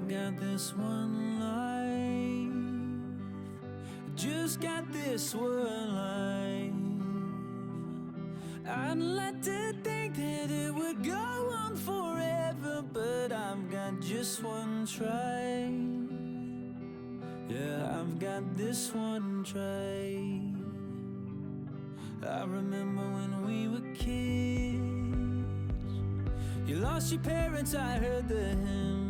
I've got this one life, just got this one life. I'd like to think that it would go on forever, but I've got just one try. Yeah, I've got this one try. I remember when we were kids, you lost your parents, I heard the hymns.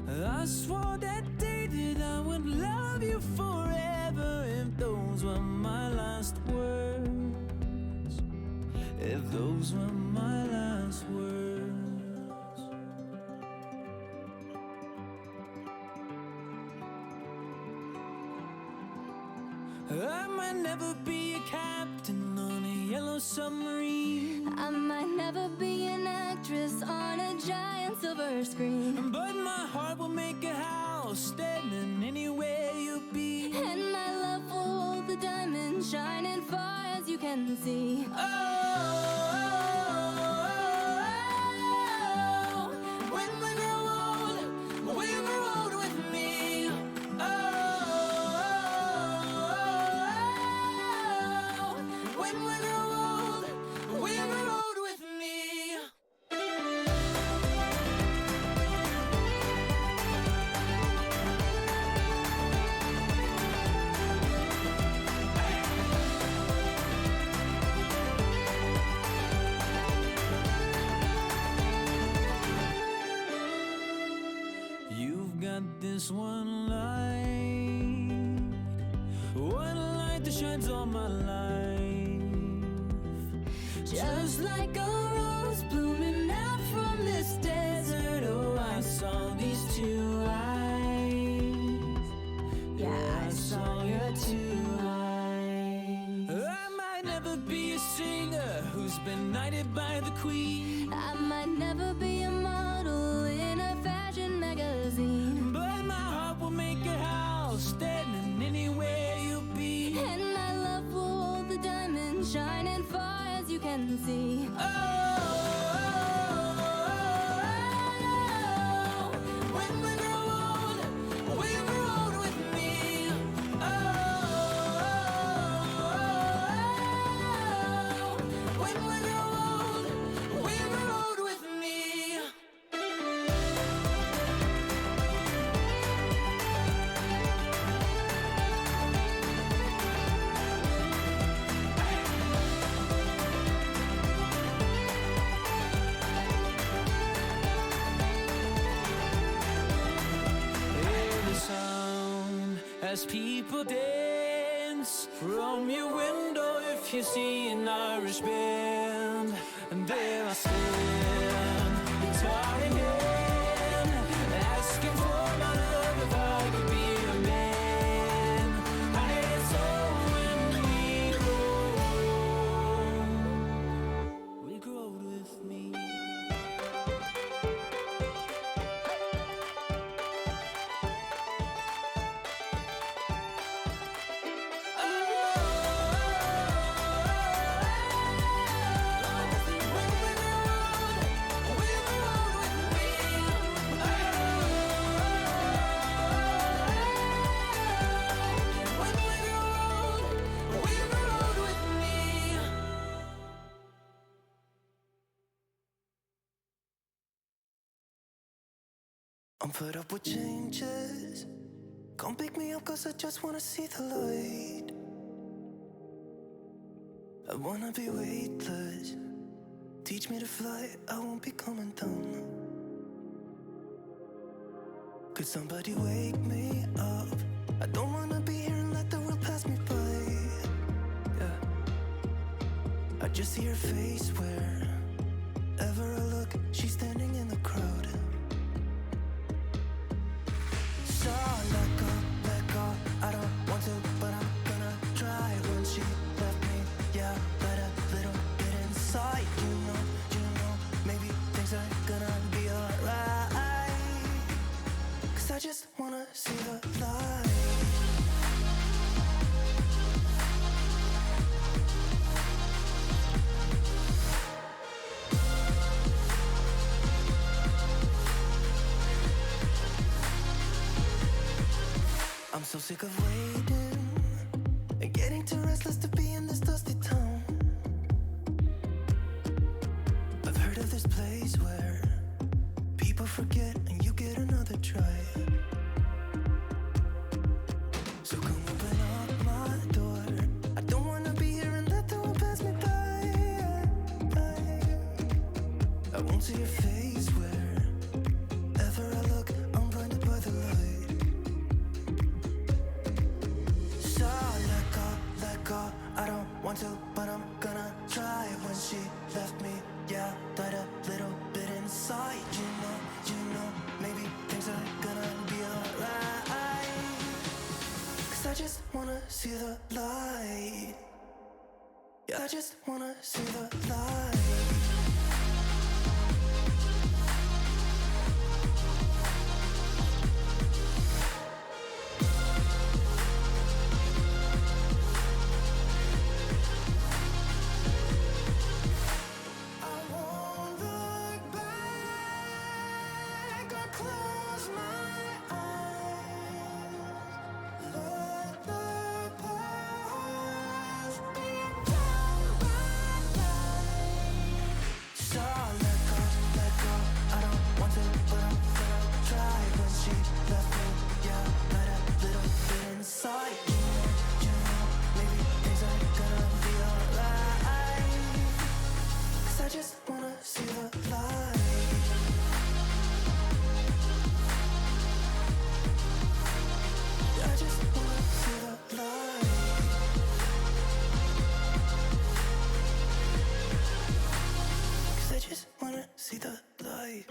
I swore that day that I would love you forever, if those were my last words, if those were my last words. I might never be a captain on a yellow submarine. I might never be an actress on a giant silver screen, but my heart will make a house standing anywhere you'll be. and my love will hold the diamonds shining far as you can see. When we grow old, we grow old with me. When we grow old, we grow old with me. You've got this one light that shines all my life. Just like a rose blooming out from this desert. Oh, I saw these two eyes. Yeah, I saw your two eyes. I might never be a singer who's been knighted by the queen. I might never be a model in a fashion magazine, but my heart will make a house standing anywhere you'll be. and my love will hold the diamonds shining far as you can see. When we grow old, we grow old with me. When we grow old, we grow old with me. As people dance from your window, if you see an Irish band, and there I stand, guitar in hand, asking for my love if I could be a man. And so when we grow old with me. I'm fed up with changes. Come pick me up, cause I just wanna see the light. I wanna be weightless. Teach me to fly, I won't be coming down. Could somebody wake me up? I don't wanna be here and let the world pass me by. Yeah, I just see her face wherever I look. She's standing in the crowd. I don't want to, but I'm gonna try. When she left me, yeah, let a little bit inside. You know, maybe things are gonna be alright. Cause I just wanna see the light. so sick of waiting and getting too restless to be in this dusty town. I've heard of this place where people forget and you get another try. So come open up my door. I don't wanna be here and let the world pass me by. I won't see your face wherever I look. I'm blinded by the light. So let go. I don't want to, but I'm gonna try. When she left me, yeah, died a little bit inside. You know, maybe things are gonna be alright. 'Cause I just wanna see the light. Yeah, I just wanna see the light. See the light.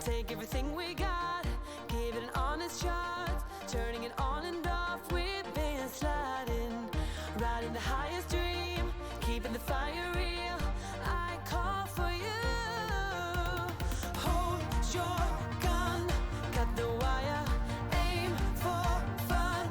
Take everything we got, give it an honest shot, turning it on and off, we've been sliding, riding the highest dream, keeping the fire real. I call for you. Hold your gun, cut the wire, aim for fun.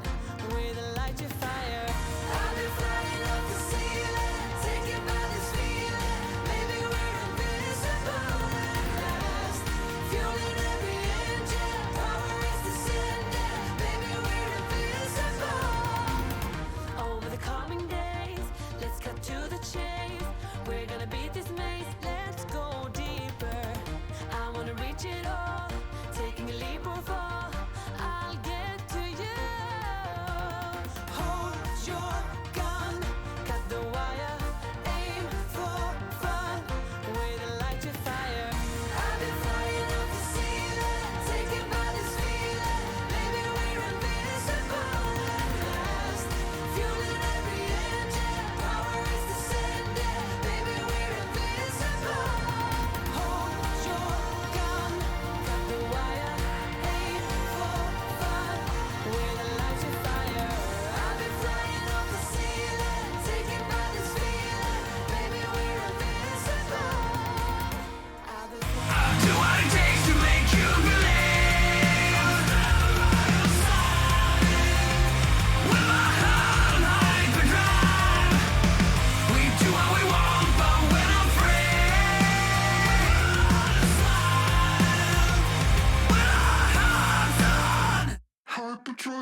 Hello,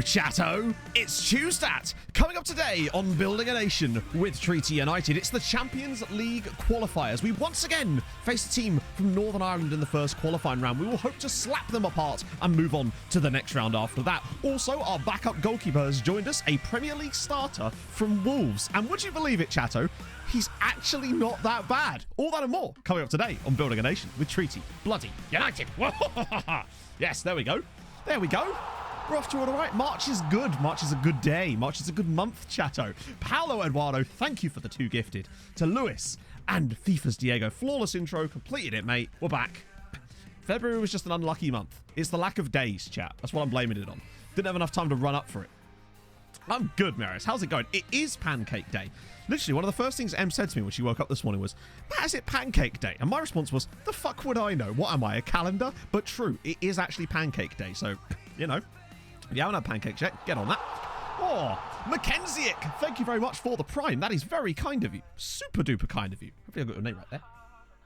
chatto. It's Tuesdat. Coming up today on Building a Nation with Treaty United, it's the Champions League qualifiers. We once again face a team from Northern Ireland in the first qualifying round. We will hope to slap them apart and move on to the next round after that. Also, our backup goalkeeper has joined us, a Premier League starter from Wolves. And would you believe it, chatto? He's actually not that bad. All that and more coming up today on Building a Nation with Treaty Bloody United. Yes, there we go. There we go. We're off to all right. March is good. March is a good day. March is a good month, chatto. Paolo Eduardo, thank you for the 2 gifted. To Lewis and FIFA's Diego. Flawless intro. Completed it, mate. We're back. February was just an unlucky month. It's the lack of days, chat. That's what I'm blaming it on. Didn't have enough time to run up for it. I'm good, Marius. How's it going? It is Pancake Day. Literally, one of the first things Em said to me when she woke up this morning was, "That is it, Pancake Day." And my response was, "The fuck would I know? What am I, a calendar?" But true, it is actually Pancake Day. So, you know, if you haven't had pancakes yet, get on that. Oh, Mackenzie, thank you very much for the prime. That is very kind of you. Super duper kind of you. Hopefully I got your name right there.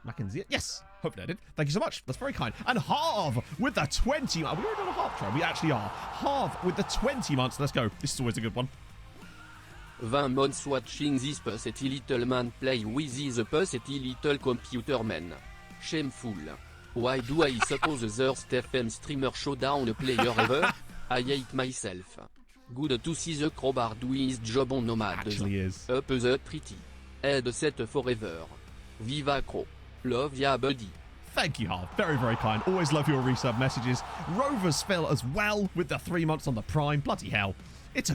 Mackenzie. Yes, hopefully I did. Thank you so much. That's very kind. And Harv with the 20. Are we already on a half try? We actually are. Harv with the 20 months. Let's go. This is always a good one. 20 months watching this pussyty little man play with his pussyty little computer man. Shameful. Why do I suppose the Stephen streamer showdown player ever? I hate myself. Good to see the crowbar doing his job on Nomad. Actually is. Up the treaty. Head set forever. Viva Crow. Love ya buddy. Thank you, Harv. Very, very kind. Always love your resub messages. Rover's Phil as well with the 3 months on the prime. Bloody hell. It's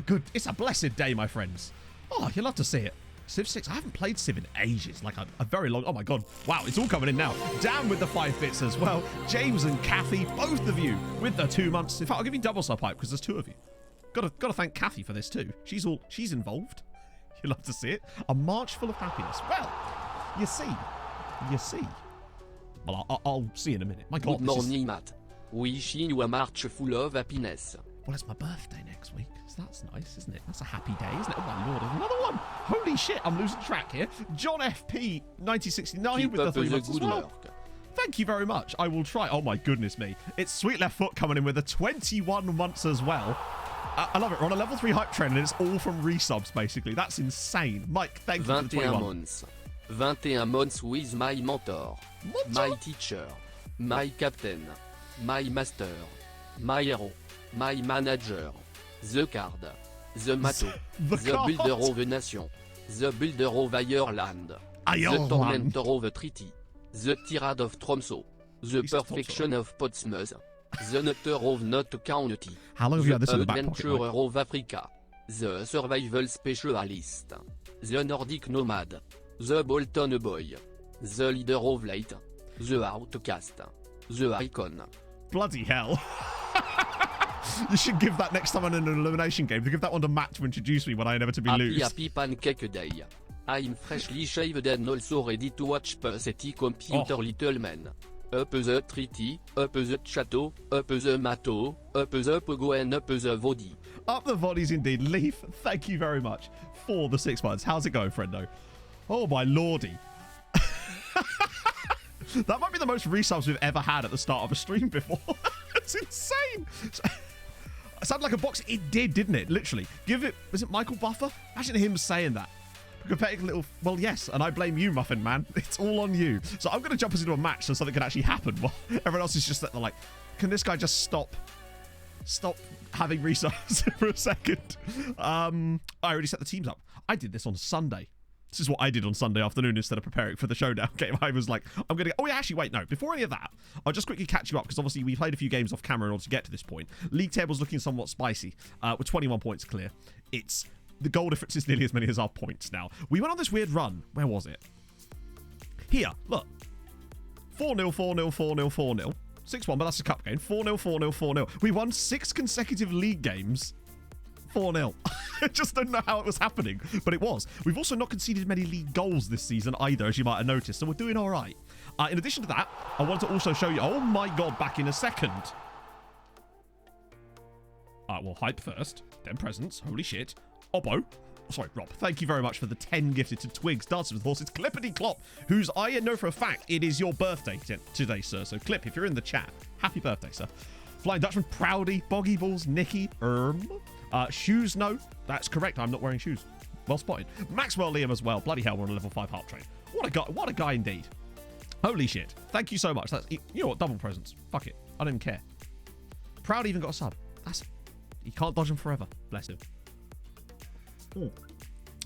a blessed day, my friends. Oh, you'll love to see it. Civ 6, I haven't played Civ in ages, like a very long, oh my god, wow, it's all coming in now. Dan with the 5 bits as well. James and Kathy, both of you with the 2 months. In fact, I'll give you double sub hype because there's 2 of you. Gotta thank Kathy for this too. She's involved. You'll love to see it. A march full of happiness. Well, you see. Well, I'll see in a minute. My god, Good morning, Matt. Wishing you a march full of happiness. Well, it's my birthday next week, so that's nice, isn't it? That's a happy day, isn't it? Oh my lord, there's another one. Holy shit, I'm losing track here. John FP 1969 Keep with the up 3 the months as good well. work. Thank you very much. I will try. Oh my goodness me. It's Sweet Left Foot coming in with the 21 months as well. I love it. We're on a level 3 hype trend and it's all from resubs, basically. That's insane. Mike, thank you for the 21 21. months. 21 months with my mentor. My teacher. My captain. My master. My hero. My manager. The card. The mato. The card. builder of a nation. The builder of Ireland. The Ireland. tormentor of a treaty. The tirade of Tromso. The He's perfection of Portsmouth. The nutter of Not County. How long have you had this in the The back pocket, adventurer Mike? of Africa. The survival specialist. The Nordic nomad. The Bolton boy. The leader of light. The outcast. The icon. Bloody hell. You should give that next time on an elimination game. To give that one to Matt to introduce me when I inevitably lose. Happy pancake day. I'm freshly shaved and also ready to watch pussyty computer little man. Up the treaty, up the chateau, up the mato, up the pogo and up the vodi. Up the bodies indeed. Leaf, thank you very much for the 6 months. How's it going, friendo? Oh my lordy. That might be the most resubs we've ever had at the start of a stream before. It's insane. It sounded like a box. It did, didn't it? Literally. Give it. Was it Michael Buffer? Imagine him saying that. A pathetic little. Well, yes, and I blame you, Muffin Man. It's all on you. So I'm going to jump us into a match so something can actually happen. While everyone else is just like, can this guy just stop having resubs for a second? I already set the teams up. I did this on Sunday. This is what I did on Sunday afternoon instead of preparing for the showdown game. I was like, I'm going to... Oh, yeah, actually, wait, no. Before any of that, I'll just quickly catch you up because obviously we played a few games off camera in order to get to this point. League table's looking somewhat spicy with 21 points clear. It's... The goal difference is nearly as many as our points now. We went on this weird run. Where was it? Here, look. 4-0, 4-0, 4-0, 4-0. 6-1, but that's a cup game. 4-0, 4-0, 4-0. We won 6 consecutive league games. 4-0. I just don't know how it was happening, but it was. We've also not conceded many league goals this season either, as you might have noticed, so we're doing all right. In addition to that, I want to also show you... Oh, my God, back in a second. Well, hype first, then presents. Holy shit. Obbo. Sorry, Rob. Thank you very much for the 10 gifted to Twigs, Dances with Horses, Clippity Clop, whose I know for a fact it is your birthday today, sir. So, Clip, if you're in the chat, happy birthday, sir. Flying Dutchman, Proudy, Boggy Balls, Nikki, Shoes, no. That's correct. I'm not wearing shoes. Well spotted. Maxwell Liam as well. Bloody hell, we're on a level 5 harp train. What a guy indeed. Holy shit. Thank you so much. That's, you know what? Double presents. Fuck it. I don't even care. Proudy even got a sub. You can't dodge him forever. Bless him.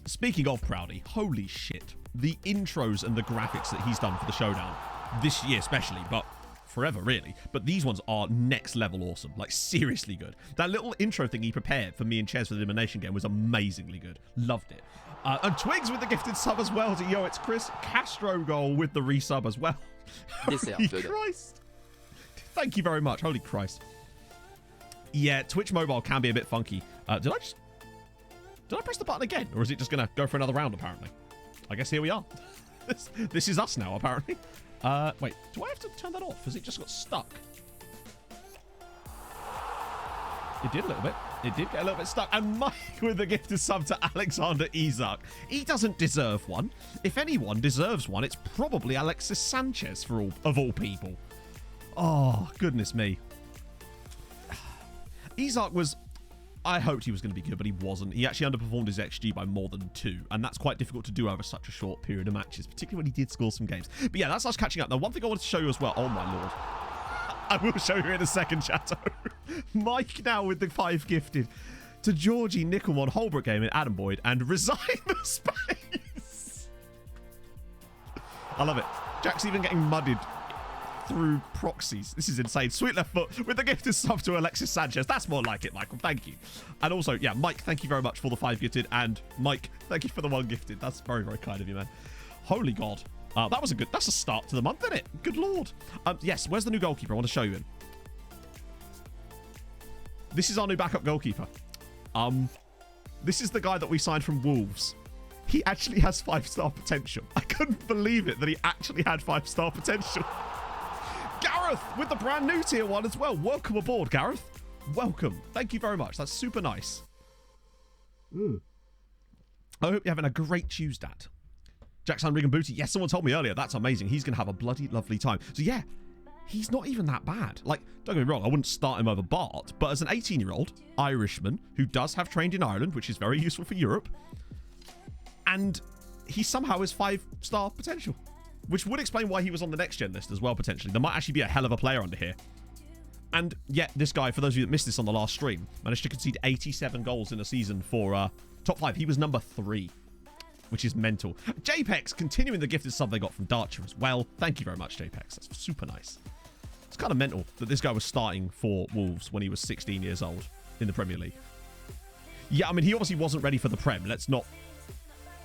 Speaking of Proudy, holy shit. The intros and the graphics that he's done for the showdown, this year especially, but forever really, but these ones are next level awesome. Like, seriously good. That little intro thing he prepared for me and Ches for the elimination game was amazingly good. Loved it. And Twigs with the gifted sub as well to Yo, it's Chris. Castro Goal with the resub as well. Holy Christ. Thank you very much. Holy Christ. Yeah, Twitch Mobile can be a bit funky. Did I press the button again? Or is it just going to go for another round, apparently? I guess here we are. This is us now, apparently. Wait, do I have to turn that off? Has it just got stuck? It did a little bit. It did get a little bit stuck. And Mike with a gifted sub to Alexander Isak. He doesn't deserve one. If anyone deserves one, it's probably Alexis Sanchez of all people. Oh, goodness me. Isak was... I hoped he was going to be good, but he wasn't. He actually underperformed his XG by more than 2, and that's quite difficult to do over such a short period of matches, particularly when he did score some games. But yeah, that's us catching up. Now, one thing I wanted to show you as well. Oh, my Lord. I will show you in a second, Chateau. Mike now with the 5 gifted to Georgie, Nickelmon, Holbrook Gaming, Adam Boyd, and Resign the Space. I love it. Jack's even getting mudded through proxies. This is insane. Sweet left foot with the gifted sub to Alexis Sanchez. That's more like it, Michael. Thank you. And also, yeah, Mike, thank you very much for the 5 gifted. And Mike, thank you for the 1 gifted. That's very, very kind of you, man. Holy God. That's a start to the month, isn't it? Good Lord. Yes, where's the new goalkeeper? I want to show you him. This is our new backup goalkeeper. This is the guy that we signed from Wolves. He actually has 5-star potential. I couldn't believe it that he actually had 5-star potential. Gareth with the brand new tier 1 as well. Welcome aboard, Gareth. Welcome. Thank you very much. That's super nice. I hope you're having a great Tuesday. Jackson Regan Booty. Yes, someone told me earlier. That's amazing. He's going to have a bloody lovely time. So yeah, he's not even that bad. Like, don't get me wrong, I wouldn't start him over Bart, but as an 18-year-old Irishman who does have trained in Ireland, which is very useful for Europe, and he somehow has 5-star potential, which would explain why he was on the next gen list as well, potentially. There might actually be a hell of a player under here. And yet, this guy, for those of you that missed this on the last stream, managed to concede 87 goals in a season for top 5. He was number 3, which is mental. JPEX continuing the gifted sub they got from Darcher as well. Thank you very much, JPEX. That's super nice. It's kind of mental that this guy was starting for Wolves when he was 16 years old in the Premier League. Yeah, I mean, he obviously wasn't ready for the Prem. Let's not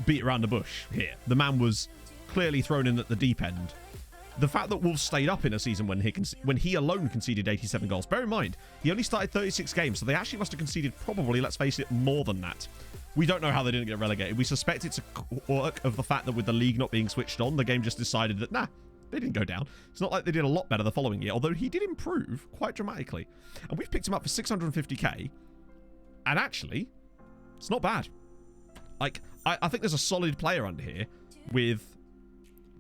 beat around the bush here. The man was clearly thrown in at the deep end. The fact that Wolves stayed up in a season when he alone conceded 87 goals. Bear in mind, he only started 36 games, so they actually must have conceded probably, let's face it, more than that. We don't know how they didn't get relegated. We suspect it's a quirk of the fact that with the league not being switched on, the game just decided that, nah, they didn't go down. It's not like they did a lot better the following year, although he did improve quite dramatically. And we've picked him up for 650k, and actually, it's not bad. Like, I think there's a solid player under here with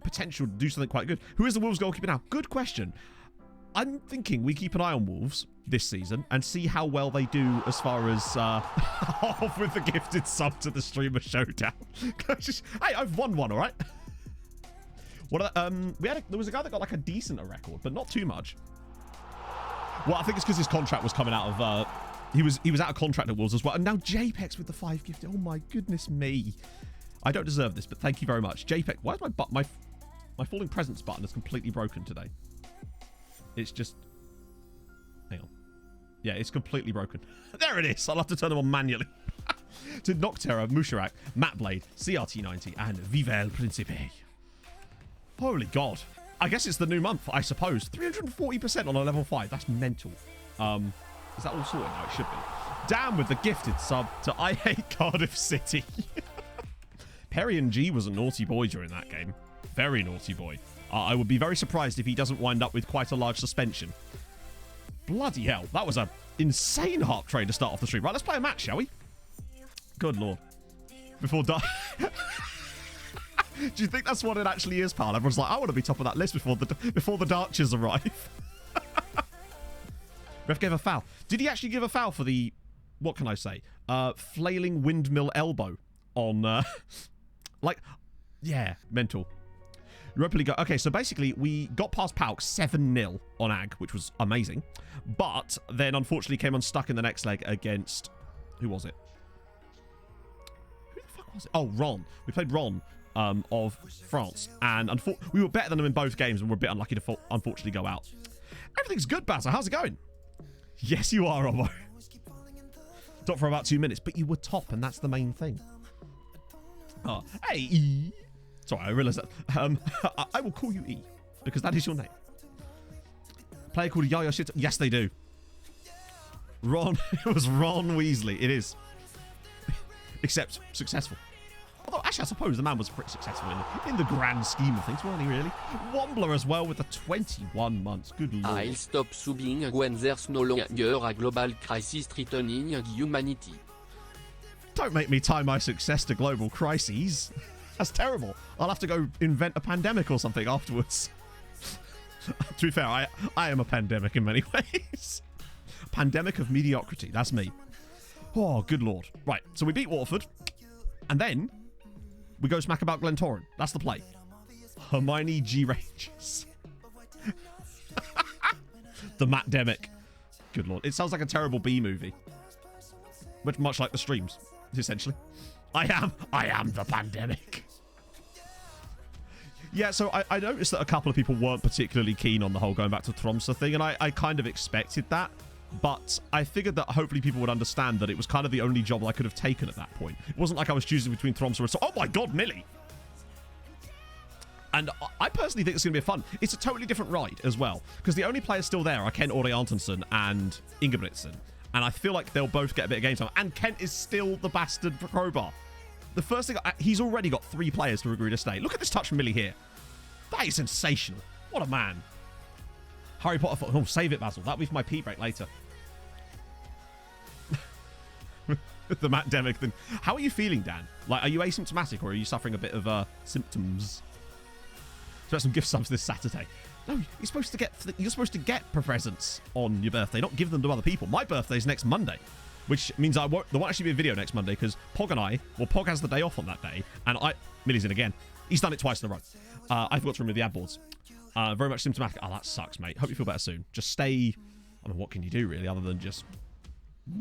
potential to do something quite good. Who is the Wolves goalkeeper now? Good question. I'm thinking we keep an eye on Wolves this season and see how well they do as far as off with the gifted sub to the streamer showdown. Hey, I've won one, all right? There was a guy that got like a decent record, but not too much. Well, I think it's because his contract was coming out of he was out of contract at Wolves as well. And now JPEX with the 5 gifted. Oh my goodness me. I don't deserve this, but thank you very much. JPEG, why is my falling presents button is completely broken today? It's just... Hang on. Yeah, it's completely broken. There it is. I'll have to turn them on manually. To Nocterra, Musharak, Matt Blade, CRT90, and Vivel Principe. Holy God. I guess it's the new month, I suppose. 340% on a level 5. That's mental. Is that all sorted now? It should be. Damn with the gifted sub to I Hate Cardiff City. Perry and G was a naughty boy during that game. Very naughty boy. I would be very surprised if he doesn't wind up with quite a large suspension. Bloody hell. That was a insane harp train to start off the stream. Right, let's play a match, shall we? Good lord. Before Do you think that's what it actually is, pal? Everyone's like, I want to be top of that list before the Darchers arrive. Ref gave a foul. Did he actually give a foul for the, what can I say? Flailing windmill elbow on, like, yeah, mental. Europa League. Okay, so basically we got past Pauk 7-0 on AG, which was amazing. But then unfortunately came unstuck in the next leg against, who was it? Who the fuck was it? Oh, Ron. We played Ron of France. And we were better than them in both games and were a bit unlucky to unfortunately go out. Everything's good, Bazza. How's it going? Yes, you are, Robo. Top for about 2 minutes, but you were top, and that's the main thing. Oh, hey, E. Sorry, I realised that. I will call you E, because that is your name. Player called Yaya Shit. Yes, they do. Ron. It was Ron Weasley. It is. Except successful. Although, actually, I suppose the man was pretty successful in the grand scheme of things, wasn't he, really? Wombler as well with the 21 months. Good lord. I'll stop subbing when there's no longer a global crisis threatening humanity. Don't make me tie my success to global crises. That's terrible. I'll have to go invent a pandemic or something afterwards. To be fair, I am a pandemic in many ways. Pandemic of mediocrity. That's me. Oh, good lord. Right, so we beat Waterford. And then we go smack about Glentoran. That's the play. Hermione G. Rangers. The Matt-demic. Good lord. It sounds like a terrible B movie. Much like the streams, essentially. I am the pandemic. Yeah, so I noticed that a couple of people weren't particularly keen on the whole going back to Tromsø thing, and I kind of expected that. But I figured that hopefully people would understand that it was kind of the only job I could have taken at that point. It wasn't like I was choosing between Tromsø and... Oh my god, Millie! And I personally think it's going to be fun. It's a totally different ride as well. Because the only players still there are Kent Ore Antonsen and Ingebrigtsen. And I feel like they'll both get a bit of game time. And Kent is still the bastard for Crowbar. The first thing... He's already got 3 players to agree to stay. Look at this touch from Millie here. That is sensational. What a man. Harry Potter... Oh, save it, Basil. That'll be for my pee break later. The Matt-demic thing. How are you feeling, Dan? Like, are you asymptomatic or are you suffering a bit of symptoms? So some gift subs this Saturday. No, you're supposed to get presents on your birthday, not give them to other people. My birthday's next Monday, which means there won't actually be a video next Monday because Pog and Pog has the day off on that day, and Millie's in again. He's done it twice in a row. I forgot to remove the ad boards. Very much symptomatic. Oh, that sucks, mate. Hope you feel better soon. Just stay. I mean, what can you do really other than just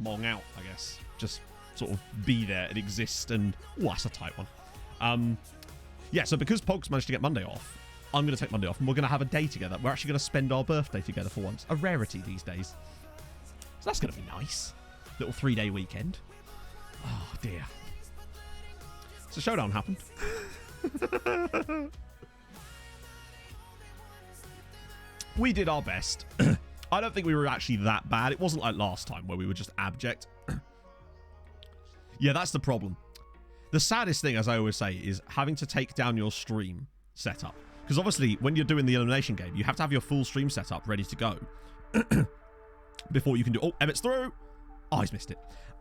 mong out? I guess just sort of be there and exist. And oh, that's a tight one. Yeah. So because Pog's managed to get Monday off, I'm going to take Monday off, and we're going to have a day together. We're actually going to spend our birthday together for once. A rarity these days. So that's going to be nice. Little 3-day weekend. Oh dear. So showdown happened. We did our best. I don't think we were actually that bad. It wasn't like last time where we were just abject. Yeah, that's the problem. The saddest thing, as I always say, is having to take down your stream setup. Because obviously, when you're doing the elimination game, you have to have your full stream setup ready to go. Before you can do... Oh, Emmett's through! Oh, he's missed it.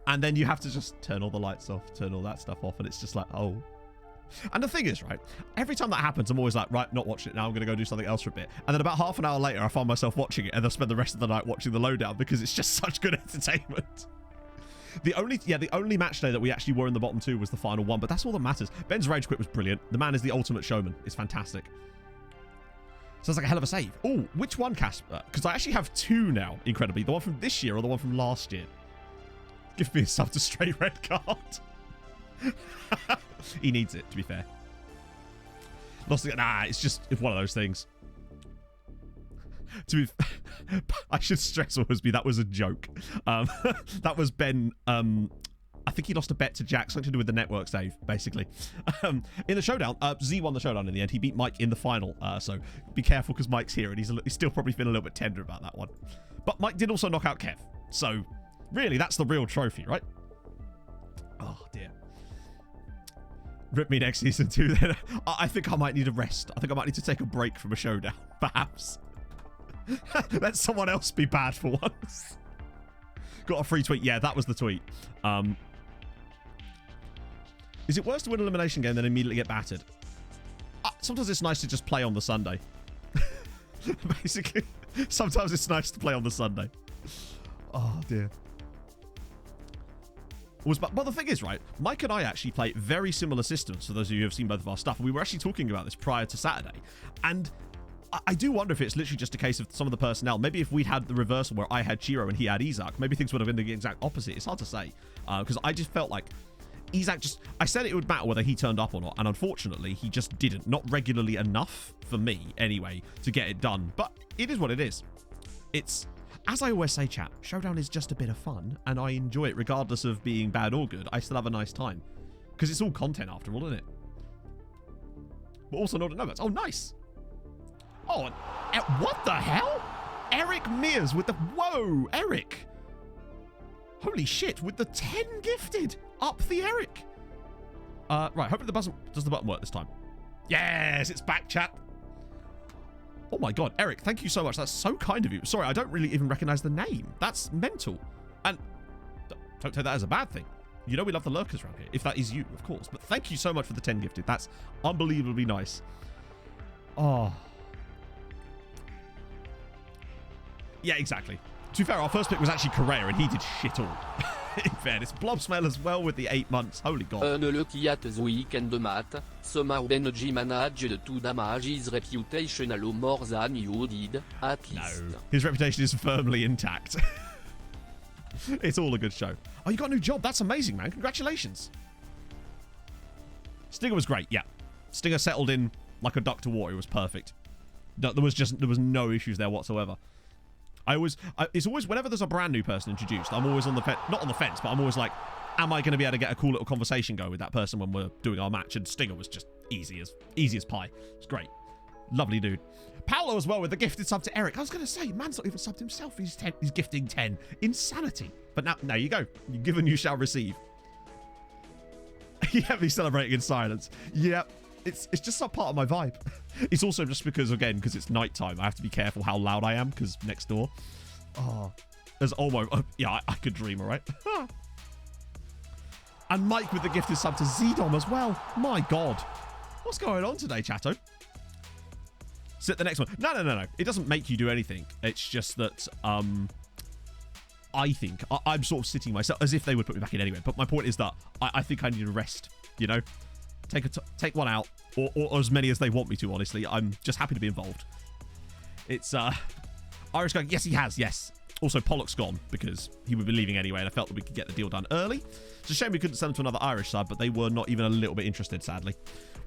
And then you have to just turn all the lights off, turn all that stuff off, and it's just like, oh... And the thing is, right, every time that happens, I'm always like, right, not watching it now, I'm going to go do something else for a bit. And then about half an hour later, I find myself watching it, and I'll spend the rest of the night watching the lowdown because it's just such good entertainment. The only match day that we actually were in the bottom 2 was the final one, but that's all that matters. Ben's rage quit was brilliant. The man is the ultimate showman. It's fantastic. Sounds like a hell of a save. Oh, which one, Casper? Because I actually have 2 now, incredibly. The one from this year or the one from last year? Give me a sub to straight red card. He needs it, to be fair. Lost it. Nah, it's just one of those things. I should stress Worsby, that was a joke. That was Ben. I think he lost a bet to Jack, something to do with the network save, basically. In the showdown, Z won the showdown in the end. He beat Mike in the final, so be careful because Mike's here and he's still probably feeling a little bit tender about that one. But Mike did also knock out Kev, so really that's the real trophy, right? Oh dear. Rip me next season too then. I think I might need a rest. I think I might need to take a break from a showdown, perhaps. Let someone else be bad for once. Got a free tweet. Yeah, that was the tweet. Is it worse to win an elimination game than immediately get battered? Sometimes it's nice to just play on the Sunday. Basically, sometimes it's nice to play on the Sunday. Oh, dear. Well, the thing is, right, Mike and I actually play very similar systems, for those of you who have seen both of our stuff. We were actually talking about this prior to Saturday. And I do wonder if it's literally just a case of some of the personnel. Maybe if we'd had the reversal where I had Chiro and he had Isaac, maybe things would have been the exact opposite. It's hard to say. Because I just felt like Isaac I said it would matter whether he turned up or not. And unfortunately, he just didn't. Not regularly enough, for me anyway, to get it done. But it is what it is. It's... As I always say, chat, Showdown is just a bit of fun, and I enjoy it regardless of being bad or good. I still have a nice time. Because it's all content after all, isn't it? But also not nomads. Oh, nice. Oh, what the hell? Eric Mears with the... Whoa, Eric. Holy shit, with the 10 gifted. Up the Eric. Right, hopefully does the button work this time? Yes, it's back, chat. Oh my god, Eric, thank you so much. That's so kind of you. Sorry, I don't really even recognize the name. That's mental. And don't take that as a bad thing. You know we love the lurkers around here. If that is you, of course. But thank you so much for the 10 gifted. That's unbelievably nice. Oh. Yeah, exactly. To be fair, our first pick was actually Correa, and he did shit all. In fairness. Blob Smell as well with the 8 months. Holy god. Unlucky at the weekend mat. Somehow energy managed to damage his reputation a lot more than you did, at least. No. His reputation is firmly intact. It's all a good show. Oh, you got a new job. That's amazing, man. Congratulations. Stinger was great. Yeah. Stinger settled in like a duck to water. It was perfect. No, there was no issues there whatsoever. It's always, whenever there's a brand new person introduced, I'm always on the fence, not on the fence, but I'm always like, am I going to be able to get a cool little conversation going with that person when we're doing our match? And Stinger was just easy as pie. It's great. Lovely dude. Paolo as well with the gifted sub to Eric. I was going to say, man's not even subbed himself. He's gifting 10. Insanity. But now you go. You give and you shall receive. Yeah, me celebrating in silence. Yeah. It's just not part of my vibe. It's also just because it's nighttime. I have to be careful how loud I am because next door. Oh, there's almost... yeah, I could dream, all right? And Mike with the gifted sub to Zdom as well. My God. What's going on today, chatto? Sit the next one. No. It doesn't make you do anything. It's just that I think... I'm sort of sitting myself as if they would put me back in anyway. But my point is that I think I need a rest, you know? Take one out, or as many as they want me to, honestly. I'm just happy to be involved. It's, Irish going, yes, he has, yes. Also, Pollock's gone, because he would be leaving anyway, and I felt that we could get the deal done early. It's a shame we couldn't send him to another Irish side, but they were not even a little bit interested, sadly.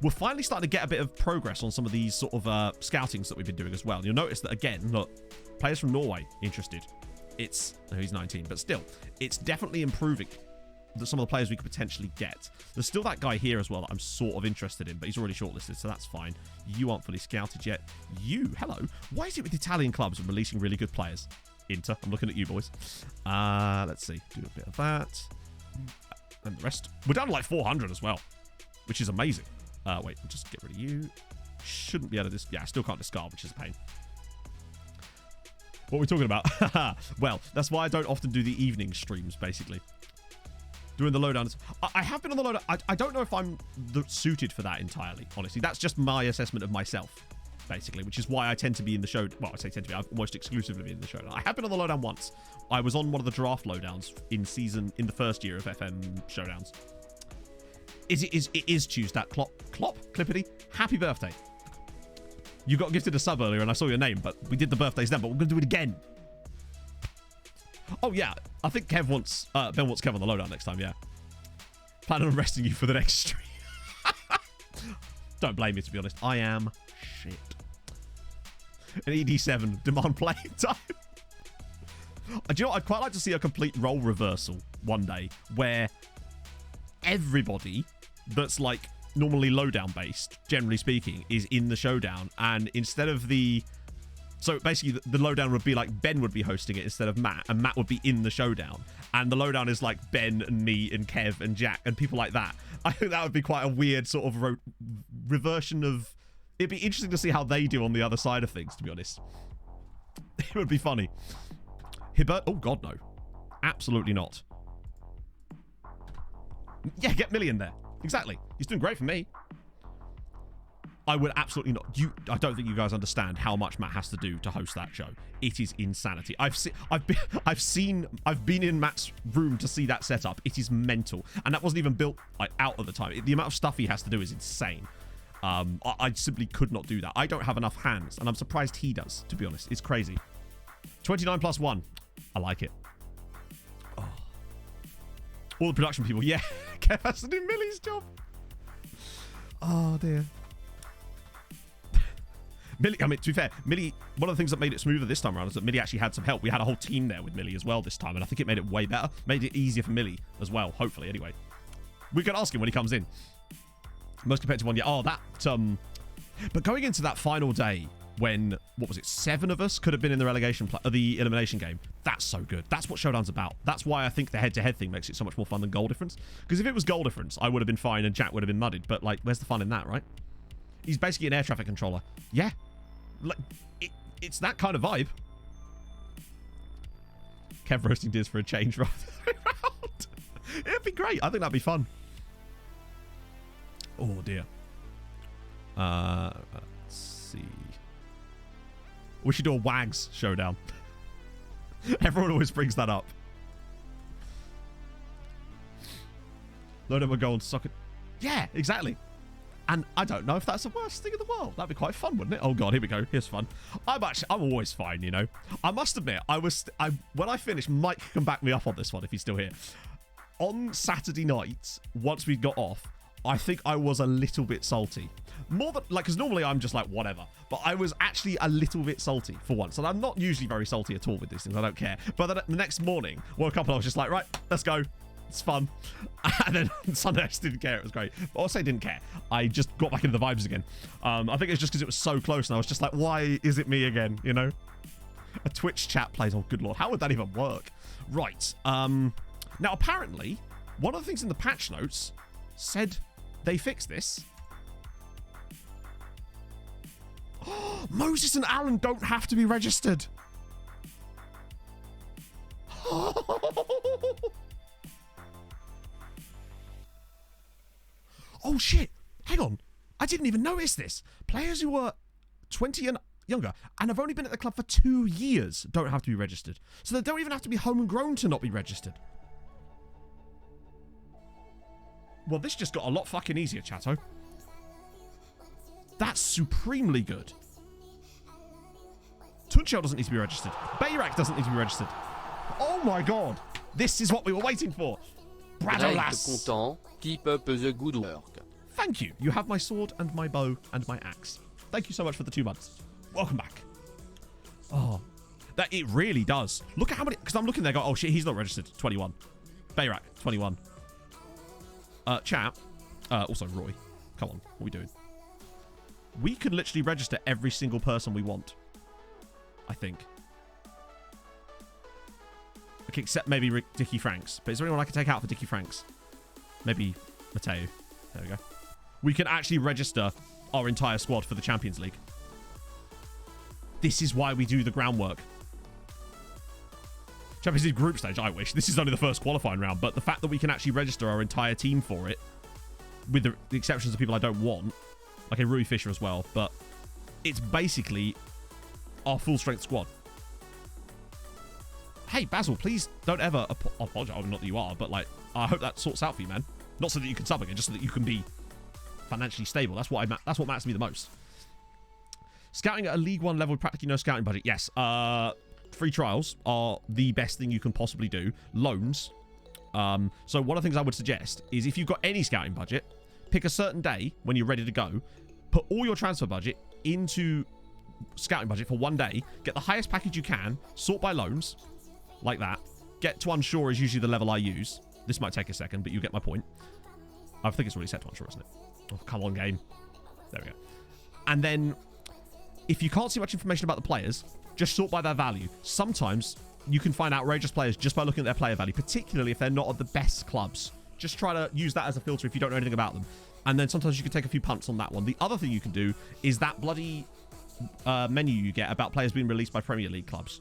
We're finally starting to get a bit of progress on some of these sort of scoutings that we've been doing as well. You'll notice that, again, look, players from Norway interested. He's 19, but still, it's definitely improving. Some of the players we could potentially get. There's still that guy here as well that I'm sort of interested in, but he's already shortlisted, so that's fine. You aren't fully scouted yet. Hello. Why is it with Italian clubs and releasing really good players? Inter. I'm looking at you, boys. Let's see. Do a bit of that. And the rest. We're down to like 400 as well, which is amazing. Wait, we'll just get rid of you. Shouldn't be able to... Yeah, I still can't discard, which is a pain. What are we talking about? Well, that's why I don't often do the evening streams, basically. Doing the lowdowns. I have been on the lowdown. I don't know if I'm suited for that entirely, honestly. That's just my assessment of myself, basically, which is why I tend to be in the show. Well, I say tend to be. I've almost exclusively been in the show. I have been on the lowdown once. I was on one of the draft lowdowns in the first year of FM showdowns. It is Tuesday. Clippity. Happy birthday. You got gifted a sub earlier and I saw your name, but we did the birthdays then, but we're going to do it again. Oh, yeah. I think Ben wants Kev on the lowdown next time, yeah. Planning on resting you for the next stream. Don't blame me, to be honest. I am shit. An ED7. Demand playing time. Do you know what? I'd quite like to see a complete role reversal one day where everybody that's like normally lowdown based, generally speaking, is in the showdown, and instead of the So basically, the lowdown would be like Ben would be hosting it instead of Matt, and Matt would be in the showdown. And the lowdown is like Ben and me and Kev and Jack and people like that. I think that would be quite a weird sort of reversion of... It'd be interesting to see how they do on the other side of things, to be honest. It would be funny. Hibbert? Oh, God, no. Absolutely not. Yeah, get Millie in there. Exactly. He's doing great for me. I would absolutely not. I don't think you guys understand how much Matt has to do to host that show. It is insanity. I've been in Matt's room to see that setup. It is mental, and that wasn't even built like out at the time. The amount of stuff he has to do is insane. I simply could not do that. I don't have enough hands, and I'm surprised he does. To be honest, it's crazy. 29 plus 1. I like it. Oh. All the production people. Yeah, Kev has to do Millie's job. Oh dear. Millie, I mean, to be fair, Millie, one of the things that made it smoother this time around is that Millie actually had some help. We had a whole team there with Millie as well this time, and I think it made it way better. Made it easier for Millie as well, hopefully, anyway. We can ask him when he comes in. Most competitive one, yeah. Oh, that, But going into that final day when, what was it, 7 of us could have been in the relegation, the elimination game, that's so good. That's what Showdown's about. That's why I think the head-to-head thing makes it so much more fun than goal difference. Because if it was goal difference, I would have been fine and Jack would have been muddied. But, like, where's the fun in that, right? He's basically an air traffic controller. Yeah. Like, it's that kind of vibe. Kev roasting Diz for a change rather than around. It'd be great. I think that'd be fun. Oh, dear. Let's see. We should do a Wags showdown. Everyone always brings that up. Load up a goal and sock it. Yeah, exactly. And I don't know if that's the worst thing in the world. That'd be quite fun, wouldn't it? Oh god, here we go. Here's fun. I'm always fine, you know. I must admit, when I finish, Mike can back me up on this one if he's still here. On Saturday night, once we got off, I think I was a little bit salty. More than, like, because normally I'm just like, whatever. But I was actually a little bit salty for once. And I'm not usually very salty at all with these things. I don't care. But then the next morning, woke up and I was just like, right, let's go. It's fun. And then Sunday I just didn't care. It was great. But I'll say didn't care. I just got back into the vibes again. I think it's just because it was so close and I was just like, why is it me again? You know? A Twitch chat plays. Oh, good lord. How would that even work? Right. Now, apparently, one of the things in the patch notes said they fixed this. Moses and Alan don't have to be registered. Oh shit, hang on. I didn't even notice this. Players who were 20 and younger and have only been at the club for 2 years don't have to be registered. So they don't even have to be homegrown to not be registered. Well, this just got a lot fucking easier, chatto. That's supremely good. Tunchel doesn't need to be registered. Bayrak doesn't need to be registered. Oh my god. This is what we were waiting for. Bradolas. Content, keep up the good work. Thank you. You have my sword and my bow and my axe. Thank you so much for the 2 months. Welcome back. Oh, that it really does. Look at how many, because I'm looking there going, oh shit, he's not registered. 21. Bayrak, 21. Chat. Also Roy. Come on, what are we doing? We could literally register every single person we want. I think. Okay, except maybe Dickie Franks. But is there anyone I can take out for Dickie Franks? Maybe Mateo. There we go. We can actually register our entire squad for the Champions League. This is why we do the groundwork. Champions League group stage, I wish. This is only the first qualifying round, but the fact that we can actually register our entire team for it, with the exceptions of people I don't want, like a Rui Fisher as well, but it's basically our full-strength squad. Hey, Basil, please don't ever apologize. Not that you are, but, like, I hope that sorts out for you, man. Not so that you can sub again, just so that you can be financially stable. That's what matters to me the most. Scouting at a League 1 level with practically no scouting budget. Yes, free trials are the best thing you can possibly do. Loans. So one of the things I would suggest is if you've got any scouting budget, pick a certain day when you're ready to go, put all your transfer budget into scouting budget for 1 day, get the highest package you can, sort by loans, like that. Get to unsure is usually the level I use. This might take a second, but you get my point. I think it's already set to unsure, isn't it? Oh, come on, game. There we go. And then if you can't see much information about the players, just sort by their value. Sometimes you can find outrageous players just by looking at their player value, particularly if they're not at the best clubs. Just try to use that as a filter if you don't know anything about them. And then sometimes you can take a few punts on that one. The other thing you can do is that bloody menu you get about players being released by Premier League clubs.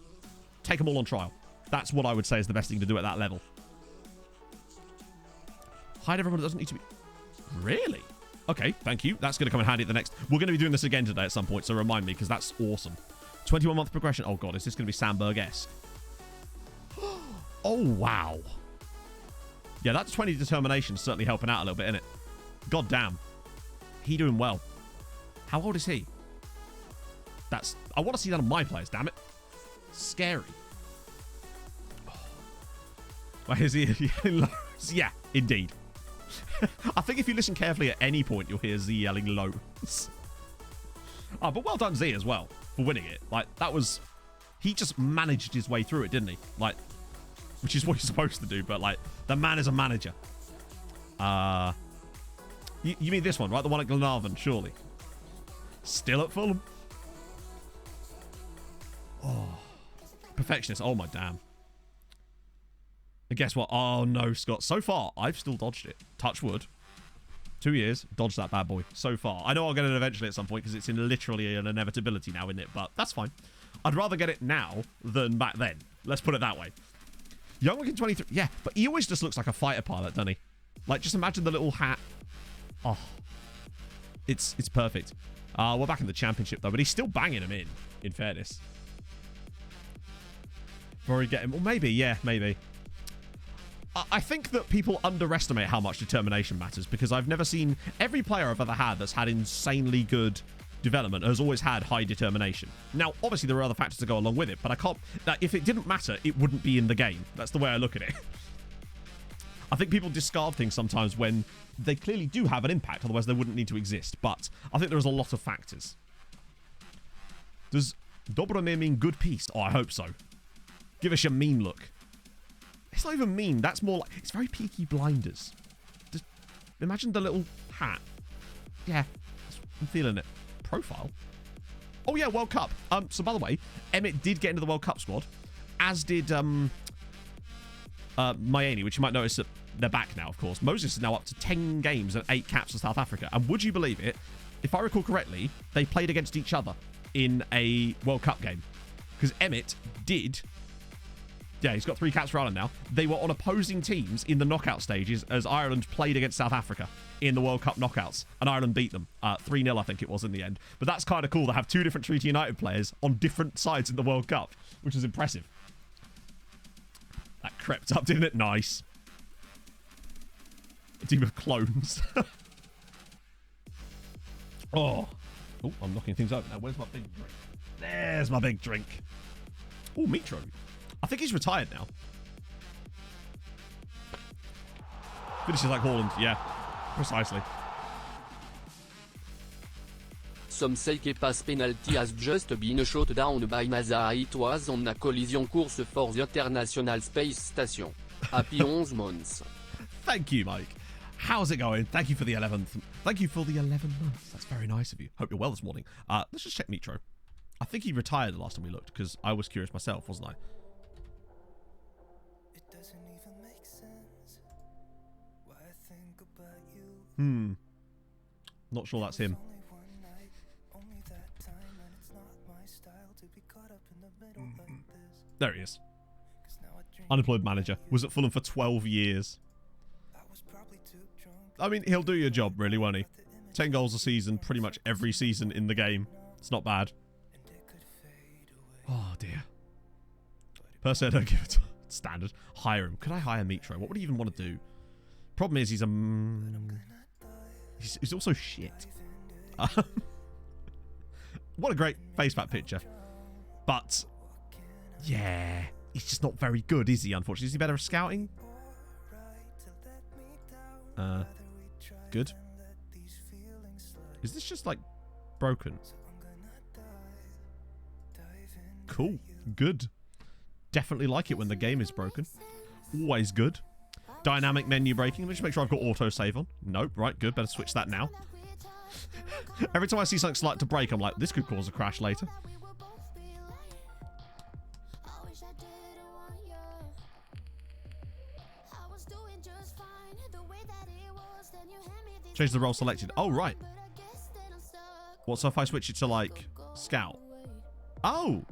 Take them all on trial. That's what I would say is the best thing to do at that level. Hide everyone that doesn't need to be... Really? Okay, thank you. That's going to come in handy at the next... We're going to be doing this again today at some point, so remind me, because that's awesome. 21-month progression. Oh, God, is this going to be Sandberg-esque? Oh, wow. Yeah, that 20 determination is certainly helping out a little bit, isn't it? God damn. He doing well. How old is he? That's... I want to see that on my players, damn it. Scary. Oh. Why is he yelling lows? Yeah, indeed. I think if you listen carefully at any point, you'll hear Z yelling lows. Oh, but well done, Z, as well, for winning it. Like, that was... He just managed his way through it, didn't he? Like, which is what you're supposed to do, but, like, the man is a manager. You mean this one, right? The one at Glenarvan, surely. Still at Fulham. Oh. Perfectionist. Oh, my damn. And guess what? Oh, no, Scott. So far, I've still dodged it. Touch wood. 2 years. Dodged that bad boy. So far. I know I'll get it eventually at some point because it's in literally an inevitability now, isn't it? But that's fine. I'd rather get it now than back then. Let's put it that way. Young looking 23. Yeah, but he always just looks like a fighter pilot, doesn't he? Like, just imagine the little hat. Oh. It's perfect. We're back in the championship, though, but he's still banging him in fairness. Before get him. Well, maybe, yeah, maybe. I think that people underestimate how much determination matters because I've never seen... Every player I've ever had that's had insanely good development has always had high determination. Now, obviously, there are other factors to go along with it, but I can't... If it didn't matter, it wouldn't be in the game. That's the way I look at it. I think people discard things sometimes when they clearly do have an impact, otherwise they wouldn't need to exist. But I think there's a lot of factors. Does Dobromir mean good peace? Oh, I hope so. Give us your mean look. It's not even mean. That's more like... It's very Peaky Blinders. Just imagine the little hat. Yeah. I'm feeling it. Profile. Oh, yeah, World Cup. So, by the way, Emmett did get into the World Cup squad, as did Mayeni, which you might notice that they're back now, of course. Moses is now up to 10 games and 8 caps for South Africa. And would you believe it? If I recall correctly, they played against each other in a World Cup game. Because Emmett did... Yeah, he's got 3 caps for Ireland now. They were on opposing teams in the knockout stages as Ireland played against South Africa in the World Cup knockouts. And Ireland beat them. 3-0, I think it was in the end. But that's kind of cool to have 2 different Treaty United players on different sides in the World Cup, which is impressive. That crept up, didn't it? Nice. A team of clones. Oh, I'm knocking things over now. Where's my big drink? There's my big drink. Oh, Mitro. I think he's retired now. Finishes like Haaland. Yeah, precisely. Some say que pass penalty has just been shot down by NASA. It was on a collision course for the International Space Station. Happy 11 months. Thank you, Mike. How's it going? Thank you for the 11th. Thank you for the 11 months. That's very nice of you. Hope you're well this morning. Let's just check Mitro. I think he retired the last time we looked because I was curious myself, wasn't I? It doesn't even make sense why I think about you. Not sure that's him. Only one night, only that time, and it's not my style to be caught up in the middle like this. There he is. 'Cause now I drink Unemployed manager. Was at Fulham for 12 years. I was probably too drunk. I mean, he'll do your job, really, won't he? 10 goals a season, pretty much every season in the game. It's not bad. And it could fade away. Oh, dear. Per se, I don't give it standard. Hire him. Could I hire Mitro? What would he even want to do? Problem is, he's he's also shit. What a great facepack picture. But, yeah, he's just not very good, is he, unfortunately? Is he better at scouting? Good. Is this just, like, broken? Cool. Good. Definitely like it when the game is broken. Always good. Dynamic menu breaking. Let me just make sure I've got autosave on. Nope. Right, good. Better switch that now. Every time I see something start to break, I'm like, this could cause a crash later. Change the role selected. Oh, right. What, so if I switch it to, like, Scout? Oh!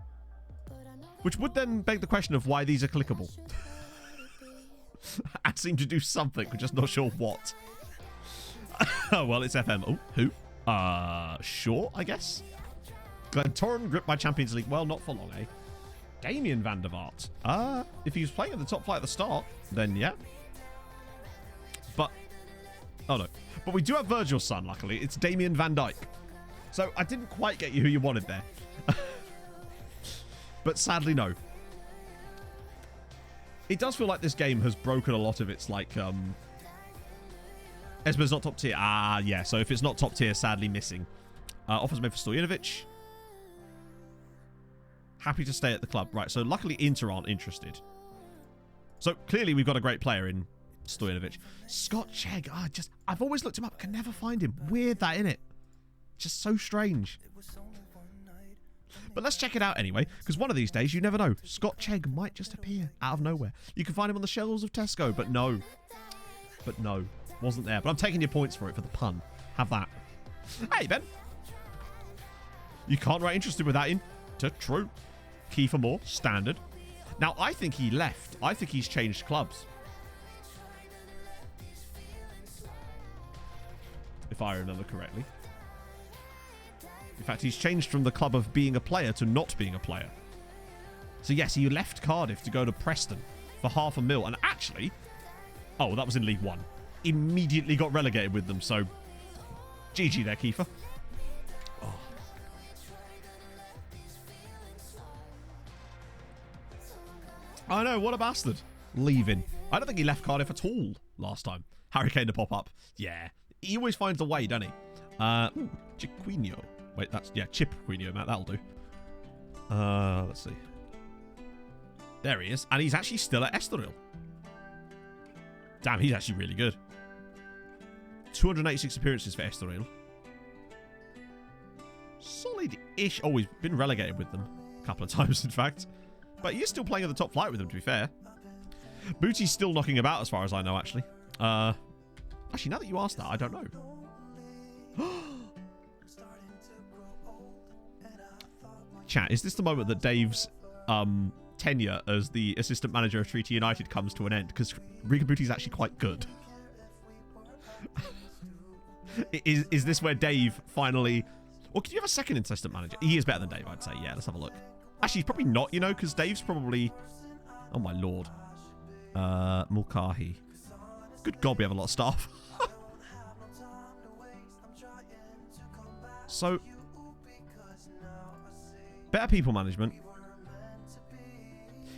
Which would then beg the question of why these are clickable. I seem to do something, we're just not sure what. Oh, well, it's FM. Oh, who? Sure, I guess. Glentoran gripped by Champions League. Well, not for long, eh? Damien van der Vaart. If he was playing at the top flight at the start, then yeah. But, oh no. But we do have Virgil's son, luckily. It's Damien van Dijk. So I didn't quite get you who you wanted there. But sadly, no. It does feel like this game has broken a lot of its, like, Esmer's not top tier. Ah, yeah. So if it's not top tier, sadly missing. Offers made for Stojanovic. Happy to stay at the club. Right, so luckily Inter aren't interested. So clearly we've got a great player in Stojanovic. Scott Chegg. I've always looked him up. Can never find him. Weird that, innit? Just so strange. But let's check it out anyway, because one of these days, you never know. Scott Chegg might just appear out of nowhere. You can find him on the shelves of Tesco, but no. But no. Wasn't there. But I'm taking your points for it, for the pun. Have that. Hey, Ben. You can't write interested without in. True. Key for more. Standard. Now, I think he left. I think he's changed clubs. If I remember correctly. In fact, he's changed from the club of being a player to not being a player. So, yes, he left Cardiff to go to Preston for $500,000. And actually... Oh, that was in League One. Immediately got relegated with them, so... GG there, Kiefer. Oh. I know, what a bastard. Leaving. I don't think he left Cardiff at all last time. Harry Kane to pop up. Yeah. He always finds a way, doesn't he? Chiquinho. Wait, that's... Yeah, Chiquinho, Matt. That'll do. Let's see. There he is. And he's actually still at Estoril. Damn, he's actually really good. 286 appearances for Estoril. Solid-ish. Oh, he's been relegated with them. A couple of times, in fact. But he is still playing at the top flight with them, to be fair. Bootie's still knocking about, as far as I know, actually. Actually, now that you asked that, I don't know. Chat, is this the moment that Dave's tenure as the assistant manager of Treaty United comes to an end? Because Riga Bootie's actually quite good. Is this where Dave finally... Or can you have a second assistant manager? He is better than Dave, I'd say. Yeah, let's have a look. Actually, he's probably not, you know, because Dave's probably... Oh, my lord. Mulcahy. Good God, we have a lot of staff. So... Better people management.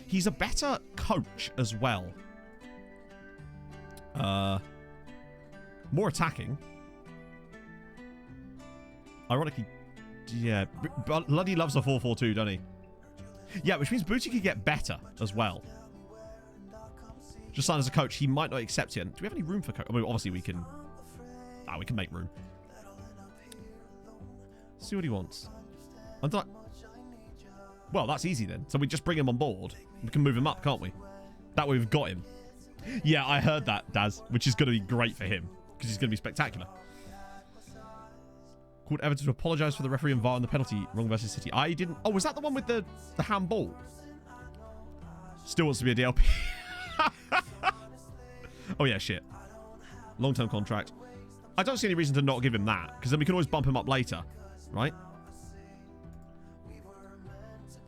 He's a better coach as well. More attacking. Ironically, yeah. Bloody loves a 4-4-2, doesn't he? Yeah, which means Booty could get better as well. Just signed as a coach, he might not accept it. Do we have any room for coach? I mean, obviously we can... we can make room. See what he wants. Well, that's easy then. So we just bring him on board. We can move him up, can't we? That way we've got him. Yeah, I heard that, Daz, which is going to be great for him because he's going to be spectacular. Called Everton to apologise for the referee and VAR and the penalty wrong versus City. I didn't... Oh, was that the one with the handball? Still wants to be a DLP. Oh, yeah, shit. Long-term contract. I don't see any reason to not give him that because then we can always bump him up later, right?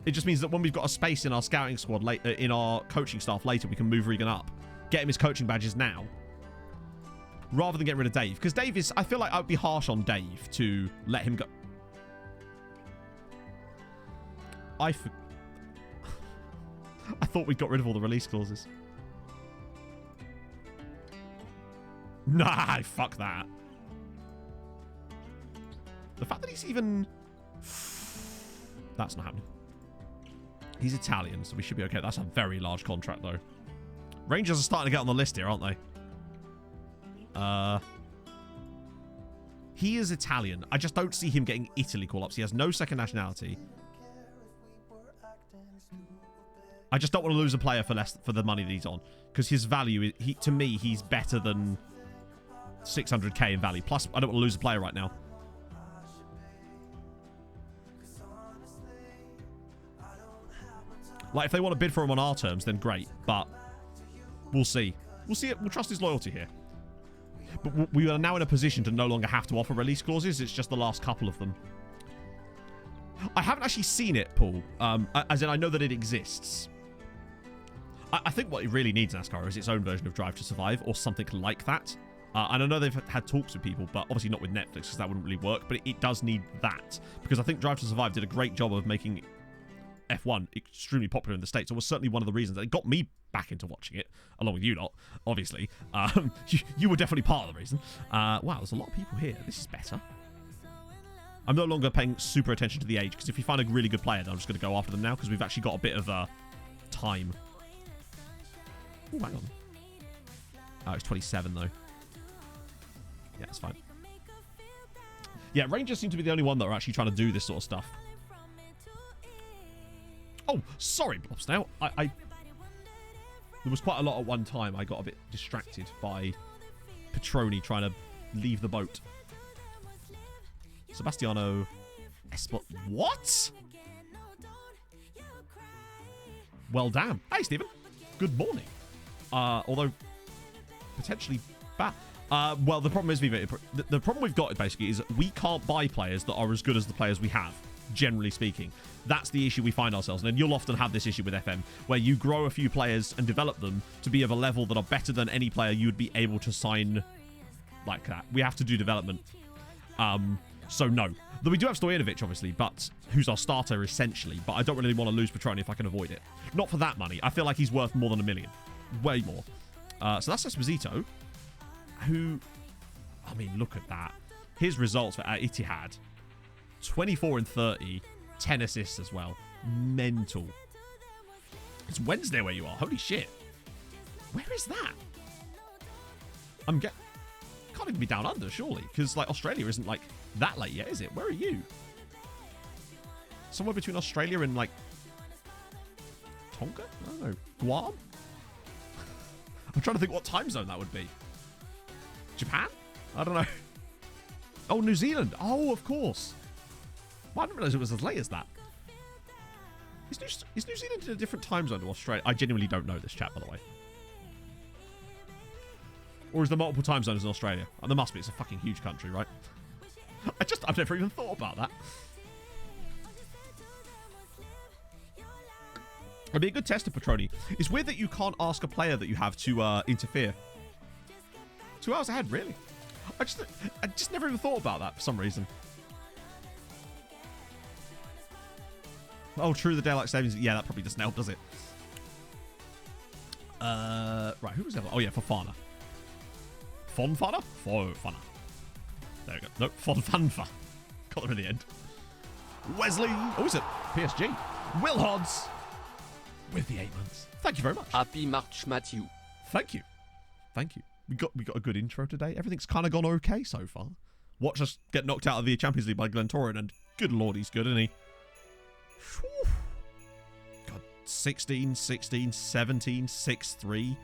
It just means that when we've got a space in our scouting squad, in our coaching staff later, we can move Regan up. Get him his coaching badges now. Rather than get rid of Dave. Because Dave is... I feel like I would be harsh on Dave to let him go. I thought we'd got rid of all the release clauses. Nah, fuck that. The fact that he's even... That's not happening. He's Italian, so we should be okay. That's a very large contract, though. Rangers are starting to get on the list here, aren't they? He is Italian. I just don't see him getting Italy call-ups. He has no second nationality. I just don't want to lose a player for the money that he's on. Because his value, to me, he's better than 600k in value. Plus, I don't want to lose a player right now. Like, if they want to bid for him on our terms, then great. But we'll see. We'll see it. We'll trust his loyalty here. But we are now in a position to no longer have to offer release clauses. It's just the last couple of them. I haven't actually seen it, Paul. As in, I know that it exists. I think what it really needs, NASCAR, is its own version of Drive to Survive or something like that. And I know they've had talks with people, but obviously not with Netflix because that wouldn't really work. But it does need that. Because I think Drive to Survive did a great job of making F1 extremely popular in the States. It was certainly one of the reasons that it got me back into watching it, along with you lot, obviously. You were definitely part of the reason. Wow, there's a lot of people here. This is better. I'm no longer paying super attention to the age, because if you find a really good player, then I'm just going to go after them now, because we've actually got a bit of time. Oh, hang on. Oh, it's 27, though. Yeah, it's fine. Yeah, Rangers seem to be the only one that are actually trying to do this sort of stuff. Oh, sorry, Blobs. Now, there was quite a lot at one time. I got a bit distracted by Petroni trying to leave the boat. Sebastiano Espot. What? Well, damn. Hey, Stephen. Good morning. Although, potentially bad. Well, the problem is, the problem we've got basically is we can't buy players that are as good as the players we have, generally speaking. That's the issue we find ourselves in. And you'll often have this issue with FM, where you grow a few players and develop them to be of a level that are better than any player you would be able to sign like that. We have to do development. So no. Though we do have Stojanovic, obviously, but who's our starter, essentially. But I don't really want to lose Petroni if I can avoid it. Not for that money. I feel like he's worth more than $1 million. Way more. So that's Esposito, who... I mean, look at that. His results for Etihad. 24 and 30. 10 assists as well. Mental. It's Wednesday where you are. Holy shit. Where is that? Can't even be down under, surely. Because, like, Australia isn't, like, that late yet, is it? Where are you? Somewhere between Australia and, like, Tonga? I don't know. Guam? I'm trying to think what time zone that would be. Japan? I don't know. Oh, New Zealand. Oh, of course. Well, I didn't realise it was as late as that. Is New Zealand in a different time zone to Australia? I genuinely don't know this chat, by the way. Or is there multiple time zones in Australia? Oh, there must be. It's a fucking huge country, right? I've never even thought about that. It'd be a good test of Petroni. It's weird that you can't ask a player that you have to interfere. 2 hours ahead, really? I just never even thought about that for some reason. Oh, true, the daylight savings. Yeah, that probably doesn't help, does it? Right, who was that? Oh, yeah, Fofana. Fonfana? Fofana. There we go. Nope, Fonfanfa. Got there in the end. Wesley. Oh, is it? PSG. Will Hodds. With the 8 months. Thank you very much. Happy March, Matthew. Thank you. Thank you. We got a good intro today. Everything's kind of gone okay so far. Watch us get knocked out of the Champions League by Glentoran, and good lord, he's good, isn't he? Whew. God, 16, 17, 6-3,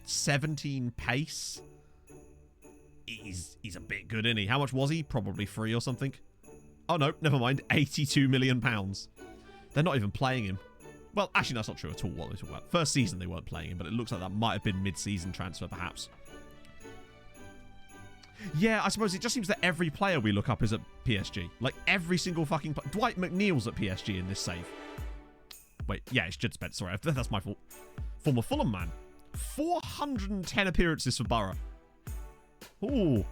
17 pace. He's a bit good, isn't he? How much was he? Probably 3 or something. Oh, no, never mind. £82 million. They're not even playing him. Well, actually, that's not true at all. What they talk about. First season, they weren't playing him, but it looks like that might have been mid-season transfer, perhaps. Yeah, I suppose it just seems that every player we look up is at PSG. Like, every single fucking... Dwight McNeil's at PSG in this save. Wait, yeah, it's Judd Spence. Sorry, that's my fault. Former Fulham man. 410 appearances for Borough. Ooh.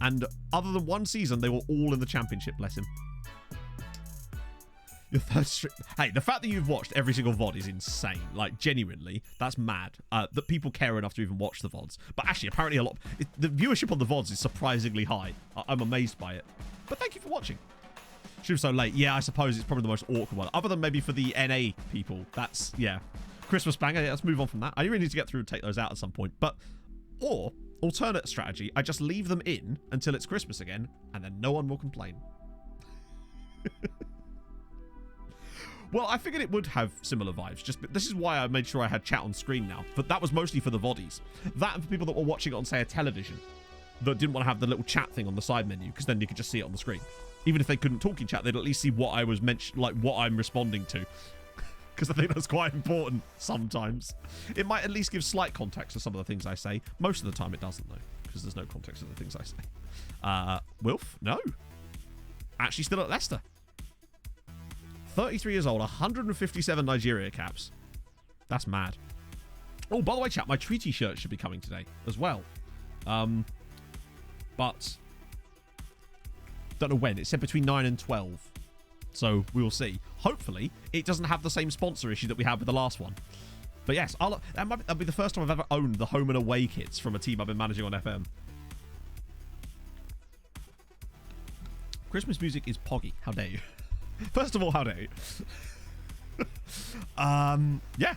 And other than one season, they were all in the Championship, bless him. Your third strip. Hey, the fact that you've watched every single VOD is insane. Like, genuinely, that's mad. That people care enough to even watch the VODs. But actually, apparently the viewership on the VODs is surprisingly high. I'm amazed by it. But thank you for watching. Stream so late. Yeah, I suppose it's probably the most awkward one. Other than maybe for the NA people. That's, yeah. Christmas banger. Yeah, let's move on from that. I really need to get through and take those out at some point. But, or, Alternate strategy, I just leave them in until it's Christmas again, and then no one will complain. Well, I figured it would have similar vibes. This is why I made sure I had chat on screen now. But that was mostly for the VODs. That and for people that were watching it on, say, a television that didn't want to have the little chat thing on the side menu, because then you could just see it on the screen. Even if they couldn't talk in chat, they'd at least see what I was what I'm responding to. Because I think that's quite important sometimes. It might at least give slight context to some of the things I say. Most of the time it doesn't, though, because there's no context to the things I say. Wilf? No. Actually still at Leicester. 33 years old, 157 Nigeria caps. That's mad. Oh, by the way, chat, my treaty shirt should be coming today as well. But don't know when. It said between 9 and 12. So we will see. Hopefully, it doesn't have the same sponsor issue that we had with the last one. But yes, that'll be the first time I've ever owned the home and away kits from a team I've been managing on FM. Christmas music is poggy. How dare you? First of all, how dare you? Yeah.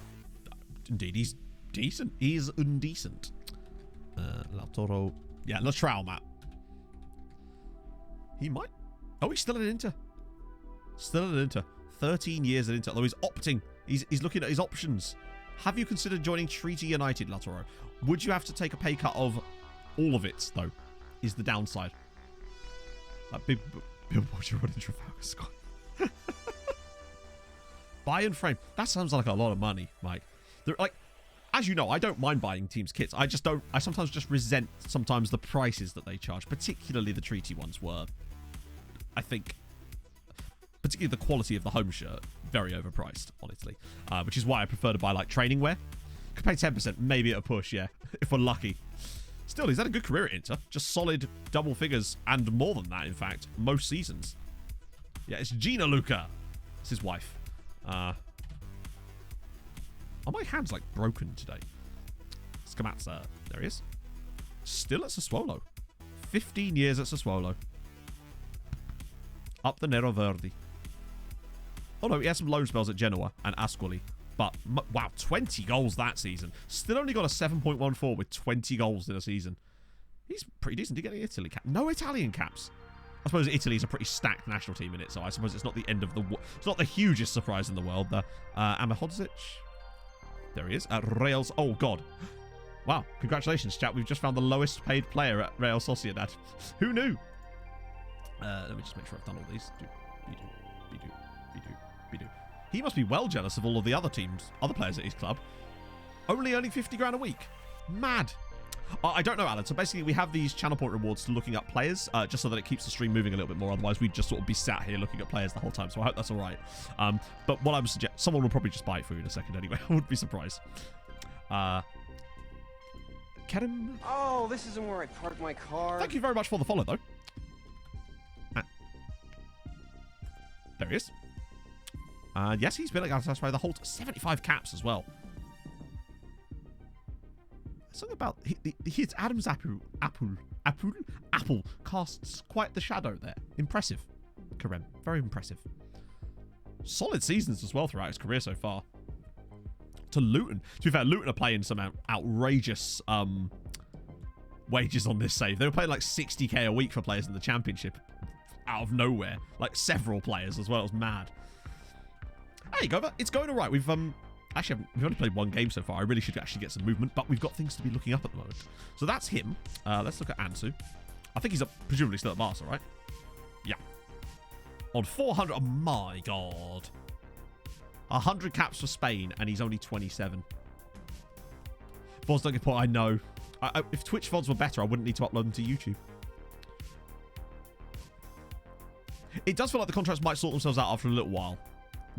Indeed, he's decent. He's indecent. La Toro. Yeah, Latrell, Matt. He might. Oh, he's still at Inter. Still at Inter. 13 years at Inter. Although he's opting. He's looking at his options. Have you considered joining Treaty United, La Toro? Would you have to take a pay cut of all of it, though? Is the downside. That big billboard you're running Trafalgar Square. Buy and frame. That sounds like a lot of money, Mike. Like, as you know, I don't mind buying teams kits. I sometimes just resent sometimes the prices that they charge, particularly the treaty ones were, I think, particularly the quality of the home shirt, very overpriced, honestly. Which is why I prefer to buy like training wear. Could pay 10%, maybe at a push, yeah, if we're lucky. Still, he's had a good career at Inter. Just solid double figures and more than that, in fact, most seasons. Yeah, it's Gina Luca. It's his wife. Are my hands like broken today? Scamatza. There he is. Still at Sassuolo. 15 years at Sassuolo. Up the Nero Verdi. Oh no, he had some loan spells at Genoa and Ascoli. But, wow, 20 goals that season. Still only got a 7.14 with 20 goals in a season. He's pretty decent. Did he get an Italy cap? No Italian caps. I suppose Italy's a pretty stacked national team in it, so I suppose it's not the end of the... It's not the hugest surprise in the world. Amahodzic. There he is. At Real... Oh, God. Wow. Congratulations, chat. We've just found the lowest paid player at Real Sociedad. Who knew? Let me just make sure I've done all these. He must be well jealous of all of the other players at his club. Only earning 50 grand a week. Mad. I don't know, Alan. So basically, we have these channel point rewards to looking up players, just so that it keeps the stream moving a little bit more. Otherwise, we'd just sort of be sat here looking at players the whole time. So I hope that's all right. But what I would suggest, someone will probably just buy it for you in a second anyway. I wouldn't be surprised. Kerem. Oh, this isn't where I parked my car. Thank you very much for the follow, though. There he is. Yes, he's been at Galatasaray the whole 75 caps as well. Something about his Adam's apple casts quite the shadow there. Impressive, Kerem. Very impressive. Solid seasons as well throughout his career so far. To Luton. To be fair, Luton are playing some outrageous wages on this save. They were paying like 60k a week for players in the Championship out of nowhere. Like several players as well. It was mad. There you go. It's going all right. We've actually we've only played one game so far. I really should actually get some movement, but we've got things to be looking up at the moment. So that's him. Let's look at Ansu. I think he's presumably still at Barca, right? Yeah. On 400. Oh my god. 100 caps for Spain, and he's only 27. VODs don't get point. I know. If Twitch VODs were better, I wouldn't need to upload them to YouTube. It does feel like the contracts might sort themselves out after a little while.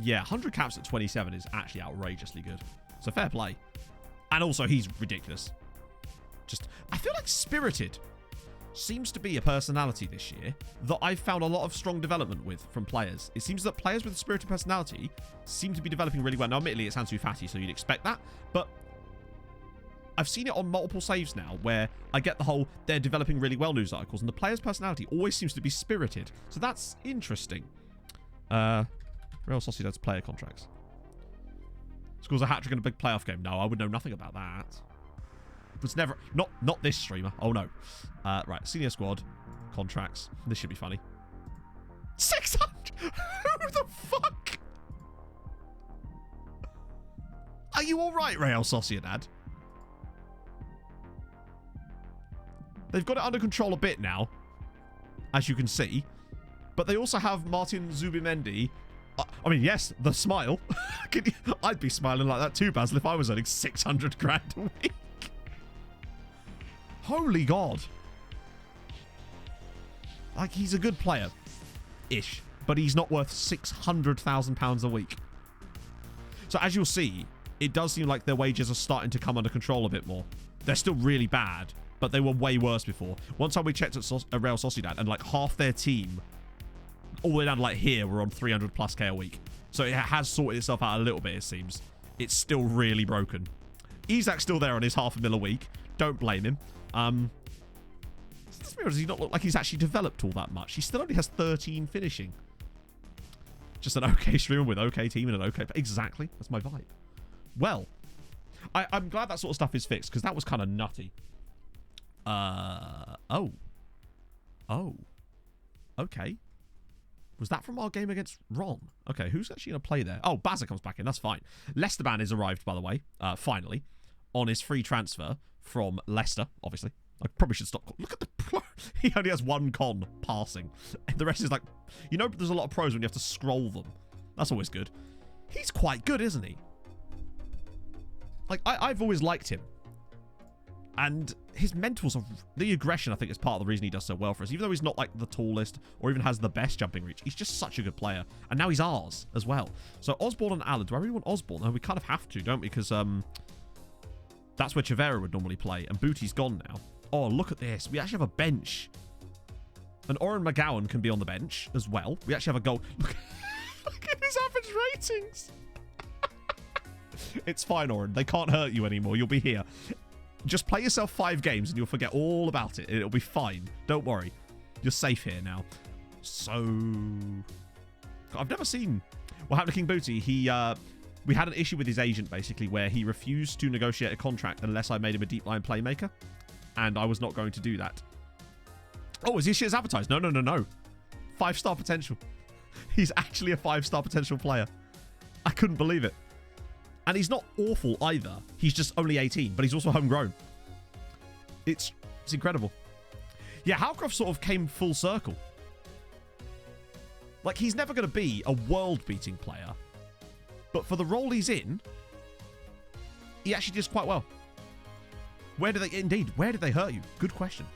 Yeah, 100 caps at 27 is actually outrageously good. So fair play. And also, he's ridiculous. I feel like Spirited seems to be a personality this year that I've found a lot of strong development with from players. It seems that players with a spirited personality seem to be developing really well. Now, admittedly, it's Ansu Fati, so you'd expect that. But I've seen it on multiple saves now where I get the whole they're developing really well news articles, and the player's personality always seems to be spirited. So that's interesting. Real Sociedad's player contracts. Scores a hat-trick in a big playoff game. No, I would know nothing about that. was never... Not this streamer. Oh, no. Right, senior squad. Contracts. This should be funny. 600! Who the fuck? Are you alright, Real Sociedad? They've got it under control a bit now, as you can see. But they also have Martin Zubimendi. I mean, yes, the smile. I'd be smiling like that too, Basil, if I was earning 600 grand a week. Holy God. Like, he's a good player-ish, but he's not worth £600,000 a week. So as you'll see, it does seem like their wages are starting to come under control a bit more. They're still really bad, but they were way worse before. One time we checked at Real Sociedad, and like half their team, all the way down to like here, were on 300 plus K a week. So it has sorted itself out a little bit, it seems. It's still really broken. Isak's still there on his £500,000 a week. Don't blame him. Does he not look like he's actually developed all that much? He still only has 13 finishing. Just an okay streamer with okay team and an okay... Exactly. That's my vibe. Well, I'm glad that sort of stuff is fixed, because that was kind of nutty. Oh. Okay. Was that from our game against Ron? Okay, who's actually going to play there? Oh, Bazza comes back in. That's fine. Lesterman has arrived, by the way, finally, on his free transfer from Leicester, obviously. I probably should stop. Look at the pro. He only has one con, passing. And the rest is like... You know, there's a lot of pros when you have to scroll them. That's always good. He's quite good, isn't he? Like, I've always liked him. And his mentals are... The aggression, I think, is part of the reason he does so well for us. Even though he's not, like, the tallest or even has the best jumping reach, he's just such a good player. And now he's ours as well. So, Osborne and Allen. Do I really want Osborne? No, we kind of have to, don't we? Because, that's where Chavera would normally play. And Bootie's gone now. Oh, look at this. We actually have a bench. And Oren McGowan can be on the bench as well. We actually have a goal. Look at his average ratings. It's fine, Oren. They can't hurt you anymore. You'll be here. Just play yourself 5 games and you'll forget all about it. It'll be fine. Don't worry. You're safe here now. So... I've never seen... What happened to King Booty? We had an issue with his agent, basically, where he refused to negotiate a contract unless I made him a deep line playmaker. And I was not going to do that. Oh, is his shit advertised? No. 5-star potential. He's actually a 5-star potential player. I couldn't believe it. And he's not awful either. He's just only 18, but he's also homegrown. It's incredible. Yeah, Howcroft sort of came full circle. Like, he's never going to be a world-beating player. But for the role he's in, he actually does quite well. Where did they hurt you? Good question.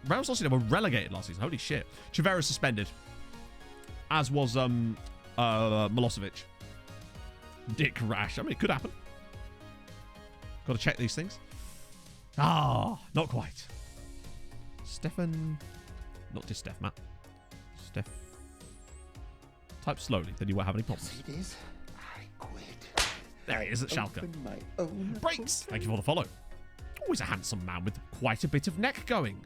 Real Sociedad were relegated last season. Holy shit. Chavera's suspended. As was Milosevic. Dick rash. I mean, it could happen. Got to check these things. Ah, not quite. Stefan. Not just Steph, Matt. Steph. Type slowly, then you won't have any problems. It is. I quit. There he is at Schalke. Breaks. Thank you for the follow. Always a handsome man with quite a bit of neck going.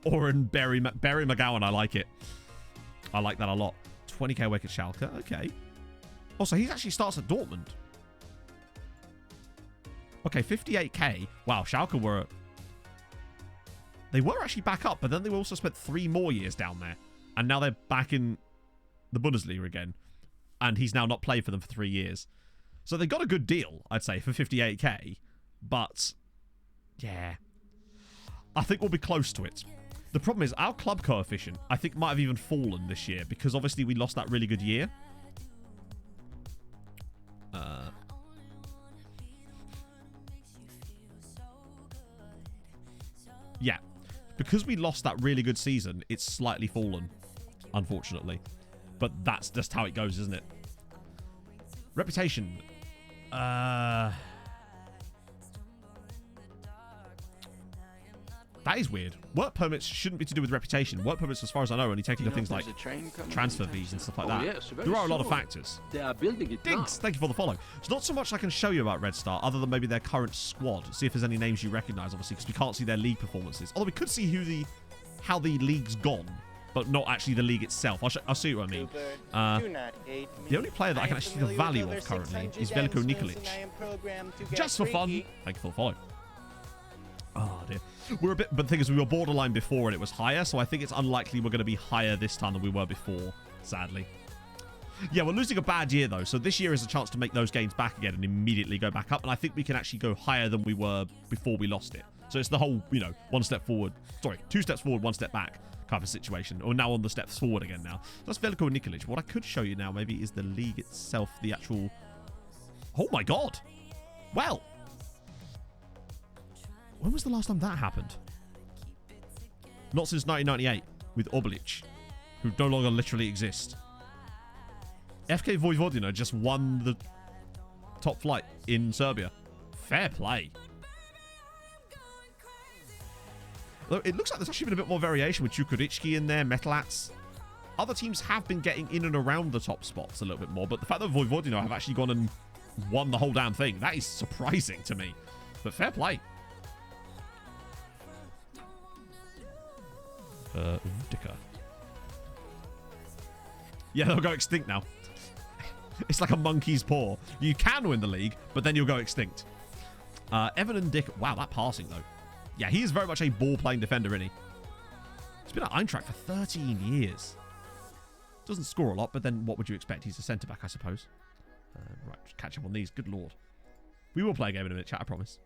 Oren Barry McGowan, I like it. I like that a lot. 20k a week at Schalke. Okay. Also, he actually starts at Dortmund. Okay, 58k. Wow, Schalke were... They were actually back up, but then they also spent 3 more years down there. And now they're back in the Bundesliga again. And he's now not played for them for 3 years. So they got a good deal, I'd say, for 58k. But, yeah. I think we'll be close to it. The problem is, our club coefficient, I think, might have even fallen this year. Because, obviously, we lost that really good year. Yeah. Because we lost that really good season, it's slightly fallen, unfortunately. But that's just how it goes, isn't it? Reputation. That is weird. Work permits shouldn't be to do with reputation. Work permits, as far as I know, only take into things like transfer fees and stuff like that. Yes, there are a lot of factors. They are building it now. Diggs, thank you for the follow. There's not so much I can show you about Red Star, other than maybe their current squad. See if there's any names you recognise, obviously, because we can't see their league performances. Although we could see how the league's gone, but not actually the league itself. I'll see what I mean. The only player that I can actually see the value of currently is Veliko Nikolic. Just for fun. Thank you for the follow. Oh, dear. We're a bit... But the thing is, we were borderline before and it was higher, so I think it's unlikely we're going to be higher this time than we were before, sadly. Yeah, we're losing a bad year, though, so this year is a chance to make those gains back again and immediately go back up, and I think we can actually go higher than we were before we lost it. So it's the whole, you know, 1 step forward... Sorry, 2 steps forward, 1 step back kind of situation. Or now on the steps forward again now. So that's Veliko Nikolic. What I could show you now maybe is the league itself, the actual... Oh, my God! Well... When was the last time that happened? Not since 1998 with Obilic, who no longer literally exist. FK Vojvodina just won the top flight in Serbia. Fair play. Although it looks like there's actually been a bit more variation with Čukarički in there, Metalats. Other teams have been getting in and around the top spots a little bit more, but the fact that Vojvodina have actually gone and won the whole damn thing, that is surprising to me. But fair play. Dicker. Yeah, they'll go extinct now. It's like a monkey's paw. You can win the league, but then you'll go extinct. Evan and Dick. Wow, that passing, though. Yeah, he is very much a ball-playing defender, isn't he? He's been at Eintracht for 13 years. Doesn't score a lot, but then what would you expect? He's a centre-back, I suppose. Right, just catch up on these. Good lord. We will play a game in a minute, chat, I promise.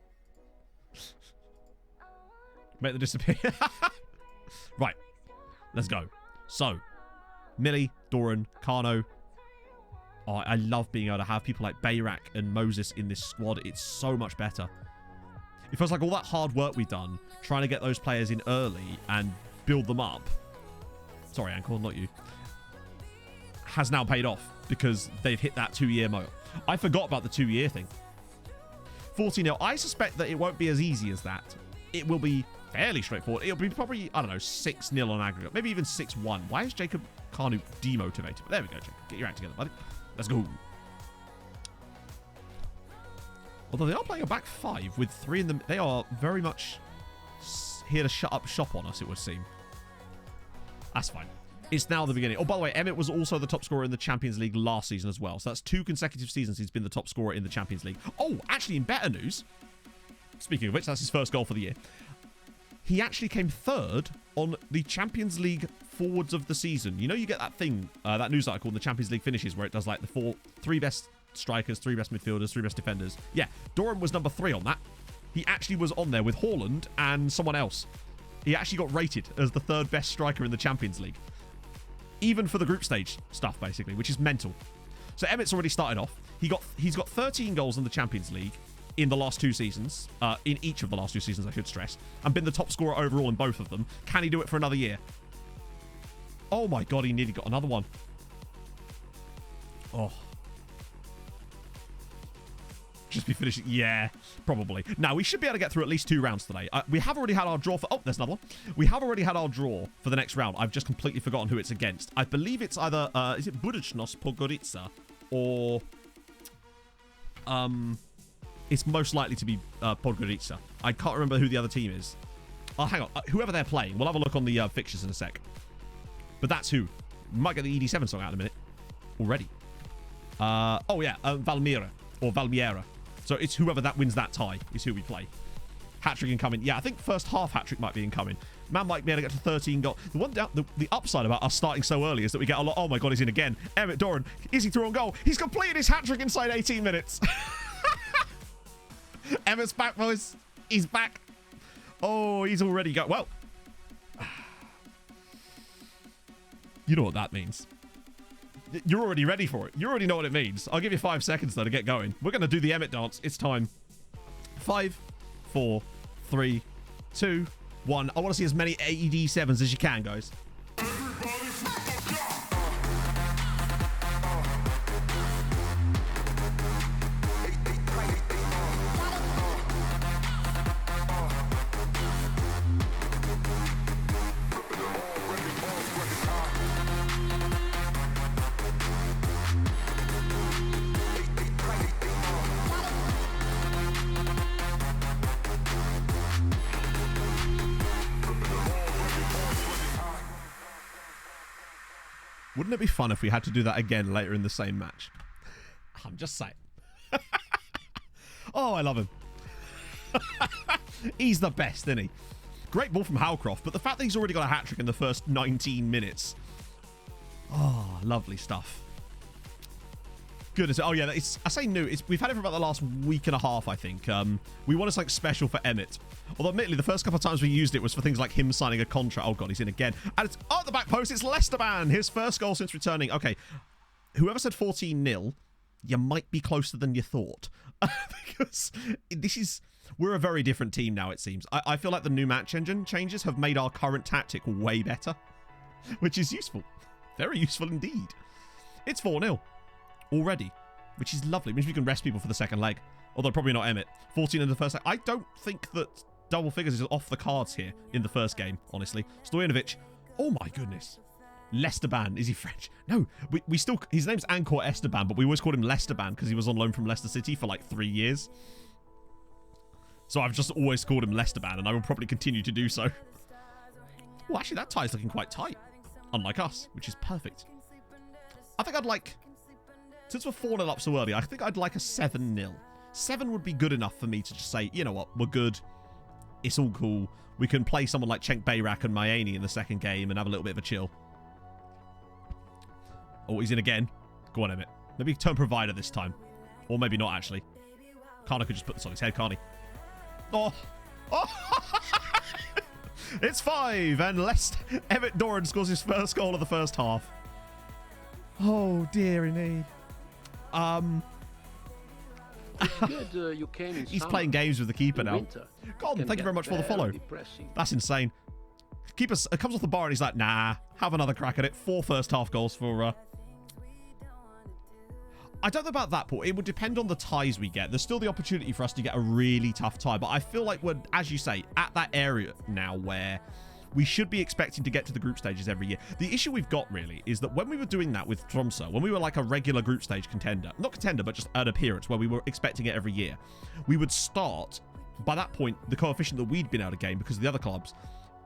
Make them disappear. Right, let's go. So, Millie, Doran, Kano. Oh, I love being able to have people like Bayrak and Moses in this squad. It's so much better. It feels like all that hard work we've done, trying to get those players in early and build them up. Sorry, Ankor, not you. Has now paid off because they've hit that 2-year mark. I forgot about the 2-year thing. 14-0. I suspect that it won't be as easy as that. It will be fairly straightforward. It'll be probably, I don't know, 6-0 on aggregate. Maybe even 6-1. Why is Jacob Kanu demotivated? But there we go, Jacob. Get your act together, buddy. Let's go. Although they are playing a back 5 with 3 in them. They are very much here to shut up shop on us, it would seem. That's fine. It's now the beginning. Oh, by the way, Emmett was also the top scorer in the Champions League last season as well. So that's 2 consecutive seasons he's been the top scorer in the Champions League. Oh, actually, in better news, speaking of which, that's his first goal for the year. He actually came 3rd on the Champions League forwards of the season. You know, you get that thing, that news article in the Champions League finishes where it does like the 3 best strikers, 3 best midfielders, 3 best defenders. Yeah, Doran was number 3 on that. He actually was on there with Haaland and someone else. He actually got rated as the 3rd best striker in the Champions League. Even for the group stage stuff, basically, which is mental. So Emmett's already started off. He's got 13 goals in the Champions League in the last 2 seasons. In each of the last 2 seasons, I should stress. And been the top scorer overall in both of them. Can he do it for another year? Oh my god, he nearly got another one. Oh. Just be finishing. Yeah, probably. Now, we should be able to get through at least 2 rounds today. We have already had our draw for... Oh, there's another one. We have already had our draw for the next round. I've just completely forgotten who it's against. I believe it's either... is it Budućnost Podgorica? Or... It's most likely to be Podgorica. I can't remember who the other team is. Oh, hang on. Whoever they're playing. We'll have a look on the fixtures in a sec. But that's who. We might get the ED7 song out in a minute. Already. Oh, yeah. Valmiera. Or Valmiera. So it's whoever that wins that tie is who we play. Hat-trick incoming. Yeah, I think first half hat-trick might be incoming. Man might be able to get to 13 goals. The one down, the upside about us starting so early is that we get a lot. Oh my god, he's in again. Emmett Doran. Is he through on goal? He's completed his hat-trick inside 18 minutes. Emmett's back, boys. He's back. Oh, he's already got... Well. You know what that means. You're already ready for it. You already know what it means. I'll give you 5 seconds, though, to get going. We're going to do the Emmett dance. It's time. 5, 4, 3, 2, 1. I want to see as many AED7s as you can, guys. Wouldn't it be fun if we had to do that again later in the same match? I'm just saying. Oh, I love him. He's the best, isn't he? Great ball from Howcroft, but the fact that he's already got a hat-trick in the first 19 minutes. Oh, lovely stuff. Goodness. Oh, yeah, I say new. We've had it for about the last week and a half, I think. We wanted something special for Emmett. Although, admittedly, the first couple of times we used it was for things like him signing a contract. Oh, God, he's in again. And it's at the back post. It's Lesteban, his first goal since returning. Okay, whoever said 14-0, you might be closer than you thought. Because we're a very different team now, it seems. I feel like the new match engine changes have made our current tactic way better, which is useful. Very useful indeed. It's 4-0 already, which is lovely. It means we can rest people for the second leg. Although probably not Emmett. 14 in the first leg. I don't think that double figures is off the cards here in the first game, honestly. Stojanovic. Oh my goodness. Lesteban. Is he French? No, we still... His name's Ancor Esteban, but we always called him Lesteban because he was on loan from Leicester City for like 3 years. So I've just always called him Lesteban, and I will probably continue to do so. Well, actually, that tie's looking quite tight. Unlike us, which is perfect. I think I'd like... Since we're 4-0 up so early, I think I'd like a 7-0. 7 would be good enough for me to just say, you know what, we're good. It's all cool. We can play someone like Cenk Bayrak and Mayani in the second game and have a little bit of a chill. Oh, he's in again. Go on, Emmett. Maybe turn provider this time. Or maybe not, actually. Kana could just put this on his head, can't he? Oh! Oh! It's 5, and Emmett Doran scores his first goal of the first half. Oh, dearie me. Good, you came in He's playing games with the keeper now. Gordon, thank you very much for the follow. Depressing. That's insane. Keeper comes off the bar and he's like, nah, have another crack at it. 4 first half goals for... I don't know about that, Paul. It would depend on the ties we get. There's still the opportunity for us to get a really tough tie, but I feel like we're, as you say, at that area now where we should be expecting to get to the group stages every year. The issue we've got, really, is that when we were doing that with Tromsø, when we were like a regular group stage contender, not contender, but just an appearance where we were expecting it every year, we would start, by that point, the coefficient that we'd been able to gain because of the other clubs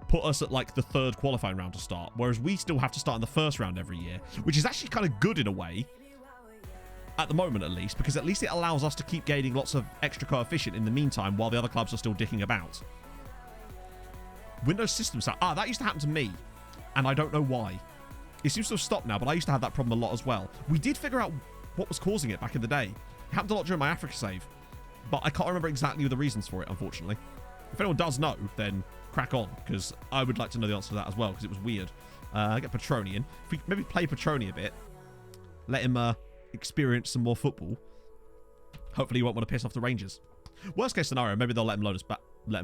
put us at like the 3rd qualifying round to start, whereas we still have to start in the 1st round every year, which is actually kind of good in a way, at the moment at least, because at least it allows us to keep gaining lots of extra coefficient in the meantime while the other clubs are still dicking about. Windows system sound. Ah, that used to happen to me, and I don't know why. It seems to have stopped now, but I used to have that problem a lot as well. We did figure out what was causing it back in the day. It happened a lot during my Africa save, but I can't remember exactly the reasons for it, unfortunately. If anyone does know, then crack on, because I would like to know the answer to that as well, because it was weird. Get Petroni in. If we maybe play Petroni a bit, let him experience some more football. Hopefully he won't want to piss off the Rangers. Worst case scenario, maybe they'll let him loan us back. Let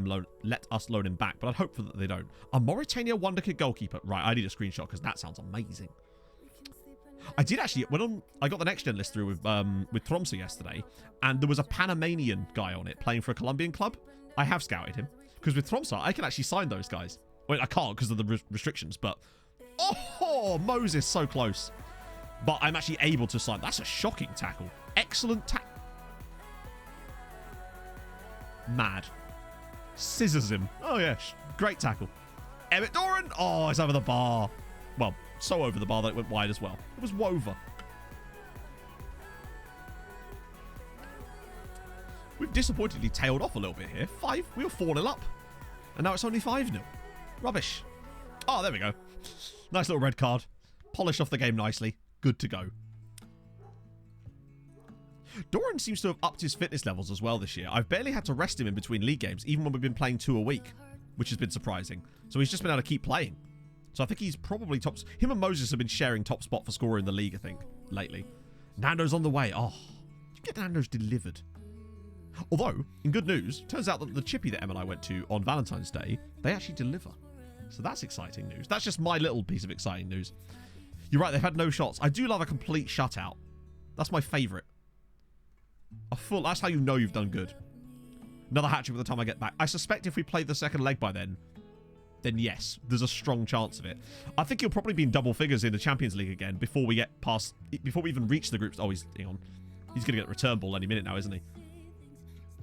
us loan him back, but I'd hope that they don't. A Mauritania wonder kid goalkeeper. Right, I need a screenshot because that sounds amazing. I did actually I got the next gen list through with Tromsø yesterday, and there was a Panamanian guy on it playing for a Colombian club. I have scouted him because with Tromsø I can actually sign those guys. Well, I can't because of the restrictions, but oh, Moses, so close. But I'm actually able to sign. That's a shocking tackle. Excellent tackle. Mad. Scissors him. Oh, yeah. Great tackle. Emmett Doran. Oh, it's over the bar. Well, so over the bar that it went wide as well. It was Wover. We've disappointingly tailed off a little bit here. We were 4-0 up. And now it's only 5-0. Rubbish. Oh, there we go. Nice little red card. Polished off the game nicely. Good to go. Doran seems to have upped his fitness levels as well this year. I've barely had to rest him in between league games, even when we've been playing 2 a week, which has been surprising. So he's just been able to keep playing. So I think he's probably top... Him and Moses have been sharing top spot for scorer in the league, I think, lately. Nando's on the way. Oh, you get Nando's delivered. Although, in good news, turns out that the chippy that Em and I went to on Valentine's Day, they actually deliver. So that's exciting news. That's just my little piece of exciting news. You're right, they've had no shots. I do love a complete shutout. That's my favourite. That's how you know you've done good. Another hat-trick by the time I get back. I suspect if we play the second leg by then yes, there's a strong chance of it. I think he'll probably be in double figures in the Champions League again before we even reach the groups. Oh, hang on. He's going to get a return ball any minute now, isn't he?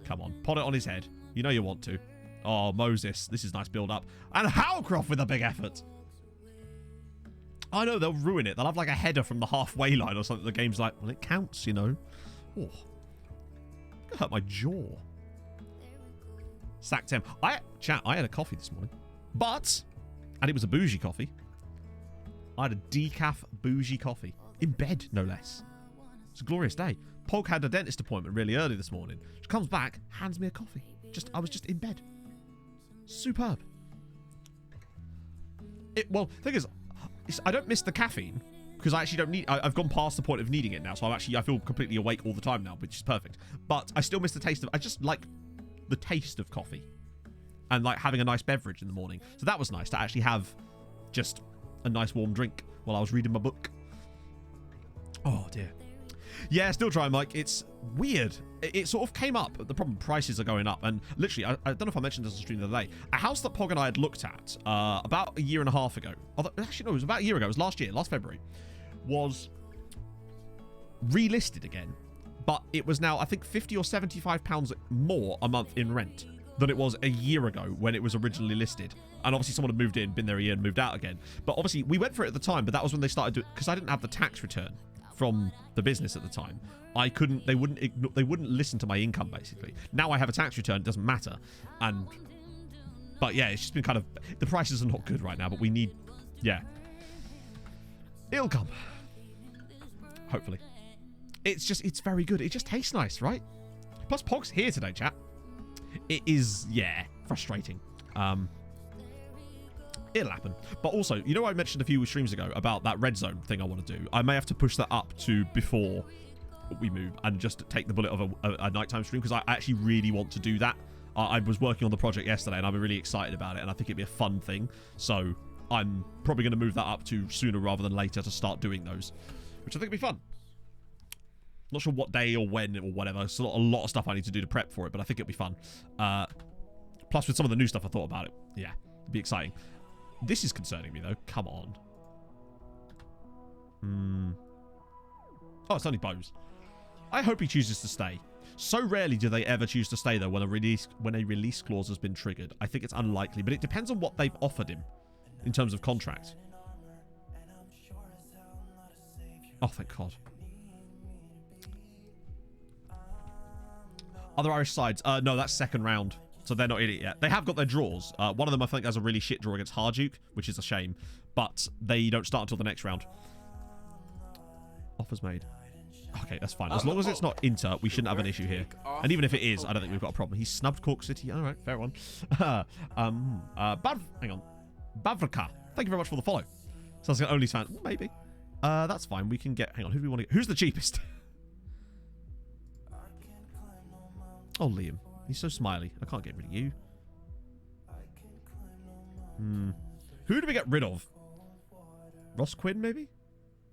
Come on, pot it on his head. You know you want to. Oh, Moses. This is nice build-up. And Howcroft with a big effort. I know, they'll ruin it. They'll have like a header from the halfway line or something. The game's like, well, it counts, you know. Oh. It hurt my jaw. Sacked him. Chat, I had a coffee this morning. And it was a bougie coffee. I had a decaf bougie coffee. In bed, no less. It's a glorious day. Pog had a dentist appointment really early this morning. She comes back, hands me a coffee. I was just in bed. Superb. Well, the thing is, I don't miss the caffeine because I actually don't need. I've gone past the point of needing it now, so I feel completely awake all the time now, which is perfect. But I still miss the taste of. I just like the taste of coffee and like having a nice beverage in the morning. So that was nice to actually have just a nice warm drink while I was reading my book. Oh dear. Yeah, still trying, Mike. It's weird. It sort of came up. The problem, prices are going up. And literally, I don't know if I mentioned this on the stream the other day. A house that Pog and I had looked at about a year and a half ago. Actually, no, it was about a year ago. It was last year, last February. Was relisted again. But it was now, I think, £50 or £75 more a month in rent than it was a year ago when it was originally listed. And obviously someone had moved in, been there a year and moved out again. But obviously, we went for it at the time, but that was when they started doing, because I didn't have the tax return from the business at the time. I couldn't, they wouldn't listen to my income basically. Now I have a tax return, it doesn't matter. But yeah, it's just been kind of, the prices are not good right now, but we need, yeah. It'll come. Hopefully. It's very good. It just tastes nice, right? Plus Pog's here today, chat. It is, yeah, frustrating. It'll happen. But also, you know what I mentioned a few streams ago about that red zone thing I want to do? I may have to push that up to before we move and just take the bullet of a nighttime stream because I actually really want to do that. I was working on the project yesterday and I'm really excited about it and I think it'd be a fun thing. So I'm probably going to move that up to sooner rather than later to start doing those, which I think would be fun. Not sure what day or when or whatever. It's a lot of stuff I need to do to prep for it, but I think it'll be fun. Plus with some of the new stuff I thought about it. Yeah, it'd be exciting. This is concerning me, though. Come on. Oh, it's only Bose. I hope he chooses to stay. So rarely do they ever choose to stay, though, when a release clause has been triggered. I think it's unlikely, but it depends on what they've offered him in terms of contract. Oh, thank God. Other Irish sides. No, that's second round. So they're not in it yet. They have got their draws. One of them, I think, has a really shit draw against Harduke, which is a shame. But they don't start until the next round. Offers made. Okay, that's fine. As long as it's not Inter, we shouldn't have an issue here. And even if it is, I don't think we've got a problem. He's snubbed Cork City. All right, fair one. Hang on. Bavraka. Thank you very much for the follow. Sounds like an OnlyFans. Maybe. That's fine. We can get... Hang on. Who do we want to get? Who's the cheapest? Oh, Liam. He's so smiley. I can't get rid of you. Who do we get rid of? Ross Quinn, maybe?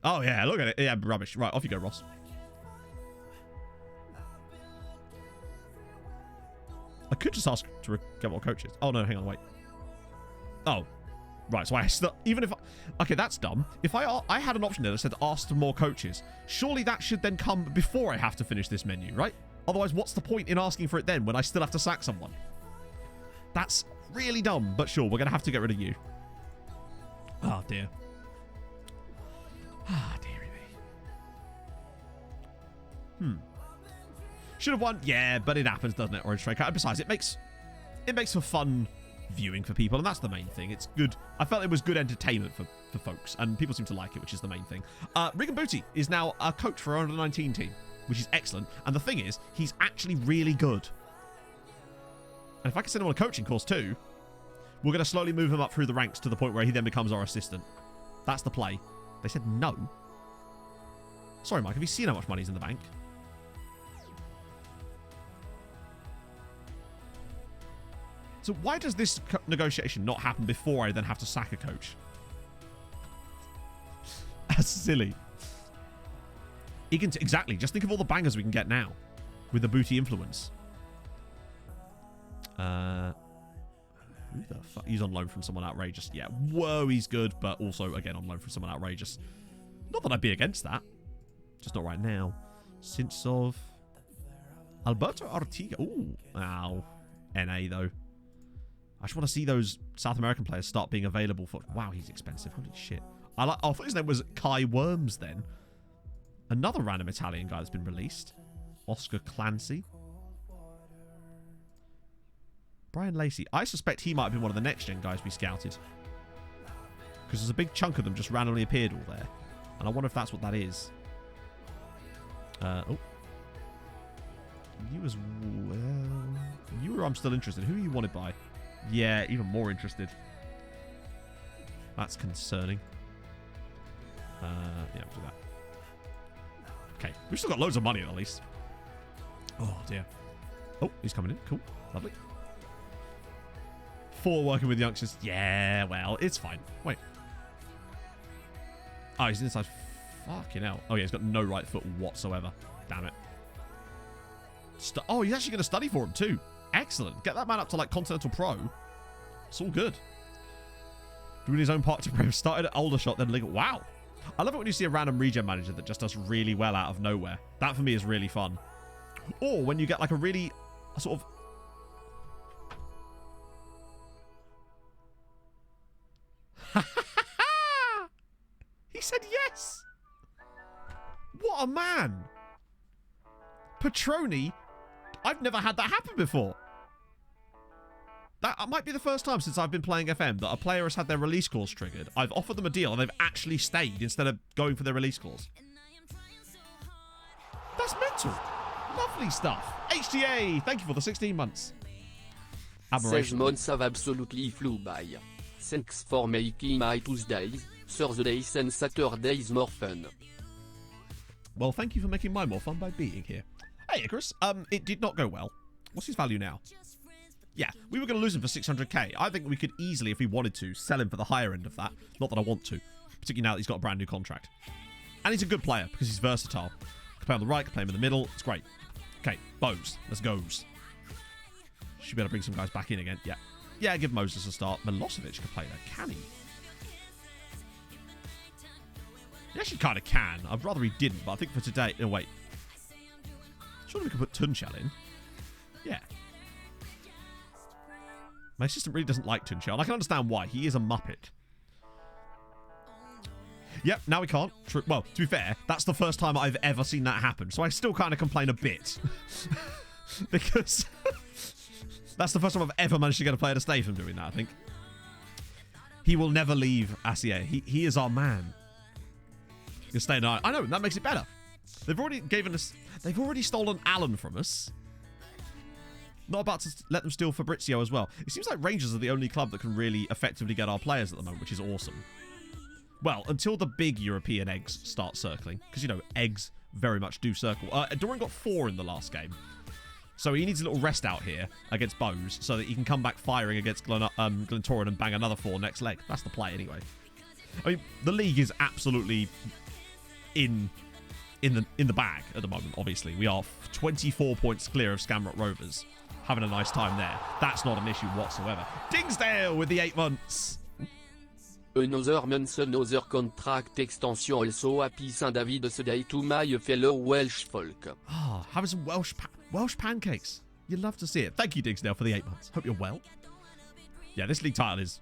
Oh, yeah. Look at it. Yeah, rubbish. Right, off you go, Ross. I could just ask to get more coaches. Oh, no. Hang on. Wait. Oh. Right. So I still... Even if... Okay, that's dumb. If I had an option there that said ask for more coaches, surely that should then come before I have to finish this menu, right? Otherwise, what's the point in asking for it then when I still have to sack someone? That's really dumb, but sure, we're going to have to get rid of you. Oh, dear. Ah, dearie me. Should have won. Yeah, but it happens, doesn't it? Orange Strike. And besides, it makes for fun viewing for people, and that's the main thing. It's good. I felt it was good entertainment for folks, and people seem to like it, which is the main thing. Regan Booty is now a coach for our under-19 team, which is excellent. And the thing is, he's actually really good. And if I can send him on a coaching course too, we're going to slowly move him up through the ranks to the point where he then becomes our assistant. That's the play. They said no. Sorry, Mike. Have you seen how much money's in the bank? So why does this negotiation not happen before I then have to sack a coach? That's silly. Exactly. Just think of all the bangers we can get now with the Booty influence. Who the fuck? He's on loan from someone outrageous. Yeah. Whoa, he's good, but also, again, on loan from someone outrageous. Not that I'd be against that. Just not right now. Since of Alberto Ortiga. Ooh. Ow. NA, though. I just want to see those South American players start being available for... Wow, he's expensive. Holy shit. I thought his name was Kai Worms, then. Another random Italian guy that's been released. Oscar Clancy. Brian Lacey. I suspect he might have been one of the next-gen guys we scouted. Because there's a big chunk of them just randomly appeared all there. And I wonder if that's what that is. Oh. You as well. You or I'm still interested. Who are you wanted by? Yeah, even more interested. That's concerning. Yeah, we'll do that. Okay, we've still got loads of money at least. Oh, dear. Oh, he's coming in. Cool. Lovely. 4 working with youngsters. Yeah, well, it's fine. Wait. Oh, he's inside. Fucking hell. Oh, yeah, he's got no right foot whatsoever. Damn it. Oh, he's actually going to study for him too. Excellent. Get that man up to like Continental Pro. It's all good. Doing his own part to prep. Started at Aldershot, then legal. Wow. I love it when you see a random regen manager that just does really well out of nowhere. That for me is really fun. Or when you get like a sort of... He said yes. What a man. Petroni. I've never had that happen before. That might be the first time since I've been playing FM that a player has had their release clause triggered. I've offered them a deal and they've actually stayed instead of going for their release clause. That's mental. Lovely stuff. HTA, thank you for the 16 months. 16 months have absolutely flew by. Thanks for making my Tuesdays, Thursdays and Saturdays more fun. Well, thank you for making mine more fun by being here. Hey, Icarus. It did not go well. What's his value now? Yeah, we were going to lose him for 600k. I think we could easily, if we wanted to, sell him for the higher end of that. Not that I want to, particularly now that he's got a brand new contract. And he's a good player because he's versatile. Can play on the right, can play him in the middle. It's great. Okay, Bose. Let's goes. Should be able to bring some guys back in again. Yeah. Yeah, give Moses a start. Milosevic can play there. Can he? He actually kind of can. I'd rather he didn't, but I think for today... No, wait. Surely we could put Tunchel in. Yeah. My assistant really doesn't like Tunchel, and I can understand why. He is a muppet. Yep, now we can't. Well, to be fair, that's the first time I've ever seen that happen, so I still kind of complain a bit. Because that's the first time I've ever managed to get a player to stay from doing that, I think. He will never leave Assier. He is our man. He'll stay in our... I know, that makes it better. They've already given us... They've already stolen Allen from us. Not about to let them steal Fabrizio as well. It seems like Rangers are the only club that can really effectively get our players at the moment, which is awesome. Well, until the big European eggs start circling. Because, you know, eggs very much do circle. Doran got 4 in the last game. So he needs a little rest out here against Bose so that he can come back firing against Glentoran and bang another 4 next leg. That's the play anyway. I mean, the league is absolutely in the bag at the moment, obviously. We are 24 points clear of Scamrock Rovers. Having a nice time there. That's not an issue whatsoever. Dingsdale with the 8 months. Another month, another contract extension. Also happy St. David's Day to my fellow Welsh folk. Ah, having some Welsh pancakes. You'd love to see it. Thank you, Dingsdale, for the 8 months. Hope you're well. Yeah, this league title is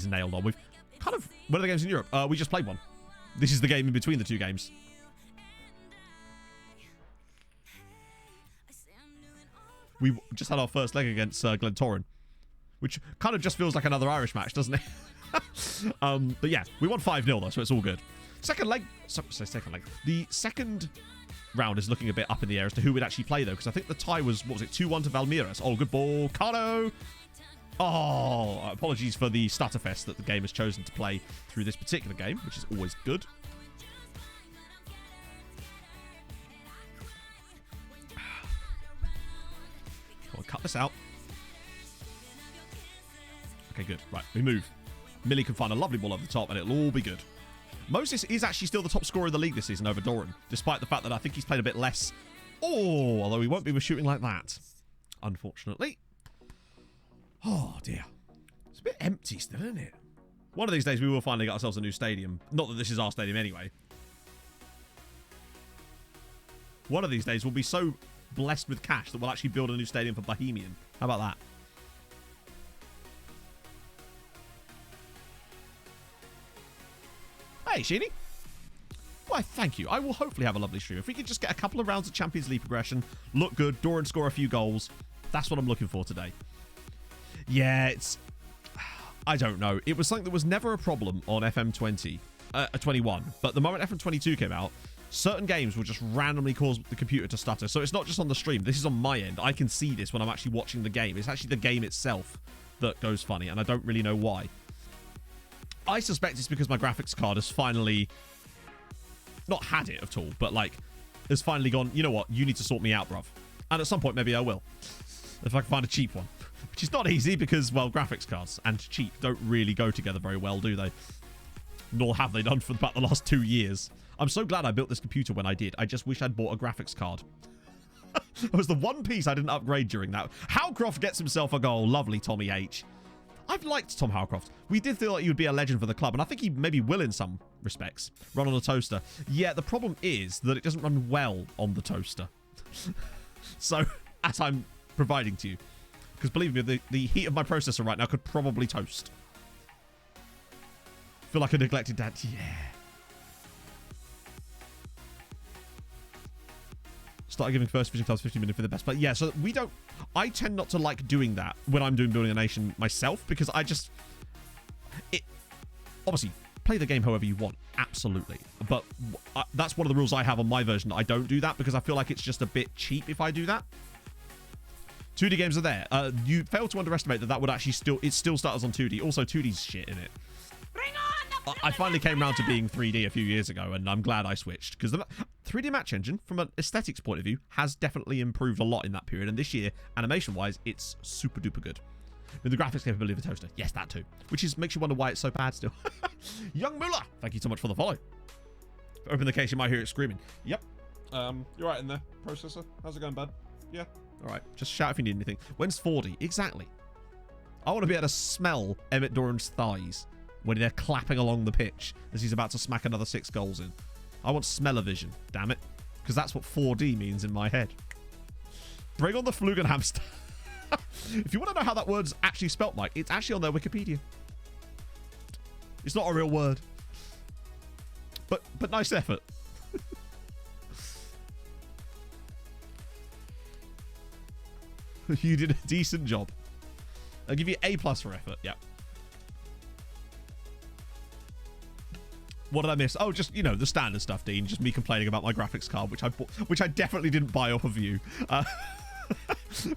nailed on. We've kind of... What are the games in Europe? We just played one. This is the game in between the 2 games. We just had our first leg against Glentoran, which kind of just feels like another Irish match, doesn't it? But yeah, we won 5-0 though, so it's all good. Second leg. Second leg. The second round is looking a bit up in the air as to who would actually play though, because I think the tie was, what was it, 2-1 to Valmiras. Oh, good ball. Carlo. Oh, apologies for the stutterfest that the game has chosen to play through this particular game, which is always good. I'll cut this out. Okay, good. Right, we move. Millie can find a lovely ball over the top, and it'll all be good. Moses is actually still the top scorer in the league this season over Doran, despite the fact that I think he's played a bit less. Oh, although he won't be with shooting like that, unfortunately. Oh, dear. It's a bit empty still, isn't it? One of these days, we will finally get ourselves a new stadium. Not that this is our stadium anyway. One of these days, we'll be so blessed with cash that we'll actually build a new stadium for Bohemian. How about that? Hey, Sheeny. Why, thank you. I will hopefully have a lovely stream. If we could just get a couple of rounds of Champions League progression, look good, Doran score a few goals. That's what I'm looking for today. Yeah, it's... I don't know. It was something that was never a problem on FM 21. But the moment FM 22 came out, certain games would just randomly cause the computer to stutter. So it's not just on the stream. This is on my end. I can see this when I'm actually watching the game. It's actually the game itself that goes funny, and I don't really know why. I suspect it's because my graphics card has finally... not had it at all, but, like, has finally gone, you know what, you need to sort me out, bruv. And at some point, maybe I will. If I can find a cheap one. Which is not easy because, well, graphics cards and cheap don't really go together very well, do they? Nor have they done for about the last 2 years. I'm so glad I built this computer when I did. I just wish I'd bought a graphics card. It was the one piece I didn't upgrade during that. Howcroft gets himself a goal. Lovely, Tommy H. I've liked Tom Howcroft. We did feel like he would be a legend for the club, and I think he maybe will in some respects. Run on a toaster. Yeah, the problem is that it doesn't run well on the toaster. So, as I'm providing to you. Because believe me, the heat of my processor right now could probably toast. Feel like a neglected dad. Yeah. Start giving first fishing clubs 50 minutes for the best play. Yeah, so we don't... I tend not to like doing that when I'm doing Building a Nation myself, because I just... Obviously, play the game however you want. Absolutely. But that's one of the rules I have on my version. I don't do that because I feel like it's just a bit cheap if I do that. 2D games are there. You fail to underestimate that would actually still... It still starts on 2D. Also, 2D's shit in it. I finally came around to being 3D a few years ago, and I'm glad I switched, because the 3D match engine, from an aesthetics point of view, has definitely improved a lot in that period, and this year, animation-wise, it's super duper good. With the graphics capability of the toaster. Yes, that too. Which makes you wonder why it's so bad still. Young Muller, thank you so much for the follow. Open the case, you might hear it screaming. Yep. You're right in there, processor. How's it going, bud? Yeah. All right. Just shout if you need anything. When's 4D? Exactly. I want to be able to smell Emmett Doran's thighs when they're clapping along the pitch as he's about to smack another 6 goals in. I want smell-o-vision, damn it. Because that's what 4D means in my head. Bring on the Flugenhamster. If you want to know how that word's actually spelt, Mike, it's actually on their Wikipedia. It's not a real word. But nice effort. You did a decent job. I'll give you A+ for effort, yeah. What did I miss? Oh, just, you know, the standard stuff, Dean. Just me complaining about my graphics card, which I definitely didn't buy off of you.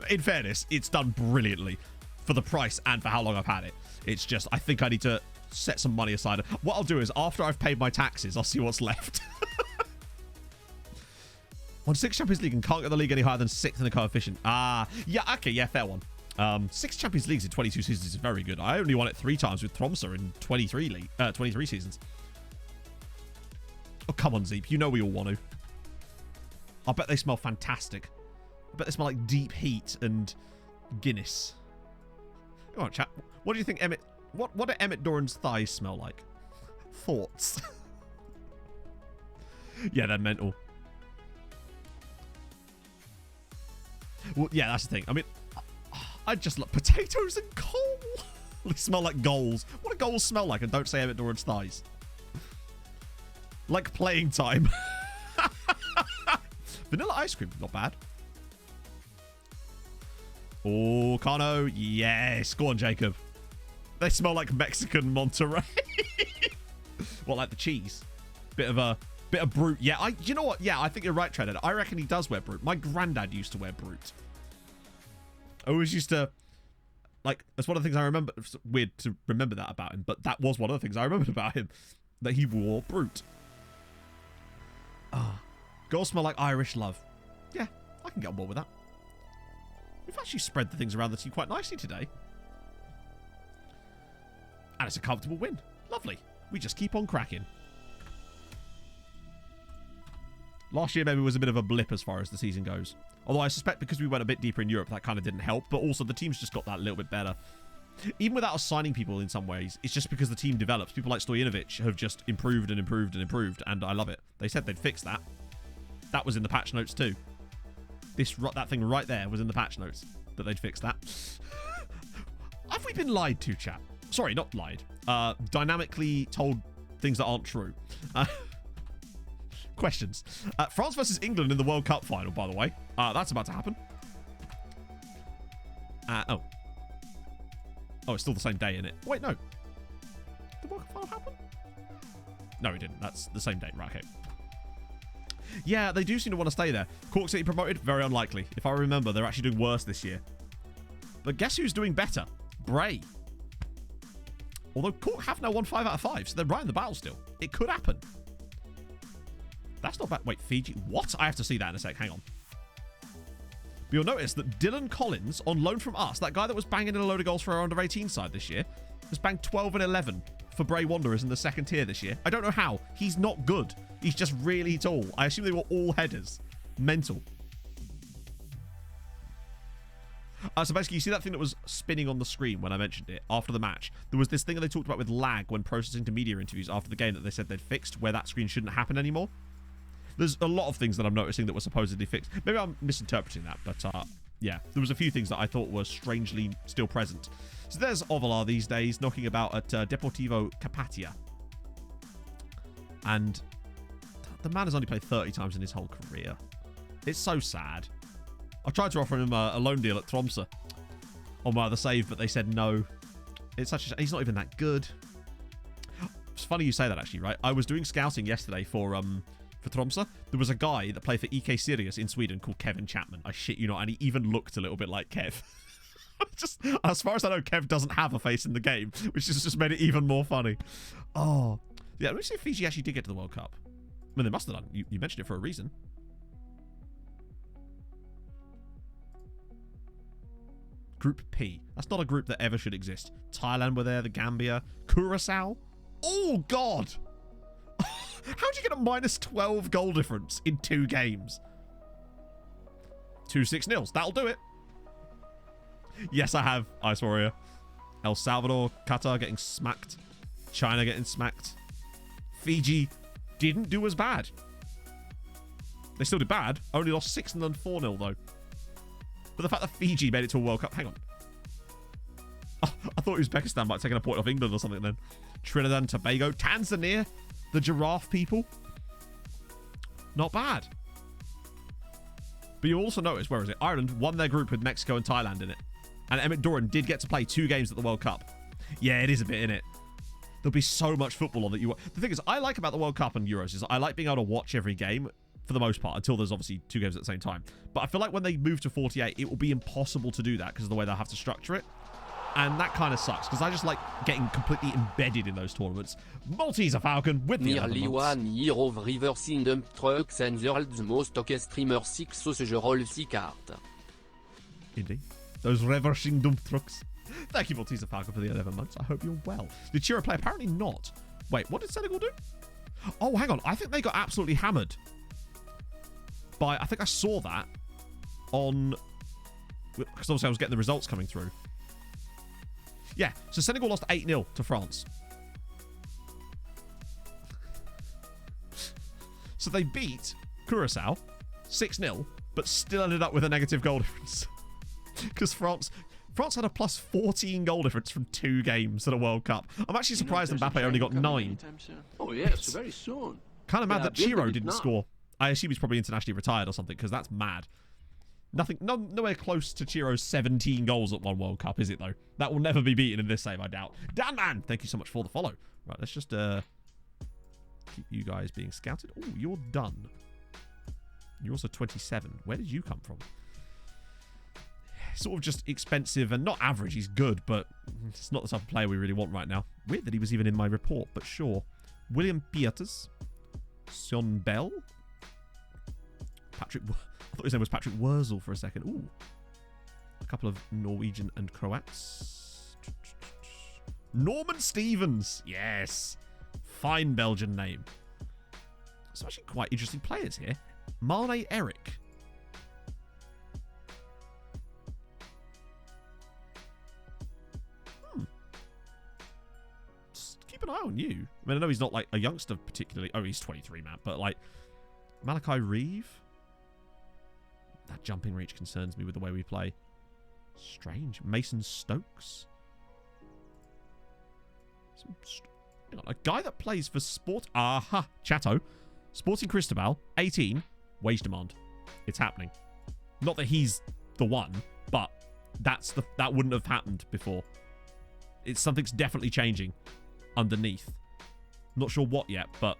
In fairness, it's done brilliantly for the price and for how long I've had it. It's just, I think I need to set some money aside. What I'll do is, after I've paid my taxes, I'll see what's left. Won 6 Champions League and can't get the league any higher than 6th in the coefficient. Ah, yeah, okay, yeah, fair one. 6 Champions Leagues in 22 seasons is very good. I only won it 3 times with Tromsø in 23 seasons. Oh, come on, Zeep. You know we all want to. I bet they smell fantastic. I bet they smell like deep heat and Guinness. Come on, chat. What do you think Emmett... What do Emmett Doran's thighs smell like? Thoughts. Yeah, they're mental. Well, yeah, that's the thing. I mean, I just love potatoes and coal. They smell like goals. What do goals smell like? And don't say Emmett Doran's thighs. Like playing time. Vanilla ice cream, not bad. Oh, Kano, yes. Go on, Jacob. They smell like Mexican Monterey. What, like the cheese? Bit of Brute. Yeah, you know what? Yeah, I think you're right, Treaded. I reckon he does wear Brute. My granddad used to wear Brute. I always used to, like, that's one of the things I remember. It's weird to remember that about him, but that was one of the things I remembered about him, that he wore Brute. Ah, girls smell like Irish love. Yeah, I can get on board with that. We've actually spread the things around the team quite nicely today. And it's a comfortable win. Lovely. We just keep on cracking. Last year maybe was a bit of a blip as far as the season goes. Although I suspect because we went a bit deeper in Europe, that kind of didn't help. But also the team's just got that little bit better. Even without us signing people in some ways, it's just because the team develops. People like Stojinovic have just improved and improved and improved, and I love it. They said they'd fix that. That was in the patch notes too. That thing right there was in the patch notes, that they'd fix that. Have we been lied to, chat? Sorry, not lied. Dynamically told things that aren't true. Questions. France versus England in the World Cup final, by the way. That's about to happen. Oh. Oh, it's still the same day, isn't it? Wait, no. Did the World Cup final happen? No, it didn't. That's the same date. Right, okay. Yeah, they do seem to want to stay there. Cork City promoted? Very unlikely. If I remember, they're actually doing worse this year. But guess who's doing better? Bray. Although Cork have now won 5 out of 5, so they're right in the battle still. It could happen. That's not bad. Wait, Fiji? What? I have to see that in a sec. Hang on. But you'll notice that Dylan Collins, on loan from us, that guy that was banging in a load of goals for our under-18 side this year, has banged 12 and 11 for Bray Wanderers in the second tier this year. I don't know how. He's not good. He's just really tall. I assume they were all headers. Mental. So basically, you see that thing that was spinning on the screen when I mentioned it after the match? There was this thing that they talked about with lag when processing to media interviews after the game that they said they'd fixed, where that screen shouldn't happen anymore. There's a lot of things that I'm noticing that were supposedly fixed. Maybe I'm misinterpreting that, but yeah, there was a few things that I thought were strangely still present. So there's Ovalar these days, knocking about at Deportivo Capatia. And the man has only played 30 times in his whole career. It's so sad. I tried to offer him a loan deal at Tromsø on my other save, but they said no. It's such a, he's not even that good. It's funny you say that, actually, right? I was doing scouting yesterday for Tromsø. There was a guy that played for EK Sirius in Sweden called Kevin Chapman. I shit you not, and he even looked a little bit like Kev. Just as far as I know, Kev doesn't have a face in the game, which has just made it even more funny. Oh, yeah. Let me see if Fiji actually did get to the World Cup. I mean, they must have done. You mentioned it for a reason. Group P. That's not a group that ever should exist. Thailand were there, the Gambia, Curacao. Oh, God. How'd you get a minus 12 goal difference in 2 games? 2 6-0s. That'll do it. Yes, I have. Ice Warrior. El Salvador, Qatar getting smacked. China getting smacked. Fiji didn't do as bad. They still did bad. Only lost 6 and then 4-0, though. But the fact that Fiji made it to a World Cup... Hang on. Oh, I thought Uzbekistan might have taken a point off England or something then. Trinidad and Tobago. Tanzania. The giraffe people. Not bad. But you also notice, where is it? Ireland won their group with Mexico and Thailand in it. And Emmett Doran did get to play 2 games at the World Cup. Yeah, it is a bit, innit? There'll be so much football on that you... The thing is, I like about the World Cup and Euros is I like being able to watch every game for the most part, until there's obviously 2 games at the same time. But I feel like when they move to 48, it will be impossible to do that because of the way they'll have to structure it. And that kind of sucks, because I just like getting completely embedded in those tournaments. Malteser Falcon with the Nearly 1 year of reversing dump trucks and the world's most streamer 6 sausage roll 6 card. Indeed. Those reversing dump trucks. Thank you, Malteser Falcon, for the 11 months. I hope you're well. Did Chiro play? Apparently not. Wait, what did Senegal do? Oh, hang on. I think they got absolutely hammered. I think I saw that on... Because obviously I was getting the results coming through. Yeah, so Senegal lost 8-0 to France. So they beat Curacao 6-0, but still ended up with a negative goal difference. Because France had a plus 14 goal difference from 2 games at a World Cup. I'm actually surprised Mbappe only got 9. Oh, yes, very soon. Kind of mad that Chiro didn't score. I assume he's probably internationally retired or something, because that's mad. Nowhere close to Chiro's 17 goals at one World Cup, is it, though? That will never be beaten in this save, I doubt. Dan Man, thank you so much for the follow. Right, let's just keep you guys being scouted. Oh, you're done. You're also 27. Where did you come from? Sort of just expensive and not average. He's good, but it's not the type of player we really want right now. Weird that he was even in my report, but sure. William Pieters. Sion Bell. Patrick... I thought his name was Patrick Wurzel for a second. Ooh. A couple of Norwegian and Croats. Norman Stevens. Yes. Fine Belgian name. Some actually quite interesting players here. Marne Eric. Just keep an eye on you. I mean, I know he's not like a youngster particularly. Oh, he's 23, man. But like Malachi Reeve. That jumping reach concerns me with the way we play. Strange. Mason Stokes. Hang on, a guy that plays for Sport... Aha! Chateau. Sporting Cristobal. 18. Wage demand. It's happening. Not that he's the one, but that wouldn't have happened before. Something's definitely changing underneath. Not sure what yet, but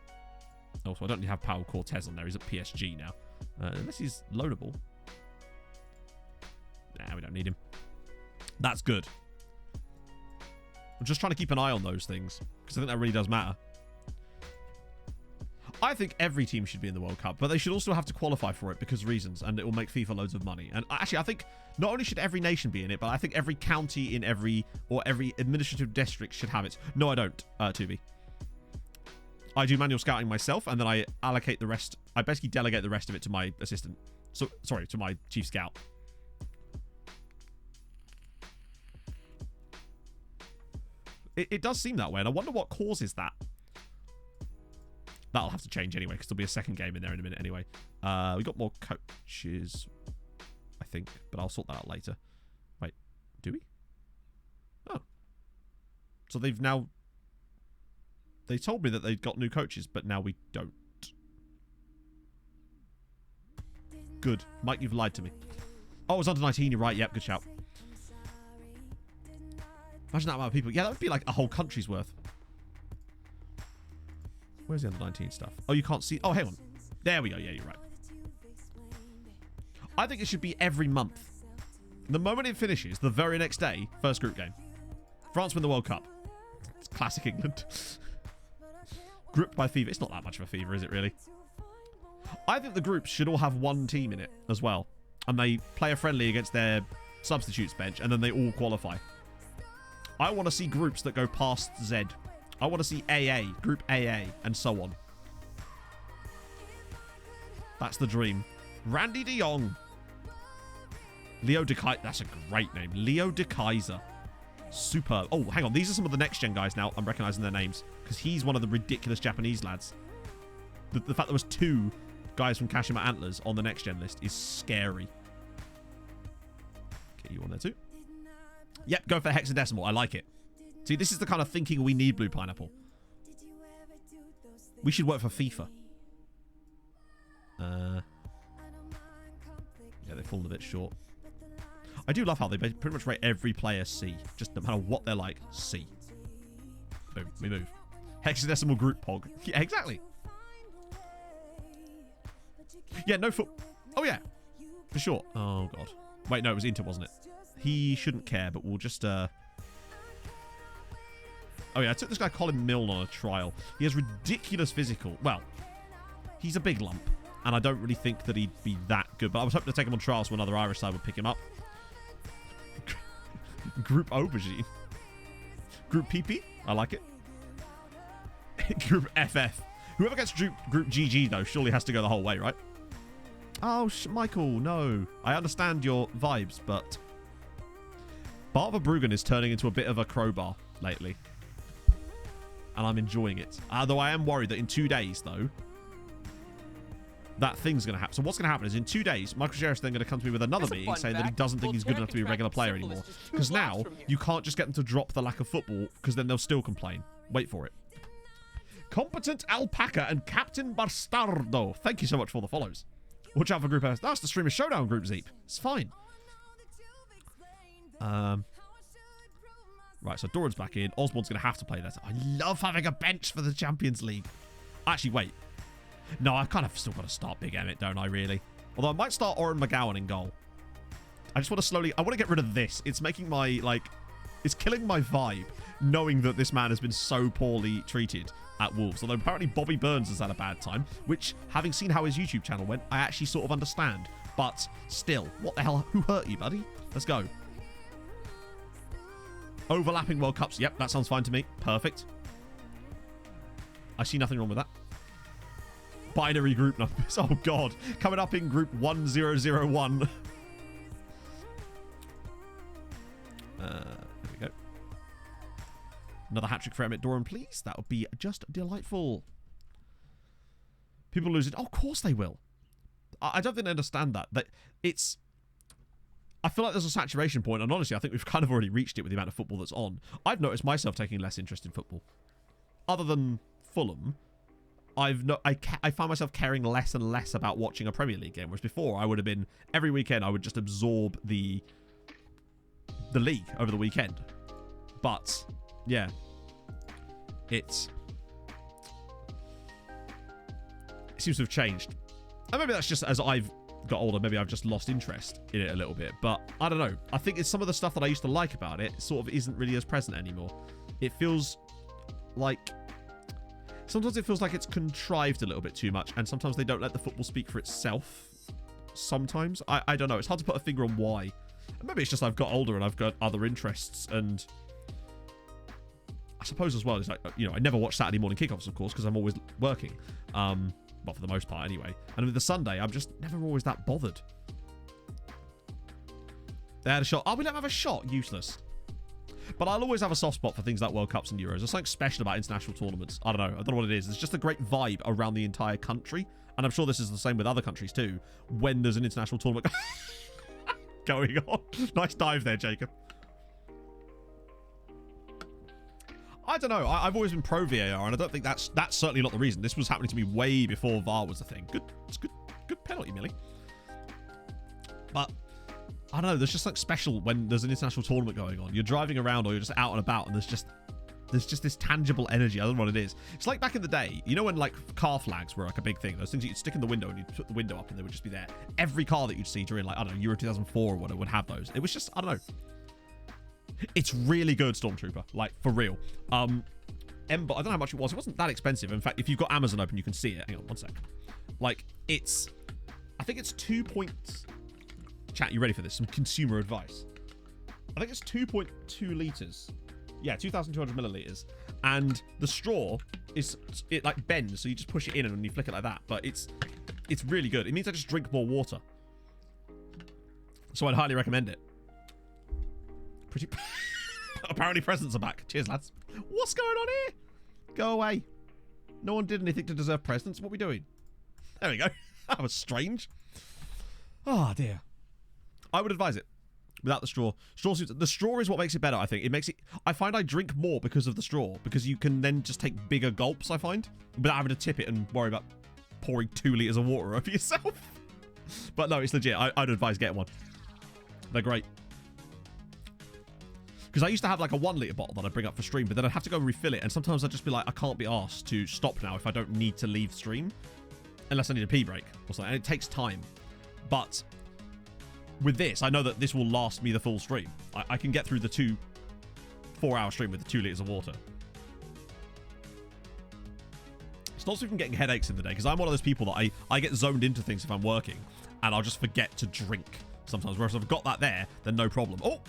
also I don't have Pau Cortez on there. He's at PSG now, unless he's loanable. Nah, we don't need him. That's good. I'm just trying to keep an eye on those things because I think that really does matter. I think every team should be in the World Cup, but they should also have to qualify for it because reasons, and it will make FIFA loads of money. And actually, I think not only should every nation be in it, but I think every county in every administrative district should have it. No, I don't, Tubi. I do manual scouting myself, and then I allocate the rest. I basically delegate the rest of it to my assistant. So, sorry, to my chief scout. It does seem that way, and I wonder what causes that. That'll have to change anyway, because there'll be a second game in there in a minute anyway. We got more coaches, I think, but I'll sort that out later. Wait, do we? Oh. So they've now... They told me that they've got new coaches, but now we don't. Good. Mike, you've lied to me. Oh, it was under 19, you're right. Yep, good shout. Imagine that amount of people. Yeah, that would be like a whole country's worth. Where's the under 19 stuff? Oh, you can't see. Oh, hang on. There we go. Yeah, you're right. I think it should be every month. The moment it finishes, the very next day, first group game. France win the World Cup. It's classic England. Grouped by FIFA. It's not that much of a FIFA, is it really? I think the groups should all have one team in it as well. And they play a friendly against their substitutes bench, and then they all qualify. I want to see groups that go past Z. I want to see AA, Group AA, and so on. That's the dream. Randy de Jong. Leo de Kaiser. That's a great name. Leo de Kaiser. Superb. Oh, hang on. These are some of the next-gen guys now. I'm recognizing their names. Because he's one of the ridiculous Japanese lads. The fact there was 2 guys from Kashima Antlers on the next-gen list is scary. Get you on there too. Yep, go for hexadecimal. I like it. See, this is the kind of thinking we need, Blue Pineapple. We should work for FIFA. Yeah, they've fallen a bit short. I do love how they pretty much rate every player C. Just no matter what they're like, C. Boom, we move. Hexadecimal group pog. Yeah, exactly. Yeah, no foot. Oh, yeah. For sure. Oh, God. Wait, no, it was Inter, wasn't it? He shouldn't care, but we'll just... Oh, yeah, I took this guy Colin Milne on a trial. He has ridiculous physical. Well, he's a big lump, and I don't really think that he'd be that good. But I was hoping to take him on trial so another Irish side would pick him up. Group Aubergine. Group PP? I like it. Group FF. Whoever gets Group GG, though, surely has to go the whole way, right? Oh, Michael, no. I understand your vibes, but... Barber Bruggen is turning into a bit of a crowbar lately. And I'm enjoying it. Though I am worried that in 2 days, though, that thing's going to happen. So what's going to happen is in 2 days, Michael Sherritt's then going to come to me with another meeting saying that he doesn't think he's good enough to be a regular player anymore. Because now, you can't just get them to drop the lack of football, because then they'll still complain. Wait for it. Competent Alpaca and Captain Bastardo. Thank you so much for the follows. Watch out for Group S. That's the Streamer Showdown Group Zeep. It's fine. Right, so Doran's back in. Osborne's going to have to play that. I love having a bench for the Champions League. Actually, wait. No, I kind of still got to start Big Emmett, don't I, really? Although I might start Oren McGowan in goal. I just want to slowly... I want to get rid of this. It's making my, like... It's killing my vibe, knowing that this man has been so poorly treated at Wolves. Although apparently Bobby Burns has had a bad time, which, having seen how his YouTube channel went, I actually sort of understand. But still, what the hell? Who hurt you, buddy? Let's go. Overlapping World Cups. Yep, that sounds fine to me. Perfect. I see nothing wrong with that. Binary group numbers. Oh, God. Coming up in group 1001. There we go. Another hat-trick for Emmett Doran, please. That would be just delightful. People losing. Oh, of course they will. I don't think they understand that. It's... I feel like there's a saturation point, and honestly, I think we've kind of already reached it with the amount of football that's on. I've noticed myself taking less interest in football. Other than Fulham, I find myself caring less and less about watching a Premier League game, whereas before I would have been, every weekend I would just absorb the league over the weekend. But, yeah. It seems to have changed. And maybe that's just as I've got older, maybe I've just lost interest in it a little bit. But I don't know. I think it's some of the stuff that I used to like about it sort of isn't really as present anymore. It feels like... Sometimes it feels like it's contrived a little bit too much, and sometimes they don't let the football speak for itself. Sometimes. I don't know. It's hard to put a finger on why. And maybe it's just I've got older and I've got other interests, and I suppose as well, it's like, you know, I never watch Saturday morning kickoffs, of course, because I'm always working. Well, for the most part, anyway. And with the Sunday, I'm just never always that bothered. They had a shot. Oh, we don't have a shot. Useless. But I'll always have a soft spot for things like World Cups and Euros. There's something special about international tournaments. I don't know. I don't know what it is. There's just a great vibe around the entire country. And I'm sure this is the same with other countries too, when there's an international tournament going on. Nice dive there, Jacob. I don't know. I've always been pro VAR, and I don't think that's certainly not the reason. This was happening to me way before VAR was a thing. It's good penalty, Millie. But I don't know. There's just something special when there's an international tournament going on. You're driving around, or you're just out and about, and there's just this tangible energy. I don't know what it is. It's like back in the day, you know, when like car flags were like a big thing. Those things you'd stick in the window, and you'd put the window up, and they would just be there. Every car that you'd see during, like, I don't know, Euro 2004 or whatever would have those. It was just, I don't know. It's really good, Stormtrooper. Like, for real. I don't know how much it was. It wasn't that expensive. In fact, if you've got Amazon open, you can see it. Hang on, one sec. Like, I think it's 2 points. Chat, you ready for this? Some consumer advice. I think it's 2.2 litres. Yeah, 2,200 millilitres. And the straw it like bends, so you just push it in and you flick it like that. But it's really good. It means I just drink more water. So I'd highly recommend it. Pretty... Apparently presents are back. Cheers, lads. What's going on here? Go away. No one did anything to deserve presents. What are we doing? There we go. That was strange. Oh, dear. I would advise it. Without the straw. The straw is what makes it better, I think. It makes it... I find I drink more because of the straw. Because you can then just take bigger gulps, I find. Without having to tip it and worry about pouring 2 litres of water over yourself. But no, it's legit. I'd advise getting one. They're great. Because I used to have like a 1 litre bottle that I'd bring up for stream, but then I'd have to go and refill it. And sometimes I'd just be like, I can't be asked to stop now if I don't need to leave stream. Unless I need a pee break or something. And it takes time. But with this, I know that this will last me the full stream. I can get through the 4-hour stream with the 2 litres of water. It's not so even getting headaches in the day, because I'm one of those people that I get zoned into things if I'm working, and I'll just forget to drink sometimes. Whereas if I've got that there, then no problem. Oh!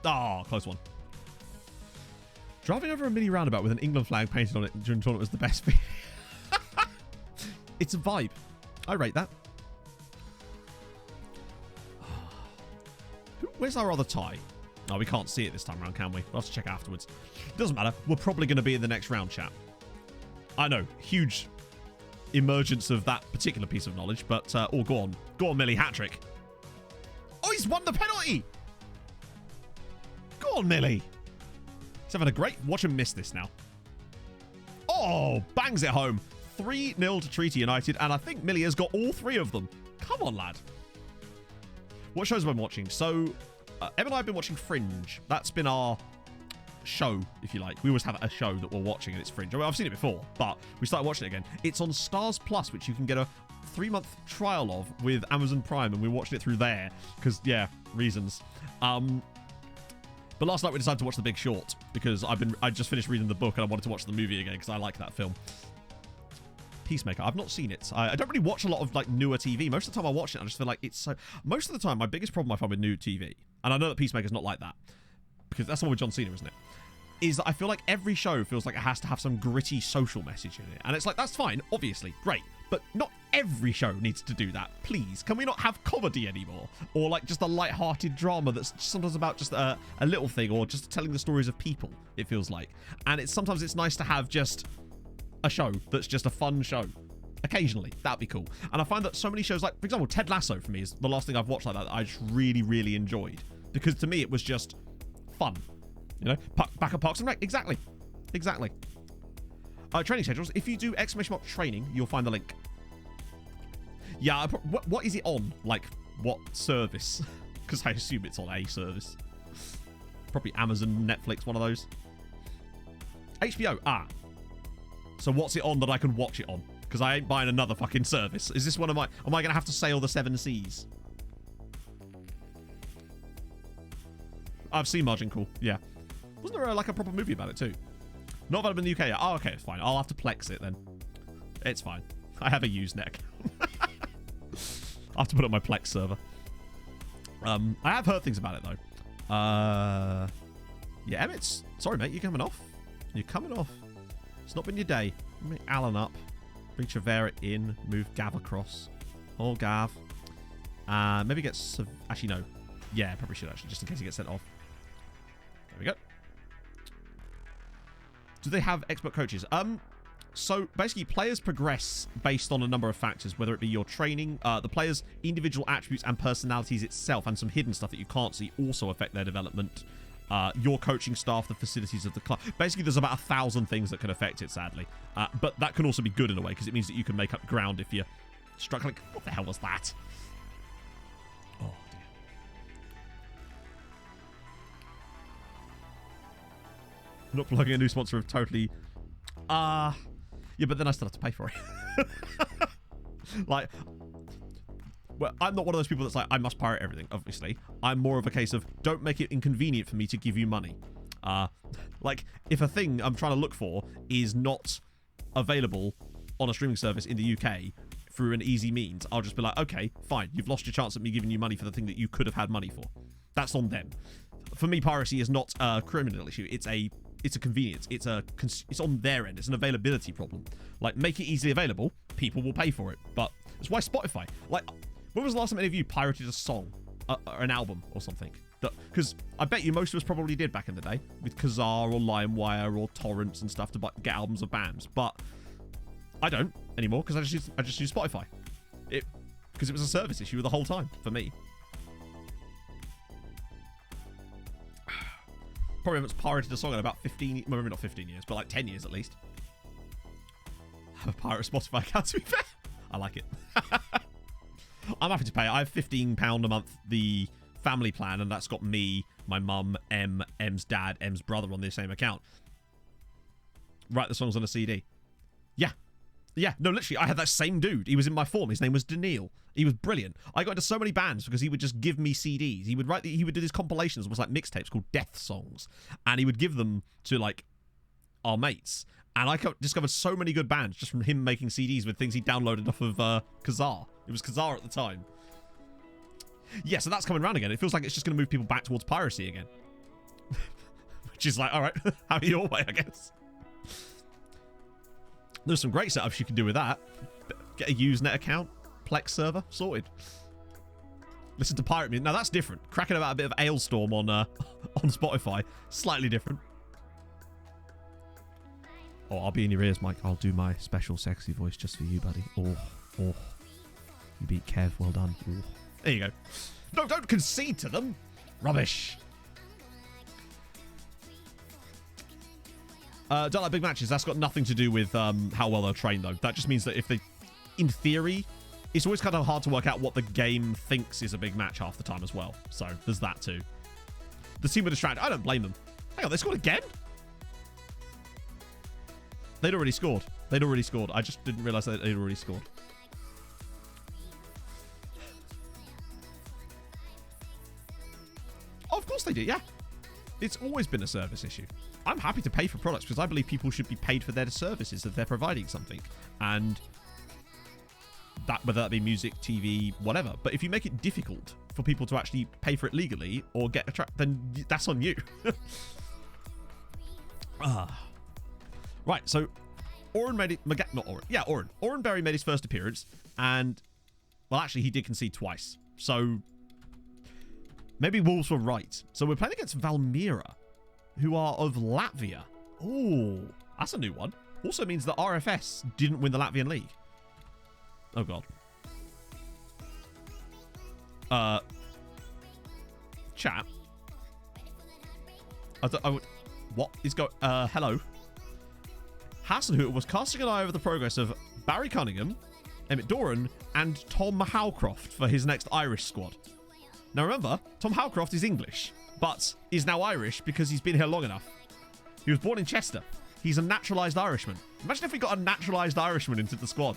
Ah, close one. Driving over a mini roundabout with an England flag painted on it during the tournament was the best thing. It's a vibe. I rate that. Where's our other tie? Oh, we can't see it this time around, can we? We'll have to check afterwards. Doesn't matter. We're probably going to be in the next round, chat. I know. Huge emergence of that particular piece of knowledge, but... oh, go on. Go on, Millie. Hat-trick. Oh, he's won the penalty! Go on, Millie. He's having a great... Watch him miss this now. Oh, bangs it home. 3-0 to Treaty United, and I think Millie has got all 3 of them. Come on, lad. What shows have I been watching? So, Em and I have been watching Fringe. That's been our show, if you like. We always have a show that we're watching, and it's Fringe. I mean, I've seen it before, but we started watching it again. It's on Stars Plus, which you can get a 3-month trial of with Amazon Prime, and we watched it through there, because, yeah, reasons. But last night we decided to watch The Big Short, because I just finished reading the book, and I wanted to watch the movie again, because I like that film. Peacemaker. I've not seen it. I don't really watch a lot of like newer TV. Most of the time I watch it, I just feel like it's so... Most of the time, my biggest problem I find with new TV, and I know that Peacemaker's not like that, because that's the one with John Cena, isn't it? Is that I feel like every show feels like it has to have some gritty social message in it. And it's like, that's fine, obviously, great. But not every show needs to do that, please. Can we not have comedy anymore? Or like just a light-hearted drama that's sometimes about just a little thing, or just telling the stories of people, it feels like. And sometimes it's nice to have just a show that's just a fun show. Occasionally, that'd be cool. And I find that so many shows, like, for example, Ted Lasso for me is the last thing I've watched like that I just really, really enjoyed. Because to me, it was just fun. You know? Back at Parks and Rec. Exactly. Exactly. Training schedules. If you do !! training, you'll find the link. Yeah, what is it on? Like, what service? Because I assume it's on a service. Probably Amazon, Netflix, one of those. HBO. Ah. So what's it on that I can watch it on? Because I ain't buying another fucking service. Is this one of my... Am I going to have to sail the 7 seas? I've seen Margin Call. Yeah. Wasn't there like a proper movie about it too? Not available in the UK yet. Oh, okay. It's fine. I'll have to Plex it then. It's fine. I have a Usenet account. I have to put it on my Plex server. I have heard things about it though. Yeah, Emmett's... Sorry, mate. You're coming off. You're coming off. It's not been your day. Bring Alan up. Bring Trevera in. Move Gav across. Oh, Gav. Maybe get... Actually, no. Yeah, probably should actually, just in case he gets sent off. There we go. Do they have expert coaches? So basically players progress based on a number of factors, whether it be your training, the players' individual attributes and personalities itself, and some hidden stuff that you can't see also affect their development. Your coaching staff, the facilities of the club. Basically, there's about 1,000 things that can affect it, sadly. But that can also be good in a way, because it means that you can make up ground if you're struggling. What the hell was that? Oh, dear. I'm not plugging a new sponsor of totally... Yeah, but then I still have to pay for it. Like, well, I'm not one of those people that's like, I must pirate everything, obviously. I'm more of a case of, don't make it inconvenient for me to give you money. Like, if a thing I'm trying to look for is not available on a streaming service in the UK through an easy means, I'll just be like, okay, fine. You've lost your chance at me giving you money for the thing that you could have had money for. That's on them. For me, piracy is not a criminal issue. It's a convenience. It's on their end. It's an availability problem. Like, make it easily available. People will pay for it. But it's why Spotify. Like, when was the last time any of you pirated a song, or an album, or something? Because I bet you most of us probably did back in the day with Kazaa or LimeWire or torrents and stuff to get albums of bands. But I don't anymore because I just use Spotify. Because it was a service issue the whole time for me. Probably haven't pirated a song in about 15... Well, maybe not 15 years, but like 10 years at least. I have a pirate Spotify account, to be fair. I like it. I'm happy to pay. I have £15 a month, the family plan, and that's got me, my mum, M's dad, M's brother on the same account. Write the songs on a CD. Yeah. Yeah, no, literally, I had that same dude. He was in my form. His name was Daniil. He was brilliant. I got into so many bands because he would just give me CDs. He would do these compilations, almost like mixtapes called Death Songs, and he would give them to like our mates. And I discovered so many good bands just from him making CDs with things he downloaded off of Kazaa. It was Kazaa at the time. Yeah, so that's coming around again. It feels like it's just going to move people back towards piracy again, which is like, all right, have it your way, I guess. There's some great setups you can do with that. Get a Usenet account, Plex server, sorted. Listen to pirate music. Now that's different. Cracking about a bit of Ailstorm on Spotify, slightly different. Oh, I'll be in your ears, Mike. I'll do my special sexy voice just for you, buddy. Oh, you beat Kev. Well done. Oh. There you go. No, don't concede to them. Rubbish. Don't like big matches. That's got nothing to do with how well they'll train, though. That just means that if they... In theory, it's always kind of hard to work out what the game thinks is a big match half the time as well. So, there's that too. The team were distracted. I don't blame them. Hang on, they scored again? They'd already scored. I just didn't realise that they'd already scored. Oh, of course they do, yeah. It's always been a service issue. I'm happy to pay for products because I believe people should be paid for their services if they're providing something. And that, whether that be music, TV, whatever. But if you make it difficult for people to actually pay for it legally or get a track, then that's on you. Right, so Oren made it... Not Oren. Yeah, Oren. Oren Berry made his first appearance. And, well, actually, he did concede twice. So, maybe Wolves were right. So we're playing against Valmiera, who are of Latvia. Oh, that's a new one. Also means that RFS didn't win the Latvian league. Oh, God. Chat. What is going... hello. Hassenhutter was casting an eye over the progress of Barry Cunningham, Emmett Doran, and Tom Howcroft for his next Irish squad. Now remember, Tom Howcroft is English. but is now Irish because he's been here long enough. He was born in Chester. He's a naturalised Irishman. Imagine if we got a naturalised Irishman into the squad.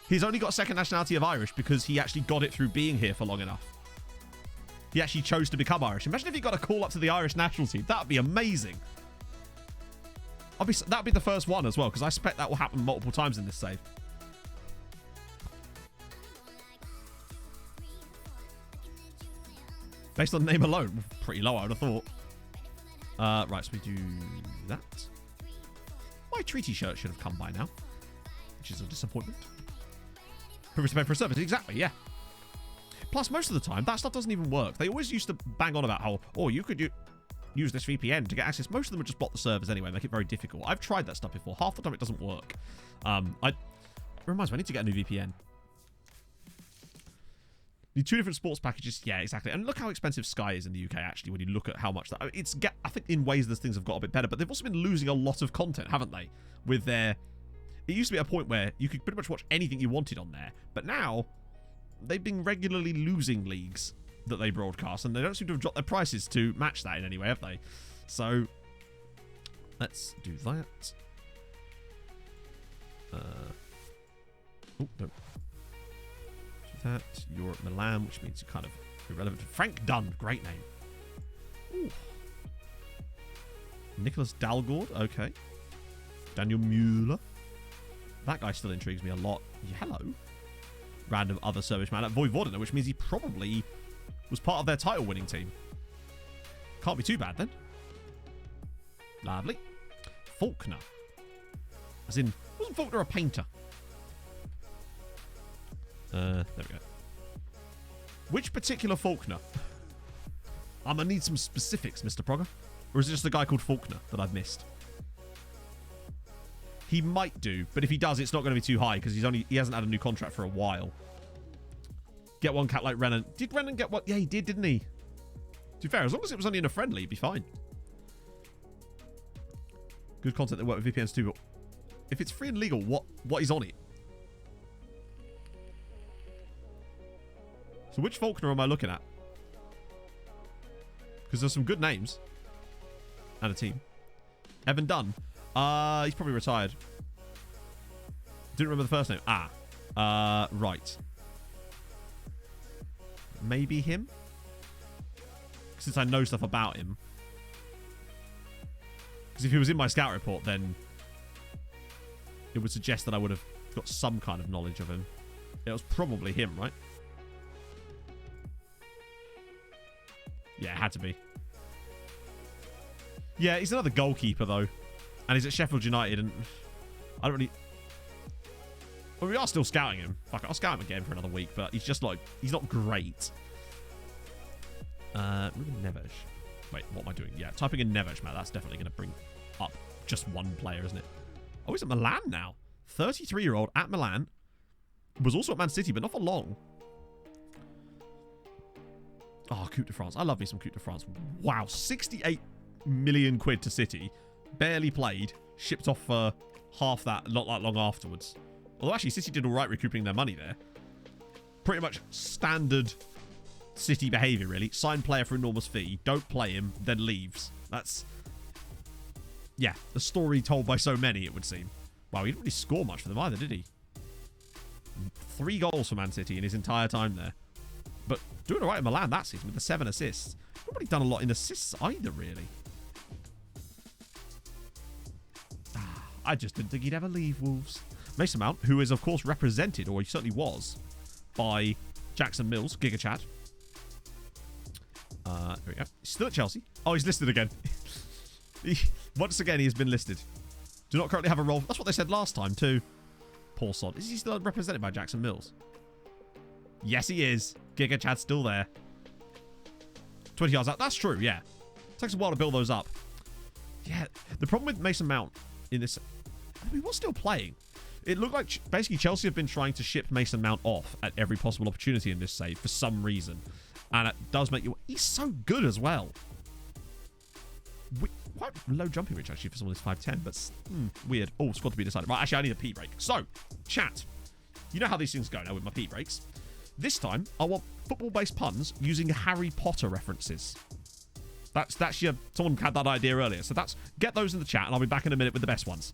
He's only got second nationality of Irish because he actually got it through being here for long enough. He actually chose to become Irish. Imagine if he got a call up to the Irish national team. That would be amazing. That would be the first one as well, because I suspect that will happen multiple times in this save. Based on name alone, pretty low, I would have thought. Right, so we do that. My treaty shirt should have come by now, which is a disappointment. Privilege to pay for a service, exactly, yeah. Plus, most of the time, that stuff doesn't even work. They always used to bang on about how, oh, you could use this VPN to get access. Most of them would just block the servers anyway, make it very difficult. I've tried that stuff before. Half the time, it doesn't work. It reminds me, I need to get a new VPN. Need 2 different sports packages. Yeah, exactly. And look how expensive Sky is in the UK, actually, when you look at how much that... I think in ways those things have got a bit better, but they've also been losing a lot of content, haven't they? With their... It used to be a point where you could pretty much watch anything you wanted on there, but now they've been regularly losing leagues that they broadcast, and they don't seem to have dropped their prices to match that in any way, have they? So, let's do that. Oh, no. Do that. You're at Milan, which means you're kind of irrelevant. Frank Dunn, great name. Ooh. Nicholas Dalgord, okay. Daniel Mueller. That guy still intrigues me a lot. Hello. Random other service man at Vojvodina, which means he probably was part of their title winning team. Can't be too bad then. Lovely. Faulkner. As in, wasn't Faulkner a painter? There we go. Which particular Faulkner? I'm going to need some specifics, Mr. Progger. Or is it just a guy called Faulkner that I've missed? He might do, but if he does, it's not going to be too high because he hasn't had a new contract for a while. Get one cat like Renan. Did Renan get one? Yeah, he did, didn't he? To be fair, as long as it was only in a friendly, he'd be fine. Good content that work with VPNs too, but if it's free and legal, what is on it? So which Faulkner am I looking at? Because there's some good names. And a team. Evan Dunn. He's probably retired. Didn't remember the first name. Right. Maybe him? Since I know stuff about him. Because if he was in my scout report, then it would suggest that I would have got some kind of knowledge of him. It was probably him, right? Yeah, it had to be. Yeah, he's another goalkeeper, though. And he's at Sheffield United, and I don't really... Well, we are still scouting him. Fuck it, I'll scout him again for another week, but he's just like... He's not great. Ruben Neves. Wait, what am I doing? Yeah, typing in Neves, man. That's definitely going to bring up just one player, isn't it? Oh, he's at Milan now. 33-year-old at Milan. Was also at Man City, but not for long. Oh, Coupe de France. I love me some Coupe de France. Wow, 68 million quid to City. Barely played. Shipped off for half that not that long afterwards. Although actually, City did all right recouping their money there. Pretty much standard City behaviour, really. Sign player for enormous fee. Don't play him, then leaves. That's... Yeah, the story told by so many, it would seem. Wow, he didn't really score much for them either, did he? 3 goals for Man City in his entire time there. But doing all right in Milan that season with the 7 assists. Not really done a lot in assists either, really. I just didn't think he'd ever leave Wolves. Mason Mount, who is, of course, represented, or he certainly was, by Jackson Mills, Giga Chad. There we go. He's still at Chelsea. Oh, he's listed again. Once again, he has been listed. Do not currently have a role. That's what they said last time, too. Poor sod. Is he still represented by Jackson Mills? Yes, he is. Giga Chad's still there. 20 yards out. That's true, yeah. Takes a while to build those up. Yeah, the problem with Mason Mount in this... I mean, he was still playing. It looked like basically Chelsea have been trying to ship Mason Mount off at every possible opportunity in this save for some reason. And it does make you... He's so good as well. Quite low jumping reach, actually, for someone who's 5'10", but weird. Oh, squad to be decided. Right, actually, I need a pee break. So, chat. You know how these things go now with my pee breaks. This time, I want football-based puns using Harry Potter references. That's your... Someone had that idea earlier. So get those in the chat, and I'll be back in a minute with the best ones.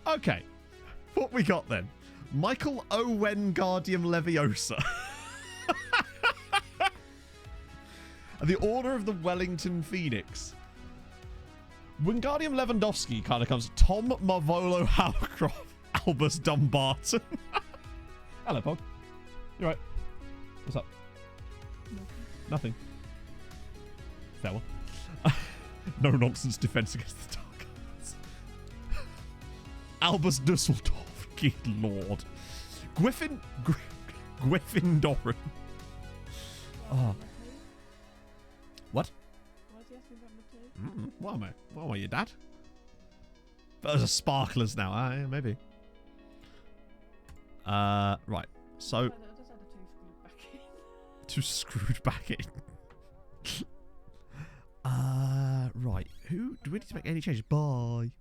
Okay. What we got then? Michael Owen Guardium Leviosa. The Order of the Wellington Phoenix. Wingardium Lewandowski kind of comes. Tom Marvolo Howcroft. Albus Dumbarton. Hello, Pog. You right? What's up? Nothing. Fair one. No nonsense defense against the dark arts. Albus Dusseldorf. Good lord. Gryffindor. Oh. What? Why is he asking about Mateo? What am I? What am I, your dad? Those are sparklers now. Yeah, maybe. Right. So. I just had a two screwed back in. Too screwed back in. Right. Who? Do we need to make any changes? Bye.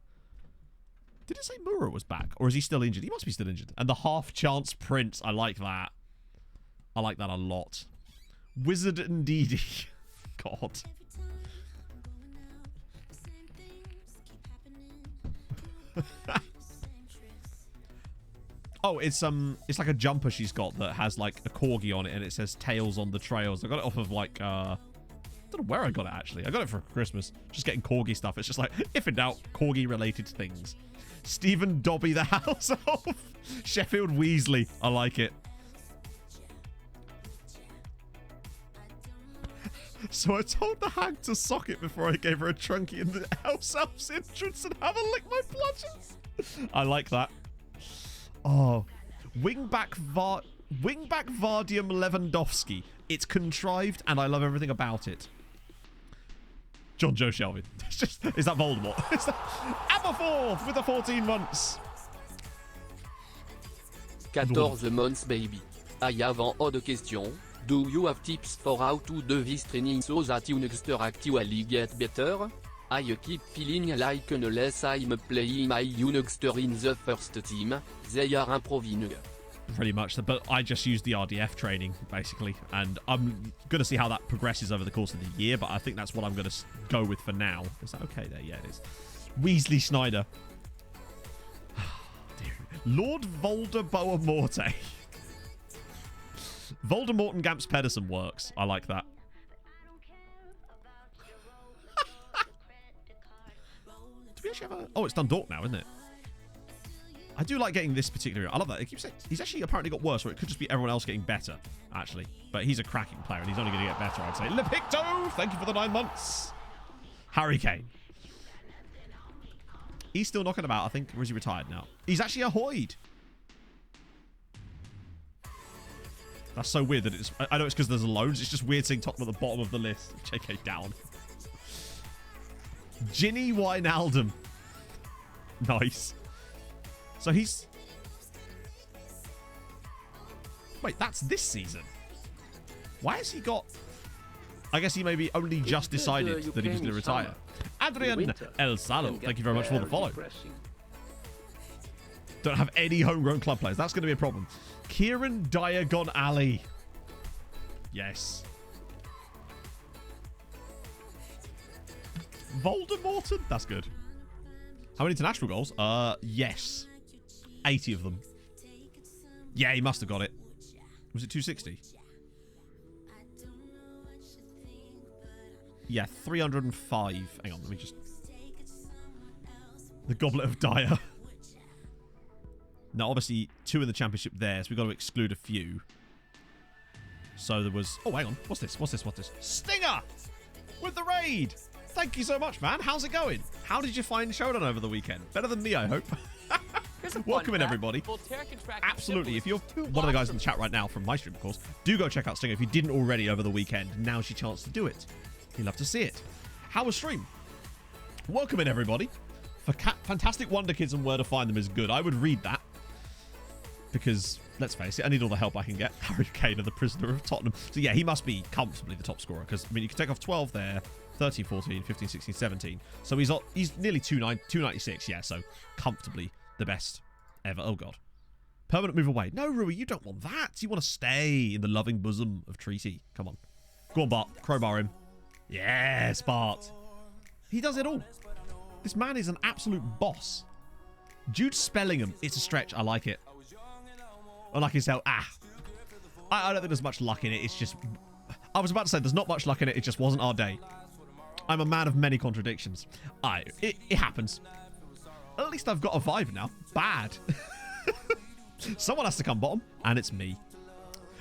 Did it say Mura was back? Or is he still injured? He must be still injured. And the half-chance prince. I like that. I like that a lot. Wizard and Dee. God. Oh, it's like a jumper she's got that has like a corgi on it, and it says "Tails on the Trails." I got it off of like I don't know where I got it actually. I got it for Christmas. Just getting corgi stuff. It's just like, if in doubt, corgi related things. Stephen Dobby the House Elf. Sheffield Weasley. I like it. So I told the hag to sock it before I gave her a trunky in the house elf's entrance and have a lick my bludgeons. I like that. Oh. Wingback Vardium Lewandowski. It's contrived and I love everything about it. John Joe Shelby. Is that Voldemort? Aberforth with the 14 months. 14 months baby. I have an odd question. Do you have tips for how to do this training so that youngsters actually get better? I keep feeling like unless I'm playing my youngster in the first team, they are improving. Pretty much, but I just use the RDF training, basically, and I'm going to see how that progresses over the course of the year, but I think that's what I'm going to go with for now. Is that okay there? Yeah, it is. Weasley Snyder. Lord Voldemort Morte. Voldemort and Gamps Pedersen works. I like that. Do we actually have a... Oh, it's Dundalk now, isn't it? I do like getting this particular... I love that. It keeps saying he's actually apparently got worse, or it could just be everyone else getting better, actually. But he's a cracking player, and he's only going to get better, I'd say. Lepicto, thank you for the 9 months. Harry Kane. He's still knocking about, I think. Or is he retired now? He's actually a Hoyd. That's so weird that it's... I know it's because there's loads. It's just weird seeing Tottenham at the bottom of the list. JK down. Ginny Wijnaldum. Nice. So he's... Wait, that's this season. Why has he got... I guess he maybe only just decided that he was going to retire. Adrian El Salo, thank you very much for the follow. Don't have any homegrown club players. That's going to be a problem. Kieran Diagon Ali. Yes. Voldemorton? That's good. How many international goals? Yes. 80 of them. Yeah, he must have got it. Was it 260? Yeah, 305. Hang on, let me just... The Goblet of Dyer. Now, obviously, 2 in the championship there, so we've got to exclude a few. So there was... Oh, hang on. What's this? What's this? What's this? Stinger! With the raid! Thank you so much, man. How's it going? How did you find Showdown over the weekend? Better than me, I hope. Welcome in, everybody. Absolutely. If you're one of the guys in the chat right now from my stream, of course, do go check out Stinger. If you didn't already over the weekend, now's your chance to do it. You'd love to see it. How was stream? Welcome in, everybody. For Fantastic Wonder Kids and Where to Find Them is good. I would read that. Because, let's face it, I need all the help I can get. Harry Kane and the prisoner of Tottenham. So, yeah, he must be comfortably the top scorer. Because, I mean, you can take off 12 there. 13, 14, 15, 16, 17. So he's nearly 296. Yeah, so comfortably the best ever. Oh, God. Permanent move away. No, Rui, you don't want that. You want to stay in the loving bosom of Treaty. Come on. Go on, Bart. Crowbar him. Yes, Bart. He does it all. This man is an absolute boss. Jude Spellingham. It's a stretch. I like it. I like his hell. I don't think there's much luck in it. It's just... I was about to say there's not much luck in it. It just wasn't our day. I'm a man of many contradictions. It happens. At least I've got a vibe now. Bad. Someone has to come bottom, and it's me.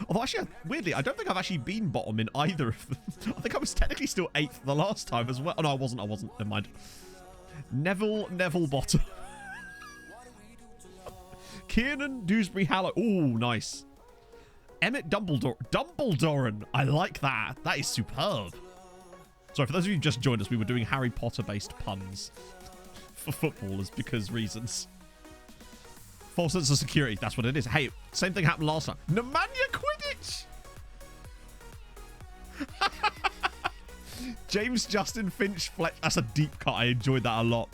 Although, actually, weirdly, I don't think I've actually been bottom in either of them. I think I was technically still 8th the last time as well. Oh, no, I wasn't. Never mind. Neville bottom. Kiernan Dewsbury Hallow. Ooh, nice. Emmett Dumbledoren. I like that. That is superb. Sorry, for those of you who just joined us, we were doing Harry Potter-based puns for footballers because reasons. False sense of security. That's what it is. Hey, same thing happened last time. Nemanja Quidditch! James Justin Finch Fletch. That's a deep cut. I enjoyed that a lot.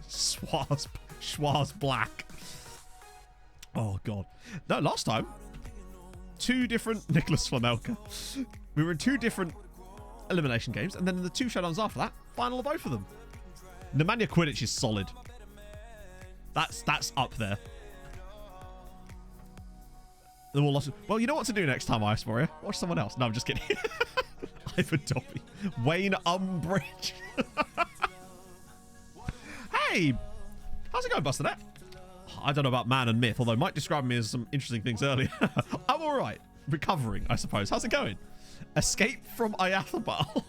Schwarz Black. Oh, God. No, last time. 2 different... Nicholas Flamelka. We were in 2 different elimination games, and then in the 2 showdowns after that, final of both of them. Nemanja Quidditch is solid. That's up there. They're all lost. Well, you know what to do next time, Ice Warrior. Watch someone else. No, I'm just kidding. Ivan Dobby. Wayne Umbridge. Hey! How's it going, Busternet? I don't know about man and myth, although Mike described me as some interesting things earlier. I'm alright. Recovering, I suppose. How's it going? Escape from Iathabal.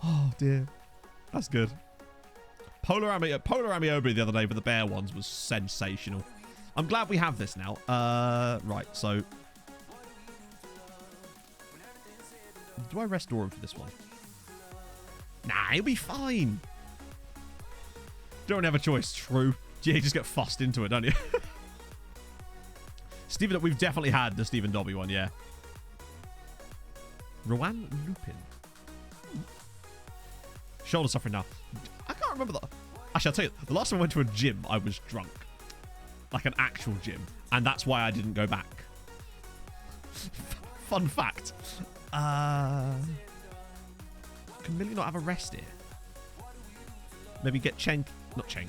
Oh, dear. That's good. Polar Amiobi the other day with the bear ones was sensational. I'm glad we have this now. Right, so... Do I restore him for this one? Nah, he'll be fine. Don't have a choice. True. Yeah, you just get fussed into it, don't you? Stephen, we've definitely had the Stephen Dobby one, yeah. Rowan Lupin. Shoulder suffering now. I can't remember that. Actually, I'll tell you, the last time I went to a gym, I was drunk. Like an actual gym. And that's why I didn't go back. Fun fact. Can Millie not have a rest here? Maybe get Cenk, not Cenk,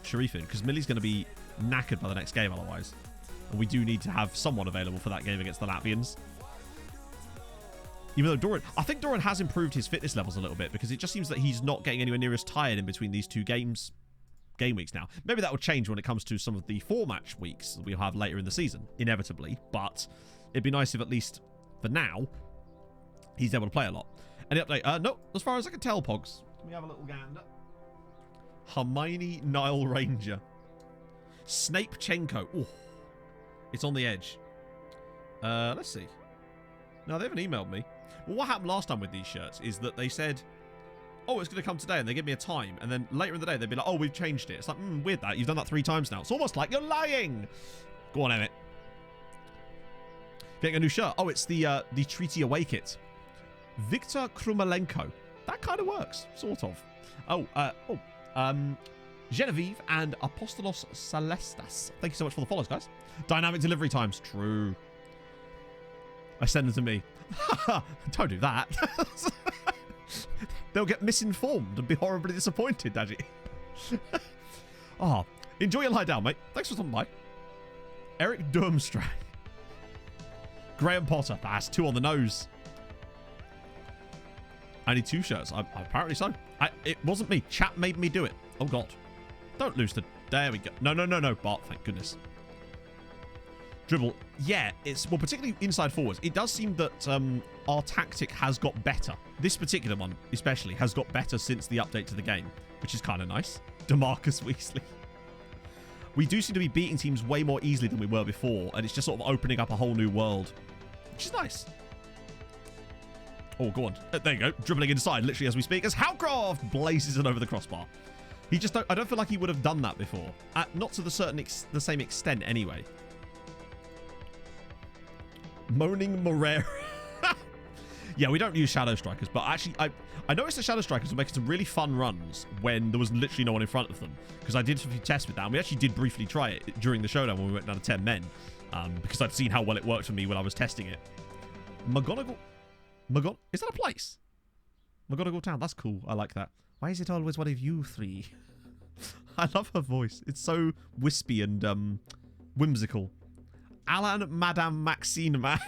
Sharif in, because Millie's going to be knackered by the next game otherwise. And we do need to have someone available for that game against the Latvians. Even though Doran... I think Doran has improved his fitness levels a little bit because it just seems that he's not getting anywhere near as tired in between these two game weeks now. Maybe that will change when it comes to some of the 4-match weeks that we'll have later in the season, inevitably. But it'd be nice if at least for now, he's able to play a lot. Any update? No, as far as I can tell, Pogs. Let me have a little gander. Hermione Nile Ranger. Snape Chenko. Oh, it's on the edge. Let's see. No, they haven't emailed me. Well, what happened last time with these shirts is that they said, oh, it's going to come today, and they give me a time, and then later in the day, they'd be like, oh, we've changed it. It's like, weird that. You've done that 3 times now. It's almost like you're lying. Go on, Emmett. Getting a new shirt. Oh, it's the Treaty Away kit. Victor Krumelenko. That kind of works, sort of. Genevieve and Apostolos Celestas. Thank you so much for the follows, guys. Dynamic delivery times. True. I send them to me. Don't do that. They'll get misinformed and be horribly disappointed, Daddy. Oh, enjoy your lie down, mate. Thanks for stopping by. Eric Durmstrang. Graham Potter. That's 2 on the nose. I need 2 shirts. Apparently so. It wasn't me. Chat made me do it. Oh, God. Don't lose the... There we go. No, Bart. Thank goodness. Dribble. Yeah, it's... Well, particularly inside forwards. It does seem that our tactic has got better. This particular one, especially, has got better since the update to the game, which is kind of nice. DeMarcus Weasley. We do seem to be beating teams way more easily than we were before, and it's just sort of opening up a whole new world, which is nice. Oh, go on. There you go. Dribbling inside, literally as we speak, as Howcroft blazes it over the crossbar. He just don't... I don't feel like he would have done that before. Not to the same extent, anyway. Moaning Morera. Yeah, we don't use Shadow Strikers, but actually, I noticed the Shadow Strikers were making some really fun runs when there was literally no one in front of them, because I did a few tests with that, and we actually did briefly try it during the showdown when we went down to 10 men, because I'd seen how well it worked for me when I was testing it. McGonagall... Is that a place? McGonagall Town. That's cool. I like that. Why is it always one of you 3? I love her voice. It's so wispy and whimsical. Alan Madame Maxine Man.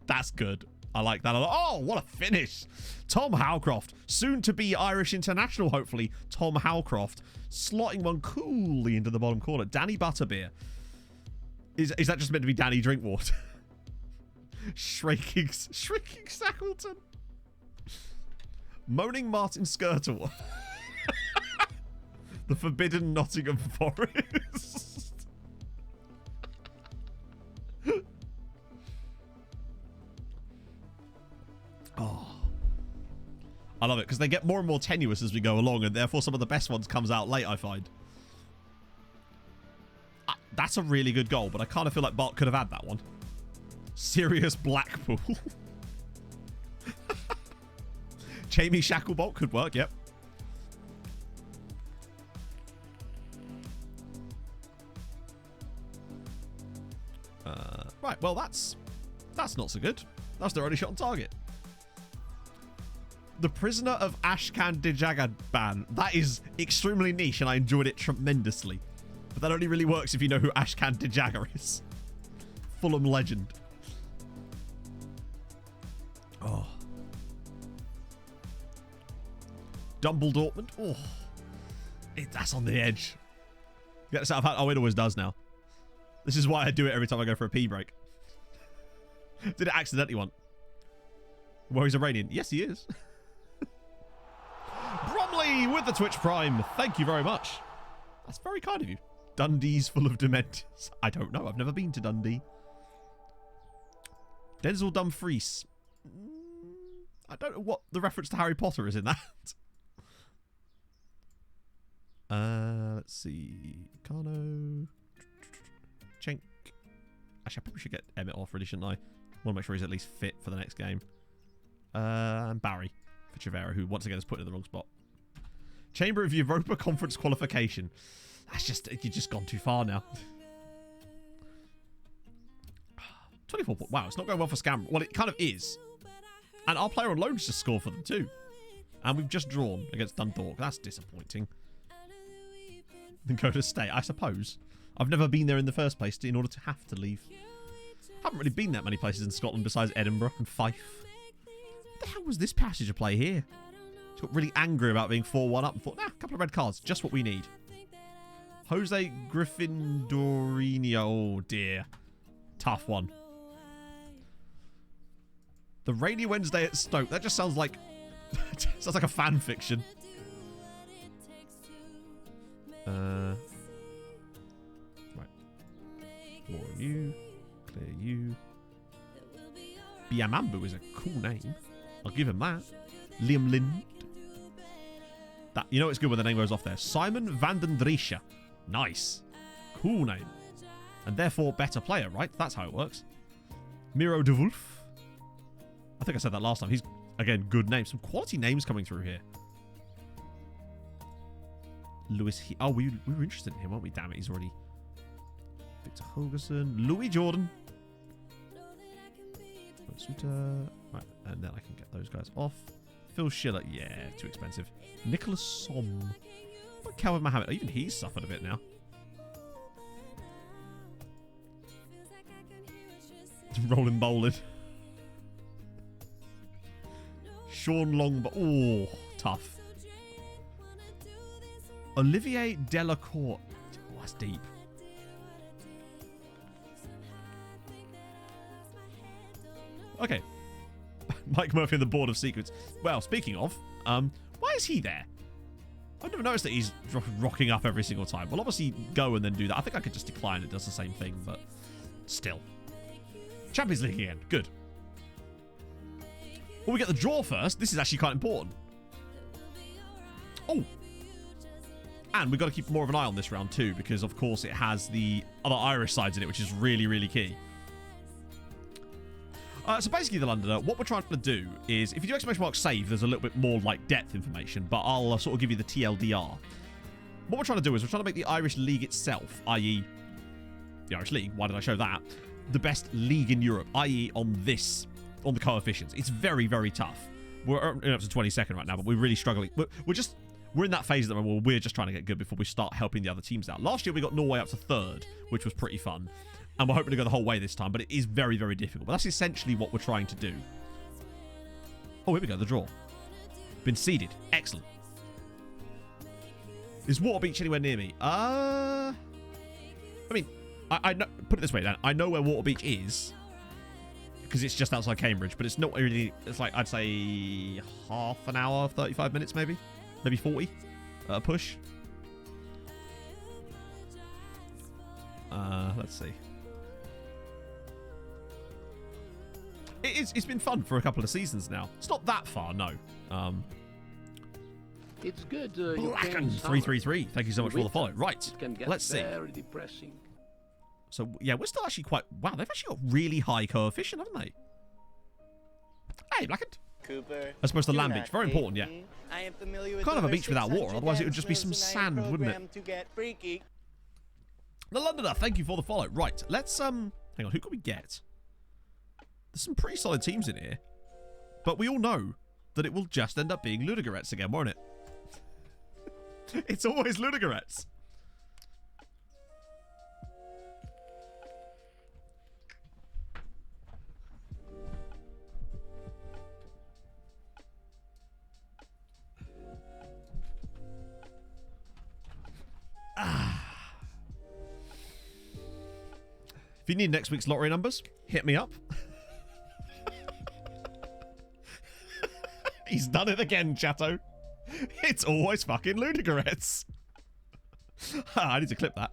That's good. I like that a lot. Oh, what a finish. Tom Howcroft. Soon to be Irish international, hopefully. Tom Howcroft. Slotting one coolly into the bottom corner. Danny Butterbeer. Is that just meant to be Danny Drinkwater? Shrinking Shackleton. Moaning Martin Skirtle. The Forbidden Nottingham Forest. Oh, I love it because they get more and more tenuous as we go along, and therefore some of the best ones comes out late, I find. That's a really good goal, but I kind of feel like Bart could have had that one. Sirius Blackpool. Jamie Shacklebolt could work, yep. Right, well, that's not so good. That's their only shot on target. The Prisoner of Ashkan Dijagaban. That is extremely niche, and I enjoyed it tremendously. But that only really works if you know who Ashkan Dijaga is. Fulham legend. Oh. Dumbledore. Oh. That's on the edge. Get this out of hand. Oh, it always does now. This is why I do it every time I go for a pee break. Did it accidentally want? Well, he's Iranian. Yes, he is. Bromley with the Twitch Prime. Thank you very much. That's very kind of you. Dundee's full of Dementors. I don't know. I've never been to Dundee. Denzel Dumfries. I don't know what the reference to Harry Potter is in that. Let's see. Kano. Cenk. Actually, I probably should get Emmett off, really, shouldn't I? Want to make sure he's at least fit for the next game. And Barry for Chavera, who once again is put in the wrong spot. Chamber of Europa Conference qualification. That's just... You've just gone too far now. 24 points. Wow, it's not going well for Scam. Well, it kind of is. And our player on loan's just scored for them too. And we've just drawn against Dundalk. That's disappointing. Then go to stay, I suppose. I've never been there in the first place in order to have to leave. How haven't really been that many places in Scotland besides Edinburgh and Fife. What the hell was this passenger play here? He's got really angry about being 4-1 up and thought, nah, a couple of red cards, just what we need. Jose Gryffindorino. Oh, dear. Tough one. The Rainy Wednesday at Stoke. That just sounds like... sounds like a fan fiction. Right. More you. Clear you. Biamambu is a cool name. I'll give him that. Liam Lind. That, you know it's good when the name goes off there. Simon van den Driesche. Nice. Cool name. And therefore better player, right? That's how it works. Miro de Wolf. I think I said that last time. He's, again, good name. Some quality names coming through here. Lewis. Oh, we were interested in him, weren't we? Damn it, he's already... Victor Holgerson. Louis Jordan. Right, and then I can get those guys off. Phil Schiller. Yeah, too expensive. Nicholas Somm. Calvin Mohammed. Even he's suffered a bit now. Rolling bowling. Sean Long. Oh, tough. Olivier Delacourt. Oh, that's deep. Okay. Mike Murphy on the board of secrets. Well, speaking of, why is he there? I've never noticed that he's rocking up every single time. Well, obviously go and then do that. I think I could just decline. It does the same thing, but still. Champions League again. Good. Well, we get the draw first. This is actually quite important. Oh. And we've got to keep more of an eye on this round too, because of course it has the other Irish sides in it, which is really, really key. So basically, the Londoner, what we're trying to do is, if you do exclamation mark save, there's a little bit more like depth information, but I'll sort of give you the TLDR. What we're trying to do is we're trying to make the Irish League itself, i.e. the Irish League, why did I show that? The best league in Europe, i.e. on the coefficients. It's very, very tough. We're up to 22nd right now, but we're really struggling. We're in that phase at the moment where we're just trying to get good before we start helping the other teams out. Last year, we got Norway up to 3rd, which was pretty fun. And we're hoping to go the whole way this time, but it is very, very difficult. But that's essentially what we're trying to do. Oh, here we go, the draw. Been seeded. Excellent. Is Water Beach anywhere near me? I mean, I know, put it this way, Dan. I know where Water Beach is, because it's just outside Cambridge, but it's not really, it's like, I'd say, half an hour, 35 minutes maybe? Maybe 40 at a push. Let's see. It's been fun for a couple of seasons now. It's not that far, no. It's good. Blacken 333. Thank you so much for the follow. Right, let's see. Very depressing. So yeah, we're still actually quite. Wow, they've actually got really high coefficient, haven't they? Hey, Blackened. Cooper, as opposed to land beach, very important. Yeah. I am familiar with can't have a beach without water, otherwise it would just be some sand, wouldn't it? To get freaky. The Londoner, thank you for the follow. Right, let's hang on. Who can we get? There's some pretty solid teams in here. But we all know that it will just end up being Ludogorets again, won't it? It's always Ludogorets. If you need next week's lottery numbers, hit me up. He's done it again, Chatto. It's always fucking Ludogorets. I need to clip that.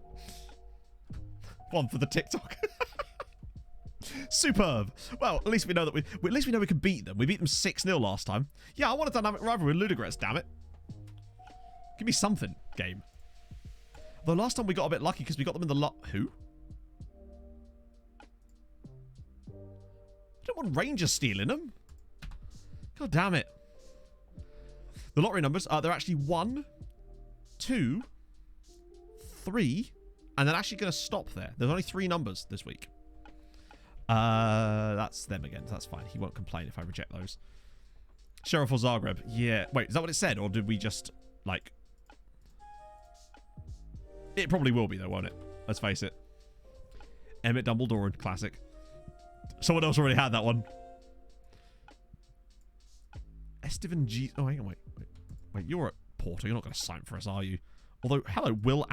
One for the TikTok. Superb. Well, at least we know that we can beat them. We beat them 6-0 last time. Yeah, I want a dynamic rivalry with Ludogorets, damn it. Give me something, game. Though last time we got a bit lucky because we got them in the lot. Who? I don't want Rangers stealing them. God damn it. The lottery numbers are, they're actually 1, 2, 3, and they're actually going to stop there. There's only 3 numbers this week. That's them again. That's fine. He won't complain if I reject those. Sheriff or Zagreb. Yeah. Wait, is that what it said? Or did we just, like... It probably will be, though, won't it? Let's face it. Emmett Dumbledore, classic. Someone else already had that one. Estevan G. Oh, hang on, wait. You're at Porto. You're not going to sign for us, are you? Although, hello, Will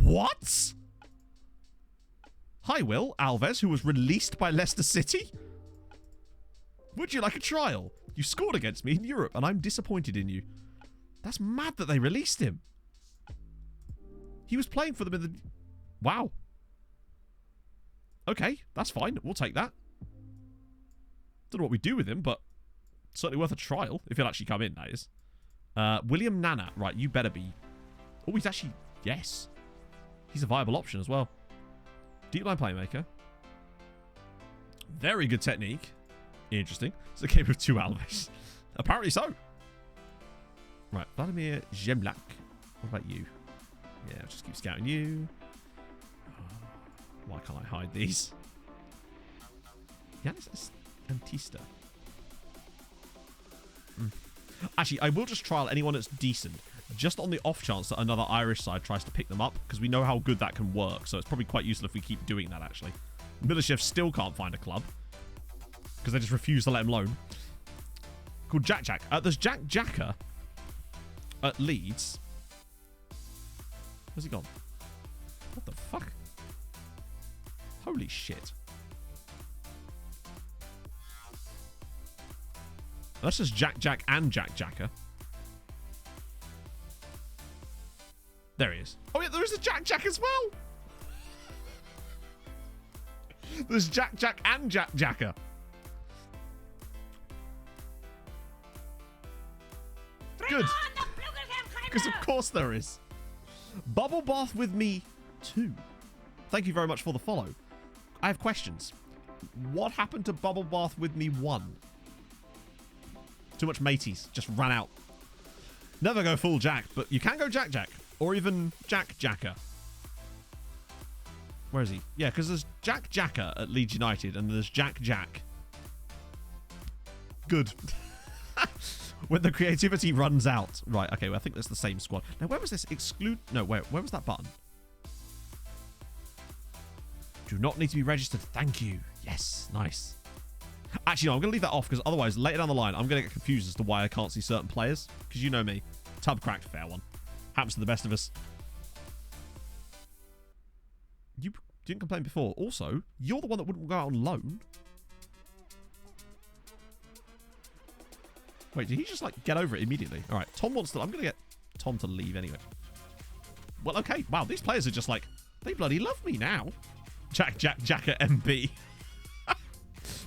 what? Hi, Will Alves, who was released by Leicester City. Would you like a trial? You scored against me in Europe, and I'm disappointed in you. That's mad that they released him. He was playing for them in the... Wow. Okay, that's fine. We'll take that. Don't know what we do with him, but certainly worth a trial, if he'll actually come in, that is. William Nana. Right, you better be... Oh, he's actually... Yes. He's a viable option as well. Deep line playmaker. Very good technique. Interesting. It's a game of 2 Alves. Apparently so. Right, Vladimir Zemlak. What about you? Yeah, I'll just keep scouting you. Why can't I hide these? Yanis Antista. Actually, I will just trial anyone that's decent, just on the off chance that another Irish side tries to pick them up, because we know how good that can work, so it's probably quite useful if we keep doing that, actually. Milishev still can't find a club, because they just refuse to let him loan. Called Jack Jack. There's Jack Jacker at Leeds. Where's he gone? What the fuck? Holy shit. That's just Jack Jack and Jack Jacker. There he is. Oh yeah, there is a Jack Jack as well. There's Jack Jack and Jack Jacker. Good. Because of course there is. Bubble bath with me too. Thank you very much for the follow. I have questions. What happened to bubble bath with me 1? Too much mateys. Just ran out. Never go full Jack, but you can go Jack Jack. Or even Jack Jacker. Where is he? Yeah, because there's Jack Jacker at Leeds United and there's Jack Jack. Good. When the creativity runs out. Right, okay, well, I think that's the same squad. Now, where was this exclude... No, where was that button? Do not need to be registered. Thank you. Yes, nice. Actually, no, I'm going to leave that off because otherwise, later down the line, I'm going to get confused as to why I can't see certain players. Because you know me. Tub cracked, fair one. Happens to the best of us. You didn't complain before. Also, you're the one that wouldn't go out on loan. Wait, did he just, like, get over it immediately? All right, Tom wants to... I'm going to get Tom to leave anyway. Well, okay. Wow, these players are just like... They bloody love me now. Jack Jacker MB.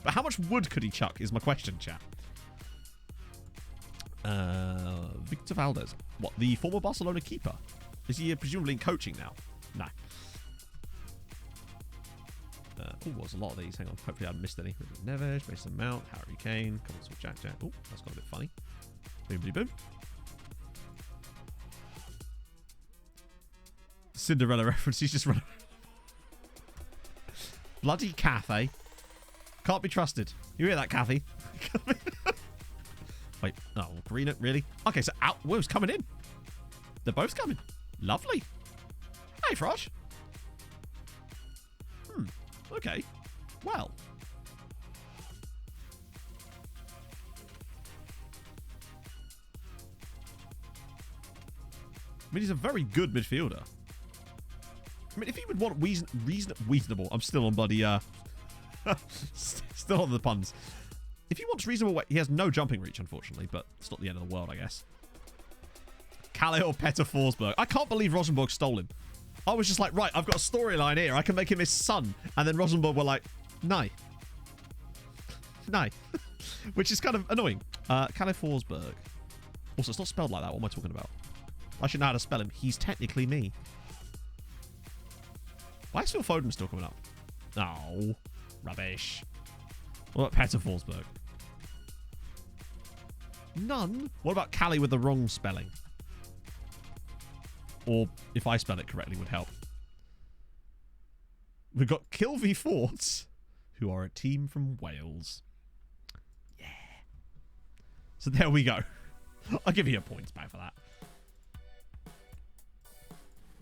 But how much wood could he chuck is my question, chat. Victor Valdez. What, the former Barcelona keeper? Is he presumably in coaching now? No. Oh, there's a lot of these. Hang on. Hopefully I haven't missed any. Neves, Mason Mount, Harry Kane. Come on, Jack Jack. Oh, that's got a bit funny. Boom, boom, boom. Cinderella reference. He's just run. Bloody Cathay. Can't be trusted. You hear that, Cathy? Wait. Oh, green it, really? Okay, so out. Who's coming in? They're both coming. Lovely. Hey, Frosh. Okay. Well. I mean, he's a very good midfielder. I mean, if he would want reasonable... I'm still on bloody... still on the puns. If he wants reasonable weight... He has no jumping reach, unfortunately, but it's not the end of the world, I guess. Calais or Petter Forsberg. I can't believe Rosenborg stole him. I was just like, right, I've got a storyline here. I can make him his son. And then Rosenborg were like, no. No. Which is kind of annoying. Calais Forsberg. Also, it's not spelled like that. What am I talking about? I should know how to spell him. He's technically me. Why is Phil Foden still coming up? Oh, rubbish. What about Petter Forsberg? None. What about Calais with the wrong spelling? Or, if I spell it correctly, would help. We've got Kilvey Forts, who are a team from Wales. Yeah. So there we go. I'll give you a points back for that.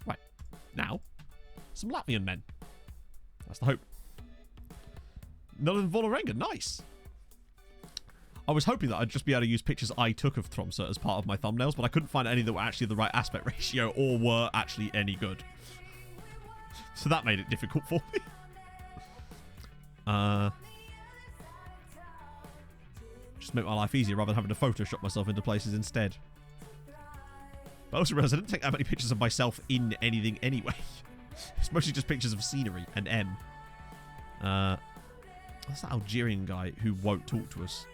Right. Now, some Latvian men. That's the hope. None of Vålerenga. Nice. I was hoping that I'd just be able to use pictures I took of Tromsø as part of my thumbnails, but I couldn't find any that were actually the right aspect ratio or were actually any good. So that made it difficult for me. Just make my life easier rather than having to Photoshop myself into places instead. But I also realised I didn't take that many pictures of myself in anything anyway. It's mostly just pictures of scenery and M. That's that Algerian guy who won't talk to us.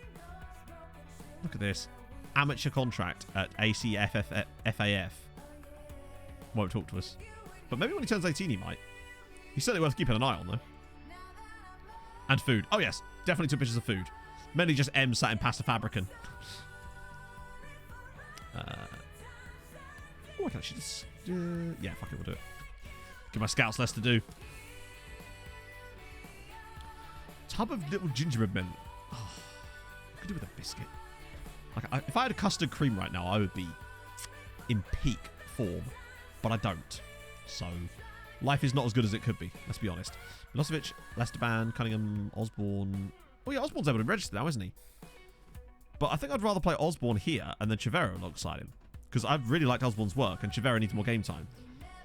Look at this. Amateur contract at ACFAF. Won't talk to us. But maybe when he turns 18 he might. He's certainly worth keeping an eye on though. And food. Oh yes, definitely took pictures of food. Mainly just M sat in Pasta Fabricant. Oh, I can actually just... yeah, fuck it, we'll do it. Give my scouts less to do. Tub of little gingerbread men. Oh, I could do with a biscuit. Like, if I had a custard cream right now, I would be in peak form. But I don't. So, life is not as good as it could be. Let's be honest. Milosevic, Lesterban, Cunningham, Osborne. Oh yeah, Osborne's able to register now, isn't he? But I think I'd rather play Osborne here and then Chivero alongside him. Because I've really liked Osborne's work and Chivero needs more game time.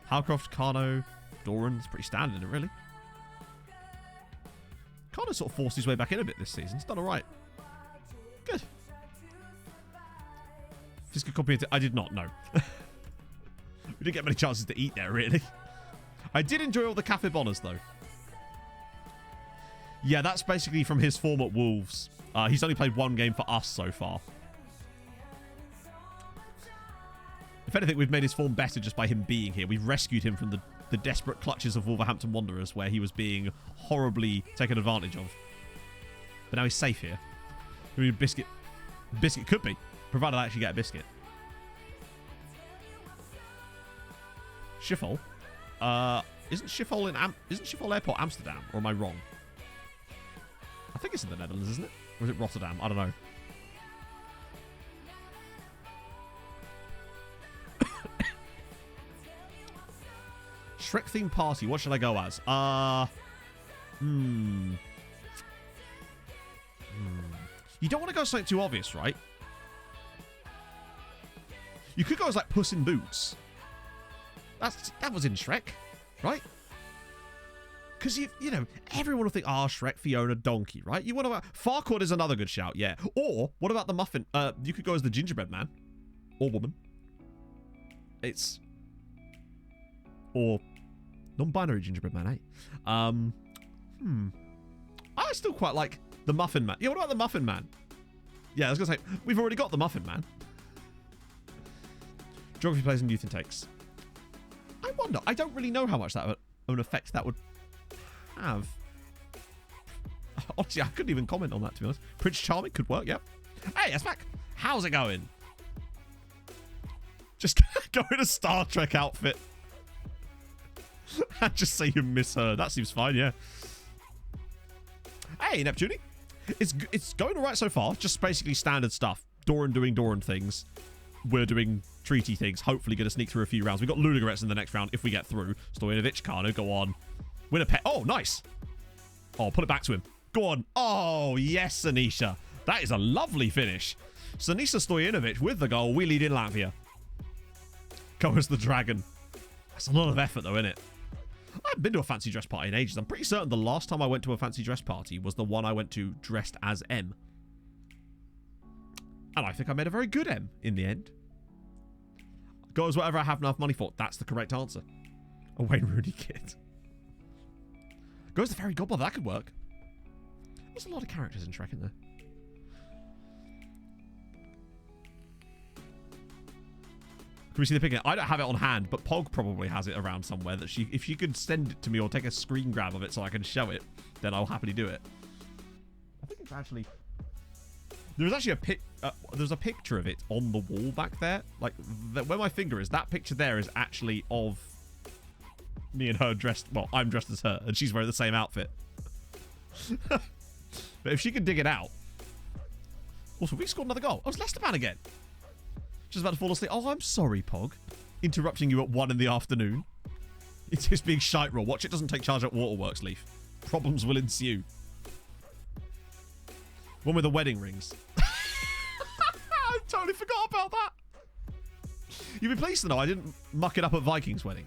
Halcroft, Carno, Doran. It's pretty standard, isn't it, really? Carno sort of forced his way back in a bit this season. He's done alright. Good. Fiscal copy. I did not know. We didn't get many chances to eat there, really. I did enjoy all the Cafe Bonners, though. Yeah, that's basically from his form at Wolves. He's only played one game for us so far. If anything, we've made his form better just by him being here. We've rescued him from the desperate clutches of Wolverhampton Wanderers, where he was being horribly taken advantage of. But now he's safe here. I mean, Biscuit could be, provided I actually get a biscuit. Schiphol? Isn't Schiphol Airport Amsterdam? Or am I wrong? I think it's in the Netherlands, isn't it? Or is it Rotterdam? I don't know. Shrek themed party. What should I go as? You don't want to go something too obvious, right? You could go as like Puss in Boots. That was in Shrek, right? Because you know, everyone will think, Shrek, Fiona, Donkey, right? You want to Farquaad is another good shout, yeah. Or what about the Muffin? You could go as the Gingerbread Man or woman. Or non-binary Gingerbread Man, eh? I still quite like the Muffin Man. Yeah, what about the Muffin Man? Yeah, I was gonna say we've already got the Muffin Man. Geography plays and youth intakes. I wonder. I don't really know how much that of an effect that would have. Honestly, I couldn't even comment on that, to be honest. Prince Charming could work, yep. Hey, it's back. How's it going? Just go in a Star Trek outfit. And just say you miss her. That seems fine, yeah. Hey, Neptune. It's going alright so far. Just basically standard stuff. Doran doing Doran things. We're doing treaty things. Hopefully going to sneak through a few rounds. We've got Ludogorets in the next round if we get through. Stojanovic, Carno, go on. Win a pet. Oh, nice. Oh, put it back to him. Go on. Oh, yes, Sanisha. That is a lovely finish. Sanisha Stojanovic with the goal. We lead in Latvia. Go as the dragon. That's a lot of effort, though, isn't it? I haven't been to a fancy dress party in ages. I'm pretty certain the last time I went to a fancy dress party was the one I went to dressed as M. And I think I made a very good M in the end. Go as whatever I have enough money for. That's the correct answer. A Wayne Rooney kit. Go as the Fairy Godmother. That could work. There's a lot of characters in Shrek, isn't there? Can we see the picture? I don't have it on hand, but Pog probably has it around somewhere. That if she could send it to me or take a screen grab of it so I can show it, then I'll happily do it. I think it's actually... There's actually there's a picture of it on the wall back there. Like, where my finger is, that picture there is actually of me and her dressed... Well, I'm dressed as her, and she's wearing the same outfit. But if she can dig it out... Also, we scored another goal. Oh, it's Lesterman again. Just about to fall asleep. Oh, I'm sorry, Pog. Interrupting you at 1 in the afternoon. It's just being shite raw. Watch it doesn't take charge at Waterworks, Leaf. Problems will ensue. One with the wedding rings. I totally forgot about that. You'd be pleased to know I didn't muck it up at Viking's wedding.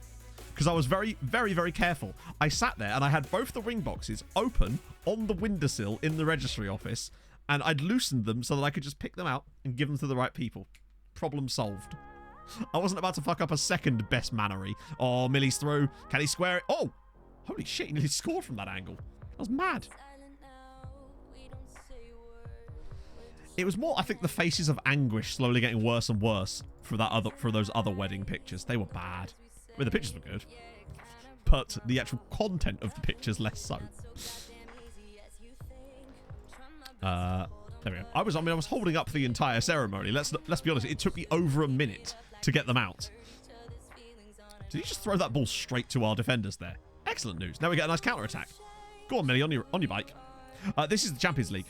Because I was very, very, very careful. I sat there and I had both the ring boxes open on the windowsill in the registry office. And I'd loosened them so that I could just pick them out and give them to the right people. Problem solved. I wasn't about to fuck up a second best mannery. Oh, Millie's through. Can he square it? Oh! Holy shit, he nearly scored from that angle. That was mad. It was more, I think, the faces of anguish slowly getting worse and worse for those other wedding pictures. They were bad. I mean, the pictures were good. But the actual content of the pictures, less so. There we go. I was holding up the entire ceremony. Let's be honest. It took me over a minute to get them out. Did you just throw that ball straight to our defenders there? Excellent news. Now we get a nice counter attack. Go on, Millie, on your bike. This is the Champions League.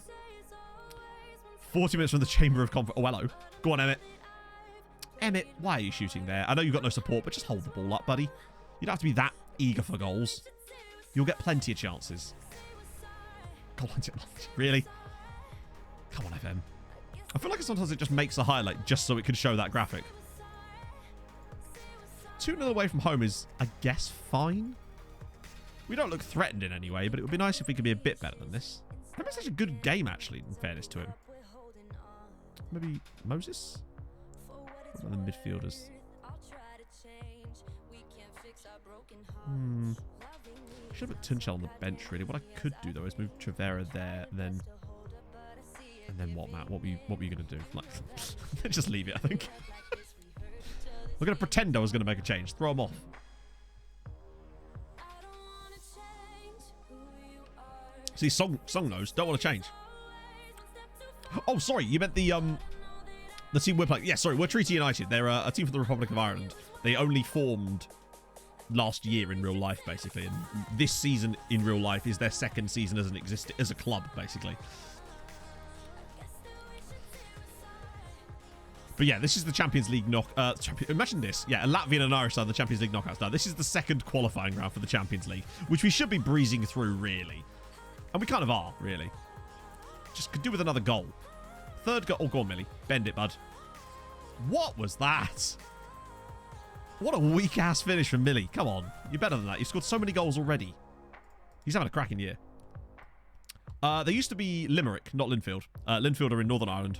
40 minutes from the Chamber of Comfort. Oh, hello. Go on, Emmett. Emmett, why are you shooting there? I know you've got no support, but just hold the ball up, buddy. You don't have to be that eager for goals. You'll get plenty of chances. Go on, really? Come on, FM. I feel like sometimes it just makes a highlight just so it can show that graphic. 2-0 away from home is, I guess, fine. We don't look threatened in any way, but it would be nice if we could be a bit better than this. That makes such a good game, actually, in fairness to him. Maybe Moses? What about the midfielders? Should have put Tunchel on the bench, really. What I could do, though, is move Trevera there, then... And then what, Matt? What were you going to do? Like, just leave it, I think. We're going to pretend I was going to make a change. Throw him off. See, Song knows. Don't want to change. Oh, sorry. You meant the team we're playing. Yeah, sorry. We're Treaty United. They're a team from the Republic of Ireland. They only formed last year in real life, basically. And this season in real life is their second season as a club, basically. But yeah, this is the Champions League imagine this. Yeah, a Latvian and Irish side of the Champions League knockouts. Now, this is the second qualifying round for the Champions League, which we should be breezing through, really. And we kind of are, really. Just could do with another goal. Third goal. Oh, go on, Millie. Bend it, bud. What was that? What a weak-ass finish from Millie. Come on. You're better than that. You've scored so many goals already. He's having a cracking year. They used to be Limerick, not Linfield. Linfield are in Northern Ireland.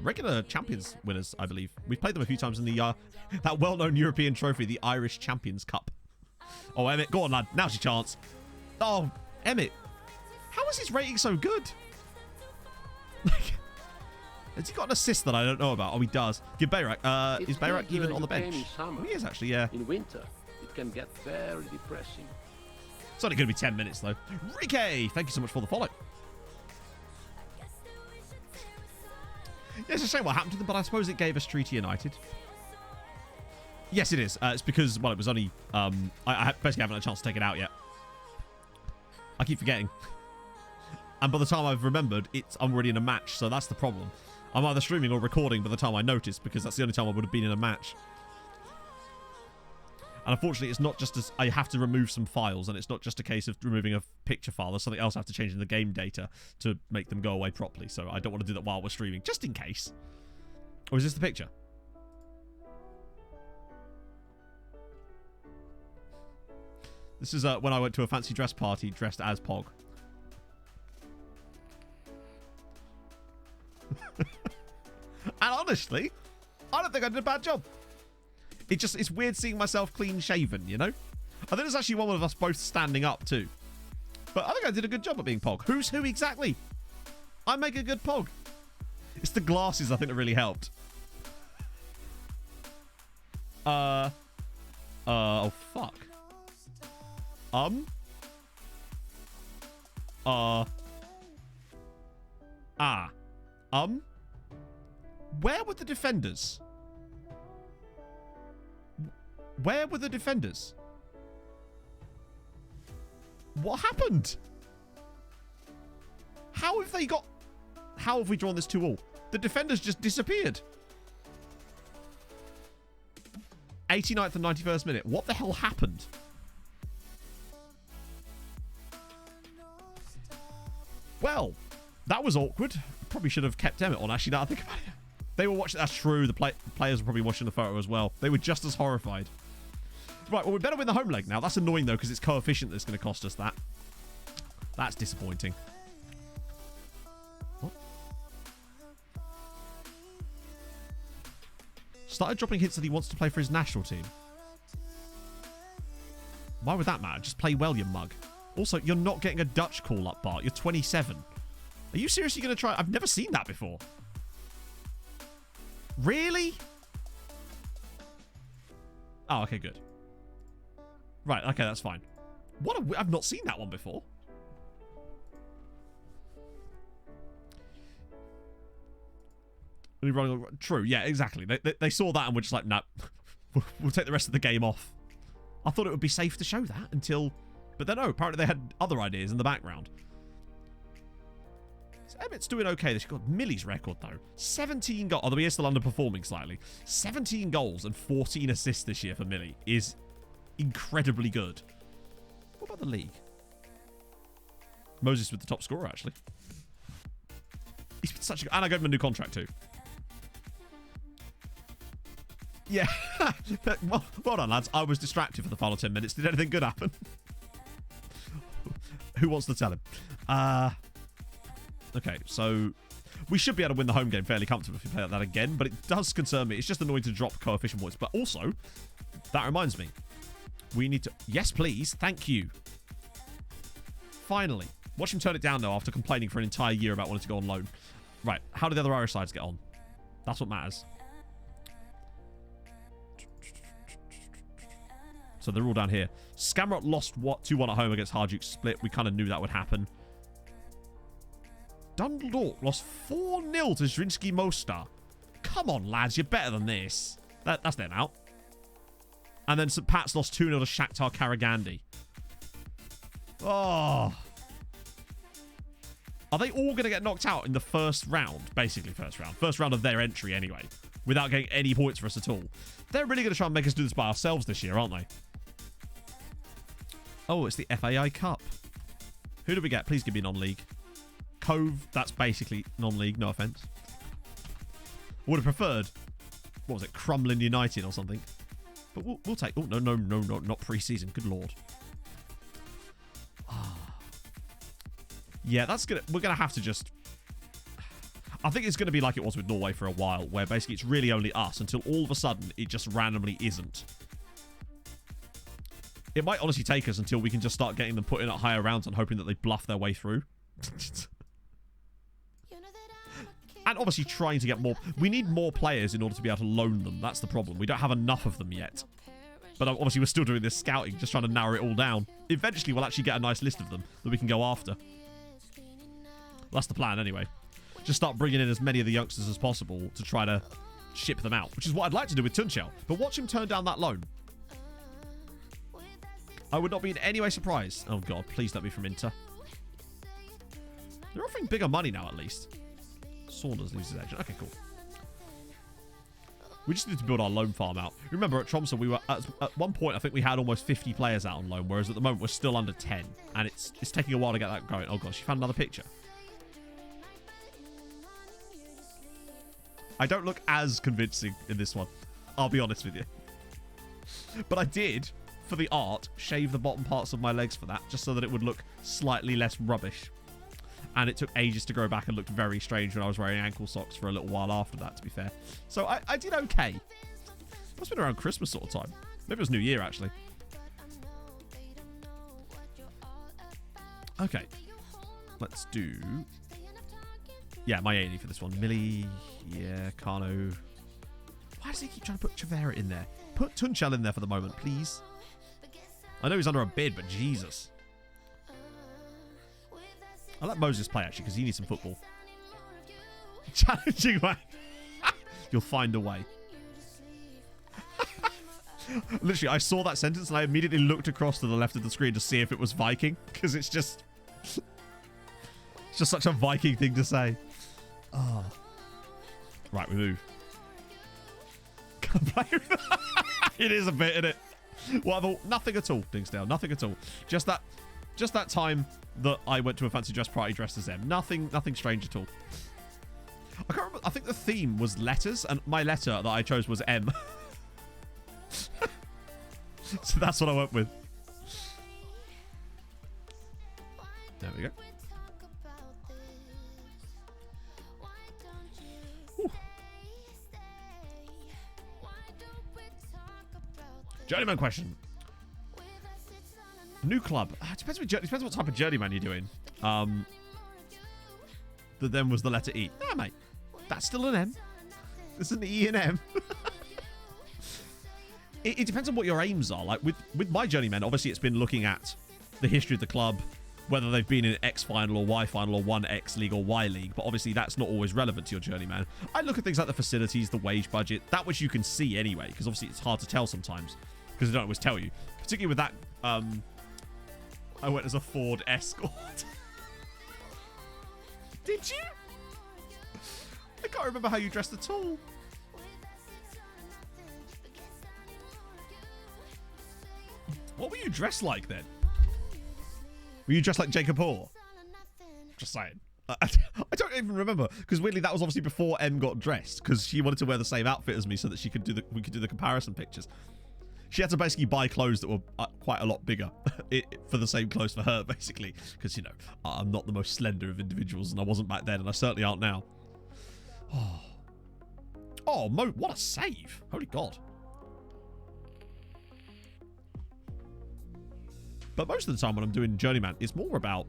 Regular Champions winners, I believe. We've played them a few times in the that well-known European trophy, the Irish Champions Cup. Oh, Emmett. Go on, lad. Now's your chance. Oh, Emmett. How is his rating so good? Like, has he got an assist that I don't know about? Oh, he does. Give Bayrak. Is Bayrak even on the bench? Oh, he is, actually, yeah. In winter, it can get very depressing. It's only going to be 10 minutes, though. Rike, thank you so much for the follow. Yeah, it's a shame what happened to them, but I suppose it gave us Treaty United. Yes, it is. It's because, well, it was only... I basically haven't had a chance to take it out yet. I keep forgetting. And by the time I've remembered, I'm already in a match, so that's the problem. I'm either streaming or recording by the time I notice, because that's the only time I would have been in a match. And unfortunately, it's not just as I have to remove some files, and it's not just a case of removing a picture file. There's something else I have to change in the game data to make them go away properly. So I don't want to do that while we're streaming, just in case. Or is this the picture? This is when I went to a fancy dress party dressed as Pog. And honestly, I don't think I did a bad job. It's weird seeing myself clean shaven, you know? I think there's actually one of us both standing up too. But I think I did a good job at being Pog. Who's who exactly? I make a good Pog. It's the glasses I think that really helped. Oh fuck. Where were the defenders? Where were the defenders? What happened? How have we drawn this 2-2? The defenders just disappeared. 89th and 91st minute. What the hell happened? Well, That was awkward. Probably should have kept Emmett on, actually, now I think about it. They were watching. That's true. The players were probably watching the photo as well. They were just as horrified. Right, well, we better win the home leg now. That's annoying, though, because it's coefficient that's going to cost us that. That's disappointing. What? Started dropping hints that he wants to play for his national team. Why would that matter? Just play well, you mug. Also, you're not getting a Dutch call-up, Bart. You're 27. Are you seriously going to try? I've never seen that before. Really? Oh, okay, good. Right, okay, that's fine. I've not seen that one before. True, yeah, exactly. They saw that and were just like, no, we'll take the rest of the game off. I thought it would be safe to show that until... But then, no, apparently they had other ideas in the background. So Emmett's doing okay. This got Millie's record, though. 17 goals. Although he is still underperforming slightly. 17 goals and 14 assists this year for Millie is incredibly good. What about the league? Moses with the top scorer, actually. He's been such a... And I gave him a new contract, too. Yeah. Well done, lads. I was distracted for the final 10 minutes. Did anything good happen? Who wants to tell him? Okay, so we should be able to win the home game fairly comfortably if we play like that again, but it does concern me. It's just annoying to drop coefficient points. But also, that reminds me, we need to... Yes, please. Thank you. Finally. Watch him turn it down, though, after complaining for an entire year about wanting to go on loan. Right, how do the other Irish sides get on? That's what matters. So they're all down here. Skamrot lost 2-1 at home against Harjuk Split. We kind of knew that would happen. Dundalk lost 4-0 to Zrinski Mostar. Come on, lads. You're better than this. That's them out. And then St. Pat's lost 2-0 to Shakhtar Karagandhi. Oh. Are they all going to get knocked out in the first round? Basically first round. First round of their entry anyway. Without getting any points for us at all. They're really going to try and make us do this by ourselves this year, aren't they? Oh, it's the FAI Cup. Who do we get? Please give me non-league. Cove, that's basically non-league, no offence. Would have preferred, what was it, Crumlin United or something. But we'll take... Oh, no, not pre-season. Good lord. Yeah, that's gonna... We're going to have to just... I think it's going to be like it was with Norway for a while, where basically it's really only us until all of a sudden it just randomly isn't. It might honestly take us until we can just start getting them put in at higher rounds and hoping that they bluff their way through. And obviously trying to get more... We need more players in order to be able to loan them. That's the problem. We don't have enough of them yet. But obviously we're still doing this scouting, just trying to narrow it all down. Eventually we'll actually get a nice list of them that we can go after. That's the plan anyway. Just start bringing in as many of the youngsters as possible to try to ship them out, which is what I'd like to do with Tunchel. But watch him turn down that loan. I would not be in any way surprised. Oh, God, please don't be from Inter. They're offering bigger money now, at least. Saunders loses agent. Okay, cool. We just need to build our loan farm out. Remember, at Tromsø, we were at one point, I think we had almost 50 players out on loan, whereas at the moment, we're still under 10. And it's taking a while to get that going. Oh, gosh, you found another picture. I don't look as convincing in this one. I'll be honest with you. But I did, for the art, shave the bottom parts of my legs for that, just so that it would look slightly less rubbish. And it took ages to grow back and looked very strange when I was wearing ankle socks for a little while after that, to be fair. So I did okay. Must have been around Christmas sort of time. Maybe it was New Year, actually. Okay. Let's do... Yeah, my 80 for this one. Millie, yeah, Kano. Why does he keep trying to put Chavera in there? Put Tunchel in there for the moment, please. I know he's under a bid, but Jesus. I'll let Moses play, actually, because he needs some football. Challenging way. You'll find a way. Literally, I saw that sentence and I immediately looked across to the left of the screen to see if it was Viking, because it's just... It's just such a Viking thing to say. Oh. Right, we move. It is a bit, isn't it? Well, nothing at all, Dingsdale. Nothing at all. Just that Just that time that I went to a fancy dress party dressed as M. Nothing strange at all. I can't remember. I think the theme was letters, and my letter that I chose was M. So that's what I went with. There we go. Whew. Journeyman question. New club. Depends what type of journeyman you're doing. That then was the letter E. Yeah, mate. That's still an M. There's an E and M. It depends on what your aims are. Like with my journeymen, obviously it's been looking at the history of the club, whether they've been in X final or Y final or 1X league or Y league, but obviously that's not always relevant to your journeyman. I look at things like the facilities, the wage budget, that which you can see anyway, because obviously it's hard to tell sometimes, because they don't always tell you. Particularly with that, I went as a Ford Escort. Did you? I can't remember how you dressed at all. What were you dressed like then? Were you dressed like Jacob Hoare? Just saying. I don't even remember, because weirdly that was obviously before M got dressed, because she wanted to wear the same outfit as me so that we could do the comparison pictures. She had to basically buy clothes that were quite a lot bigger for the same clothes for her, basically, because, you know, I'm not the most slender of individuals, and I wasn't back then, and I certainly aren't now. Oh, Mo, what a save. Holy God. But most of the time when I'm doing Journeyman, it's more about,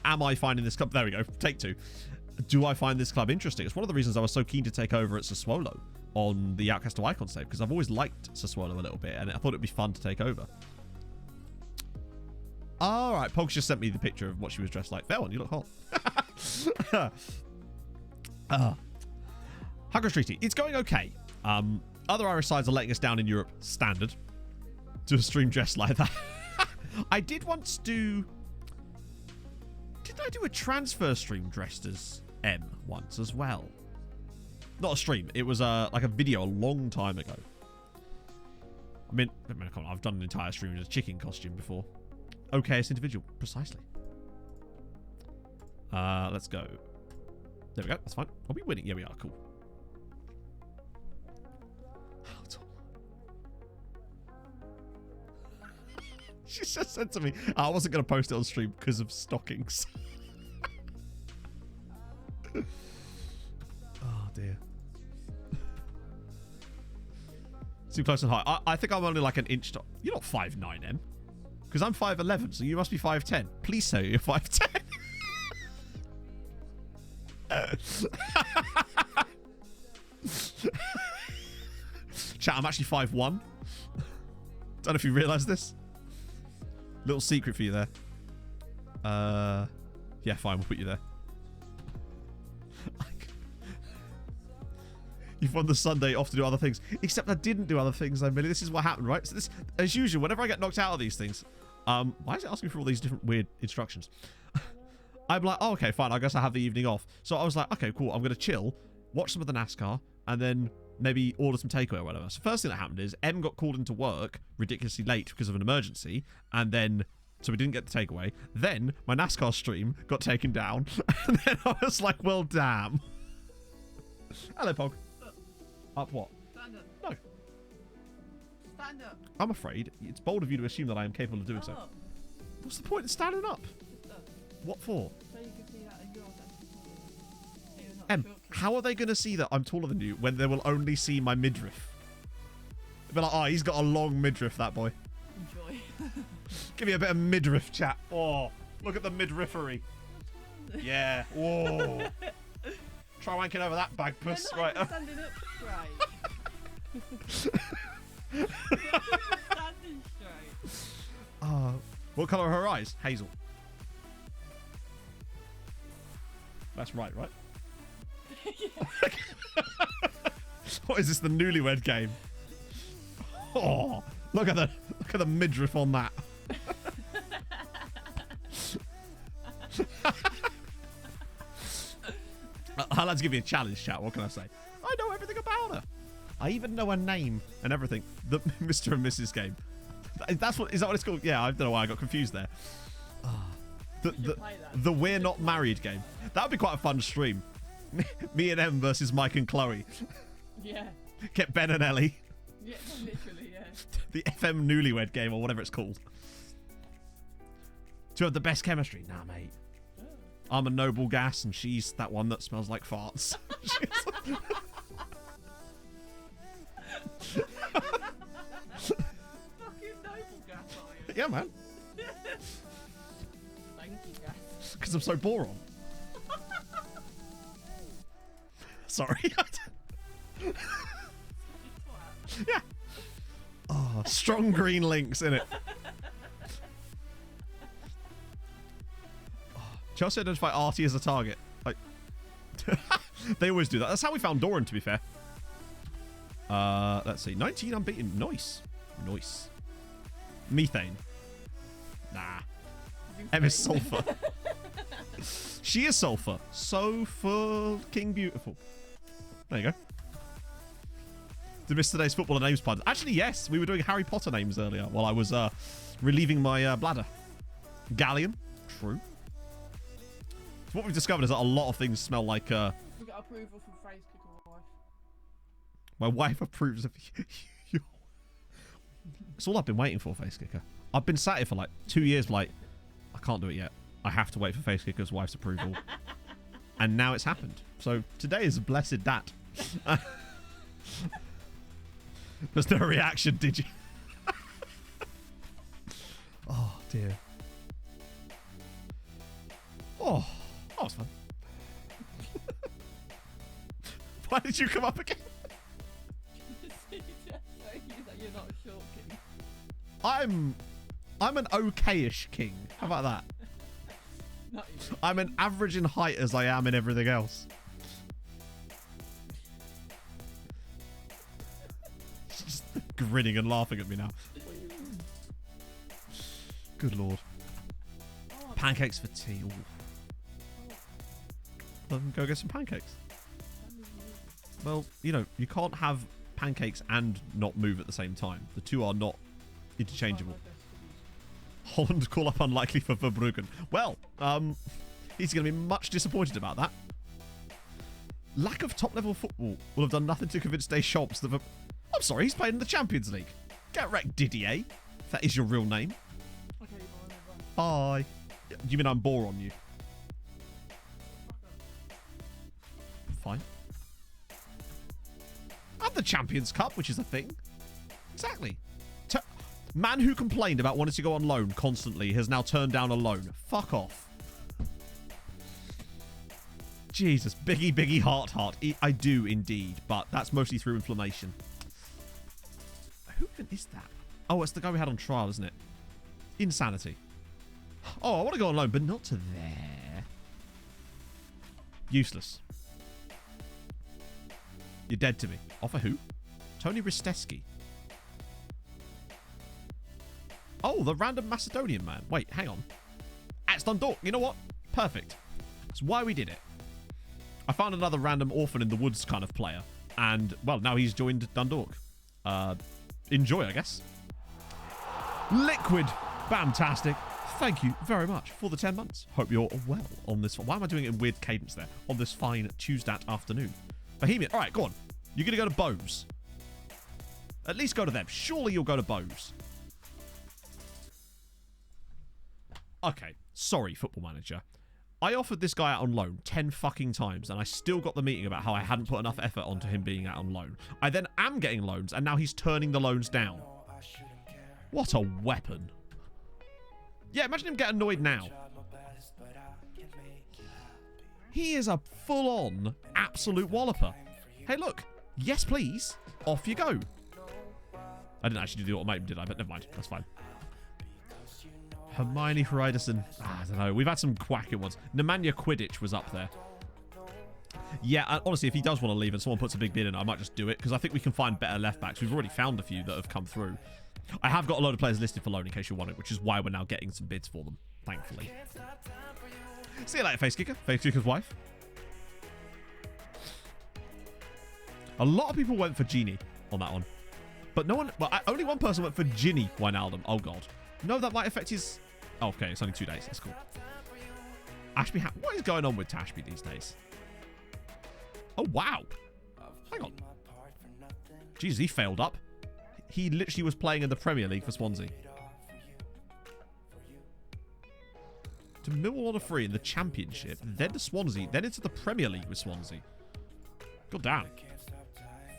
am I finding this club... There we go, take two. Do I find this club interesting? It's one of the reasons I was so keen to take over at Sassuolo on the Outcast to Icon save, because I've always liked Sassuolo a little bit, and I thought it'd be fun to take over. All right, Pog's just sent me the picture of what she was dressed like. Fair one, you look hot. Hunger Streety, it's going okay. Other Irish sides are letting us down in Europe, standard. Do a stream dressed like that. I did once do... Didn't I do a transfer stream dressed as M once as well? Not a stream. It was like a video a long time ago. I mean, come on, I've done an entire stream in a chicken costume before. OKS individual, precisely. Let's go. There we go. That's fine. Are we winning? Yeah, we are. Cool. She just said to me, I wasn't going to post it on stream because of stockings. Oh, dear. Too close and high. I think I'm only like an inch top. You're not 5'9", M. Because I'm 5'11", so you must be 5'10". Please say you're 5'10". Chat, I'm actually 5'1". Don't know if you realise this. Little secret for you there. Yeah, fine, we'll put you there. You've won the Sunday off to do other things. Except I didn't do other things, though, Millie. This is what happened, right? So this, as usual, whenever I get knocked out of these things, why is it asking for all these different weird instructions? I'm like, oh, okay, fine. I guess I have the evening off. So I was like, okay, cool. I'm going to chill, watch some of the NASCAR, and then maybe order some takeaway or whatever. So first thing that happened is M got called into work ridiculously late because of an emergency, and then so we didn't get the takeaway. Then my NASCAR stream got taken down, and then I was like, well, damn. Hello, Pog. Up what? Stand up. No. Stand up. I'm afraid it's bold of you to assume that I am capable of doing so. Up. What's the point in standing up? Up. What for? So you can see that in your sense. Em, how are they going to see that I'm taller than you when they will only see my midriff? They'll be like, oh, he's got a long midriff, that boy. Enjoy. Give me a bit of midriff chat. Oh, look at the midriffery. Yeah. Whoa. Try wanking over that bag puss. They're not Right. even standing up straight. Standing straight. What colour are her eyes? Hazel. That's right, right? What is this, the newlywed game? Oh, look at the midriff on that. I'll have to give you a challenge, chat. What can I say? I know everything about her. I even know her name and everything. The Mr. and Mrs. game. Is that what it's called? Yeah, I don't know why I got confused there. The We're Not Married game. That would be quite a fun stream. Me and M versus Mike and Chloe. Yeah. Get Ben and Ellie. Yeah, literally, yeah. The FM Newlywed game or whatever it's called. Do you have the best chemistry? Nah, mate. Oh. I'm a noble gas and she's that one that smells like farts. Fucking noble gas, are you? Yeah, man. Thank you, gas. Because I'm so boron. Sorry. Yeah. Oh, strong green links in it. Oh, Chelsea identify Artie as a target. Like, they always do that. That's how we found Doran, to be fair. Let's see. 19 unbeaten. Nice. Nice. Methane. Nah. M is sulfur. She is sulfur. So fucking beautiful. There you go. Did miss today's football and names puns? Actually, yes. We were doing Harry Potter names earlier while I was relieving my bladder. Galleon. True. So what we've discovered is that a lot of things smell like... We got approval from Phrase Kicker wife. My wife approves of you. It's all I've been waiting for, Face Kicker. I've been sat here for like 2 years like, I can't do it yet. I have to wait for Face Kicker's wife's approval. And now it's happened. So today is a blessed dat. There's no reaction, did you? Oh, dear. Oh, that was fun. Why did you come up again? You're not a short king. I'm an okay-ish king. How about that? Not even. I'm an average in height as I am in everything else. She's just grinning and laughing at me now. Good lord. Pancakes for tea. Ooh. Go get some pancakes. Well, you know, you can't have pancakes and not move at the same time. The two are not interchangeable. Holland call up unlikely for Verbruggen. Well, he's going to be much disappointed about that. Lack of top-level football will have done nothing to convince Deschamps that... I'm sorry, he's playing in the Champions League. Get wrecked, Didier. If that is your real name. Okay, Bye. Do you mean I'm bore on you? Fine. And the Champions Cup, which is a thing. Exactly. Man who complained about wanting to go on loan constantly has now turned down a loan. Fuck off. Jesus. Biggie, heart. I do indeed, but that's mostly through inflammation. Who even is that? Oh, it's the guy we had on trial, isn't it? Insanity. Oh, I want to go on loan, but not to there. Useless. You're dead to me. Offer who? Tony Risteski. Oh, the random Macedonian man. Wait, hang on. It's Dundalk. You know what? Perfect. That's why we did it. I found another random orphan in the woods kind of player. And, well, now he's joined Dundalk. Enjoy, I guess. Liquid. Fantastic. Thank you very much for the 10 months. Hope you're well on this. Why am I doing it in weird cadence there? On this fine Tuesday afternoon. Bohemian. All right, go on. You're going to go to Bose. At least go to them. Surely you'll go to Bose. Okay. Sorry, Football Manager. I offered this guy out on loan 10 fucking times, and I still got the meeting about how I hadn't put enough effort onto him being out on loan. I then am getting loans, and now he's turning the loans down. What a weapon. Yeah, imagine him get annoyed now. He is a full-on absolute walloper. Hey, look. Yes, please. Off you go. I didn't actually do the automaton, did I? But never mind. That's fine. Hermione Hryderson. I don't know. We've had some quacking ones. Nemanja Quidditch was up there. Yeah, honestly, if he does want to leave and someone puts a big bid in, I might just do it, because I think we can find better left-backs. We've already found a few that have come through. I have got a load of players listed for loan, in case you're wondering, which is why we're now getting some bids for them, thankfully. See you later, Face Kicker. Face Kicker's wife. A lot of people went for Genie on that one. But no one... Well, only one person went for Ginny Wijnaldum. Oh, God. No, that might affect his... Oh, okay, it's only 2 days. That's cool. Ashby, what is going on with Tashby these days? Oh, wow. Hang on. Jesus, he failed up. He literally was playing in the Premier League for Swansea. To Millwall on a free in the Championship, then to Swansea, then into the Premier League with Swansea. God damn.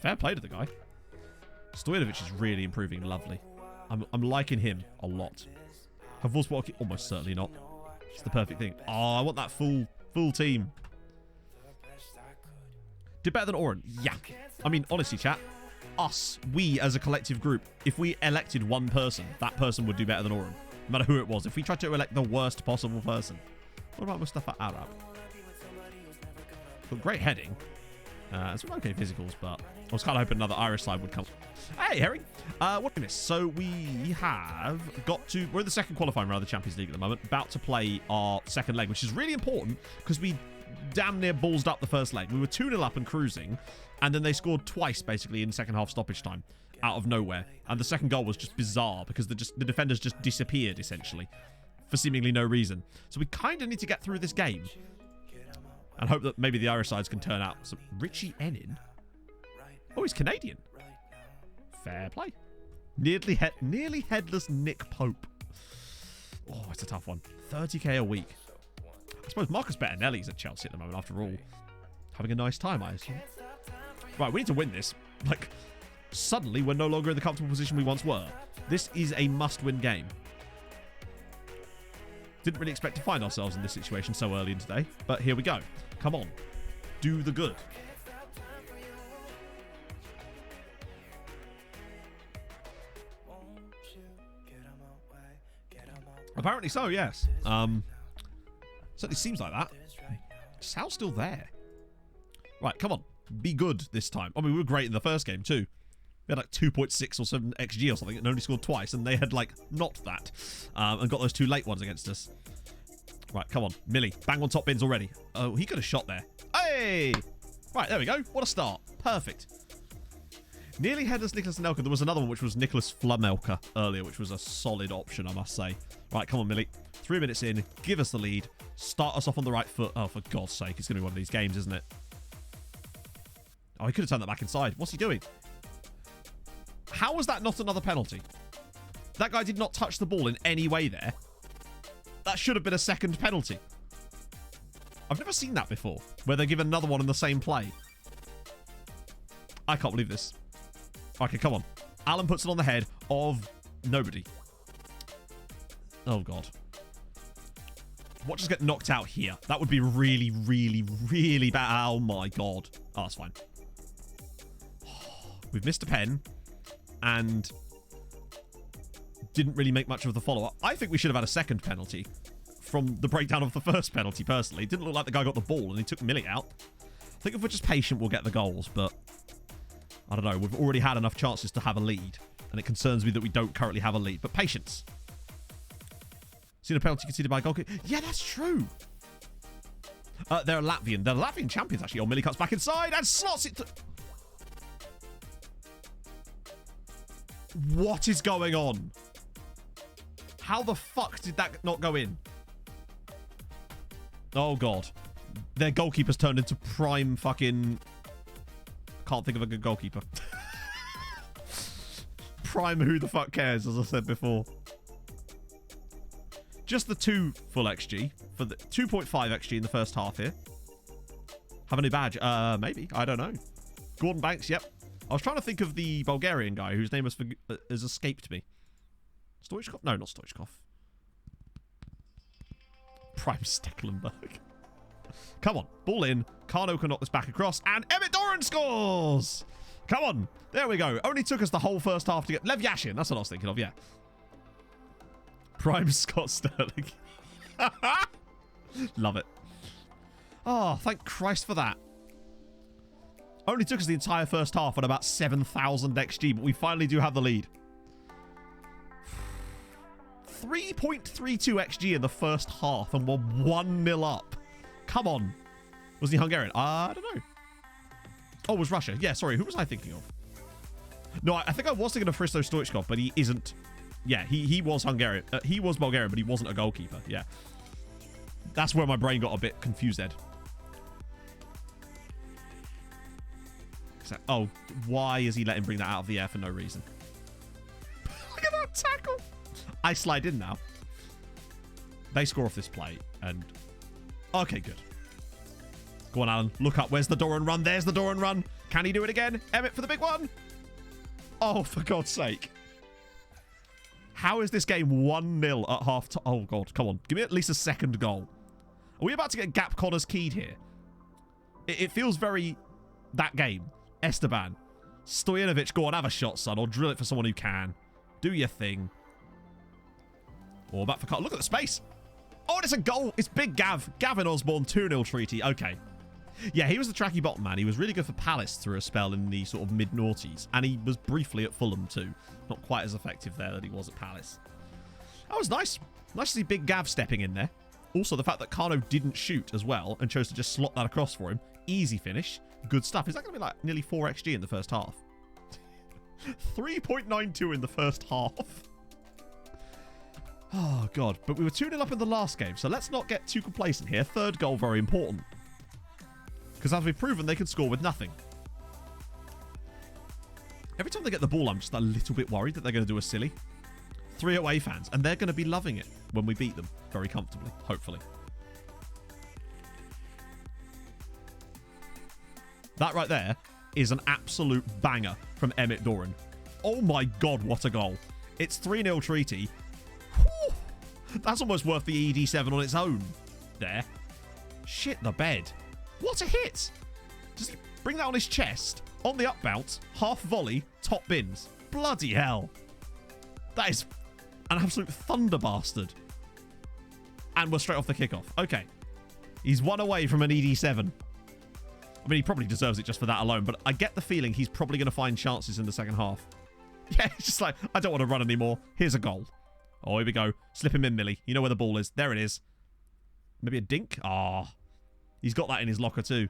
Fair play to the guy. Stojanovic is really improving. Lovely. I'm liking him a lot. Have Wolfsburg almost certainly not. It's the perfect thing. Oh, I want that full team. Did better than Oren? Yeah. I mean, honestly, chat. We as a collective group, if we elected one person, that person would do better than Oren. No matter who it was. If we tried to elect the worst possible person. What about Mustafa Arab? Got great heading. Some okay physicals, but I was kind of hoping another Irish side would come. Hey, Harry. What is this? So we have got to... We're in the second qualifying round of the Champions League at the moment. About to play our second leg, which is really important because we damn near ballsed up the first leg. We were 2-0 up and cruising, and then they scored twice, basically, in second half stoppage time out of nowhere. And the second goal was just bizarre because the defenders just disappeared, essentially, for seemingly no reason. So we kind of need to get through this game and hope that maybe the Irish sides can turn out. So Richie Ennin. Oh, he's Canadian. Fair play. Nearly headless Nick Pope. Oh, it's a tough one. 30k a week. I suppose Marcus Bettinelli's at Chelsea at the moment, after all. Having a nice time, I assume. Right, we need to win this. Like, suddenly we're no longer in the comfortable position we once were. This is a must-win game. Didn't really expect to find ourselves in this situation so early in today, but here we go. Come on. Do the good. Apparently so, yes. Certainly seems like that. Sal's still there. Right, come on. Be good this time. I mean, we were great in the first game, too. We had like 2.6 or 7 XG or something and only scored twice, and they had like not that. And got those 2 late ones against us. Right, come on. Millie, bang on top bins already. Oh, he could have shot there. Hey! Right, there we go. What a start. Perfect. Nearly headless Nicholas Anelka. There was another one which was Nicholas Flamelka earlier, which was a solid option, I must say. Right, come on, Millie. 3 minutes in. Give us the lead. Start us off on the right foot. Oh, for God's sake. It's going to be one of these games, isn't it? Oh, he could have turned that back inside. What's he doing? How was that not another penalty? That guy did not touch the ball in any way there. That should have been a second penalty. I've never seen that before, where they give another one in the same play. I can't believe this. Okay, come on. Alan puts it on the head of nobody. Oh, God. Watch us get knocked out here. That would be really, really, really bad. Oh, my God. Oh, that's fine. We've missed a pen and didn't really make much of the follow-up. I think we should have had a second penalty from the breakdown of the first penalty, personally. It didn't look like the guy got the ball and he took Millie out. I think if we're just patient, we'll get the goals, but I don't know. We've already had enough chances to have a lead, and it concerns me that we don't currently have a lead. But patience. Seen a penalty conceded by a goalkeeper? Yeah, that's true. They're Latvian. They're Latvian champions, actually. Oh, Millie cuts back inside and slots it to... What is going on? How the fuck did that not go in? Oh, God. Their goalkeeper's turned into prime fucking... Can't think of a good goalkeeper. Prime who the fuck cares, as I said before. Just the 2 full XG. For the 2.5 XG in the first half here. Have a new badge? Maybe. I don't know. Gordon Banks, yep. I was trying to think of the Bulgarian guy whose name has escaped me. Stoichkov? No, not Stoichkov. Prime Stecklenburg. Come on. Ball in. Carno can knock this back across. And Emmett Doran scores! Come on. There we go. Only took us the whole first half to get... Lev Yashin. That's what I was thinking of, yeah. Prime Scott Sterling. Love it. Oh, thank Christ for that. Only took us the entire first half at about 7,000 XG, but we finally do have the lead. 3.32 XG in the first half, and we're 1-0 up. Come on. Was he Hungarian? I don't know. Oh, it was Russia. Yeah, sorry. Who was I thinking of? No, I think I was thinking of Hristo Stoichkov, but he isn't. Yeah, he was Hungarian. He was Bulgarian, but he wasn't a goalkeeper. Yeah. That's where my brain got a bit confused, Ed. Oh, why is he letting him bring that out of the air for no reason? Look at that tackle. I slide in now. They score off this play, and... Okay, good. Go on, Alan. Look up. Where's the door and run? There's the door and run. Can he do it again? Emmett for the big one. Oh, for God's sake. How is this game 1-0 at half time? Oh, God. Come on. Give me at least a second goal. Are we about to get Gap Connors keyed here? It feels very... That game. Esteban. Stojanovic, go on, have a shot, son. Or drill it for someone who can. Do your thing. Or back for... Look at the space. Oh, and it's a goal. It's Big Gav. Gavin Osborne, 2-0 treaty. Okay. Yeah, he was the tracky bottom man. He was really good for Palace through a spell in the sort of mid-noughties. And he was briefly at Fulham too. Not quite as effective there that he was at Palace. That was nice. Nice to see Big Gav stepping in there. Also, the fact that Kano didn't shoot as well and chose to just slot that across for him. Easy finish. Good stuff. Is that going to be like nearly 4 XG in the first half? 3.92 in the first half. Oh, God. But we were 2-0 up in the last game, so let's not get too complacent here. Third goal, very important. Because as we've proven, they can score with nothing. Every time they get the ball, I'm just a little bit worried that they're going to do a silly. 3 away fans, and they're going to be loving it when we beat them very comfortably, hopefully. That right there is an absolute banger from Emmett Doran. Oh my God, what a goal. It's 3-0 treaty. Whew. That's almost worth the ED7 on its own. There. Shit the bed. What a hit. Does he bring that on his chest? On the up bounce, half volley, top bins. Bloody hell. That is an absolute thunder bastard. And we're straight off the kickoff. Okay. He's 1 away from an ED7. I mean, he probably deserves it just for that alone, but I get the feeling he's probably going to find chances in the second half. Yeah, it's just like, I don't want to run anymore. Here's a goal. Oh, here we go. Slip him in, Millie. You know where the ball is. There it is. Maybe a dink? Ah. He's got that in his locker too.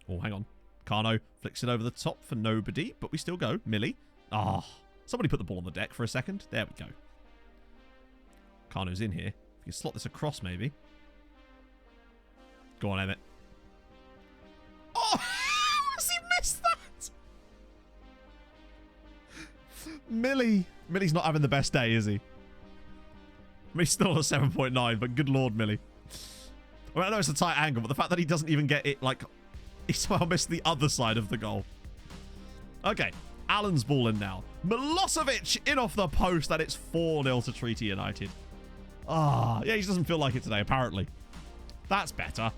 Oh, hang on. Kano flicks it over the top for nobody, but we still go. Millie. Ah. Somebody put the ball on the deck for a second. There we go. Kano's in here. If you can slot this across, maybe. Go on, Emmett. Oh! Has he missed that? Millie's not having the best day, is he? I mean, he's still on a 7.9, but good lord, Millie. I mean, I know it's a tight angle, but the fact that he doesn't even get it, like, he somehow missed the other side of the goal. Okay, Allen's ball in now. Milosevic in off the post, and it's 4-0 to Treaty United. Ah, yeah, he doesn't feel like it today, apparently. That's better.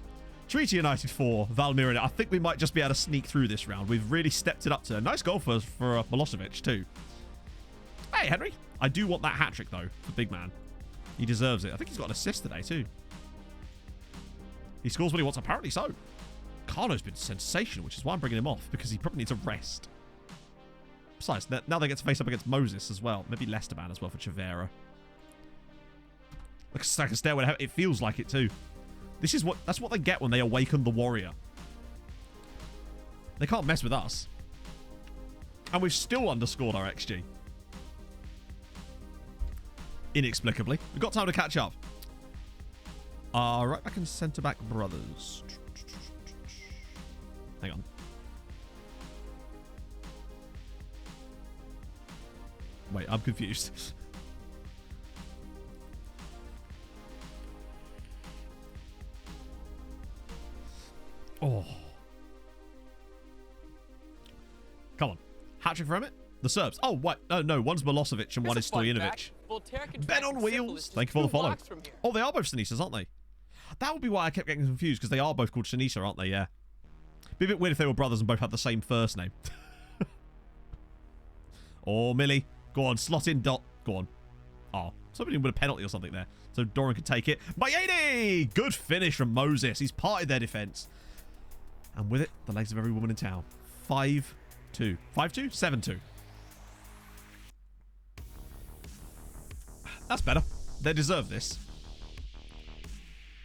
Treaty United 4, Valmiera. I think we might just be able to sneak through this round. We've really stepped it up to a nice goal for Milosevic, too. Hey, Henry. I do want that hat-trick, though, for big man. He deserves it. I think he's got an assist today, too. He scores what he wants, apparently so. Kano's been sensational, which is why I'm bringing him off, because he probably needs a rest. Besides, now they get to face up against Moses as well. Maybe Lesteban as well for Chavera. Like a stairway. It feels like it, too. That's what they get when they awaken the warrior. They can't mess with us. And we've still underscored our XG. Inexplicably. We've got time to catch up. Right back in centre-back brothers. Hang on. Wait, I'm confused. Oh. Come on. Hat-trick for Emmett? The Serbs. Oh, what? No, one's Milosevic and one is Stojanovic. Ben on wheels. Thank you for the follow. Oh, they are both Sinisas, aren't they? That would be why I kept getting confused, because they are both called Sinisa, aren't they? Yeah. Be a bit weird if they were brothers and both had the same first name. Oh, Millie. Go on, slot in dot. Go on. Oh, somebody with a penalty or something there. So Doran can take it. Mayede! Good finish from Moses. He's parted their defence. And with it, the legs of every woman in town. 5-2. 5-2? 7-2. That's better. They deserve this.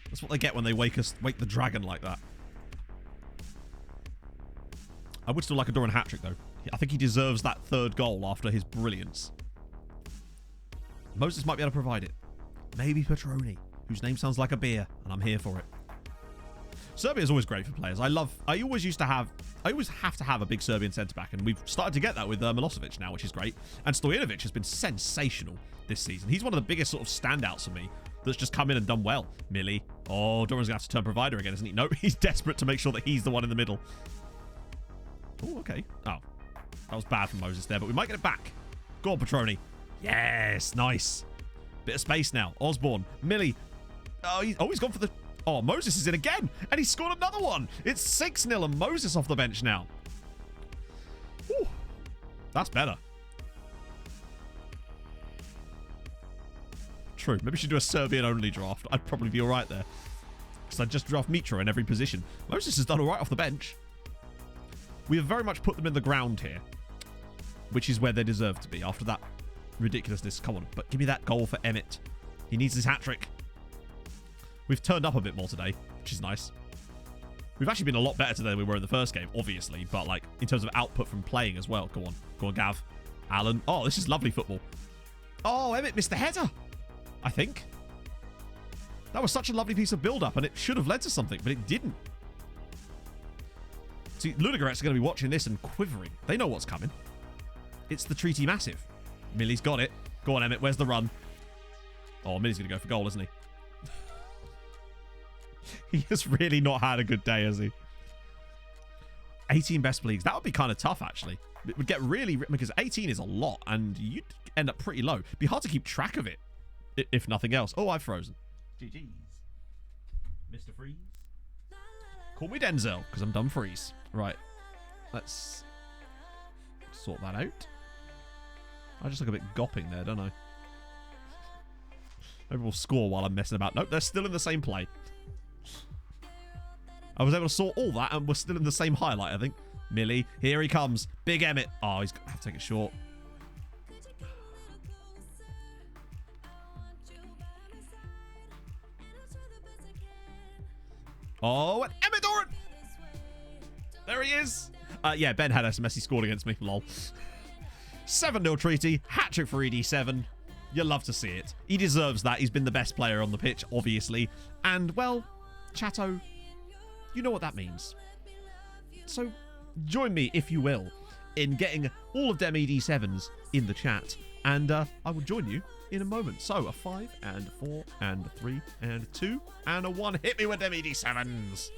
That's what they get when they wake the dragon like that. I would still like a Doran hat-trick, though. I think he deserves that third goal after his brilliance. Moses might be able to provide it. Maybe Petroni. whose name sounds like a beer, and I'm here for it. Serbia is always great for players. I always have to have a big Serbian centre-back, and we've started to get that with Milosevic now, which is great. And Stojanovic has been sensational this season. He's one of the biggest sort of standouts for me that's just come in and done well. Millie. Oh, Doran's going to have to turn provider again, isn't he? Nope, he's desperate to make sure that he's the one in the middle. Oh, okay. Oh, that was bad from Moses there, but we might get it back. Go on, Petroni. Yes, nice. Bit of space now. Osborne. Millie. Oh, he's gone for the... Oh, Moses is in again, and he scored another one. It's 6-0 and Moses off the bench now. Whew. That's better. True. Maybe we should do a Serbian-only draft. I'd probably be all right there. Because I'd just draft Mitra in every position. Moses has done all right off the bench. We have very much put them in the ground here, which is where they deserve to be after that ridiculousness. Come on, but give me that goal for Emmett. He needs his hat-trick. We've turned up a bit more today, which is nice. We've actually been a lot better today than we were in the first game, obviously, but like in terms of output from playing as well. Go on, Gav. Alan. Oh, this is lovely football. Oh, Emmett missed the header, I think. That was such a lovely piece of build-up, and it should have led to something, but it didn't. See, Ludogorets are going to be watching this and quivering. They know what's coming. It's the Treaty Massive. Millie's got it. Go on, Emmett. Where's the run? Oh, Millie's going to go for goal, isn't he? He has really not had a good day, has he? 18 best leagues. That would be kind of tough, actually. It would get really... Because 18 is a lot, and you'd end up pretty low. It'd be hard to keep track of it, if nothing else. Oh, I've frozen. GG's. Mr. Freeze. Call me Denzel, because I'm done freeze. Right. Let's sort that out. I just look a bit gopping there, don't I? Maybe we'll score while I'm messing about. Nope, they're still in the same play. I was able to sort all that, and we're still in the same highlight, I think. Millie, here he comes. Big Emmett. Oh, he's going to have to take it short. Oh, and Emmett Doran! There he is. Yeah, Ben had SMS. He scored against me. Lol. 7-0 Treaty. Hat-trick for ED7. You'll love to see it. He deserves that. He's been the best player on the pitch, obviously. And, well, Chatto, you know what that means. So, join me, if you will, in getting all of them ED7s in the chat. And I will join you in a moment. So, a 5, and a 4, and a 3, and a 2, and a 1. Hit me with them ED7s.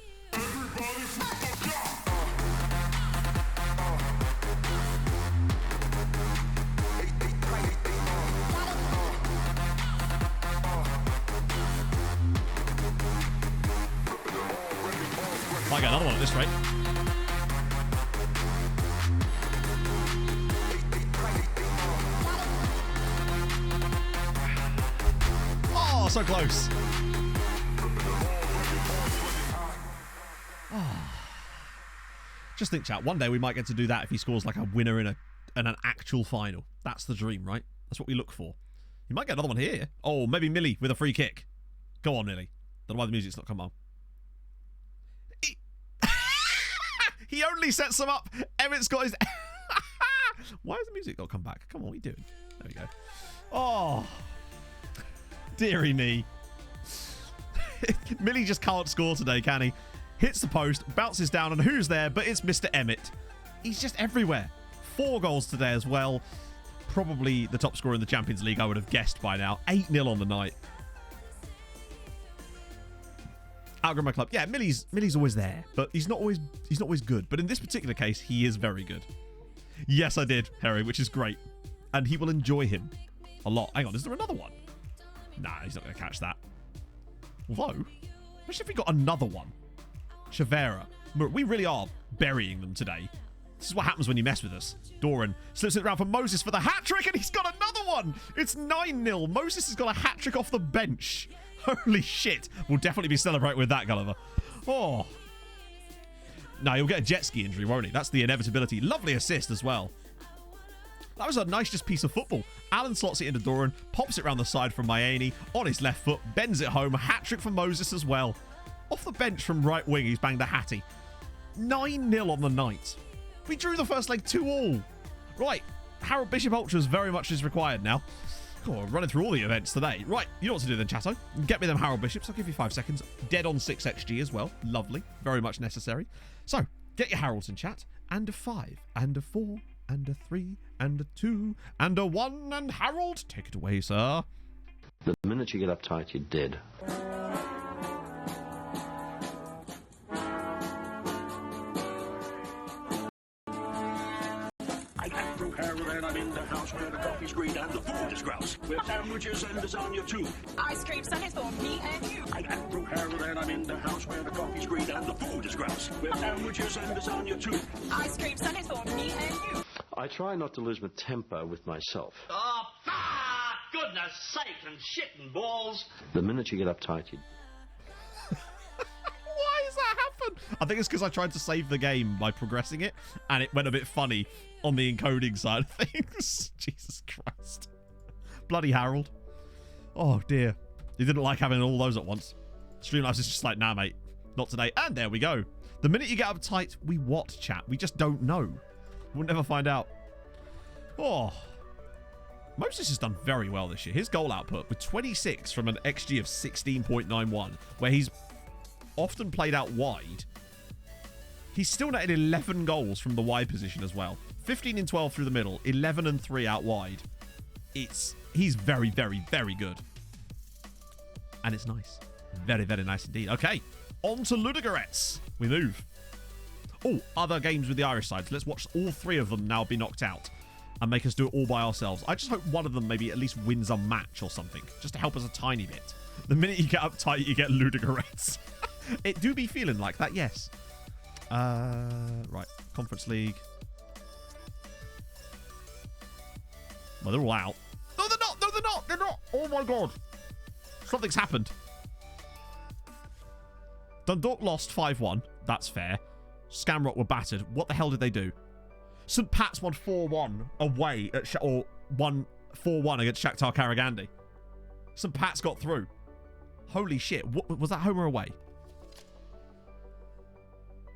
Might get another one at this rate. Oh, so close. Oh. Just think, chat, one day we might get to do that if he scores like a winner in an actual final. That's the dream, right? That's what we look for. You might get another one here. Oh, maybe Millie with a free kick. Go on, Millie. Don't know why the music's not come on. He only sets them up. Emmett's got his... Why has the music not come back? Come on, what are you doing? There we go. Oh. Deary me. Millie just can't score today, can he? Hits the post, bounces down, and who's there? But it's Mr. Emmett. He's just everywhere. 4 goals today as well. Probably the top scorer in the Champions League, I would have guessed by now. 8-0 on the night. Outgrown my club. Yeah, Millie's always there, but he's not always good. But in this particular case, he is very good. Yes, I did, Harry, which is great. And he will enjoy him a lot. Hang on, is there another one? Nah, he's not going to catch that. Although, imagine if we got another one. Chavera. We really are burying them today. This is what happens when you mess with us. Doran slips it around for Moses for the hat-trick, and he's got another one. It's 9-0. Moses has got a hat-trick off the bench. Holy shit. We'll definitely be celebrating with that, Gulliver. Oh. No, he'll get a jet ski injury, won't he? That's the inevitability. Lovely assist as well. That was a nice just piece of football. Alan slots it into Doran, pops it around the side from Maini, on his left foot, bends it home. A hat-trick for Moses as well. Off the bench from right wing, he's banged a hattie. 9-0 on the night. We drew the first leg 2-2. Right. Harold Bishop Ultras very much is required now. Oh, I'm running through all the events today. Right, you know what to do then, chatto. Get me them Harold Bishops. I'll give you 5 seconds. Dead on 6 XG as well. Lovely. Very much necessary. So, get your Harolds in chat. And a 5, and a 4, and a 3, and a 2, and a 1, and Harold, take it away, sir. The minute you get uptight, you're dead. And I'm in the house where the coffee's green and the food is grouse. With sandwiches and lasagna too. Ice cream sundaes for me and you. I am Drew Harold and I'm in the house where the coffee's green and the food is grouse. With sandwiches and lasagna too. Ice cream sundaes for me and you. I try not to lose my temper with myself. Oh, goodness sake and shit and balls. The minute you get uptight, you... Why does that happen? I think it's because I tried to save the game by progressing it, and it went a bit funny on the encoding side of things. Jesus Christ. Bloody Harold. Oh, dear. He didn't like having all those at once. Streamlabs is just like, nah, mate. Not today. And there we go. The minute you get uptight, we what, chat? We just don't know. We'll never find out. Oh. Moses has done very well this year. His goal output with 26 from an XG of 16.91, where he's often played out wide. He's still netted 11 goals from the wide position as well. 15 and 12 through the middle, 11 and 3 out wide. He's very, very, very good. And it's nice. Very, very nice indeed. Okay, on to Ludogorets. We move. Oh, other games with the Irish sides. Let's watch all 3 of them now be knocked out and make us do it all by ourselves. I just hope one of them maybe at least wins a match or something, just to help us a tiny bit. The minute you get uptight, you get Ludogorets. It do be feeling like that, yes. Right, Conference League. Well, they're all out. No, they're not. No, they're not. They're not. Oh, my God. Something's happened. Dundalk lost 5-1. That's fair. Scamrock were battered. What the hell did they do? St. Pat's won 4-1 away at or won 4-1 against Shakhtar Karagandhi. St. Pat's got through. Holy shit. What, was that home or away?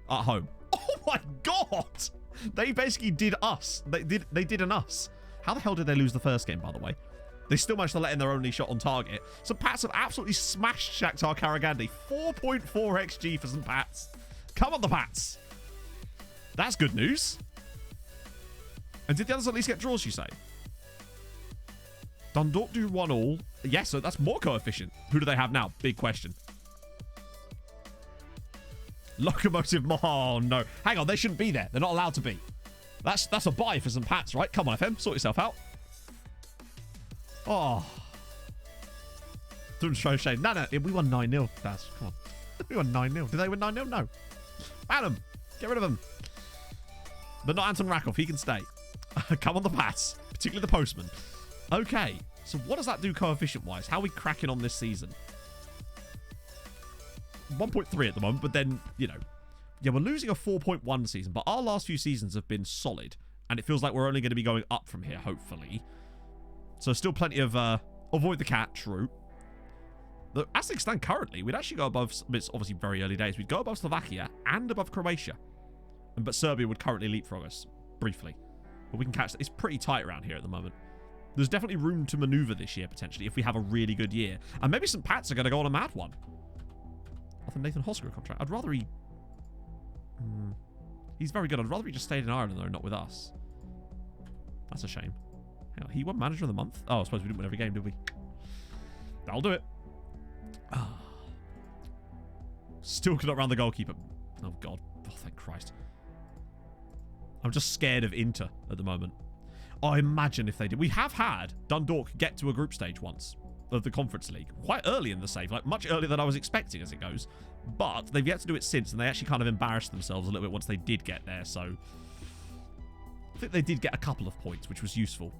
At home. Oh my God! They basically did us. They did an us. How the hell did they lose the first game, by the way? They still managed to let in their only shot on target. St. Pat's have absolutely smashed Shakhtar Karagandhi. 4.4 XG for St. Pat's. Come on, the Pats. That's good news. And did the others at least get draws, you say? Dundalk do 1-1. Yes, so that's more coefficient. Who do they have now? Big question. Locomotive. Oh, no. Hang on, they shouldn't be there. They're not allowed to be. That's a bye for St. Pat's, right? Come on, FM. Sort yourself out. Oh. Don't show shame. No, we won 9-0, Daz. Come on. We won 9-0. Did they win 9-0? No. Ban them. Get rid of them. But not Anton Rakoff. He can stay. Come on the Pats. Particularly the postman. Okay. So what does that do coefficient-wise? How are we cracking on this season? 1.3 at the moment, but then, you know. Yeah, we're losing a 4.1 season, but our last few seasons have been solid. And it feels like we're only going to be going up from here, hopefully. So still plenty of avoid the catch route. As things stand currently, we'd actually go above, it's obviously very early days, we'd go above Slovakia and above Croatia. But Serbia would currently leapfrog us, briefly. But we can catch that. It's pretty tight around here at the moment. There's definitely room to maneuver this year, potentially, if we have a really good year. And maybe St. Pat's are going to go on a mad one. Off the Nathan Hosker contract. I'd rather he... He's very good. I'd rather he just stayed in Ireland, though, not with us. That's a shame. Hang on, he won Manager of the Month? Oh, I suppose we didn't win every game, did we? That'll do it. Still cannot round the goalkeeper. Oh, God. Oh, thank Christ. I'm just scared of Inter at the moment. Oh, imagine if they did. We have had Dundalk get to a group stage once of the Conference League. Quite early in the save. Like, much earlier than I was expecting as it goes. But they've yet to do it since, and they actually kind of embarrassed themselves a little bit once they did get there, so... I think they did get a couple of points, which was useful.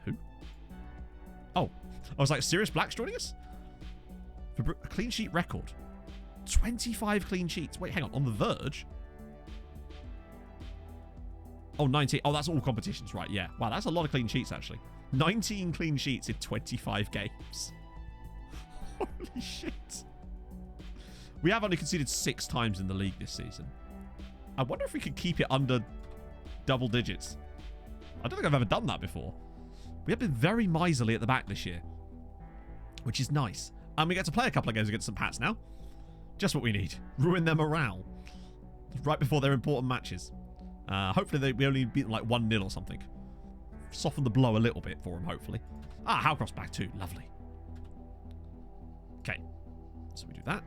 Who? Oh. I was like, Sirius Black's joining us? For a clean sheet record. 25 clean sheets. Wait, hang on. On the verge? Oh, 19. Oh, that's all competitions, right? Yeah. Wow, that's a lot of clean sheets, actually. 19 clean sheets in 25 games. Holy shit. We have only conceded 6 times in the league this season. I wonder if we could keep it under double digits. I don't think I've ever done that before. We have been very miserly at the back this year, which is nice. And we get to play a couple of games against St. Pat's now. Just what we need. Ruin their morale. Right before their important matches. Hopefully we only beat them like 1-0 or something. Soften the blow a little bit for them, hopefully. Ah, Howcroft's back too. Lovely. Okay. So we do that.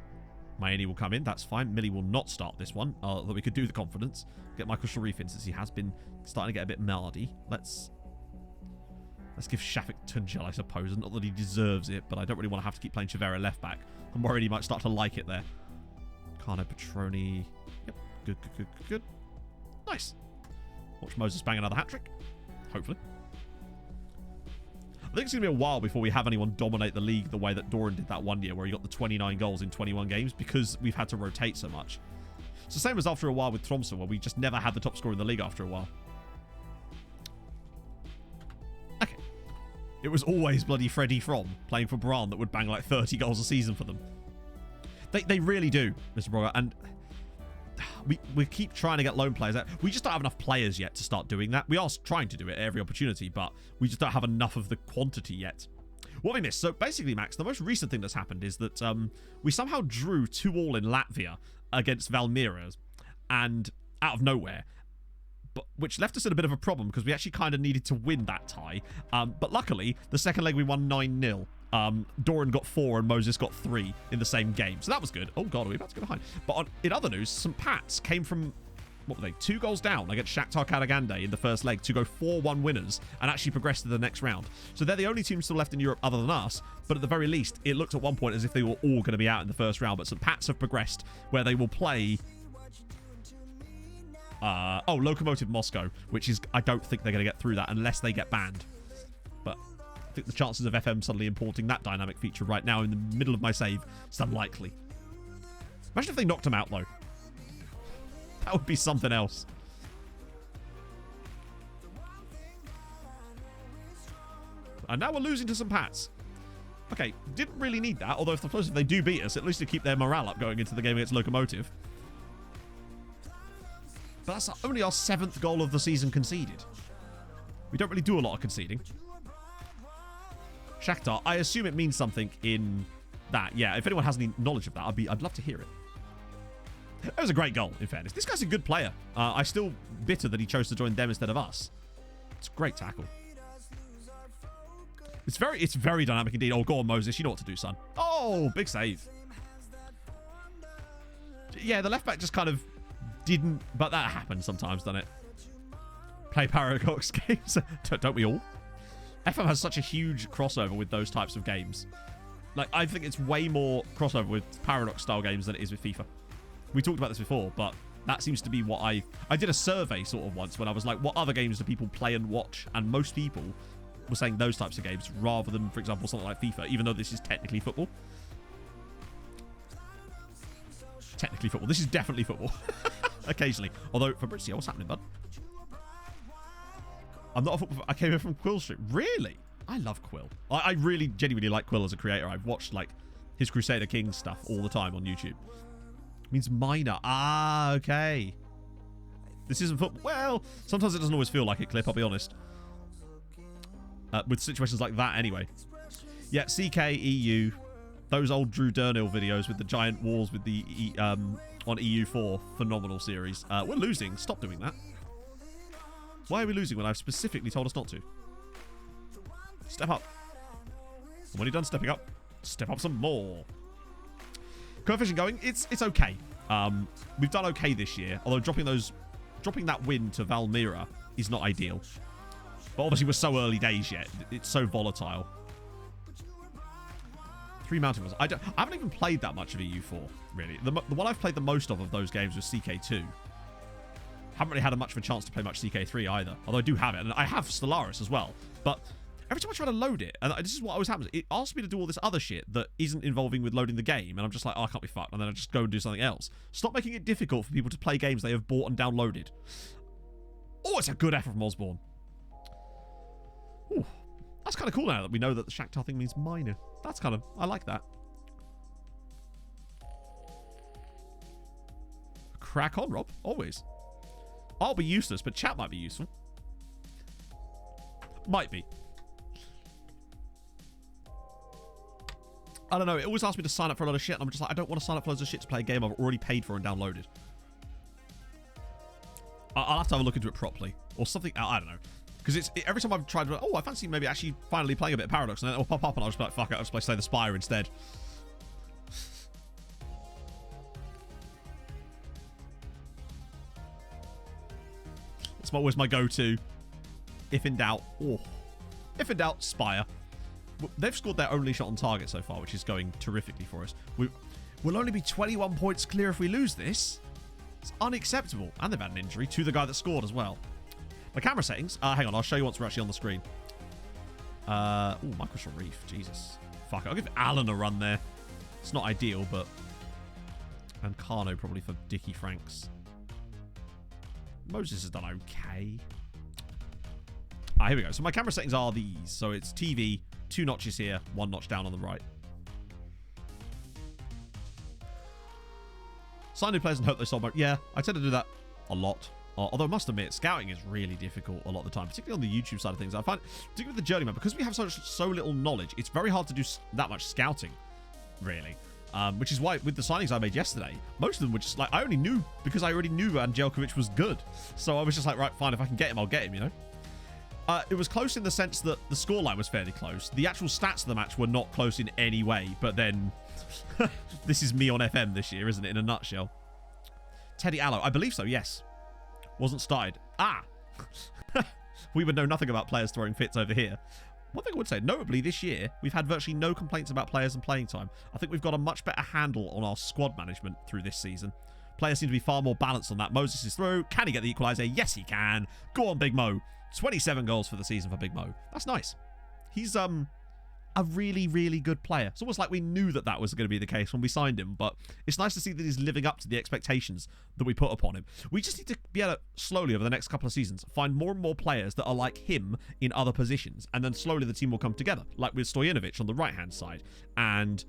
Maini will come in. That's fine. Millie will not start this one. Although we could do the confidence. Get Michael Sharif in since he has been starting to get a bit mardy. Let's give Shafik Tunjel, I suppose. Not that he deserves it, but I don't really want to have to keep playing Chavera left back. I'm worried he might start to like it there. Carno Petroni. Yep. Good. Nice. Watch Moses bang another hat-trick. Hopefully. I think it's going to be a while before we have anyone dominate the league the way that Doran did that one year where he got the 29 goals in 21 games because we've had to rotate so much. It's the same as after a while with Tromsø where we just never had the top scorer in the league after a while. Okay. It was always bloody Freddie From playing for Brann that would bang like 30 goals a season for them. They really do, Mr. Brogger, and we keep trying to get loan players out. We just don't have enough players yet to start doing that. We are trying to do it at every opportunity, but we just don't have enough of the quantity yet. What have we missed? So basically, Max, the most recent thing that's happened is that we somehow drew 2-2 in Latvia against Valmiera, and out of nowhere, which left us in a bit of a problem because we actually kind of needed to win that tie. But luckily, the second leg we won 9-0. Doran got 4 and Moses got 3 in the same game. So that was good. Oh, God, are we about to go behind? But in other news, St. Pat's came from, what were they, 2 goals down against Shakhtar Karaganda in the first leg to go 4-1 winners and actually progress to the next round. So they're the only team still left in Europe other than us. But at the very least, it looked at one point as if they were all going to be out in the first round. But St. Pat's have progressed where they will play... Lokomotiv Moscow, which is, I don't think they're going to get through that unless they get banned. But I think the chances of FM suddenly importing that dynamic feature right now in the middle of my save is unlikely. Imagine if they knocked them out, though. That would be something else. And now we're losing to St. Pat's. Okay, didn't really need that, although if they do beat us, at least to keep their morale up going into the game against Lokomotiv. But that's only our 7th goal of the season conceded. We don't really do a lot of conceding. Shakhtar, I assume it means something in that. Yeah, if anyone has any knowledge of that, I'd love to hear it. That was a great goal, in fairness. This guy's a good player. I'm still bitter that he chose to join them instead of us. It's a great tackle. It's very dynamic indeed. Oh, go on, Moses. You know what to do, son. Oh, big save. Yeah, the left back just kind of didn't, but that happens sometimes, doesn't it? Play Paradox games. Don't we all? FM has such a huge crossover with those types of games. Like, I think it's way more crossover with Paradox style games than it is with FIFA. We talked about this before, but that seems to be what I did a survey sort of once when I was like, what other games do people play and watch? And most people were saying those types of games rather than, for example, something like FIFA, even though this is technically football. Technically football. This is definitely football. Occasionally. Although, Fabrizio, what's happening, bud? I'm not a football fan. I came here from Quill Street. Really? I love Quill. I really genuinely like Quill as a creator. I've watched like his Crusader Kings stuff all the time on YouTube. It means minor. Ah, okay. This isn't football. Well, sometimes it doesn't always feel like it, Clip, I'll be honest. With situations like that anyway. Yeah, CKEU. Those old Drew Durnhill videos with the giant walls with the on EU4. Phenomenal series. We're losing. Stop doing that. Why are we losing when I've specifically told us not to? Step up. And when you're done stepping up, step up some more. Coefficient going. It's okay. We've done okay this year. Although dropping that win to Valmiera is not ideal. But obviously we're so early days yet. It's so volatile. 3 mountain ones. I haven't even played that much of EU4, really. The one I've played the most of those games was CK2. Haven't really had much of a chance to play much CK3 either. Although I do have it. And I have Stellaris as well. But every time I try to load it, and this is what always happens, it asks me to do all this other shit that isn't involving with loading the game. And I'm just like, oh, I can't be fucked. And then I just go and do something else. Stop making it difficult for people to play games they have bought and downloaded. Oh, it's a good effort from Osborne. Ooh, that's kind of cool now that we know that the Shakhtar thing means minor. That's kind of... I like that. Crack on, Rob. Always. I'll be useless, but chat might be useful. Might be. I don't know. It always asks me to sign up for a lot of shit. And I'm just like, I don't want to sign up for loads of shit to play a game I've already paid for and downloaded. I'll have to have a look into it properly. Or something. I don't know. Because every time I've tried, oh, I fancy maybe actually finally playing a bit of Paradox. And then it'll pop up and I'll just be like, fuck it. I'll just play Slay the Spire instead. It's always my go-to. If in doubt. Oh. If in doubt, Spire. They've scored their only shot on target so far, which is going terrifically for us. We'll only be 21 points clear if we lose this. It's unacceptable. And they've had an injury to the guy that scored as well. My camera settings. Hang on, I'll show you once we're actually on the screen. Oh, Michael Sharif. Jesus. Fuck it. I'll give Alan a run there. It's not ideal, but... And Carno probably for Dickie Franks. Moses has done okay. Here we go. So my camera settings are these. So it's TV, 2 notches here, 1 notch down on the right. Sign new players and hope they solve my... Yeah, I tend to do that a lot. Although I must admit, scouting is really difficult a lot of the time, particularly on the YouTube side of things. I find, particularly with the Journeyman, because we have so little knowledge, it's very hard to do that much scouting, really. Which is why, with the signings I made yesterday, most of them were just like, I only knew because I already knew Angelkovic was good. So I was just like, right, fine, if I can get him, I'll get him, you know? It was close in the sense that the scoreline was fairly close. The actual stats of the match were not close in any way, but then this is me on FM this year, isn't it, in a nutshell? Teddy Allo, I believe so, yes. Wasn't started. We would know nothing about players throwing fits over here. One thing I would say, notably this year, we've had virtually no complaints about players and playing time. I think we've got a much better handle on our squad management through this season. Players seem to be far more balanced on that. Moses is through. Can he get the equaliser? Yes, he can. Go on, Big Mo. 27 goals for the season for Big Mo. That's nice. He's a really, really good player. It's almost like we knew that was going to be the case when we signed him, but it's nice to see that he's living up to the expectations that we put upon him. We just need to be able to, slowly over the next couple of seasons, find more and more players that are like him in other positions, and then slowly the team will come together, like with Stojanovic on the right-hand side, and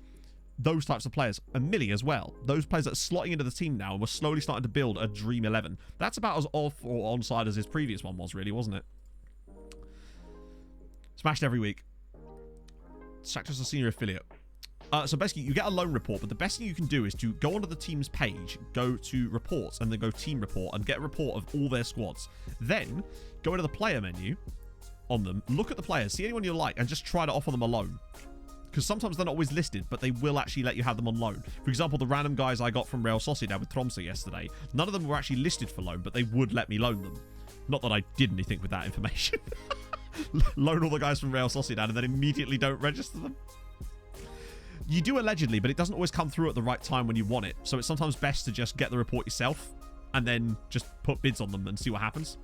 those types of players, and Millie as well. Those players that are slotting into the team now, and we're slowly starting to build a Dream 11. That's about as off or onside as his previous one was, really, wasn't it? Smashed every week. Sacked as a senior affiliate. So basically, you get a loan report, but the best thing you can do is to go onto the team's page, go to reports, and then go team report, and get a report of all their squads. Then, go into the player menu on them, look at the players, see anyone you like, and just try to offer them a loan. Because sometimes they're not always listed, but they will actually let you have them on loan. For example, the random guys I got from Real Sociedad with Tromsø yesterday, none of them were actually listed for loan, but they would let me loan them. Not that I did anything with that information. Loan all the guys from Real Sociedad and then immediately don't register them. You do allegedly, but it doesn't always come through at the right time when you want it. So it's sometimes best to just get the report yourself and then just put bids on them and see what happens.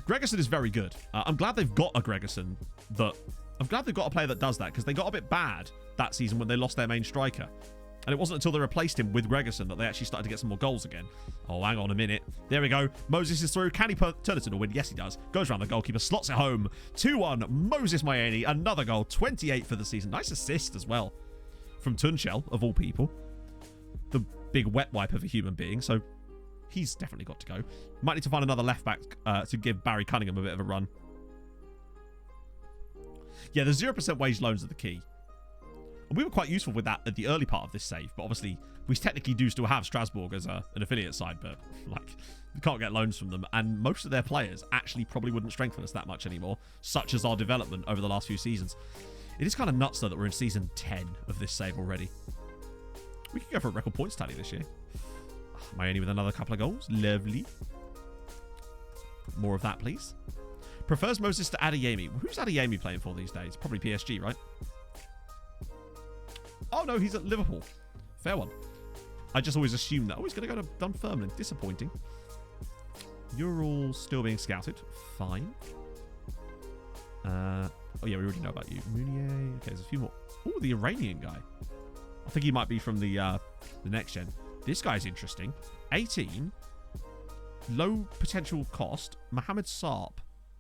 Gregerson is very good. I'm glad they've got a Gregerson I'm glad they've got a player that does that, because they got a bit bad that season when they lost their main striker. And it wasn't until they replaced him with Gregerson that they actually started to get some more goals again. Oh, hang on a minute. There we go. Moses is through. Can he turn it into a win? Yes, he does. Goes around the goalkeeper. Slots it home. 2-1. Moses Mayeni. Another goal. 28 for the season. Nice assist as well. From Tunchel, of all people. The big wet wipe of a human being. So he's definitely got to go. Might need to find another left back to give Barry Cunningham a bit of a run. Yeah, the 0% wage loans are the key. And we were quite useful with that at the early part of this save, but obviously we technically do still have Strasbourg as an affiliate side, but like we can't get loans from them, and most of their players actually probably wouldn't strengthen us that much anymore, such as our development over the last few seasons. It is kind of nuts though that we're in season 10 of this save already. We could go for a record points tally this year. Mayeni with another couple of goals. Lovely. More of that, please. Prefers Moses to Adeyemi. Who's Adeyemi playing for these days? Probably PSG, right? Oh, no, he's at Liverpool. Fair one. I just always assumed that. Oh, he's going to go to Dunfermline. Disappointing. You're all still being scouted. Fine. Oh, yeah, we already know about you. Mounier. Okay, there's a few more. Oh, the Iranian guy. I think he might be from the next gen. This guy's interesting. 18. Low potential cost. Mohamed Saab.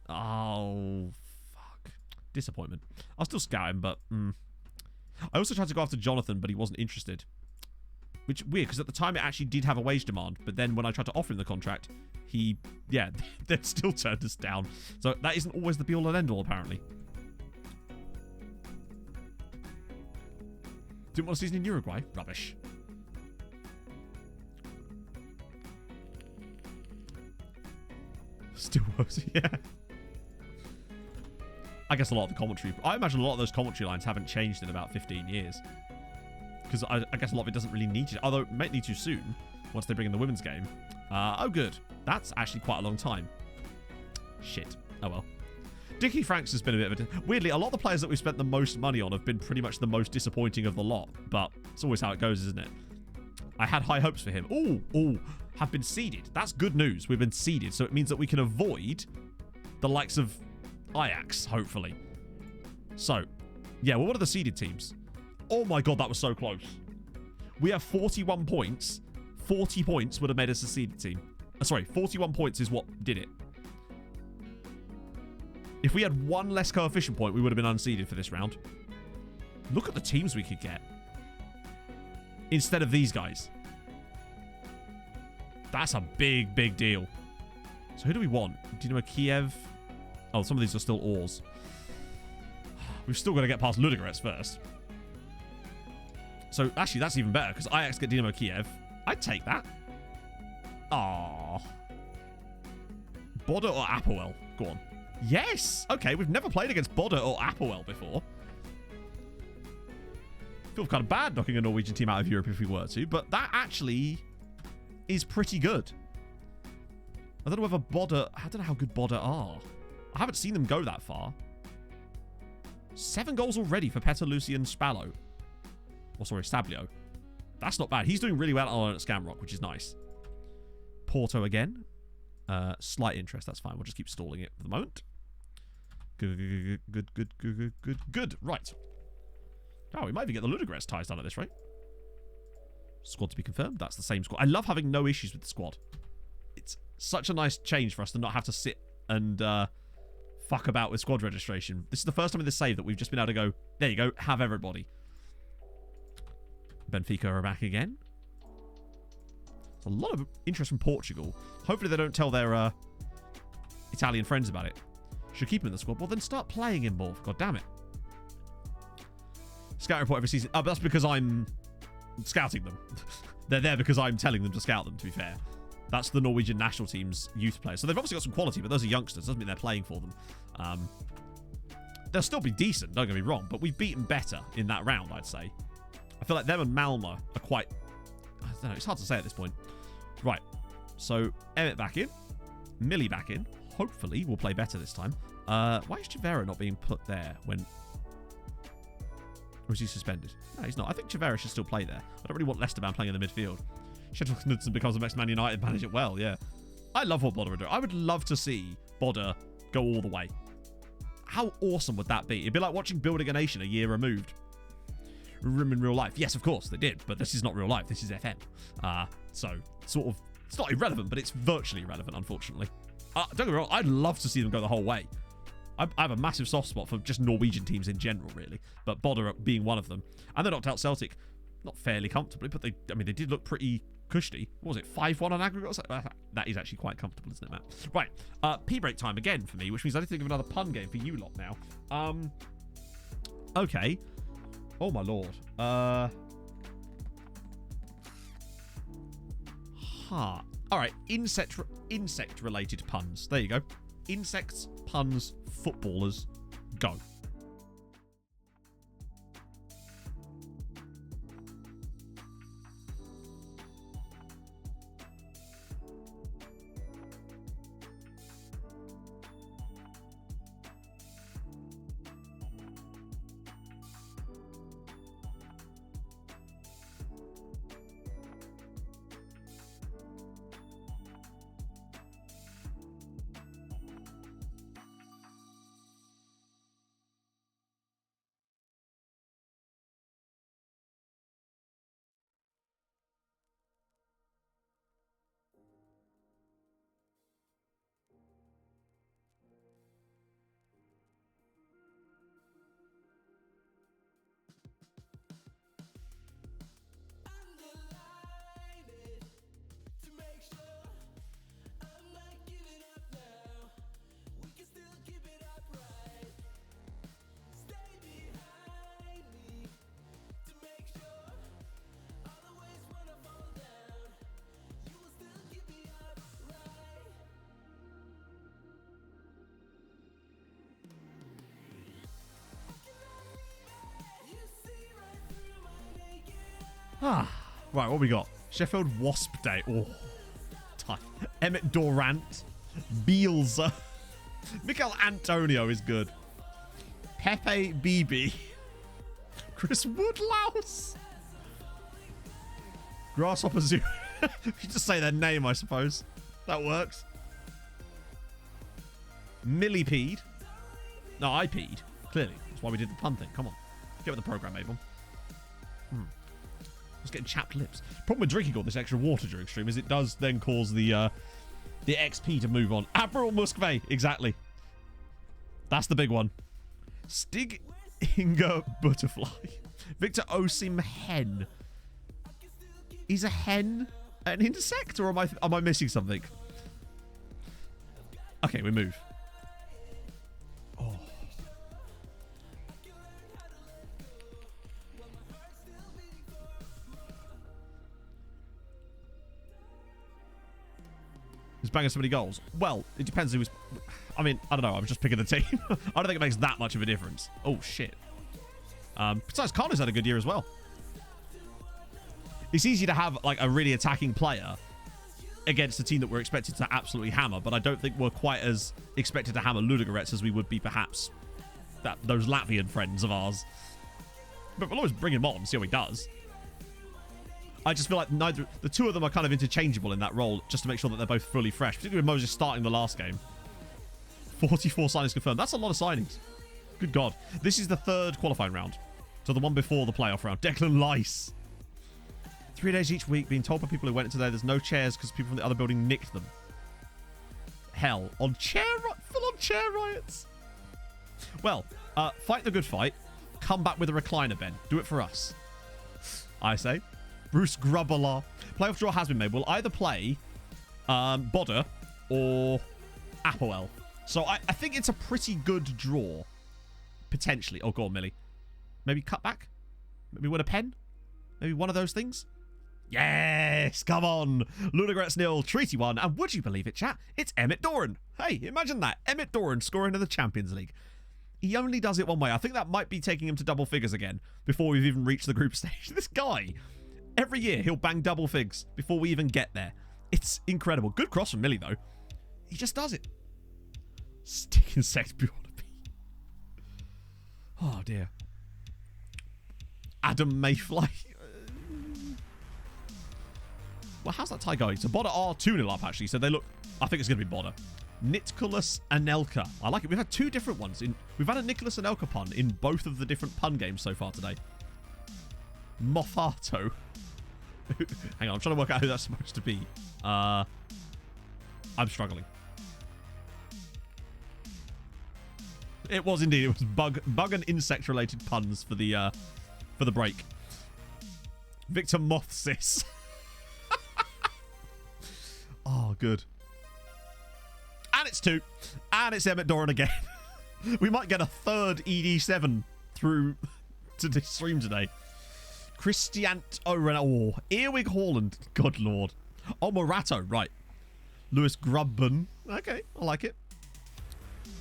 Oh, fuck. Disappointment. I'll still scout him, but... I also tried to go after Jonathan, but he wasn't interested. Which, weird, because at the time it actually did have a wage demand, but then when I tried to offer him the contract, he, yeah, they still turned us down. So that isn't always the be-all and end-all, apparently. Didn't want a season in Uruguay? Rubbish. Still worse, yeah. I guess a lot of the commentary... I imagine a lot of those commentary lines haven't changed in about 15 years. Because I guess a lot of it doesn't really need to. Although it might need to soon, once they bring in the women's game. Oh, good. That's actually quite a long time. Shit. Oh, well. Dickie Franks has been a bit of a... Weirdly, a lot of the players that we've spent the most money on have been pretty much the most disappointing of the lot. But it's always how it goes, isn't it? I had high hopes for him. Ooh, have been seeded. That's good news. We've been seeded. So it means that we can avoid the likes of Ajax, hopefully. So, yeah, well, what are the seeded teams? Oh my god, that was so close. We have 41 points. 40 points would have made us a seeded team. Sorry, 41 points is what did it. If we had one less coefficient point, we would have been unseeded for this round. Look at the teams we could get. Instead of these guys. That's a big, big deal. So who do we want? Dynamo Kiev. Oh, some of these are still Ors. We've still got to get past Ludogorets first. So actually, that's even better because Ajax get Dynamo Kiev. I'd take that. Aww. Boda or Apoel? Go on. Yes! Okay, we've never played against Boda or Apoel before. Feel kind of bad knocking a Norwegian team out of Europe if we were to, but that actually is pretty good. I don't know whether Boda... I don't know how good Boda are. I haven't seen them go that far. 7 goals already for Peter-Lucien Spallo. Or sorry, Stablio. That's not bad. He's doing really well on Scamrock, which is nice. Porto again. Slight interest, that's fine. We'll just keep stalling it for the moment. Good. Right. Oh, we might even get the Ludogorets ties done at this rate. Squad to be confirmed. That's the same squad. I love having no issues with the squad. It's such a nice change for us to not have to sit and fuck about with squad registration. This is the first time in this save that we've just been able to go, there you go, have everybody. Benfica are back again. There's a lot of interest from Portugal. Hopefully they don't tell their Italian friends about it. Should keep him in the squad. Well, then start playing him more. God damn it. Scout report every season. Oh, but that's because I'm scouting them. They're there because I'm telling them to scout them, to be fair. That's the Norwegian national team's youth players. So they've obviously got some quality, but those are youngsters. Doesn't mean they're playing for them. They'll still be decent, don't get me wrong, but we've beaten better in that round, I'd say. I feel like them and Malmö are quite... I don't know, it's hard to say at this point. Right, so Emmett back in. Millie back in. Hopefully we'll play better this time. Why is Chavera not being put there when... Or is he suspended? No, he's not. I think Chavera should still play there. I don't really want Leicester playing in the midfield. Sheffield Knudsen becomes the next Man United, manage it well, yeah. I love what Boda would do. I would love to see Boda go all the way. How awesome would that be? It'd be like watching Building a Nation a year removed. In real life. Yes, of course, they did, but this is not real life. This is FM. So, sort of, it's not irrelevant, but it's virtually irrelevant, unfortunately. Don't get me wrong, I'd love to see them go the whole way. I have a massive soft spot for just Norwegian teams in general, really, but Boda being one of them. And they knocked out Celtic, not fairly comfortably, but they did look pretty cushy. What was it, 5-1 on aggregate? That is actually quite comfortable, isn't it, Matt? Right, P-break time again for me, which means I need to think of another pun game for you lot now. Okay. Oh, my lord. Alright, insect-related puns. There you go. Insects, puns, footballers, go. Right, what we got? Sheffield Wasp Day. Oh, tough. Emmett Durant. Bielsa. Mikel Antonio is good. Pepe BB. Chris Woodlouse. Grasshopper Zoo. You just say their name, I suppose. That works. Millipede. No, I peed. Clearly. That's why we did the pun thing. Come on. Get with the program, Abel. I was getting chapped lips. Problem with drinking all this extra water during stream is it does then cause the XP to move on. Admiral Muscovy. Exactly. That's the big one. Stig Inga Butterfly. Victor Osim Hen. Is a hen an insect, or am I missing something? Okay, we move. Oh. He's banging so many goals. Well, it depends who was. I mean, I don't know. I was just picking the team. I don't think it makes that much of a difference. Oh, shit. Besides, Connor's had a good year as well. It's easy to have like a really attacking player against a team that we're expected to absolutely hammer, but I don't think we're quite as expected to hammer Ludogorets as we would be perhaps those Latvian friends of ours. But we'll always bring him on, see how he does. I just feel like the two of them are kind of interchangeable in that role, just to make sure that they're both fully fresh, particularly with Moses starting the last game. 44 signings confirmed. That's a lot of signings. Good God. This is the third qualifying round. So the one before the playoff round. Declan Lice. 3 days each week, being told by people who went into there there's no chairs because people from the other building nicked them. Hell. Full-on chair riots. Well, fight the good fight. Come back with a recliner, Ben. Do it for us. I say. Bruce Grubbler. Playoff draw has been made. We'll either play Bodder or Apoel. So I think it's a pretty good draw. Potentially. Oh, go on, Millie. Maybe cut back? Maybe win a pen? Maybe one of those things? Yes! Come on! Ludogorets 0, Treaty 1, and would you believe it, chat? It's Emmett Doran. Hey, imagine that. Emmett Doran scoring in the Champions League. He only does it one way. I think that might be taking him to double figures again before we've even reached the group stage. This guy, every year, he'll bang double figs before we even get there. It's incredible. Good cross from Millie, though. He just does it. Stick insect beyond a bee. Oh, dear. Adam Mayfly. Well, how's that tie going? So Bodder are 2-0 up, actually. So they look... I think it's going to be Bodder. Nicholas Anelka. I like it. We've had two different ones. We've had a Nicholas Anelka pun in both of the different pun games so far today. Mothato. Hang on, I'm trying to work out who that's supposed to be. I'm struggling. It was indeed. It was bug and insect related puns for the break. Victor Mothsis. Oh, good. And it's 2. And it's Emmett Doran again. We might get a third ED7 through to the stream today. Christiant Oren. Oh, Earwig Haaland. Good Lord. Oh, Morato. Right. Lewis Grubben. Okay, I like it.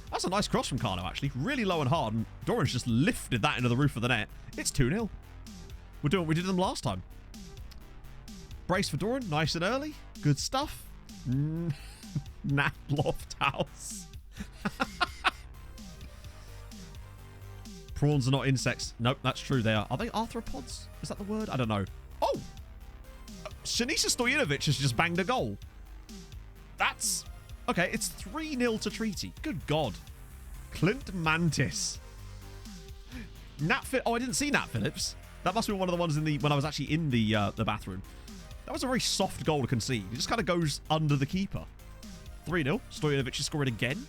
That's a nice cross from Carlo, actually. Really low and hard. And Doran's just lifted that into the roof of the net. It's 2-0. We're doing what we did them last time. Brace for Doran. Nice and early. Good stuff. Nap Loft House. Prawns are not insects. Nope, that's true. They are. Are they arthropods? Is that the word? I don't know. Oh! Shanisa Stojinovic has just banged a goal. That's... Okay, it's 3-0 to Treaty. Good God. Clint Mantis. Oh, I didn't see Nat Phillips. That must have been one of the ones when I was actually in the bathroom. That was a very soft goal to concede. It just kind of goes under the keeper. 3-0. Stojinovic is scoring again.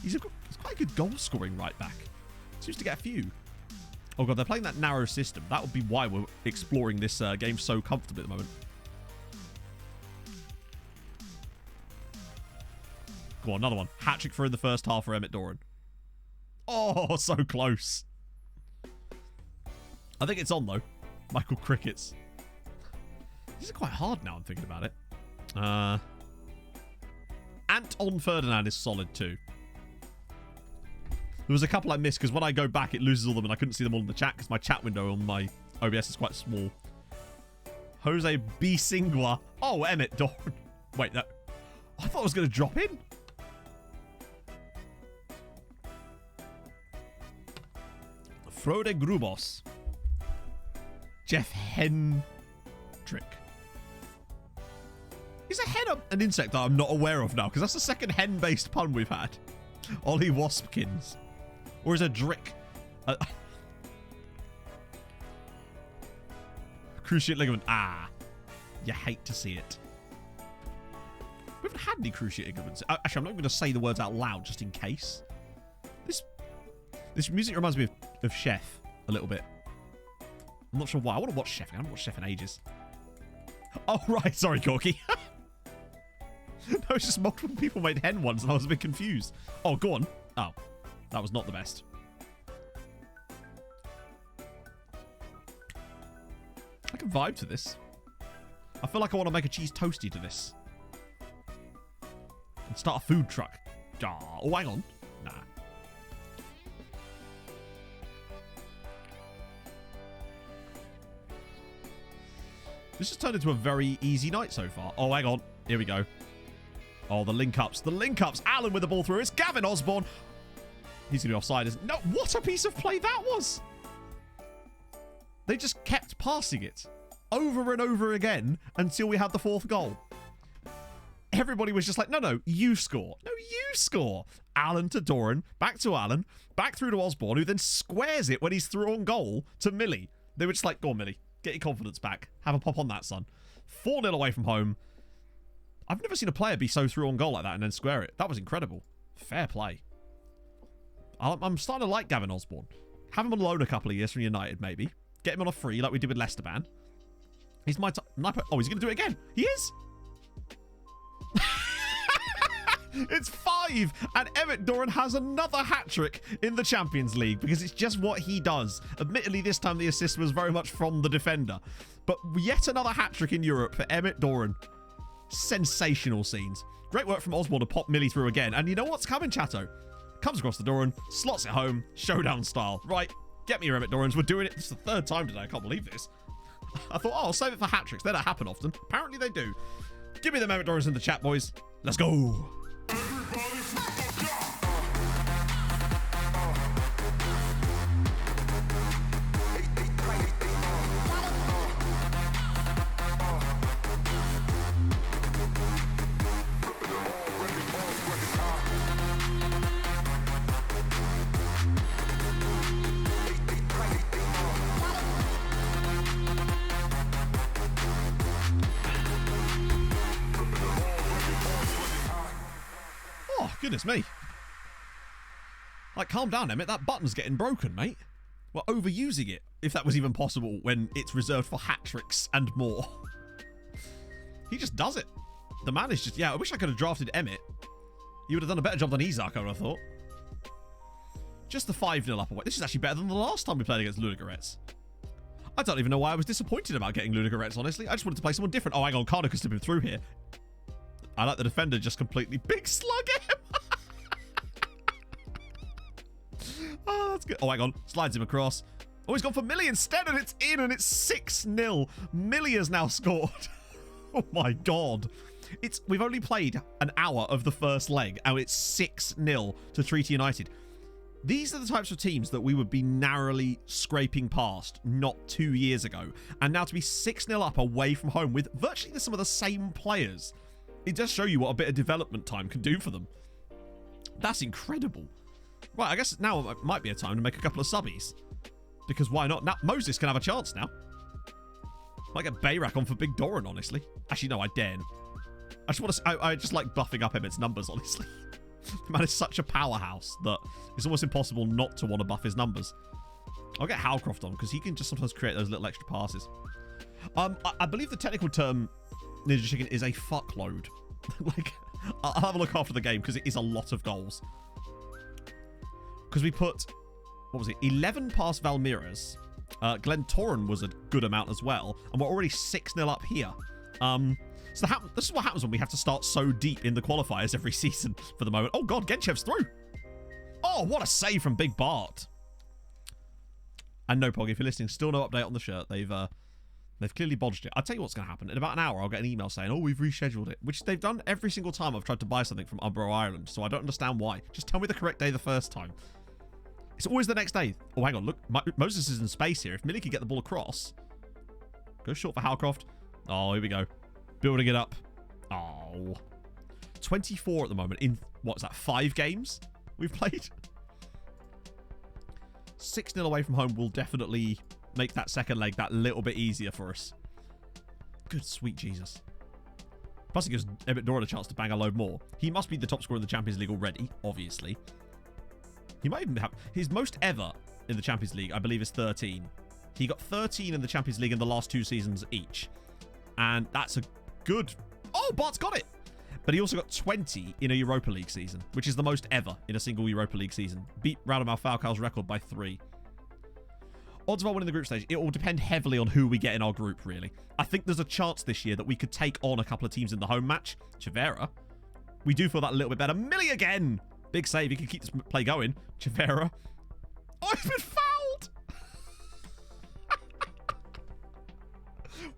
He's quite a good goal-scoring right back. Seems to get a few. Oh, God, they're playing that narrow system. That would be why we're exploring this game so comfortably at the moment. Go on, another one. Hat-trick for in the first half for Emmett Doran. Oh, so close. I think it's on, though. Michael Crickets. These are quite hard now, I'm thinking about it. Anton Ferdinand is solid, too. There was a couple I missed, because when I go back, it loses all of them, and I couldn't see them all in the chat, because my chat window on my OBS is quite small. Jose B. Singler. Oh, Emmett Doran. Wait, no. I thought I was going to drop in. Frode Grubos. Jeff Hendrick. Is a hen an insect that I'm not aware of now? Because that's the second hen-based pun we've had. Ollie Waspkins. Or is a drick? Cruciate ligament. Ah. You hate to see it. We haven't had any cruciate ligaments. Actually, I'm not going to say the words out loud just in case. This music reminds me of Chef a little bit. I'm not sure why. I want to watch Chef. I haven't watched Chef in ages. Oh, right. Sorry, Corky. No, it's just multiple people made hen ones and I was a bit confused. Oh, go on. Oh, that was not the best. I can vibe to this. I feel like I want to make a cheese toasty to this. And start a food truck. Oh, hang on. Nah. This has turned into a very easy night so far. Oh, hang on. Here we go. Oh, the link-ups. The link-ups. Alan with the ball through. It's Gavin Osborne. He's going to be offside, isn't he? No, what a piece of play that was. They just kept passing it over and over again until we had the fourth goal. Everybody was just like, no, you score. No, you score. Alan to Doran. Back to Alan. Back through to Osborne, who then squares it when he's through on goal to Millie. They were just like, go on, Millie. Get your confidence back. Have a pop on that, son. 4-0 away from home. I've never seen a player be so through on goal like that and then square it. That was incredible. Fair play. I'm starting to like Gavin Osborne. Have him on loan a couple of years from United, maybe. Get him on a free like we did with Leicester Ban. He's my... Oh, he's going to do it again. He is. It's 5. And Emmett Doran has another hat-trick in the Champions League because it's just what he does. Admittedly, this time the assist was very much from the defender. But yet another hat-trick in Europe for Emmett Doran. Sensational scenes. Great work from Osborne to pop Millie through again. And you know what's coming, Chatto? Comes across the Doran, slots it home, showdown style. Right, get me your Emmett Dorans. We're doing it. This is the 3rd time today. I can't believe this. I thought, oh, I'll save it for hat-tricks. They don't happen often. Apparently they do. Give me the Emmett Dorans in the chat, boys. Let's go. Goodness me. Like, calm down, Emmett. That button's getting broken, mate. We're overusing it, if that was even possible, when it's reserved for hat-tricks and more. He just does it. The man is just... Yeah, I wish I could have drafted Emmett. He would have done a better job than Isak, I would have thought. Just the 5-0 up away. This is actually better than the last time we played against Ludogorets. I don't even know why I was disappointed about getting Ludogorets, honestly. I just wanted to play someone different. Oh, hang on. Cardiff has been through here. I like the defender just completely big slug him. Oh, that's good. Oh, hang on. Slides him across. Oh, he's gone for Millie instead, and it's in, and it's 6-0. Millie has now scored. Oh, my God. We've only played an hour of the first leg, and it's 6-0 to Treaty United. These are the types of teams that we would be narrowly scraping past not 2 years ago. And now to be 6-0 up away from home with virtually some of the same players. It does show you what a bit of development time can do for them. That's incredible. Right, I guess now it might be a time to make a couple of subbies. Because why not? Now, Moses can have a chance now. Might get Bayrak on for Big Doran, honestly. Actually, no, I daren't. I just want to... I just like buffing up Emmett's numbers, honestly. The man is such a powerhouse that it's almost impossible not to want to buff his numbers. I'll get Howcroft on, because he can just sometimes create those little extra passes. I believe the technical term... Ninja Chicken is a fuckload. Like, I'll have a look after the game because it is a lot of goals. Because we put, what was it, 11 past Valmiras. Glen Torren was a good amount as well. And we're already 6-0 up here. So this is what happens when we have to start so deep in the qualifiers every season for the moment. Oh, God, Genchev's through. Oh, what a save from Big Bart. And no, Pog, if you're listening, still no update on the shirt. They've They've clearly bodged it. I'll tell you what's going to happen. In about an hour, I'll get an email saying, oh, we've rescheduled it. Which they've done every single time I've tried to buy something from Umbro Ireland. So I don't understand why. Just tell me the correct day the first time. It's always the next day. Oh, hang on. Look, Moses is in space here. If Millie could get the ball across. Go short for Howcroft. Oh, here we go. Building it up. Oh. 24 at the moment in, what's that, 5 games we've played? 6-0 away from home will definitely make that second leg that little bit easier for us. Good sweet Jesus. Plus it gives Emmett Doran a chance to bang a load more. He must be the top scorer in the Champions League already, obviously. He might even have his most ever in the Champions League, I believe, is 13. He got 13 in the Champions League in the last 2 seasons each. And that's a good... Oh, Bart's got it! But he also got 20 in a Europa League season, which is the most ever in a single Europa League season. Beat Radamel Falcao's record by 3. Odds of our winning the group stage, it will depend heavily on who we get in our group, really. I think there's a chance this year that we could take on a couple of teams in the home match. Chivera. We do feel that a little bit better. Millie again! Big save. He can keep this play going. Chivera. Oh, he's been fouled!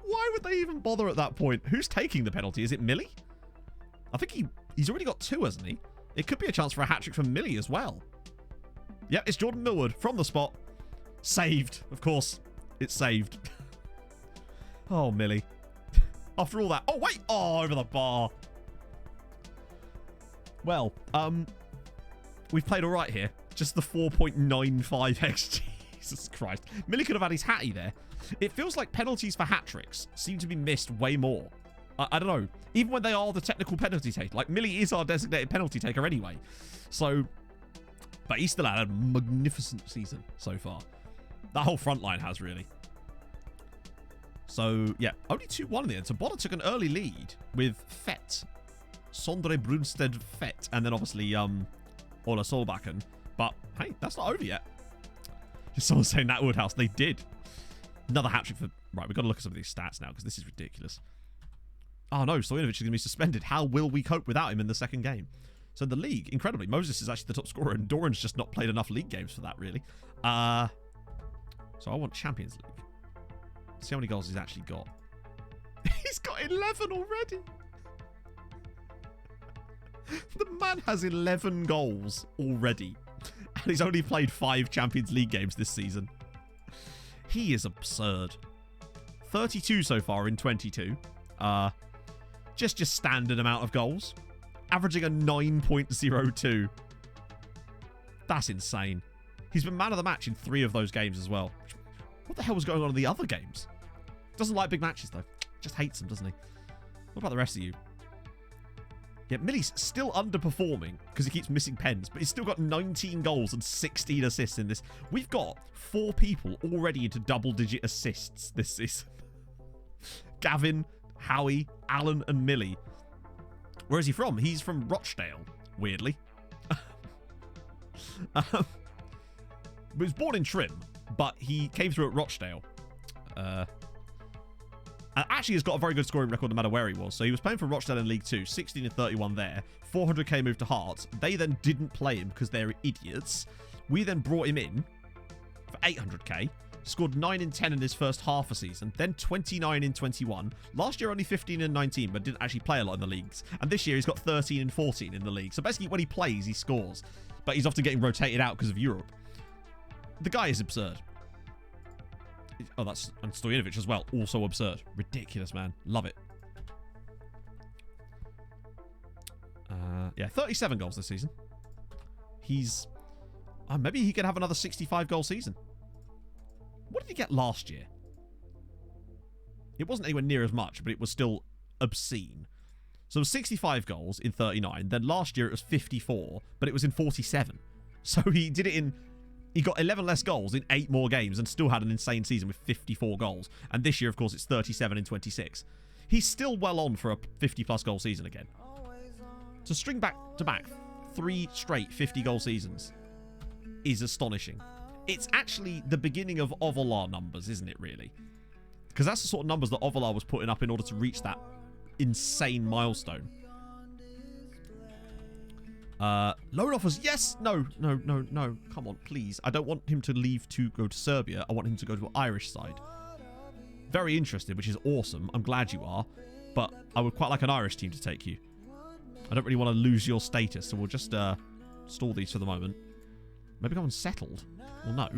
Why would they even bother at that point? Who's taking the penalty? Is it Millie? I think he's already got 2, hasn't he? It could be a chance for a hat-trick from Millie as well. Yep, it's Jordan Millward from the spot. Saved. Of course, it's saved. Oh, Millie. After all that. Oh, wait. Oh, over the bar. Well, we've played all right here. Just the 4.95x. Jesus Christ. Millie could have had his hattie there. It feels like penalties for hat-tricks seem to be missed way more. I don't know. Even when they are the technical penalty taker. Like, Millie is our designated penalty taker anyway. So, but he's still had a magnificent season so far. That whole front line has, really. So, yeah. Only 2-1 in the end. So, Bonner took an early lead with Fett. Sondre Brunstead Fett. And then, obviously, Ola Solbakken. But, hey, that's not over yet. Someone saying that Woodhouse. They did. Another hat-trick for... Right, we've got to look at some of these stats now, because this is ridiculous. Oh, no, Stojanovic is going to be suspended. How will we cope without him in the second game? So, the league, incredibly, Moses is actually the top scorer, and Doran's just not played enough league games for that, really. So, I want Champions League. See how many goals he's actually got. He's got 11 already. The man has 11 goals already. And he's only played 5 Champions League games this season. He is absurd. 32 so far in 22. Just standard amount of goals. Averaging a 9.02. That's insane. He's been man of the match in 3 of those games as well. What the hell was going on in the other games? Doesn't like big matches, though. Just hates them, doesn't he? What about the rest of you? Yeah, Millie's still underperforming because he keeps missing pens, but he's still got 19 goals and 16 assists in this. We've got 4 people already into double-digit assists this season. Gavin, Howie, Alan, and Millie. Where is he from? He's from Rochdale, weirdly. He was born in Trim, but he came through at Rochdale. Actually has got a very good scoring record no matter where he was. So he was playing for Rochdale in League 2, 16 and 31 there. 400k moved to Hearts. They then didn't play him because they're idiots. We then brought him in for 800k. Scored 9 in 10 in his first half a season. Then 29 in 21. Last year only 15 and 19, but didn't actually play a lot in the leagues. And this year he's got 13 and 14 in the league. So basically when he plays, he scores. But he's often getting rotated out because of Europe. The guy is absurd. Oh, that's... And Stojanovic as well. Also absurd. Ridiculous, man. Love it. Yeah, 37 goals this season. He's... maybe he could have another 65-goal season. What did he get last year? It wasn't anywhere near as much, but it was still obscene. So it was 65 goals in 39. Then last year it was 54, but it was in 47. So he did it in... He got 11 less goals in 8 more games and still had an insane season with 54 goals. And this year, of course, it's 37 in 26. He's still well on for a 50-plus goal season again. To string back-to-back 3 straight 50-goal seasons is astonishing. It's actually the beginning of Ovalar numbers, isn't it, really? Because that's the sort of numbers that Ovalar was putting up in order to reach that insane milestone. Loan offers, yes, no, come on, please. I don't want him to leave to go to Serbia. I want him to go to an Irish side. very interested, which is awesome. I'm glad you are. But I would quite like an Irish team to take you. I don't really want to lose your status, so we'll just stall these for the moment. Maybe go unsettled. Well, no.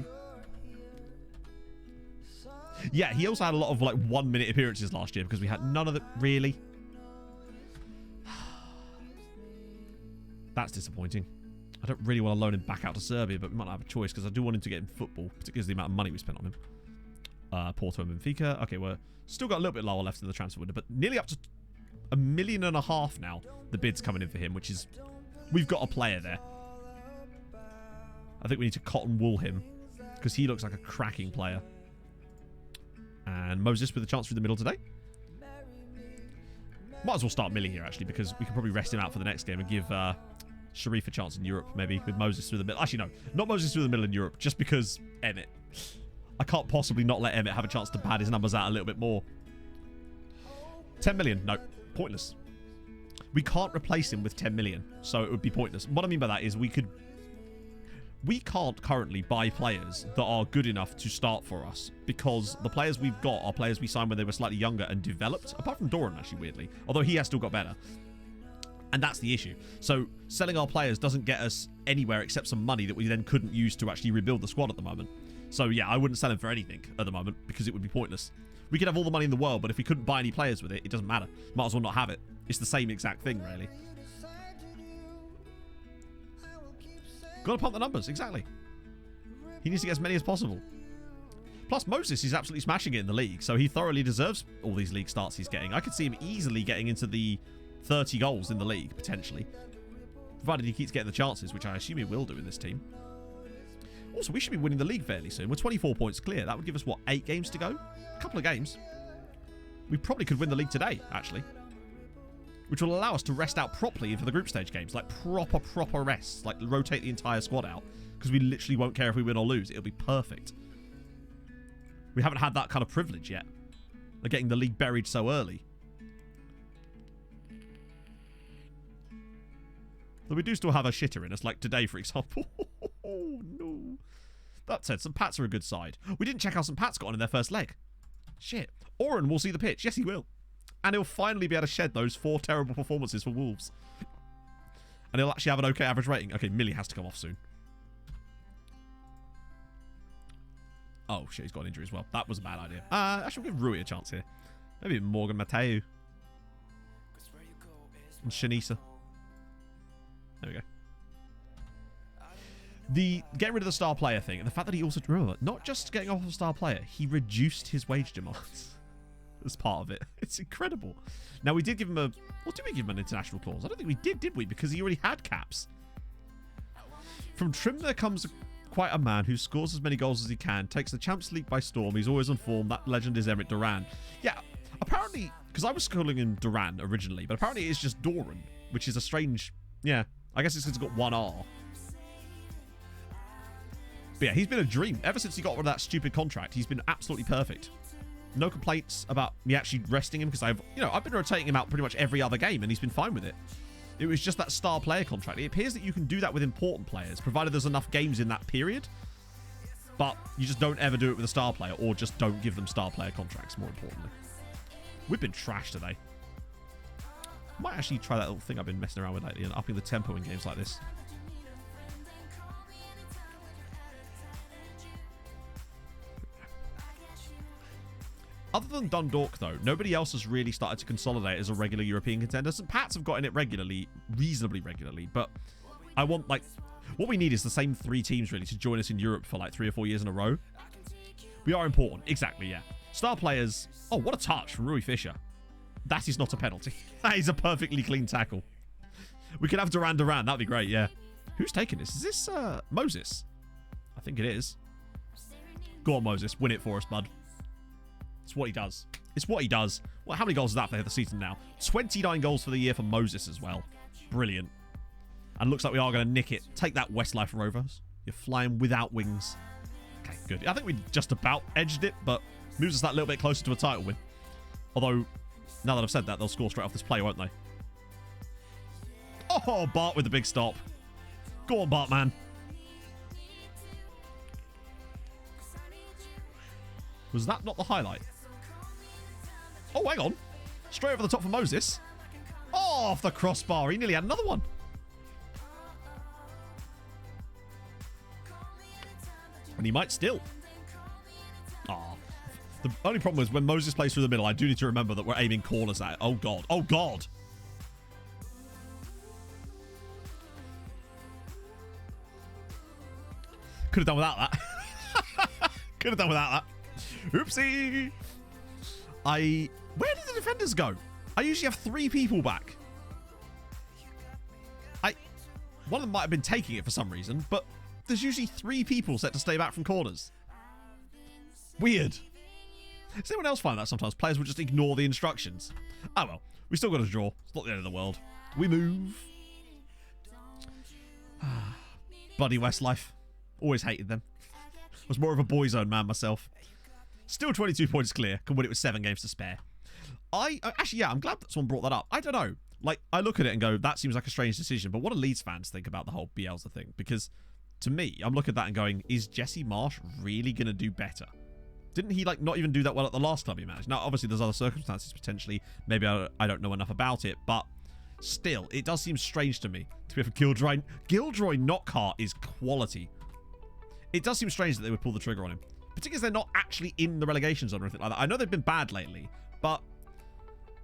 Yeah, he also had a lot of like 1 minute appearances last year because we had none of it really. That's disappointing. I don't really want to loan him back out to Serbia, but we might not have a choice because I do want him to get in football, particularly the amount of money we spent on him. Porto and Benfica. Okay, we're still got a little bit lower left in the transfer window, but nearly up to $1.5 million now. The bid's coming in for him, which is... We've got a player there. I think we need to cotton wool him because he looks like a cracking player. And Moses with a chance through the middle today. Might as well start Millie here, actually, because we can probably rest him out for the next game and give Sharif a chance in Europe, maybe, with Moses through the middle. Actually, no. Not Moses through the middle in Europe, just because Emmett. I can't possibly not let Emmett have a chance to pad his numbers out a little bit more. 10 million. No. Pointless. We can't replace him with 10 million, so it would be pointless. What I mean by that is we can't currently buy players that are good enough to start for us because the players we've got are players we signed when they were slightly younger and developed, apart from Doran, actually, weirdly, although he has still got better. And that's the issue. So selling our players doesn't get us anywhere except some money that we then couldn't use to actually rebuild the squad at the moment. So yeah, I wouldn't sell him for anything at the moment because it would be pointless. We could have all the money in the world, but if we couldn't buy any players with it, it doesn't matter. Might as well not have it. It's the same exact thing, really. Got to pump the numbers, exactly. He needs to get as many as possible. Plus, Moses is absolutely smashing it in the league, so he thoroughly deserves all these league starts he's getting. I could see him easily getting into the 30 goals in the league, potentially. Provided he keeps getting the chances, which I assume he will do in this team. Also, we should be winning the league fairly soon. We're 24 points clear. That would give us, what, 8 games to go? A couple of games. We probably could win the league today, actually. Which will allow us to rest out properly for the group stage games. Like, proper rests. Like, rotate the entire squad out. Because we literally won't care if we win or lose. It'll be perfect. We haven't had that kind of privilege yet. They're getting the league buried so early. Though we do still have a shitter in us, like today, for example. Oh, no. That said, St. Pat's are a good side. We didn't check how St. Pat's got on in their first leg. Shit. Oren will see the pitch. Yes, he will. And he'll finally be able to shed those 4 terrible performances for Wolves. And he'll actually have an okay average rating. Okay, Millie has to come off soon. Oh, shit, he's got an injury as well. That was a bad idea. Actually, we'll give Rui a chance here. Maybe Morgan Mateu. And Shanisa. There we go. The getting rid of the star player thing, and the fact that he also, remember, not just getting off of star player, he reduced his wage demands as part of it. It's incredible. Now, we did give him a, well, did we give him an international clause? I don't think we did we? Because he already had caps. From Trim, there comes quite a man who scores as many goals as he can, takes the Champions League by storm, he's always on form, that legend is Emmett Duran. Yeah, apparently, because I was calling him Duran originally, but apparently it's just Doran, which is a strange, yeah, I guess it's because it's got 1 R. But yeah, he's been a dream. Ever since he got rid of that stupid contract, he's been absolutely perfect. No complaints about me actually resting him because I've been rotating him out pretty much every other game and he's been fine with it. It was just that star player contract. It appears that you can do that with important players, provided there's enough games in that period. But you just don't ever do it with a star player, or just don't give them star player contracts, more importantly. We've been trashed today. Might actually try that little thing I've been messing around with lately and upping the tempo in games like this. Other than Dundalk, though, nobody else has really started to consolidate as a regular European contender. St. Pat's have gotten it regularly, reasonably regularly, but I want, like, what we need is the same 3 teams, really, to join us in Europe for, like, 3 or 4 years in a row. We are important. Exactly, yeah. Star players. Oh, what a touch from Rui Fisher. That is not a penalty. That is a perfectly clean tackle. We could have Duran. That'd be great, yeah. Who's taking this? Is this Moses? I think it is. Go on, Moses. Win it for us, bud. It's what he does. It's what he does. Well, how many goals is that for the season now? 29 goals for the year for Moses as well. Brilliant. And looks like we are going to nick it. Take that, Westlife Rovers. You're flying without wings. Okay, good. I think we just about edged it, but moves us that little bit closer to a title win. Although, now that I've said that, they'll score straight off this play, won't they? Oh, Bart with the big stop. Go on, Bart, man. Was that not the highlight? Oh, hang on. Straight over the top for Moses. Oh, off the crossbar. He nearly had another one. And he might still. Oh. The only problem is when Moses plays through the middle, I do need to remember that we're aiming corners at it. Oh, God. Oh, God. Could have done without that. Could have done without that. Oopsie. Where did the defenders go? I usually have 3 people back. One of them might have been taking it for some reason, but there's usually 3 people set to stay back from corners. Weird. Does anyone else find that sometimes players will just ignore the instructions? Oh well, we still got a draw. It's not the end of the world. We move. Buddy Westlife. Always hated them. Was more of a boy zone man myself. Still 22 points clear. Can win it with 7 games to spare. Actually, yeah, I'm glad that someone brought that up. I don't know. Like, I look at it and go, that seems like a strange decision. But what do Leeds fans think about the whole Bielsa thing? Because to me, I'm looking at that and going, is Jesse Marsch really going to do better? Didn't he, like, not even do that well at the last club he managed? Now, obviously, there's other circumstances potentially. Maybe I don't know enough about it. But still, it does seem strange to me to be a Gilderoy. Gilderoy Knockhart is quality. It does seem strange that they would pull the trigger on him. Particularly as they're not actually in the relegation zone or anything like that. I know they've been bad lately, but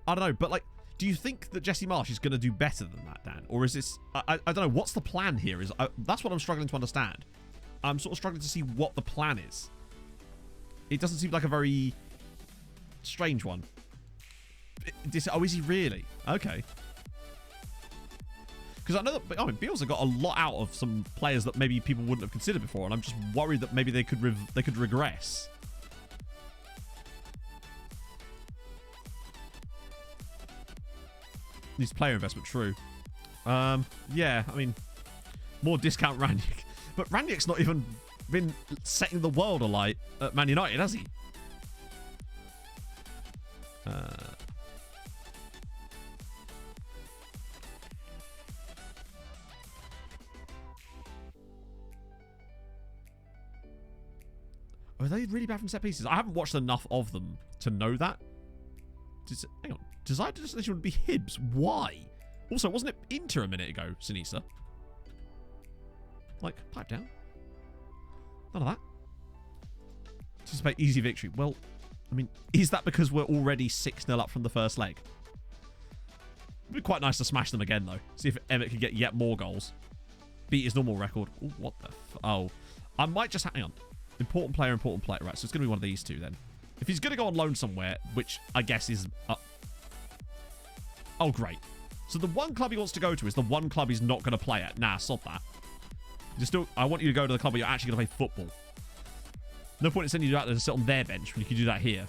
I don't know. But, like, do you think that Jesse Marsch is going to do better than that, Dan? Or is this... I don't know. What's the plan here? That's what I'm struggling to understand. I'm sort of struggling to see what the plan is. It doesn't seem like a very strange one. Oh, is he really? Okay. Because I know that, I mean, Bielsa got a lot out of some players that maybe people wouldn't have considered before, and I'm just worried that maybe they could regress. Needs player investment, true. Yeah, I mean, more discount Randick. But Randick's not even been setting the world alight at Man United, has he? Are they really bad from set pieces? I haven't watched enough of them to know that. Hang on. Desired destination would be Hibs. Why? Also, wasn't it Inter a minute ago, Sinisa? Like, pipe down. None of that. Anticipate easy victory. Well, I mean, is that because we're already 6-0 up from the first leg? It'd be quite nice to smash them again, though. See if Emmett can get yet more goals. Beat his normal record. Ooh, what the oh. I might just... Hang on. Important player. Right, so it's going to be one of these two, then. If he's going to go on loan somewhere, which I guess is... Oh, great. So the one club he wants to go to is the one club he's not going to play at. Nah, stop that. I want you to go to the club where you're actually going to play football. No point in sending you out there to sit on their bench when you can do that here.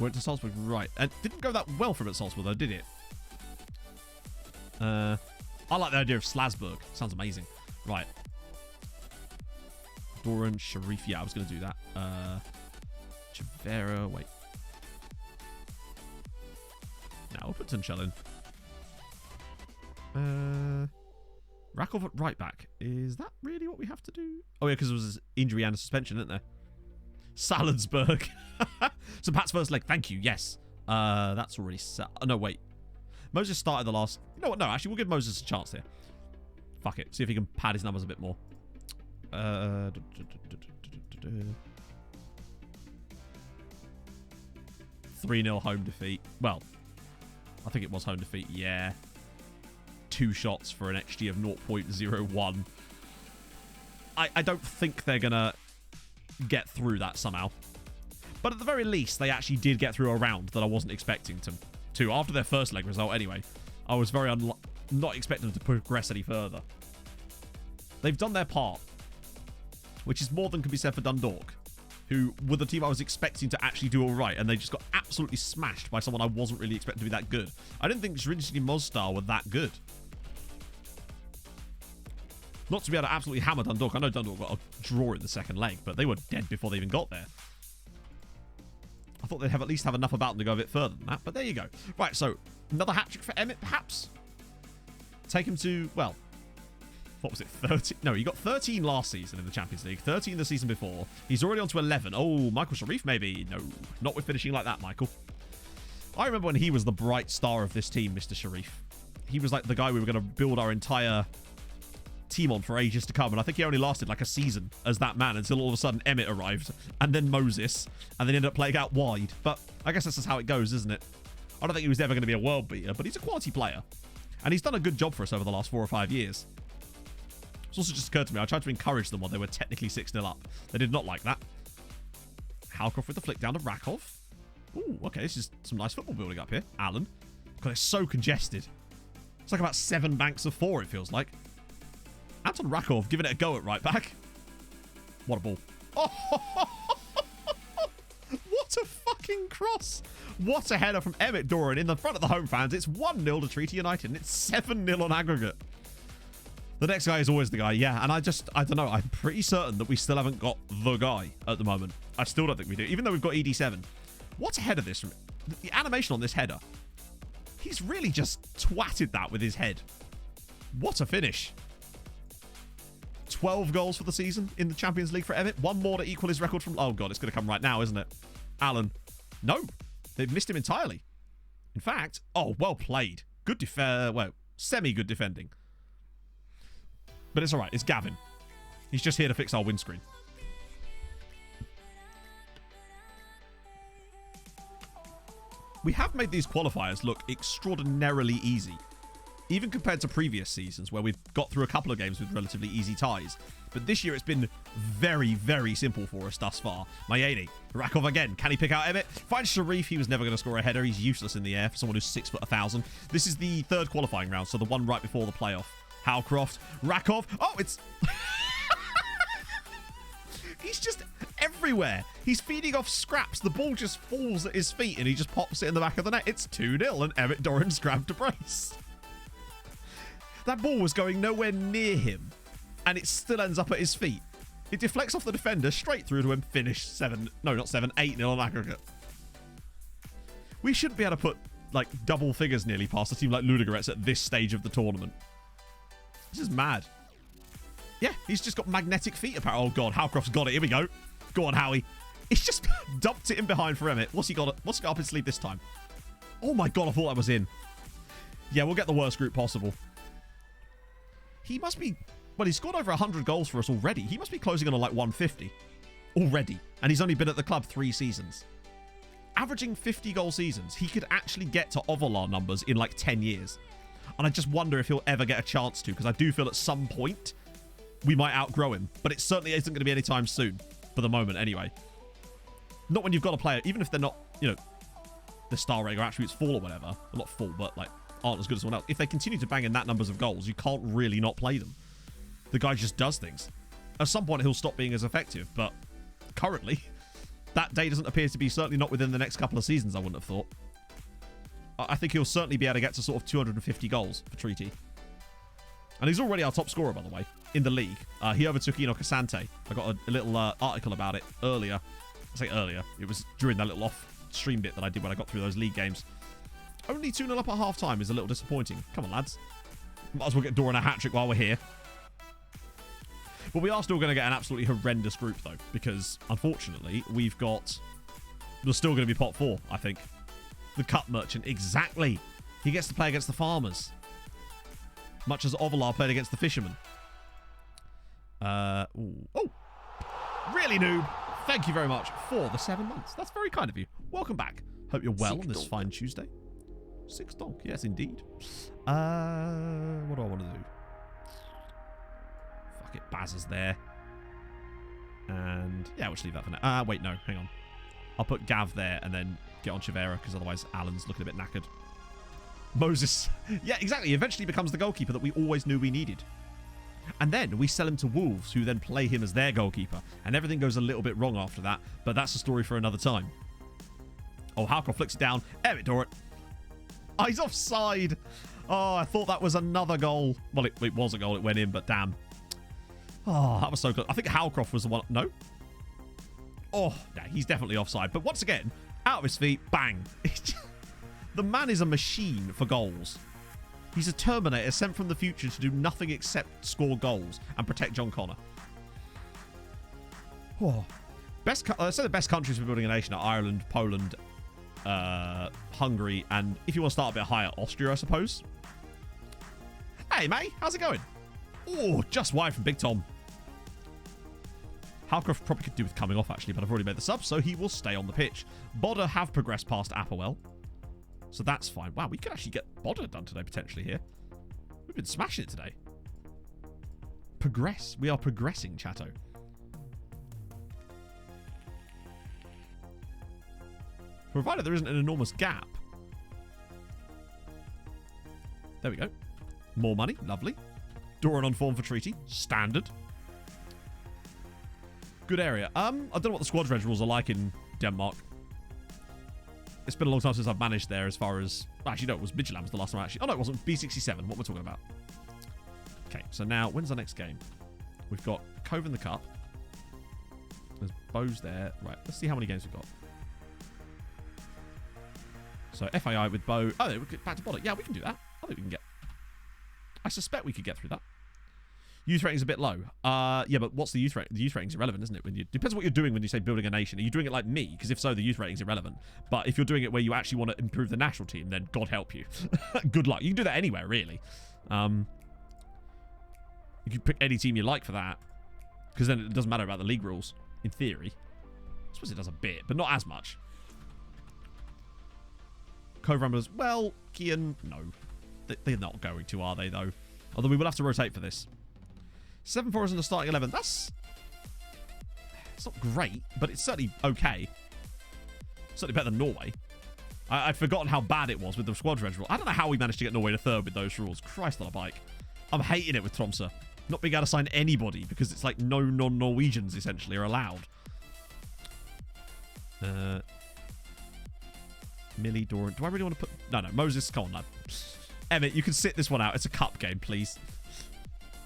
Went to Salzburg, right. And didn't go that well for him at Salzburg, though, did it? I like the idea of Slasburg. Sounds amazing. Right. Doran, Sharif. Yeah, I was going to do that. Chavera. Wait. Now we'll put Tunchel in. Rakov at right back. Is that really what we have to do? Oh, yeah, because it was an injury and a suspension, isn't there? Salinsburg. So Pat's first leg. Thank you. Yes. That's already set. Oh, no, wait. Moses started the last... You know what? No, actually, we'll give Moses a chance here. Fuck it. See if he can pad his numbers a bit more. 3-0 home defeat. Well, I think it was home defeat. Yeah. 2 shots for an XG of 0.01. I don't think they're going to get through that somehow. But at the very least, they actually did get through a round that I wasn't expecting to after their first leg result anyway. I was very not expecting them to progress any further. They've done their part, which is more than can be said for Dundalk, who were the team I was expecting to actually do all right, and they just got absolutely smashed by someone I wasn't really expecting to be that good. I didn't think Zrinjski Mostar were that good. Not to be able to absolutely hammer Dundalk. I know Dundalk got a draw in the second leg, but they were dead before they even got there. I thought they'd at least have enough about them to go a bit further than that, but there you go. Right, so another hat-trick for Emmett, perhaps? Take him to, well, what was it, 13? No, he got 13 last season in the Champions League, 13 the season before. He's already on to 11. Oh, Michael Sharif, maybe? No, not with finishing like that, Michael. I remember when he was the bright star of this team, Mr. Sharif. He was like the guy we were going to build our entire team on for ages to come, and I think he only lasted like a season as that man until all of a sudden Emmett arrived, and then Moses, and then ended up playing out wide. But I guess that's just how it goes, isn't it? I don't think he was ever going to be a world beater, but he's a quality player, and he's done a good job for us over the last 4 or 5 years. It's also just occurred to me, I tried to encourage them while they were technically 6-0 up. They did not like that. Halcroft with the flick down to Rakov. Ooh, okay, this is some nice football building up here. Allen. God, it's so congested. It's like about 7 banks of 4, it feels like. Anton Rakov giving it a go at right back. What a ball. Oh, what a fucking cross. What a header from Emmett Doran in the front of the home fans. It's 1-0 to Treaty United, and it's 7-0 on aggregate. The next guy is always the guy, yeah. And I don't know. I'm pretty certain that we still haven't got the guy at the moment. I still don't think we do, even though we've got ED7. What's a header this from? The animation on this header. He's really just twatted that with his head. What a finish. 12 goals for the season in the Champions League for Emmett. One more to equal his record from... Oh, God, it's going to come right now, isn't it? Allen. No. They've missed him entirely. In fact... Oh, well played. Good well, semi-good defending. But it's all right. It's Gavin. He's just here to fix our windscreen. We have made these qualifiers look extraordinarily easy, even compared to previous seasons where we've got through a couple of games with relatively easy ties. But this year it's been very, very simple for us thus far. Mayeni. Rakov again. Can he pick out Emmett? Finds Sharif. He was never going to score a header. He's useless in the air for someone who's 6'10". This is the 3rd qualifying round, so the one right before the playoff. Halcroft. Rakov. Oh, it's... He's just everywhere. He's feeding off scraps. The ball just falls at his feet and he just pops it in the back of the net. It's 2-0 and Emmett Doran's grabbed a brace. That ball was going nowhere near him and it still ends up at his feet. It deflects off the defender straight through to him. Finish 8-0 on aggregate. We shouldn't be able to put like double figures nearly past a team like Ludogorets at this stage of the tournament. This is mad. Yeah, he's just got magnetic feet apparently. Oh, God. Halcroft's got it. Here we go. Go on, Howie. He's just dumped it in behind for Emmett. What's he got up his sleeve this time? Oh, my God. I thought that was in. Yeah, we'll get the worst group possible. He must be... Well, he's scored over 100 goals for us already. He must be closing on like 150 already. And he's only been at the club 3 seasons. Averaging 50-goal seasons, he could actually get to Ovalar numbers in like 10 years. And I just wonder if he'll ever get a chance to, because I do feel at some point... we might outgrow him, but it certainly isn't going to be anytime soon, for the moment anyway. Not when you've got a player, even if they're not, you know, the star rating or attributes full or whatever. Well, not full, but like aren't as good as someone else. If they continue to bang in that numbers of goals, you can't really not play them. The guy just does things. At some point, he'll stop being as effective, but currently, that day doesn't appear to be, certainly not within the next couple of seasons, I wouldn't have thought. I think he'll certainly be able to get to sort of 250 goals for Treaty. And he's already our top scorer, by the way, in the league. He overtook Enoch Asante. I got a little article about it earlier. I say earlier. It was during that little off-stream bit that I did when I got through those league games. Only 2-0 up at half-time is a little disappointing. Come on, lads. Might as well get Doran a hat-trick while we're here. But we are still going to get an absolutely horrendous group, though, because, unfortunately, we're still going to be pot 4, I think. The Cup Merchant, exactly. He gets to play against the Farmers. Much as Ovalar played against the Fishermen. Oh, really, noob. Thank you very much for the 7 months. That's very kind of you. Welcome back. Hope you're well on this fine Tuesday. 6 donk. Yes, indeed. What do I want to do? Fuck it. Baz is there. And yeah, we'll just leave that for now. Wait, no. Hang on. I'll put Gav there and then get on Chivera because otherwise Alan's looking a bit knackered. Moses. Yeah, exactly. He eventually becomes the goalkeeper that we always knew we needed. And then we sell him to Wolves, who then play him as their goalkeeper. And everything goes a little bit wrong after that, but that's a story for another time. Oh, Halcroft flicks it down. Emmett Doran. Oh, he's offside. Oh, I thought that was another goal. Well, it was a goal. It went in, but damn. Oh, that was so good. I think Halcroft was the one. No? Oh, yeah, he's definitely offside. But once again, out of his feet, bang. The man is a machine for goals. He's a Terminator sent from the future to do nothing except score goals and protect John Connor. Oh. So the best countries for building a nation are Ireland, Poland, Hungary, and if you want to start a bit higher, Austria, I suppose. Hey, mate, how's it going? Oh, just wide from Big Tom. Halcroft probably could do with coming off, actually, but I've already made the sub, so he will stay on the pitch. Bodder have progressed past Applewell, so that's fine. Wow, we could actually get Bodder done today, potentially, here. We've been smashing it today. Progress. We are progressing, chatto. Provided there isn't an enormous gap. There we go. More money. Lovely. Doran on form for treaty. Standard. Good area. I don't know what the squad reg rules are like in Denmark. It's been a long time since I've managed there as far as... Actually, no, it was Midtjylland was the last time actually. Oh, no, it wasn't. B67. What we're talking about. Okay, so now, when's our next game? We've got Cove in the Cup. There's Bows there. Right, let's see how many games we've got. So FAI with Bow. Oh, we get back to Bodder. Yeah, we can do that. I think we can get... I suspect we could get through that. Youth rating's a bit low. Yeah, but what's the youth rating? The youth rating's irrelevant, isn't it? Depends on what you're doing when you say building a nation. Are you doing it like me? Because if so, the youth rating's irrelevant. But if you're doing it where you actually want to improve the national team, then God help you. Good luck. You can do that anywhere, really. You can pick any team you like for that. Because then it doesn't matter about the league rules, in theory. I suppose it does a bit, but not as much. Cove Ramblers, well, Kian, no. They're not going to, are they, though? Although we will have to rotate for this. 7-4 is in the starting 11. It's not great, but it's certainly okay. Certainly better than Norway. I'd forgotten how bad it was with the squad reg rule. I don't know how we managed to get Norway to third with those rules. Christ on a bike. I'm hating it with Tromsø. Not being able to sign anybody because it's like no non-Norwegians, essentially, are allowed. Millie, Doran. Do I really want to put... No, Moses, come on, lad. Emmett, you can sit this one out. It's a cup game, please.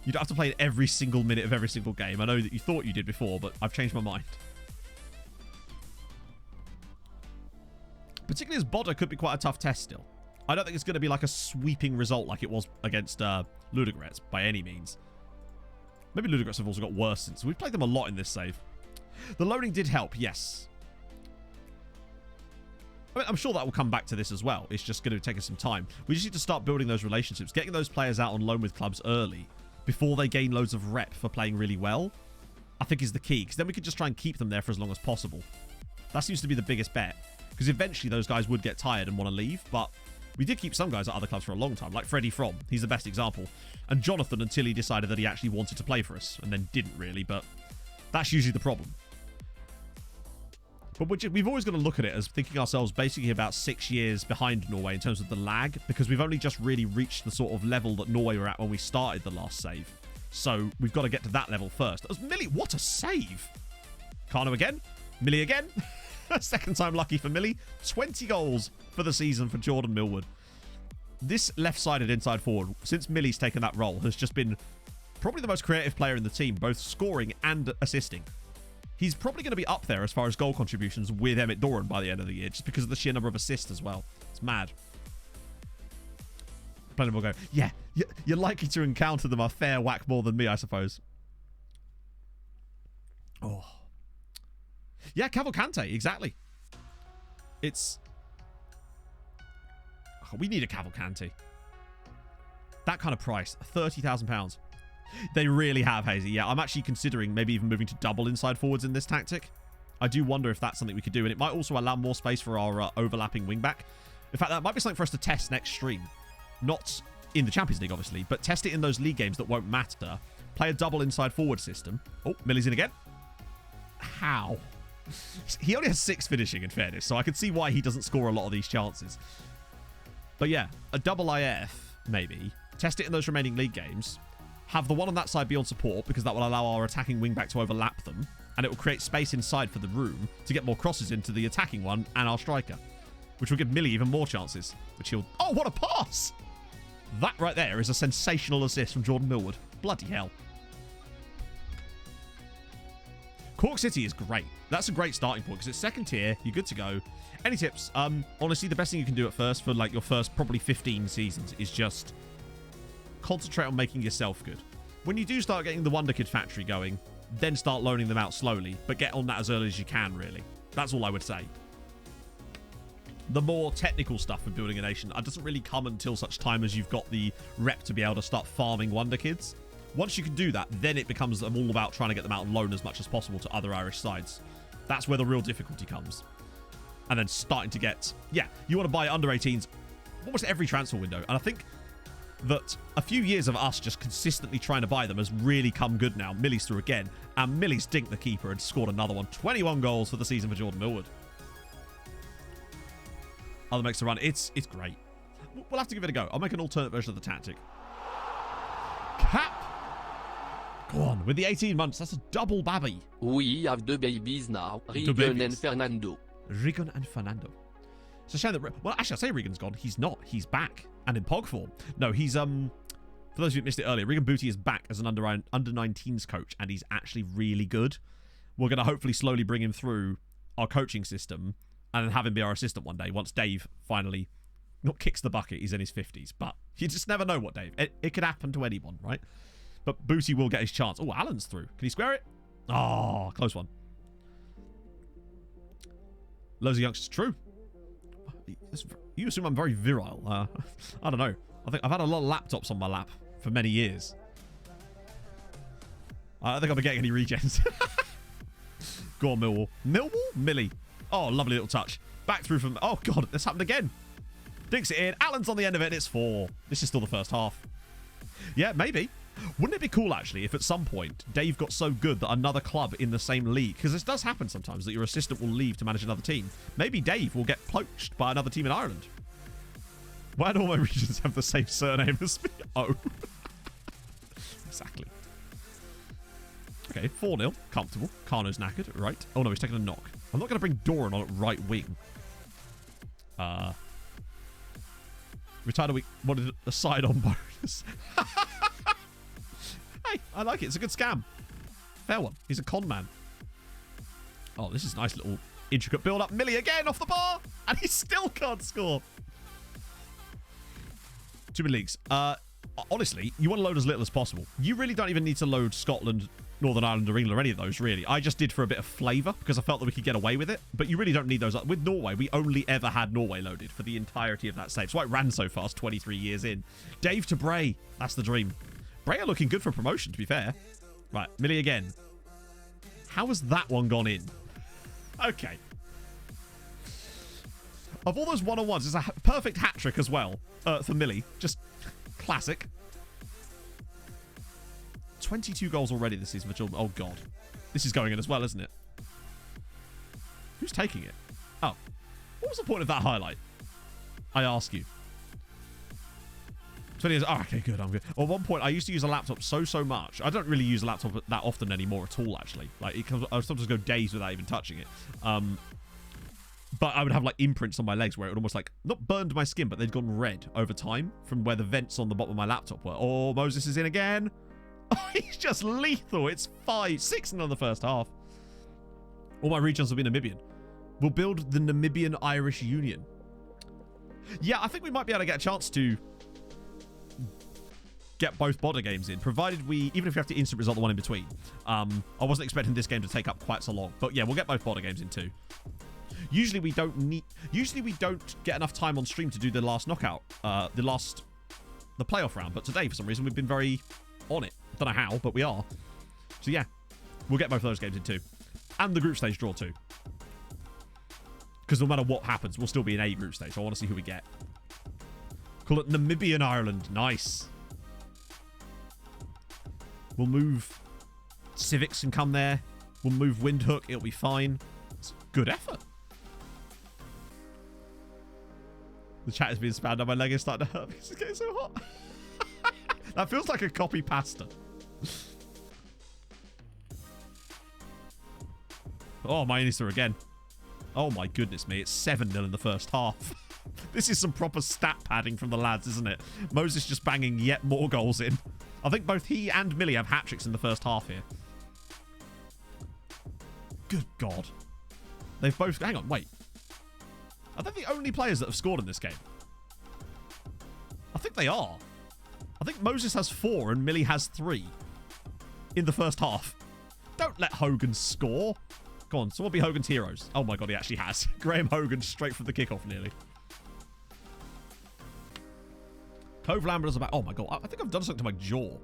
You don't have to play it every single minute of every single game. I know that you thought you did before, but I've changed my mind. Particularly as Bodder could be quite a tough test still. I don't think it's going to be like a sweeping result like it was against Ludogorets by any means. Maybe Ludogorets have also got worse since. We've played them a lot in this save. The loading did help, yes. I mean, I'm sure that will come back to this as well. It's just going to take us some time. We just need to start building those relationships. Getting those players out on loan with clubs early before they gain loads of rep for playing really well, I think is the key. Because then we can just try and keep them there for as long as possible. That seems to be the biggest bet. Because eventually those guys would get tired and want to leave. But we did keep some guys at other clubs for a long time. Like Freddie Fromm. He's the best example. And Jonathan until he decided that he actually wanted to play for us. And then didn't really. But that's usually the problem. But we've always got to look at it as thinking ourselves basically about 6 years behind Norway in terms of the lag, because we've only just really reached the sort of level that Norway were at when we started the last save. So we've got to get to that level first. That was Millie. What a save. Kano again. Millie again. Second time lucky for Millie. 20 goals for the season for Jordan Millward. This left-sided inside forward, since Millie's taken that role, has just been probably the most creative player in the team, both scoring and assisting. He's probably going to be up there as far as goal contributions with Emmett Doran by the end of the year, just because of the sheer number of assists as well. It's mad. Plenty will go, yeah, you're likely to encounter them a fair whack more than me, I suppose. Oh. Yeah, Cavalcante, exactly. It's... Oh, we need a Cavalcante. That kind of price, £30,000. They really have, Hazy. Yeah, I'm actually considering maybe even moving to double inside forwards in this tactic. I do wonder if that's something we could do, and it might also allow more space for our overlapping wingback. In fact, that might be something for us to test next stream. Not in the Champions League, obviously, but test it in those league games that won't matter. Play a double inside forward system. Oh, Millie's in again. How? He only has 6 finishing, in fairness, so I can see why he doesn't score a lot of these chances. But yeah, a double IF, maybe. Test it in those remaining league games. Have the one on that side be on support, because that will allow our attacking wingback to overlap them, and it will create space inside for the room to get more crosses into the attacking one and our striker, which will give Millie even more chances, which he'll... Oh, what a pass! That right there is a sensational assist from Jordan Millward. Bloody hell. Cork City is great. That's a great starting point, because it's second tier, you're good to go. Any tips? Honestly, the best thing you can do at first for like your first probably 15 seasons is just concentrate on making yourself good. When you do start getting the Wonder Kid factory going, then start loaning them out slowly, but get on that as early as you can, really. That's all I would say. The more technical stuff of building a nation doesn't really come until such time as you've got the rep to be able to start farming Wonder Kids. Once you can do that, then it becomes all about trying to get them out on loan as much as possible to other Irish sides. That's where the real difficulty comes. And then starting to get... Yeah, you want to buy under 18s almost every transfer window. And I think that a few years of us just consistently trying to buy them has really come good now. Millie's through again. And Millie's dinked the keeper and scored another one. 21 goals for the season for Jordan Millward. Other makes a run. It's great. We'll have to give it a go. I'll make an alternate version of the tactic. Cap! Go on, with the 18 months, that's a double babby. We have the babies now, Regan and Fernando. Regan and Fernando. It's a shame that... Well, actually, I say Regan's gone. He's not. He's back. And in POG form. No, he's... For those of you who missed it earlier, Regan Booty is back as an under-19s coach, and he's actually really good. We're going to hopefully slowly bring him through our coaching system and then have him be our assistant one day once Dave finally... Not kicks the bucket, he's in his 50s, but you just never know what Dave... It could happen to anyone, right? But Booty will get his chance. Oh, Allen's through. Can he square it? Oh, close one. Loads of youngsters. True. You assume I'm very virile. I don't know. I think I've had a lot of laptops on my lap for many years. I don't think I'll be getting any regens. Go on, Millwall. Millwall? Millie. Oh, lovely little touch. Back through from... Oh, God. This happened again. Dinks it in. Allen's on the end of it, and it's 4. This is still the first half. Yeah, maybe. Wouldn't it be cool, actually, if at some point Dave got so good that another club in the same league, because this does happen sometimes, that your assistant will leave to manage another team. Maybe Dave will get poached by another team in Ireland. Why do all my regions have the same surname as me? Oh. Exactly. Okay, 4-0. Comfortable. Carno's knackered. Right. Oh, no, he's taking a knock. I'm not going to bring Doran on at right wing. Retired a week. Wanted a side-on bonus. Hey, I like it. It's a good scam. Fair one. He's a con man. Oh, this is a nice little intricate build-up. Millie again off the bar. And he still can't score. Too many leagues. Honestly, you want to load as little as possible. You really don't even need to load Scotland, Northern Ireland, or England, or any of those, really. I just did for a bit of flavour because I felt that we could get away with it. But you really don't need those. With Norway, we only ever had Norway loaded for the entirety of that save. That's why it ran so fast 23 years in. Dave to Bray. That's the dream. Bray are looking good for promotion, to be fair. Right, Millie again. How has that one gone in? Okay. Of all those one-on-ones, it's a perfect hat-trick as well for Millie. Just classic. 22 goals already this season for children. Oh, God. This is going in as well, isn't it? Who's taking it? Oh. What was the point of that highlight? I ask you. 20 years. Oh, okay, good. I'm good. At one point, I used to use a laptop so much. I don't really use a laptop that often anymore at all, actually. Like, I sometimes go days without even touching it. But I would have, like, imprints on my legs where it would almost, like, not burned my skin, but they'd gone red over time from where the vents on the bottom of my laptop were. Oh, Moses is in again. Oh, he's just lethal. It's 5-6 in the first half. All my regions will be Namibian. We'll build the Namibian-Irish Union. Yeah, I think we might be able to get a chance to get both border games in, provided even if we have to instant result the one in between. I wasn't expecting this game to take up quite so long, but yeah, we'll get both border games in too. Usually we don't get enough time on stream to do the last knockout, the playoff round, but today for some reason we've been very on it. Don't know how, but we are. So yeah, we'll get both of those games in too, and the group stage draw too. Because no matter what happens, we'll still be in a group stage. So I want to see who we get. Call it Namibian Ireland. Nice. We'll move Civics and come there. We'll move Windhoek. It'll be fine. It's a good effort. The chat is being spammed and my leg is starting to hurt because it's getting so hot. That feels like a copy pasta. Oh, my Inista again. Oh my goodness me. It's 7-0 in the first half. This is some proper stat padding from the lads, isn't it? Moses just banging yet more goals in. I think both he and Millie have hat-tricks in the first half here. Good God. They've both... Hang on, wait. Are they the only players that have scored in this game? I think they are. I think Moses has 4 and Millie has 3 in the first half. Don't let Hogan score. Go on, someone be Hogan's heroes. Oh my god, he actually has. Graham Hogan straight from the kickoff nearly. Cove Lambert's about. Oh my god, I think I've done something to my jaw.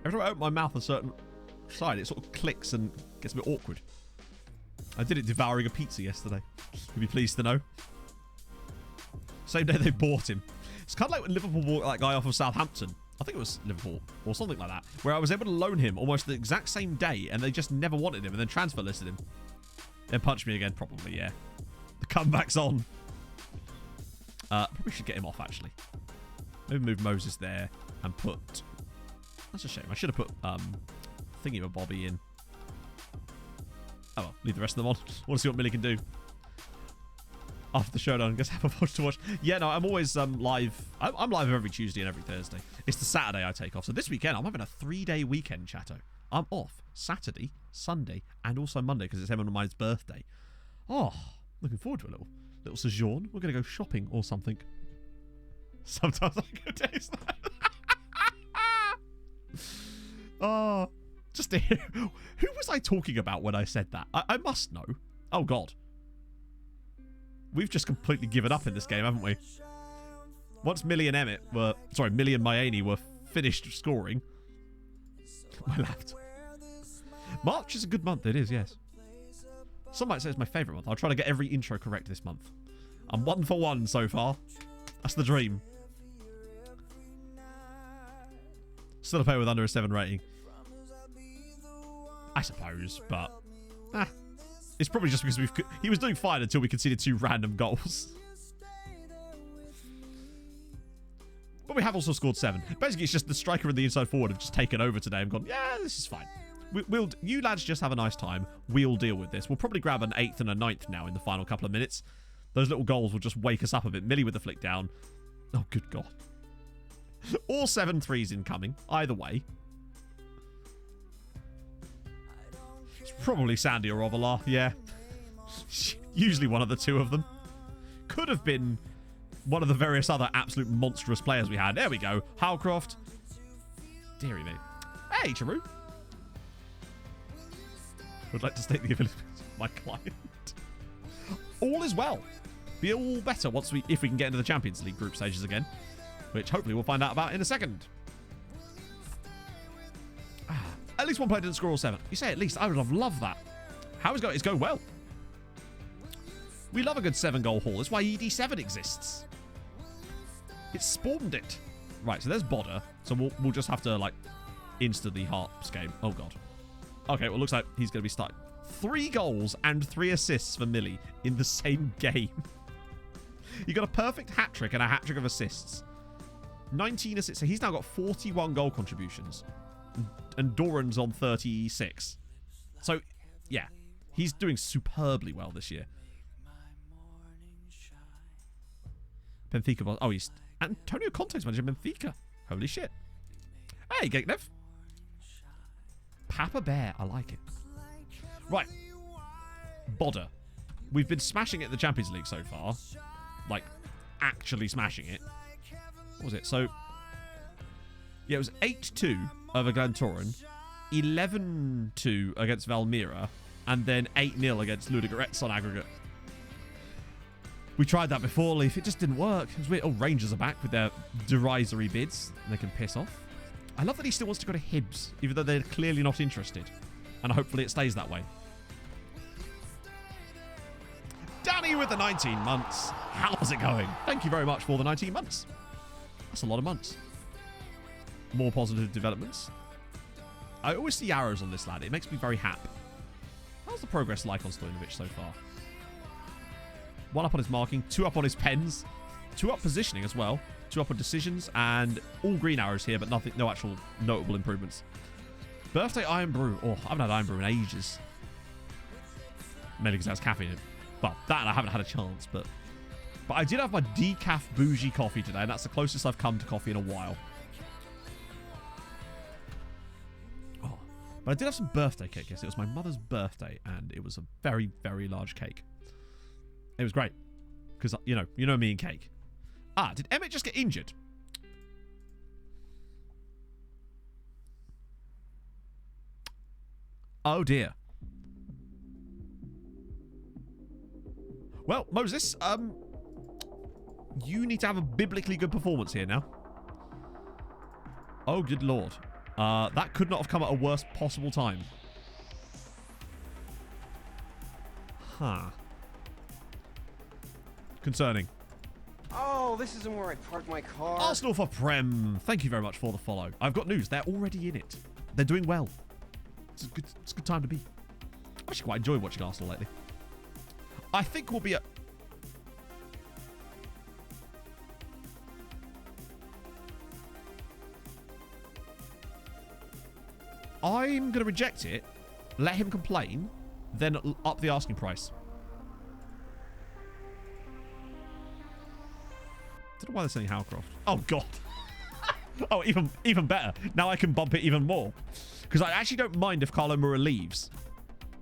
Every time I open my mouth a certain side, it sort of clicks and gets a bit awkward. I did it devouring a pizza yesterday. You'll be pleased to know. Same day they bought him. It's kind of like when Liverpool bought that guy off of Southampton. I think it was Liverpool or something like that, where I was able to loan him almost the exact same day and they just never wanted him and then transfer listed him. Then punched me again, probably, yeah. The comeback's on. Probably should get him off, actually. Maybe move Moses there and put... That's a shame. I should have put Thingy-ma-bobby in. Oh well, leave the rest of them on. I want to see what Millie can do. After the showdown, I guess I have a watch to watch. Yeah, no, I'm always live. I'm live every Tuesday and every Thursday. It's the Saturday I take off. So this weekend, I'm having a 3-day weekend, chatto. I'm off Saturday, Sunday, and also Monday because it's everyone of mine's birthday. Oh, looking forward to a little sojourn. We're going to go shopping or something. Sometimes I go days that. Oh, just to hear. Who was I talking about when I said that? I must know. Oh, God. We've just completely given up in this game, haven't we? Once Millie and Emmett were... Sorry, Millie and Myani were finished scoring. My laptop. March is a good month. It is, yes. Some might say it's my favourite month. I'll try to get every intro correct this month. I'm 1 for 1 so far. That's the dream. Still a player with under a 7 rating. I suppose, but... It's probably just because he was doing fine until we conceded 2 random goals. But we have also scored 7. Basically, it's just the striker and the inside forward have just taken over today and gone, yeah, this is fine. You lads just have a nice time. We'll deal with this. We'll probably grab an 8th and a 9th now in the final couple of minutes. Those little goals will just wake us up a bit. Millie with the flick down. Oh, good God. All 7 threes incoming. Either way. It's probably Sandy or Ovalar. Yeah. Usually one of the 2 of them. Could have been one of the various other absolute monstrous players we had. There we go. Howcroft. Deary me. Hey, Charu. Would like to state the ability of my client. All is well. Be all better if we can get into the Champions League group stages again. Which hopefully we'll find out about in a second. At least one player didn't score all 7. You say at least. I would have loved that. How is it going? It's going well. We love a good 7-goal haul. That's why ED7 exists. It spawned it. Right, so there's Bodder. So we'll just have to, like, instantly Hearts game. Oh, God. Okay, well, it looks like he's going to be starting. 3 goals and 3 assists for Millie in the same game. You got a perfect hat-trick and a hat-trick of assists. 19 assists. So he's now got 41 goal contributions. And Doran's on 36. So, yeah. He's doing superbly well this year. Benfica. Oh, he's... Antonio Conte's manager Benfica. Holy shit. Hey, Gatenev. Papa Bear. I like it. Right. Bodder. We've been smashing it in the Champions League so far. Like, actually smashing it. What was it? So, yeah, it was 8-2 over Glentoran, 11-2 against Valmira, and then 8-0 against Ludogorets on aggregate. We tried that before, Leaf. It just didn't work. It was weird. Oh, Rangers are back with their derisory bids. They can piss off. I love that he still wants to go to Hibs, even though they're clearly not interested. And hopefully it stays that way. Danny with the 19 months. How's it going? Thank you very much for the 19 months. That's a lot of months. More positive developments. I always see arrows on this lad. It makes me very happy. How's the progress like on Stojanovic so far? 1 up on his marking, 2 up on his pens, 2 up positioning as well, 2 up on decisions, and all green arrows here, but no actual notable improvements. Birthday Iron Brew. Oh, I haven't had Iron Brew in ages. Mainly because it has caffeine in it. Well, that I haven't had a chance, but I did have my decaf bougie coffee today, and that's the closest I've come to coffee in a while. Oh, but I did have some birthday cake yesterday. It was my mother's birthday, and it was a very, very large cake. It was great, because you know me and cake. Ah, did Emmett just get injured? Oh, dear. Well, Moses, you need to have a biblically good performance here now. Oh, good lord. That could not have come at a worst possible time. Huh. Concerning. Oh, this isn't where I parked my car. Arsenal for Prem. Thank you very much for the follow. I've got news. They're already in it. They're doing well. It's a good time to be. I actually quite enjoy watching Arsenal lately. I think we'll be at... I'm going to reject it, let him complain, then up the asking price. I don't know why they're saying Howcroft. Oh, God. Oh, even better. Now I can bump it even more. Because I actually don't mind if Carlo Mura leaves.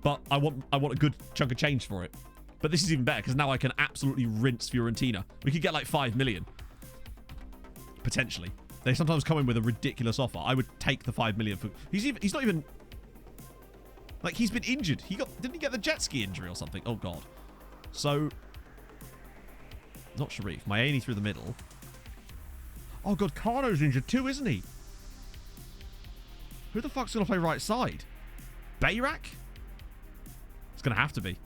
But I want a good chunk of change for it. But this is even better because now I can absolutely rinse Fiorentina. We could get like 5 million. Potentially. They sometimes come in with a ridiculous offer. I would take the 5 million for... He's not even... Like, he's been injured. Didn't he get the jet ski injury or something? Oh, God. So... Not Sharif. Mayani through the middle. Oh, God. Carno's injured too, isn't he? Who the fuck's going to play right side? Bayrak? It's going to have to be.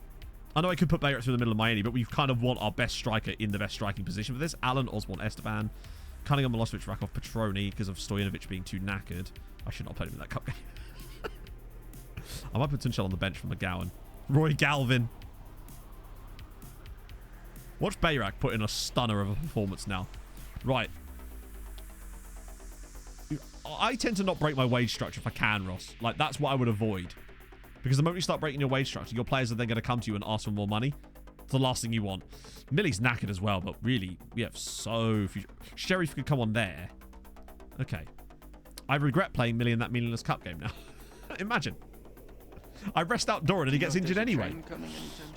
I know I could put Bayrak through the middle of Mayani, but we kind of want our best striker in the best striking position for this. Alan, Osborne, Esteban... Cunningham, Milosevic, Rakov, Petroni because of Stojanovic being too knackered. I should not have played him in that cup game. I might put Tunchel on the bench for McGowan. Roy Galvin. Watch Bayrak put in a stunner of a performance now. Right. I tend to not break my wage structure if I can, Ross. Like, that's what I would avoid. Because the moment you start breaking your wage structure, your players are then going to come to you and ask for more money. It's the last thing you want. Millie's knackered as well, but really, we have so few... Sheriff could come on there. Okay. I regret playing Millie in that meaningless cup game now. Imagine. I rest out Doran and he gets injured anyway.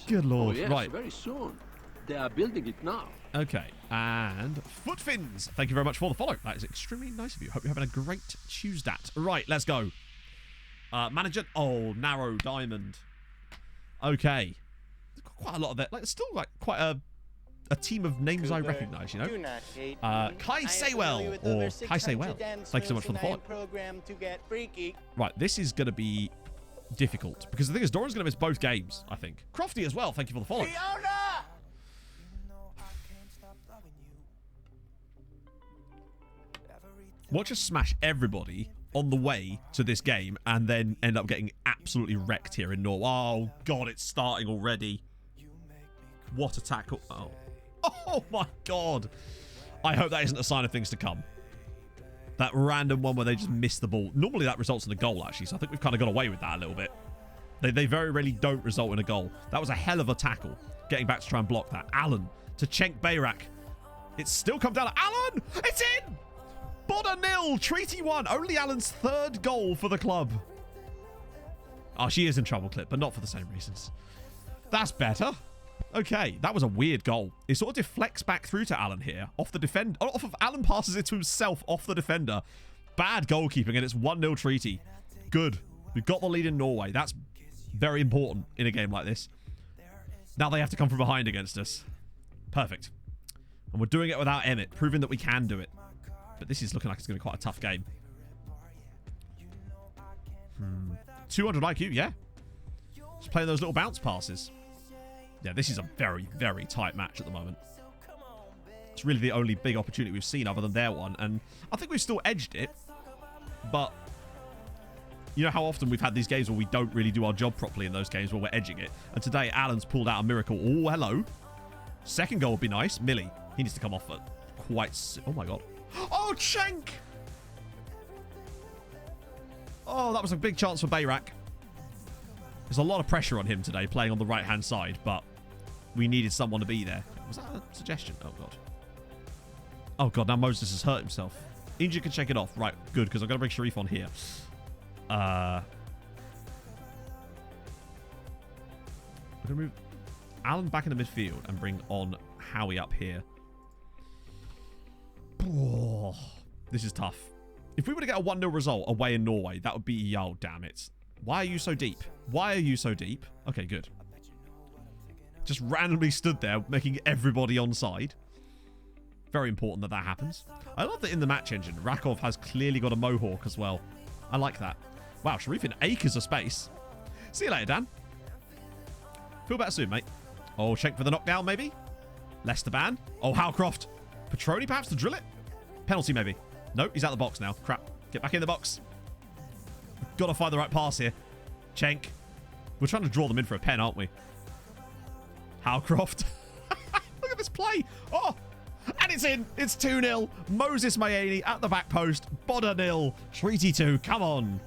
Good lord. Oh, yes, right. Very soon. They are building it now. Okay. And Foot Fins. Thank you very much for the follow. That is extremely nice of you. Hope you're having a great Tuesday. Right, let's go. Manager. Oh, narrow diamond. Okay. Quite a lot of that. Like, still like quite a team of names I recognise, you know. Kai Saywell or Kai Saywell. Thank you so much for the follow. Right, this is going to be difficult because the thing is, Doran's going to miss both games. I think Crofty as well. Thank you for the follow. Watch us smash everybody on the way to this game and then end up getting absolutely wrecked here in Norway. Oh God, it's starting already. What a tackle. Oh my God. I hope that isn't a sign of things to come. That random one where they just miss the ball. Normally that results in a goal, actually. So I think we've kind of got away with that a little bit. They very rarely don't result in a goal. That was a hell of a tackle. Getting back to try and block that. Alan to Cenk Bayrak. It's still come down. Alan! It's in! Bodder 0. Treaty 1. Only Alan's 3rd goal for the club. Oh, she is in trouble, Clip, but not for the same reasons. That's better. Okay, that was a weird goal. It sort of deflects back through to Alan here. Off the defender. Off of Alan passes it to himself off the defender. Bad goalkeeping, and it's 1-0 Treaty. Good. We've got the lead in Norway. That's very important in a game like this. Now they have to come from behind against us. Perfect. And we're doing it without Emmett, proving that we can do it. But this is looking like it's going to be quite a tough game. 200 IQ, yeah. Just playing those little bounce passes. Yeah, this is a very, very tight match at the moment. It's really the only big opportunity we've seen other than their one. And I think we've still edged it. But you know how often we've had these games where we don't really do our job properly in those games where we're edging it. And today, Alan's pulled out a miracle. Oh, hello. Second goal would be nice. Millie. He needs to come off at quite... Oh, my God. Oh, Cenk! Oh, that was a big chance for Bayrak. There's a lot of pressure on him today, playing on the right-hand side, but we needed someone to be there. Was that a suggestion? Oh, God. Oh, God, now Moses has hurt himself. Injury can check it off. Right, good, because I've got to bring Sharif on here. We're going to move Alan back in the midfield and bring on Howie up here. Oh, this is tough. If we were to get a 1-0 result away in Norway, that would be... Oh, damn it. Why are you so deep? Why are you so deep? Okay, good. Just randomly stood there, making everybody onside. Very important that that happens. I love that in the match engine, Rakov has clearly got a mohawk as well. I like that. Wow, Sharif in acres of space. See you later, Dan. Feel better soon, mate. Oh, Schenk for the knockdown, maybe? Leicester ban. Oh, Howcroft. Petroni, perhaps, to drill it? Penalty, maybe. No, he's out the box now. Crap. Get back in the box. Got to find the right pass here. Schenk. We're trying to draw them in for a pen, aren't we? Howcroft. Look at this play. Oh, and it's in. It's 2-0. Moses Mayeni at the back post. Bodder 0. Treaty 2. Come on.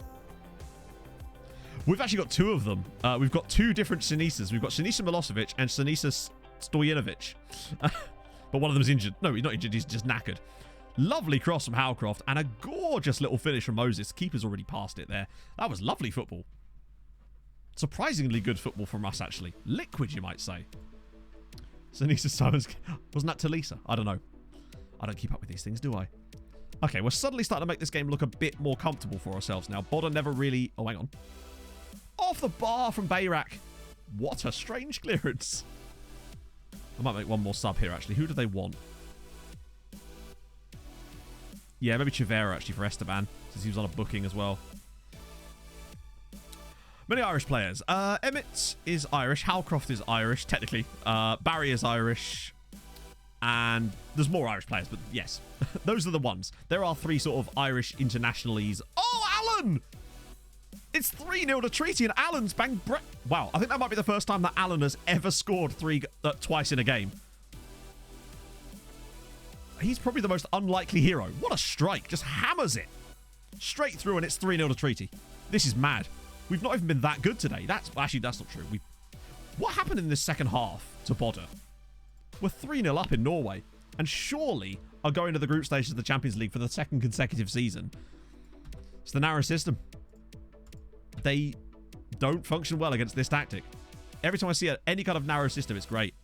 We've actually got two of them. We've got two different Sinisas. We've got Sinisa Milosevic and Sinisa Stojanovic. But one of them is injured. No, he's not injured. He's just knackered. Lovely cross from Howcroft and a gorgeous little finish from Moses. Keeper's already passed it there. That was lovely football. Surprisingly good football from us, actually. Liquid, you might say. Sinisa Simons. Wasn't that Talisa? I don't know. I don't keep up with these things, do I? Okay, we're suddenly starting to make this game look a bit more comfortable for ourselves now. Bodder never really... Oh, hang on. Off the bar from Bayrak. What a strange clearance. I might make one more sub here, actually. Who do they want? Yeah, maybe Chivera, actually, for Esteban, since he was on a booking as well. Many Irish players. Emmett is Irish. Howcroft is Irish, technically. Barry is Irish. And there's more Irish players, but yes. Those are the ones. There are three sort of Irish internationalies. Oh, Alan! It's 3-0 to Treaty, and Alan's banged... Wow, I think that might be the first time that Alan has ever scored twice in a game. He's probably the most unlikely hero. What a strike. Just hammers it. Straight through, and it's 3-0 to Treaty. This is mad. We've not even been that good today. That's not true. What happened in this second half to Bodder? We're 3-0 up in Norway, and surely are going to the group stages of the Champions League for the second consecutive season. It's the narrow system. They don't function well against this tactic. Every time I see any kind of narrow system, it's great.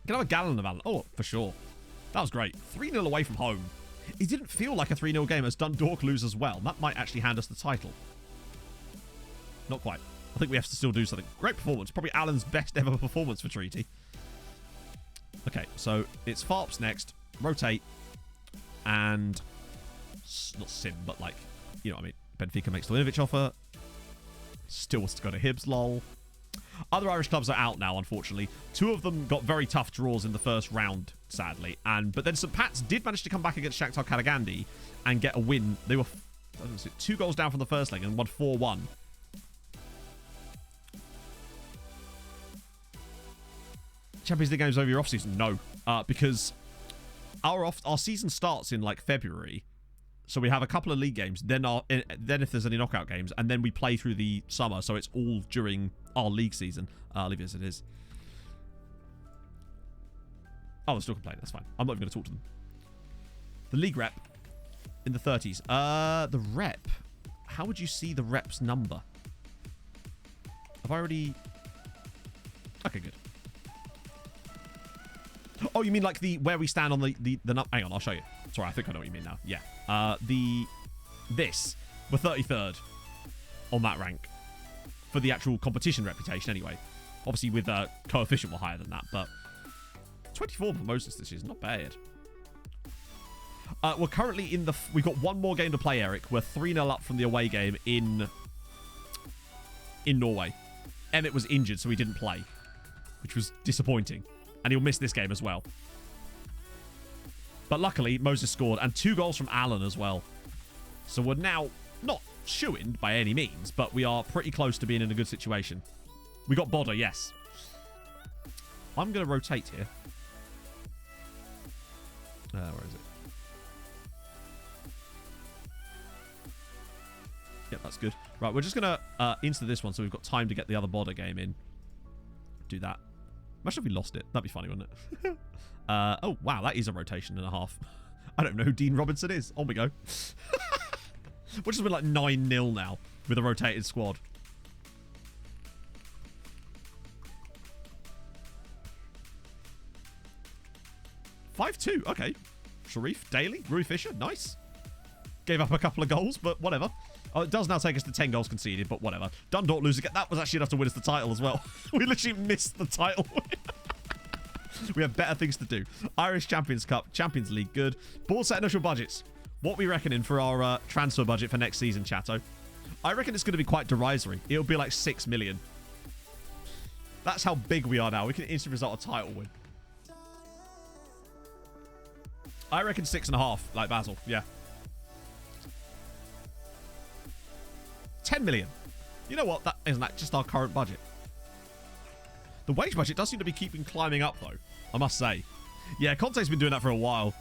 Can I have a gallon of Alan? Oh, for sure. That was great. 3-0 away from home. It didn't feel like a 3-0 game as Dundalk lose as well. That might actually hand us the title. Not quite. I think we have to still do something. Great performance. Probably Alan's best ever performance for Treaty. Okay, so it's Farps next. Rotate. And... Not Sim, but like... You know what I mean. Benfica makes Stojanovic offer. Still wants to go to Hibs, lol. Other Irish clubs are out now, unfortunately. Two of them got very tough draws in the first round, sadly. But then St. Pat's did manage to come back against Shakhtar Karagandhi and get a win. They were 2 goals down from the first leg and won 4-1. Champions League games over your off-season? No. Because our season starts in like February. So we have a couple of league games, then if there's any knockout games, and then we play through the summer, so it's all during our league season. Leave it as it is. Oh, they're still complaining. That's fine. I'm not even going to talk to them. The league rep in the 30s. The rep. How would you see the rep's number? Have I already... Okay, good. Oh, you mean like where we stand on the hang on, I'll show you. Sorry, I think I know what you mean now. Yeah. We're 33rd on that rank for the actual competition reputation anyway. Obviously with coefficient we're higher than that, but 24 for Moses this season, not bad. We're currently in we've got one more game to play, Eric. We're 3-0 up from the away game in Norway. Emmett was injured, so he didn't play, which was disappointing. And he'll miss this game as well. But luckily, Moses scored. And 2 goals from Alan as well. So we're now not shoo-in by any means. But we are pretty close to being in a good situation. We got Bodder, yes. I'm going to rotate here. Where is it? Yep, that's good. Right, we're just going to into this one so we've got time to get the other Bodder game in. Do that. Imagine if we lost it. That'd be funny, wouldn't it? Oh, wow. That is a rotation and a half. I don't know who Dean Robinson is. On we go. Which has been like 9-0 now with a rotated squad. (5-2). Okay. Sharif, Daly, Rui Fisher. Nice. Gave up a couple of goals, but whatever. Oh, it does now take us to 10 goals conceded, but whatever. Dundalk lose again. That was actually enough to win us the title as well. We literally missed the title. We have better things to do. Irish Champions Cup, Champions League, good. Board set initial budgets. What we reckoning for our transfer budget for next season, Chatto? I reckon it's going to be quite derisory. It'll be like 6 million. That's how big we are now. We can instantly result a title win. I reckon 6.5, like Basil. Yeah. 10 million. You know what? That isn't that just our current budget. The wage budget does seem to be keeping climbing up, though, I must say. Yeah, Conte's been doing that for a while.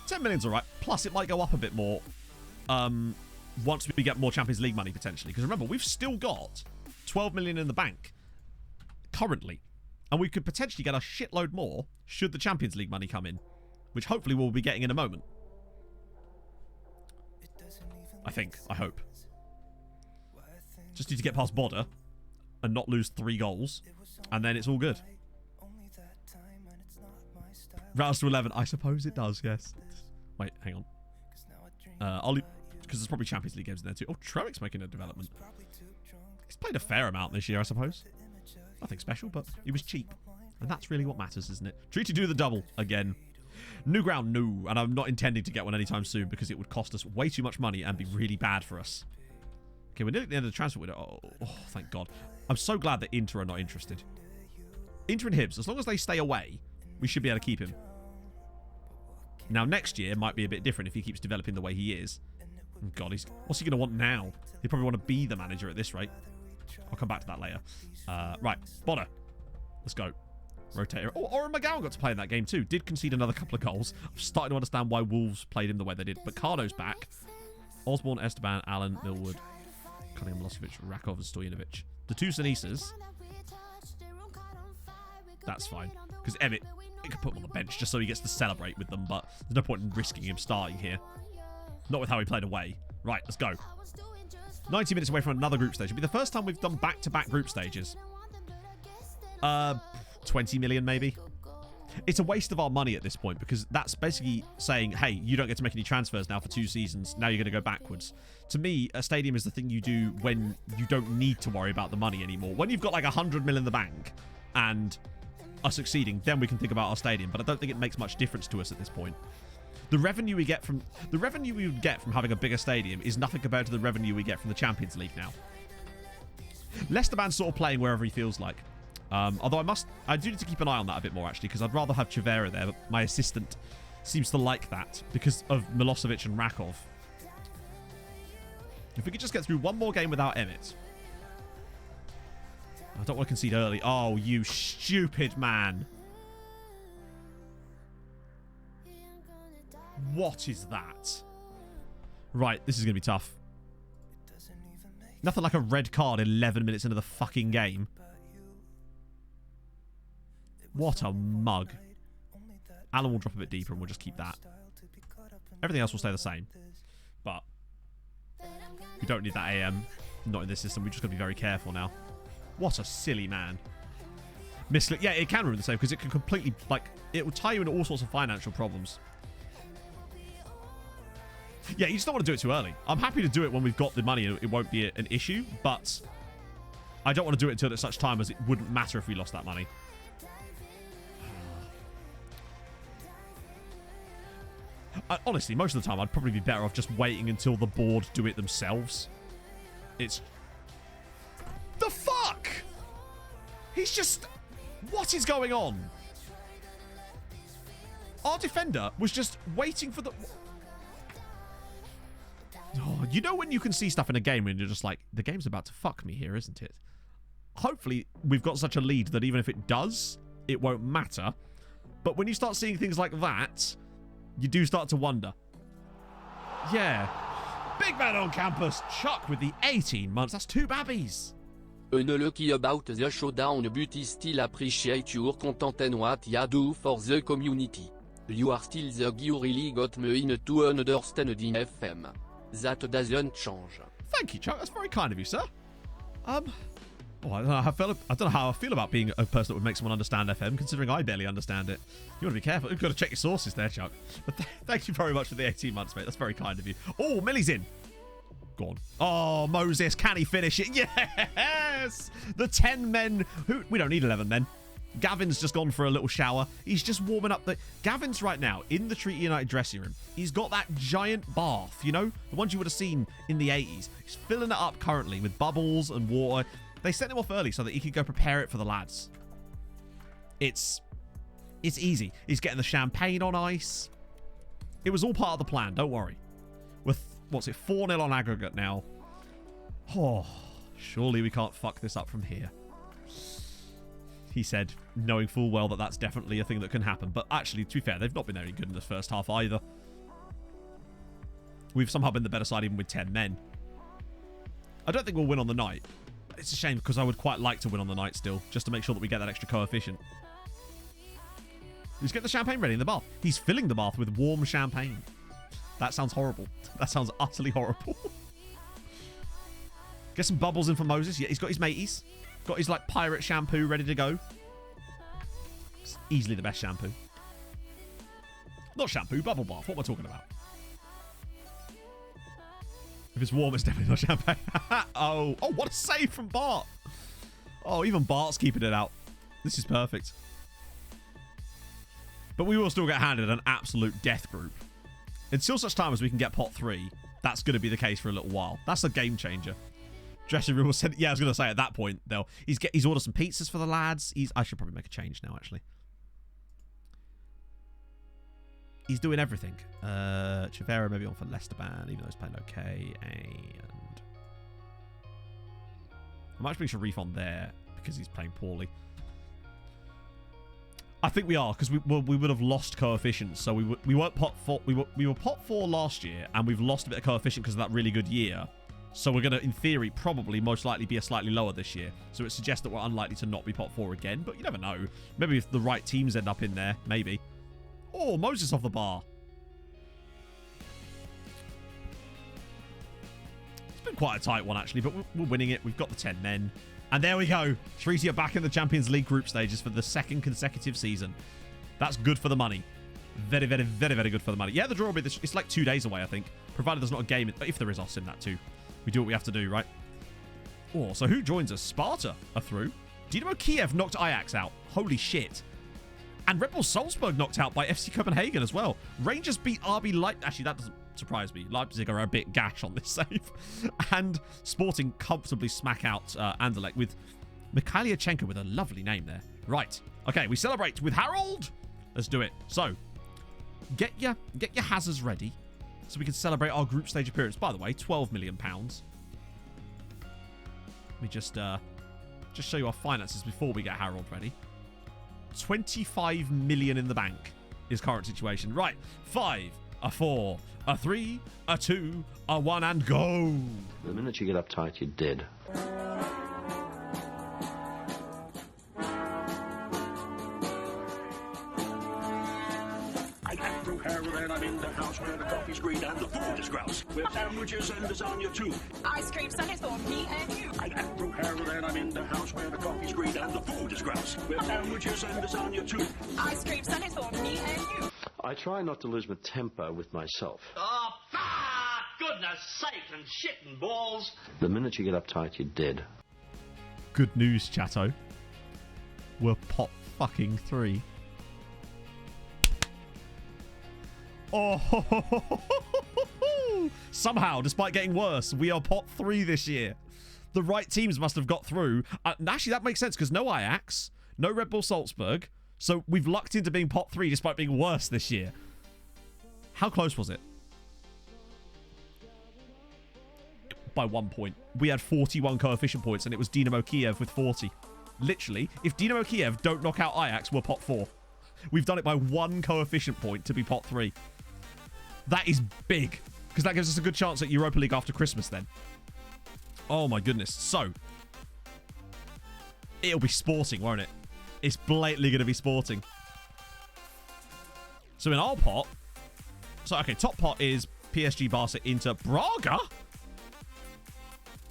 10 million's all right. Plus, it might go up a bit more once we get more Champions League money, potentially. Because remember, we've still got 12 million in the bank currently. And we could potentially get a shitload more should the Champions League money come in. Which hopefully we'll be getting in a moment. I think. I hope. Just need to get past Bodder and not lose 3 goals. And then it's all good. Rouse to 11. I suppose it does, yes. Wait, hang on. I'll leave, because there's probably Champions League games in there too. Oh, Tremic's making a development. He's played a fair amount this year, I suppose. Nothing special, but he was cheap. And that's really what matters, isn't it? Treaty do the double again. New ground, no. And I'm not intending to get one anytime soon because it would cost us way too much money and be really bad for us. Okay, we're nearly at the end of the transfer window. Oh, thank God. I'm so glad that Inter are not interested. Inter and Hibs, as long as they stay away, we should be able to keep him. Now, next year might be a bit different if he keeps developing the way he is. Oh, God, what's he going to want now? He'll probably want to be the manager at this rate. I'll come back to that later. Right, Bonner. Let's go. Rotator. Oh, Oren McGowan got to play in that game too. Did concede another couple of goals. I'm starting to understand why Wolves played him the way they did. But Cardo's back. Osborne, Esteban, Allen, Millwood, Cunningham, Milosevic, Rakov, and Stojanovic. The 2 Sinisas. That's fine. Because Emmett, it could put him on the bench just so he gets to celebrate with them. But there's no point in risking him starting here. Not with how he played away. Right, let's go. 90 minutes away from another group stage. It'll be the first time we've done back-to-back group stages. 20 million maybe. It's a waste of our money at this point because that's basically saying, hey, you don't get to make any transfers now for 2 seasons. Now you're going to go backwards. To me, a stadium is the thing you do when you don't need to worry about the money anymore. When you've got like 100 mil in the bank and are succeeding, then we can think about our stadium. But I don't think it makes much difference to us at this point. The revenue we get from having a bigger stadium is nothing compared to the revenue we get from the Champions League now. Leicester Man's sort of playing wherever he feels like. Although I do need to keep an eye on that a bit more, actually, because I'd rather have Chivera there, but my assistant seems to like that because of Milosevic and Rakov. If we could just get through one more game without Emmett. I don't want to concede early. Oh, you stupid man. What is that? Right, this is going to be tough. Nothing like a red card 11 minutes into the fucking game. What a mug. Alan will drop a bit deeper and we'll just keep that. Everything else will stay the same. But we don't need that AM. Not in this system. We've just got to be very careful now. What a silly man. Yeah, it can ruin the same because it can completely, like, it will tie you into all sorts of financial problems. Yeah, you just don't want to do it too early. I'm happy to do it when we've got the money and it won't be an issue, but I don't want to do it until at such time as it wouldn't matter if we lost that money. Honestly, most of the time, I'd probably be better off just waiting until the board do it themselves. It's... The fuck? He's just... What is going on? Our defender was just waiting for the... Oh, you know when you can see stuff in a game and you're just like, the game's about to fuck me here, isn't it? Hopefully, we've got such a lead that even if it does, it won't matter. But when you start seeing things like that... You do start to wonder. Yeah. Big man on campus. Chuck with the 18 months. That's 2 babbies. Unlucky about the showdown but still appreciate your content and what you do for the community. You are still the guy who really got me in to understand the FM. That doesn't change. Thank you, Chuck. That's very kind of you, sir. I don't know how I feel about being a person that would make someone understand FM, considering I barely understand it. You want to be careful. You've got to check your sources there, Chuck. But thank you very much for the 18 months, mate. That's very kind of you. Oh, Millie's in. Go on. Oh, Moses, can he finish it? Yes! The 10 men who... We don't need 11 men. Gavin's just gone for a little shower. He's just warming up the... Gavin's right now in the Treaty United dressing room. He's got that giant bath, you know? The ones you would have seen in the 80s. He's filling it up currently with bubbles and water. They sent him off early so that he could go prepare it for the lads. It's easy. He's getting the champagne on ice. It was all part of the plan, don't worry. With, what's it, 4-0 on aggregate now. Oh, surely we can't fuck this up from here. He said, knowing full well that that's definitely a thing that can happen. But actually, to be fair, they've not been very good in the first half either. We've somehow been the better side even with 10 men. I don't think we'll win on the night. It's a shame because I would quite like to win on the night still, just to make sure that we get that extra coefficient. He's getting the champagne ready in the bath. He's filling the bath with warm champagne. That sounds horrible. That sounds utterly horrible. Get some bubbles in for Moses. Yeah, he's got his mateys. Got his, like, pirate shampoo ready to go. It's easily the best shampoo. Not shampoo, bubble bath. What am I talking about? If it's warm, it's definitely not champagne. Oh, what a save from Bart. Oh, even Bart's keeping it out. This is perfect. But we will still get handed an absolute death group. Until such time as we can get pot 3, that's going to be the case for a little while. That's a game changer. Dressing room said, yeah, I was going to say at that point, though, he's ordered some pizzas for the lads. I should probably make a change now, actually. He's doing everything. Chavera maybe on for Lesteban, even though he's playing okay. And I'm actually bring Sharif on there because he's playing poorly. I think we are, because we would have lost coefficients. So we weren't pot 4. We were pot 4 last year, and we've lost a bit of coefficient because of that really good year. So we're going to, in theory, probably most likely be a slightly lower this year. So it suggests that we're unlikely to not be pot 4 again. But you never know. Maybe if the right teams end up in there, maybe. Oh, Moses off the bar. It's been quite a tight one, actually, but we're winning it. We've got the 10 men. And there we go. Treaty are back in the Champions League group stages for the second consecutive season. That's good for the money. Very, very, very, very good for the money. Yeah, the draw will be this. It's like 2 days away, I think. Provided there's not a game. If there is, I'll sim that too. We do what we have to do, right? Oh, so who joins us? Sparta are through. Dynamo Kiev knocked Ajax out. Holy shit. And Red Bull Salzburg knocked out by FC Copenhagen as well. Rangers beat RB Leipzig. Actually, that doesn't surprise me. Leipzig are a bit gash on this save. And Sporting comfortably smack out Anderlecht with Mikhailyachenko with a lovely name there. Right. Okay, we celebrate with Harold. Let's do it. So, get your Hazards ready so we can celebrate our group stage appearance. By the way, £12 million. Let me just show you our finances before we get Harold ready. 25 million in the bank is current situation. Right. 5, a 4, a 3, a 2, a 1, and go. The minute you get uptight, you're dead. I'm in the house where the coffee's green and the food is grouse. With sandwiches and lasagna too. Ice cream sundaes for me and you. I'm Andrew Harold and I'm in the house where the coffee's green and the food is grouse. With sandwiches and lasagna too. Ice cream sundaes for me and you. I try not to lose my temper with myself. Oh, goodness sake and shit and balls. The minute you get uptight, you're dead. Good news, chatto. We're pot fucking 3. Oh, somehow, despite getting worse, we are pot 3 this year. The right teams must have got through. Actually, that makes sense because no Ajax, no Red Bull Salzburg. So we've lucked into being pot 3 despite being worse this year. How close was it? By 1 point. We had 41 coefficient points and it was Dynamo Kiev with 40. Literally, if Dynamo Kiev don't knock out Ajax, we're pot 4. We've done it by 1 coefficient point to be pot 3. That is big, because that gives us a good chance at Europa League after Christmas then. Oh my goodness. So, it'll be Sporting, won't it? It's blatantly going to be Sporting. So in our pot, so okay, top pot is PSG, Barca, Inter, Braga?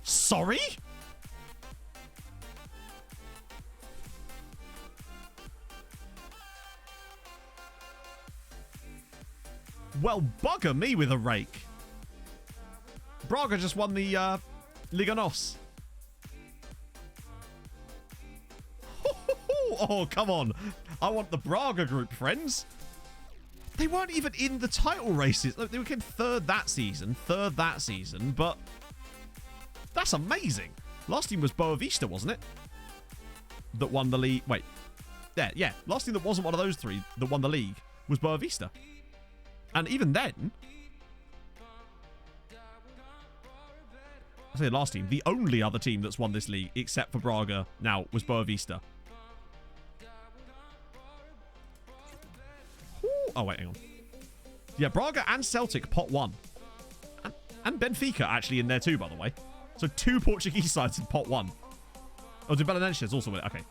Sorry? Well, bugger me with a rake. Braga just won the Liga NOS. Oh, come on. I want the Braga group, friends. They weren't even in the title races. Look, they were third that season, but that's amazing. Last team was Boa Vista, wasn't it? That won the league. Wait. Yeah. Last team that wasn't one of those three that won the league was Boa Vista. And even then, I say the last team, the only other team that's won this league, except for Braga now, was Boa Vista. Ooh. Oh, wait, hang on. Yeah, Braga and Celtic pot 1. And Benfica actually in there too, by the way. So 2 Portuguese sides in pot 1. Oh, did Belenenses also win it? Okay.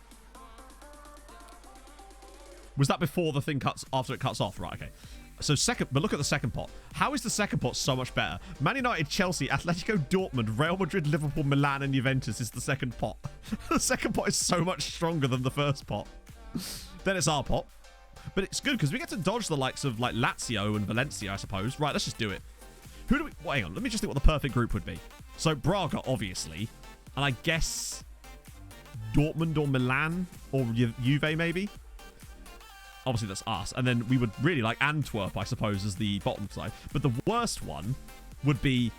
Was that before the thing cuts, after it cuts off? Right, okay. So second, but look at the second pot. How is the second pot so much better? Man United, Chelsea, Atletico, Dortmund, Real Madrid, Liverpool, Milan, and Juventus is the second pot. The second pot is so much stronger than the first pot. Then it's our pot. But it's good because we get to dodge the likes of like Lazio and Valencia, I suppose. Right, let's just do it. Who do we... Well, hang on, let me just think what the perfect group would be. So Braga, obviously. And I guess Dortmund or Milan or Juve, maybe. Obviously, that's us. And then we would really like Antwerp, I suppose, as the bottom side. But the worst one would be,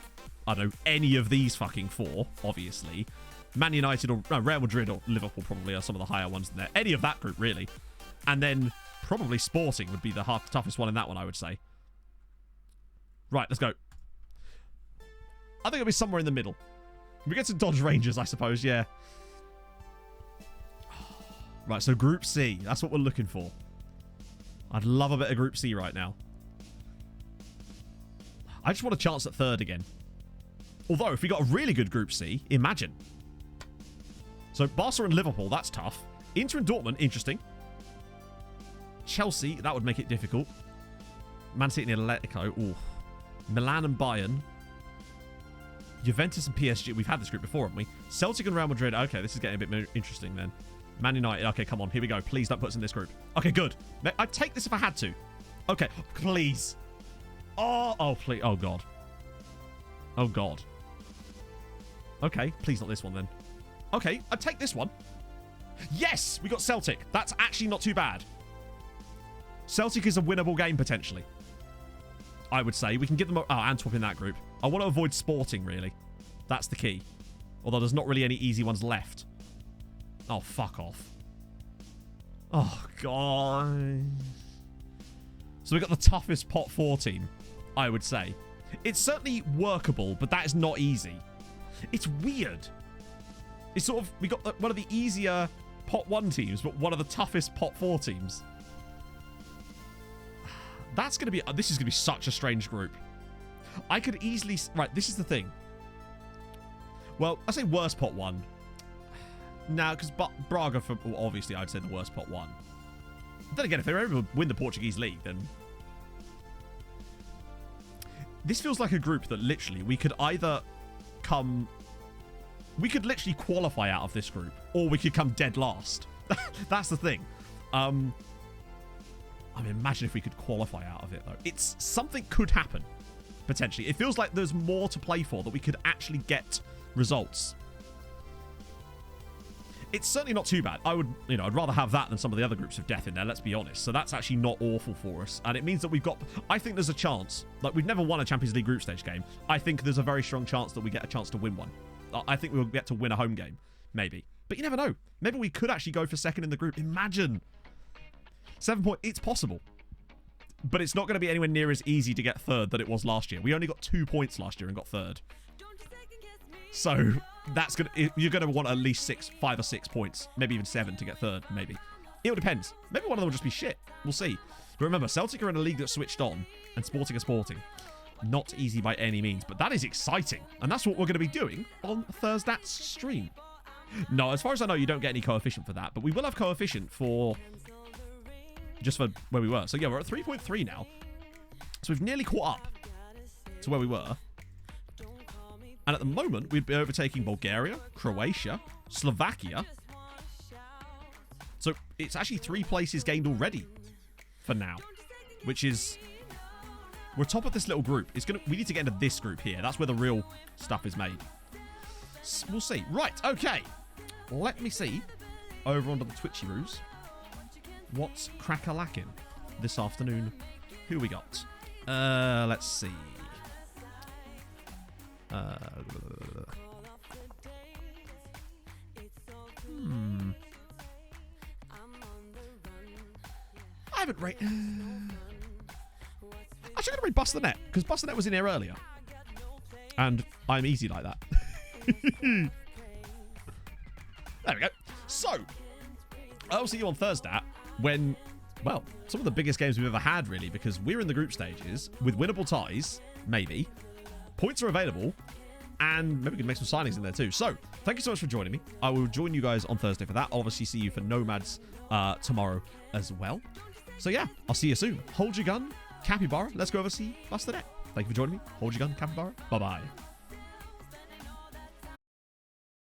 I don't know, any of these fucking 4, obviously. Man United or no, Real Madrid or Liverpool probably are some of the higher ones in there. Any of that group, really. And then probably Sporting would be the toughest one in that one, I would say. Right, let's go. I think it'll be somewhere in the middle. We get to dodge Rangers, I suppose, yeah. Right, so Group C. That's what we're looking for. I'd love a bit of Group C right now. I just want a chance at third again. Although, if we got a really good Group C, imagine. So, Barca and Liverpool, that's tough. Inter and Dortmund, interesting. Chelsea, that would make it difficult. Man City and Atletico, ooh. Milan and Bayern. Juventus and PSG, we've had this group before, haven't we? Celtic and Real Madrid, okay, this is getting a bit more interesting then. Man United, okay, come on, here we go. Please don't put us in this group. Okay, good. I'd take this if I had to. Okay, please. Oh, please. Oh, God. Oh, God. Okay, please not this one then. Okay, I'd take this one. Yes, we got Celtic. That's actually not too bad. Celtic is a winnable game, potentially. I would say. We can give them... Antwerp in that group. I want to avoid Sporting, really. That's the key. Although there's not really any easy ones left. Oh, fuck off. Oh, God. So we got the toughest pot 4 team, I would say. It's certainly workable, but that is not easy. It's weird. It's sort of... We got one of the easier pot 1 teams, but one of the toughest pot 4 teams. That's going to be... This is going to be such a strange group. I could easily... Right, this is the thing. Well, I say worst pot 1. Now, because Braga, well, obviously, I'd say the worst pot 1. Then again, if they were able to win the Portuguese league, then... This feels like a group that literally we could either come... We could literally qualify out of this group, or we could come dead last. That's the thing. I mean, imagine if we could qualify out of it, though. It's... Something could happen, potentially. It feels like there's more to play for, that we could actually get results. It's certainly not too bad. I would, I'd rather have that than some of the other groups of death in there, let's be honest. So that's actually not awful for us. And it means that we've got... I think there's a chance. Like, we've never won a Champions League group stage game. I think there's a very strong chance that we get a chance to win one. I think we'll get to win a home game. Maybe. But you never know. Maybe we could actually go for second in the group. Imagine. 7 points. It's possible. But it's not going to be anywhere near as easy to get third than it was last year. We only got 2 points last year and got third. So that's you're going to want at least 5 or 6 points, maybe even 7 to get third, maybe. It all depends. Maybe one of them will just be shit. We'll see. But remember, Celtic are in a league that's switched on, and Sporting are Sporting. Not easy by any means, but that is exciting. And that's what we're going to be doing on Thursday's stream. No, as far as I know, you don't get any coefficient for that, but we will have coefficient for... Just for where we were. So yeah, we're at 3.3 now. So we've nearly caught up to where we were. And at the moment, we'd be overtaking Bulgaria, Croatia, Slovakia. So it's actually 3 places gained already for now, which is We're top of this little group. We need to get into this group here. That's where the real stuff is made. We'll see. Right, okay. Let me see, over onto the Twitchy Roos, what's crack-a-lacking this afternoon. Who we got? Let's see. I haven't rated... Actually, I'm going to rate Bust the Net, because Bust the Net was in here earlier. And I'm easy like that. There we go. So, I'll see you on Thursday when, well, some of the biggest games we've ever had, really, because we're in the group stages with winnable ties, maybe. Points are available, and maybe we can make some signings in there too. So, thank you so much for joining me. I will join you guys on Thursday for that. I'll obviously see you for Nomads tomorrow as well. So, yeah, I'll see you soon. Hold your gun, Capybara. Let's go over see Bust the Net. Thank you for joining me. Hold your gun, Capybara. Bye-bye.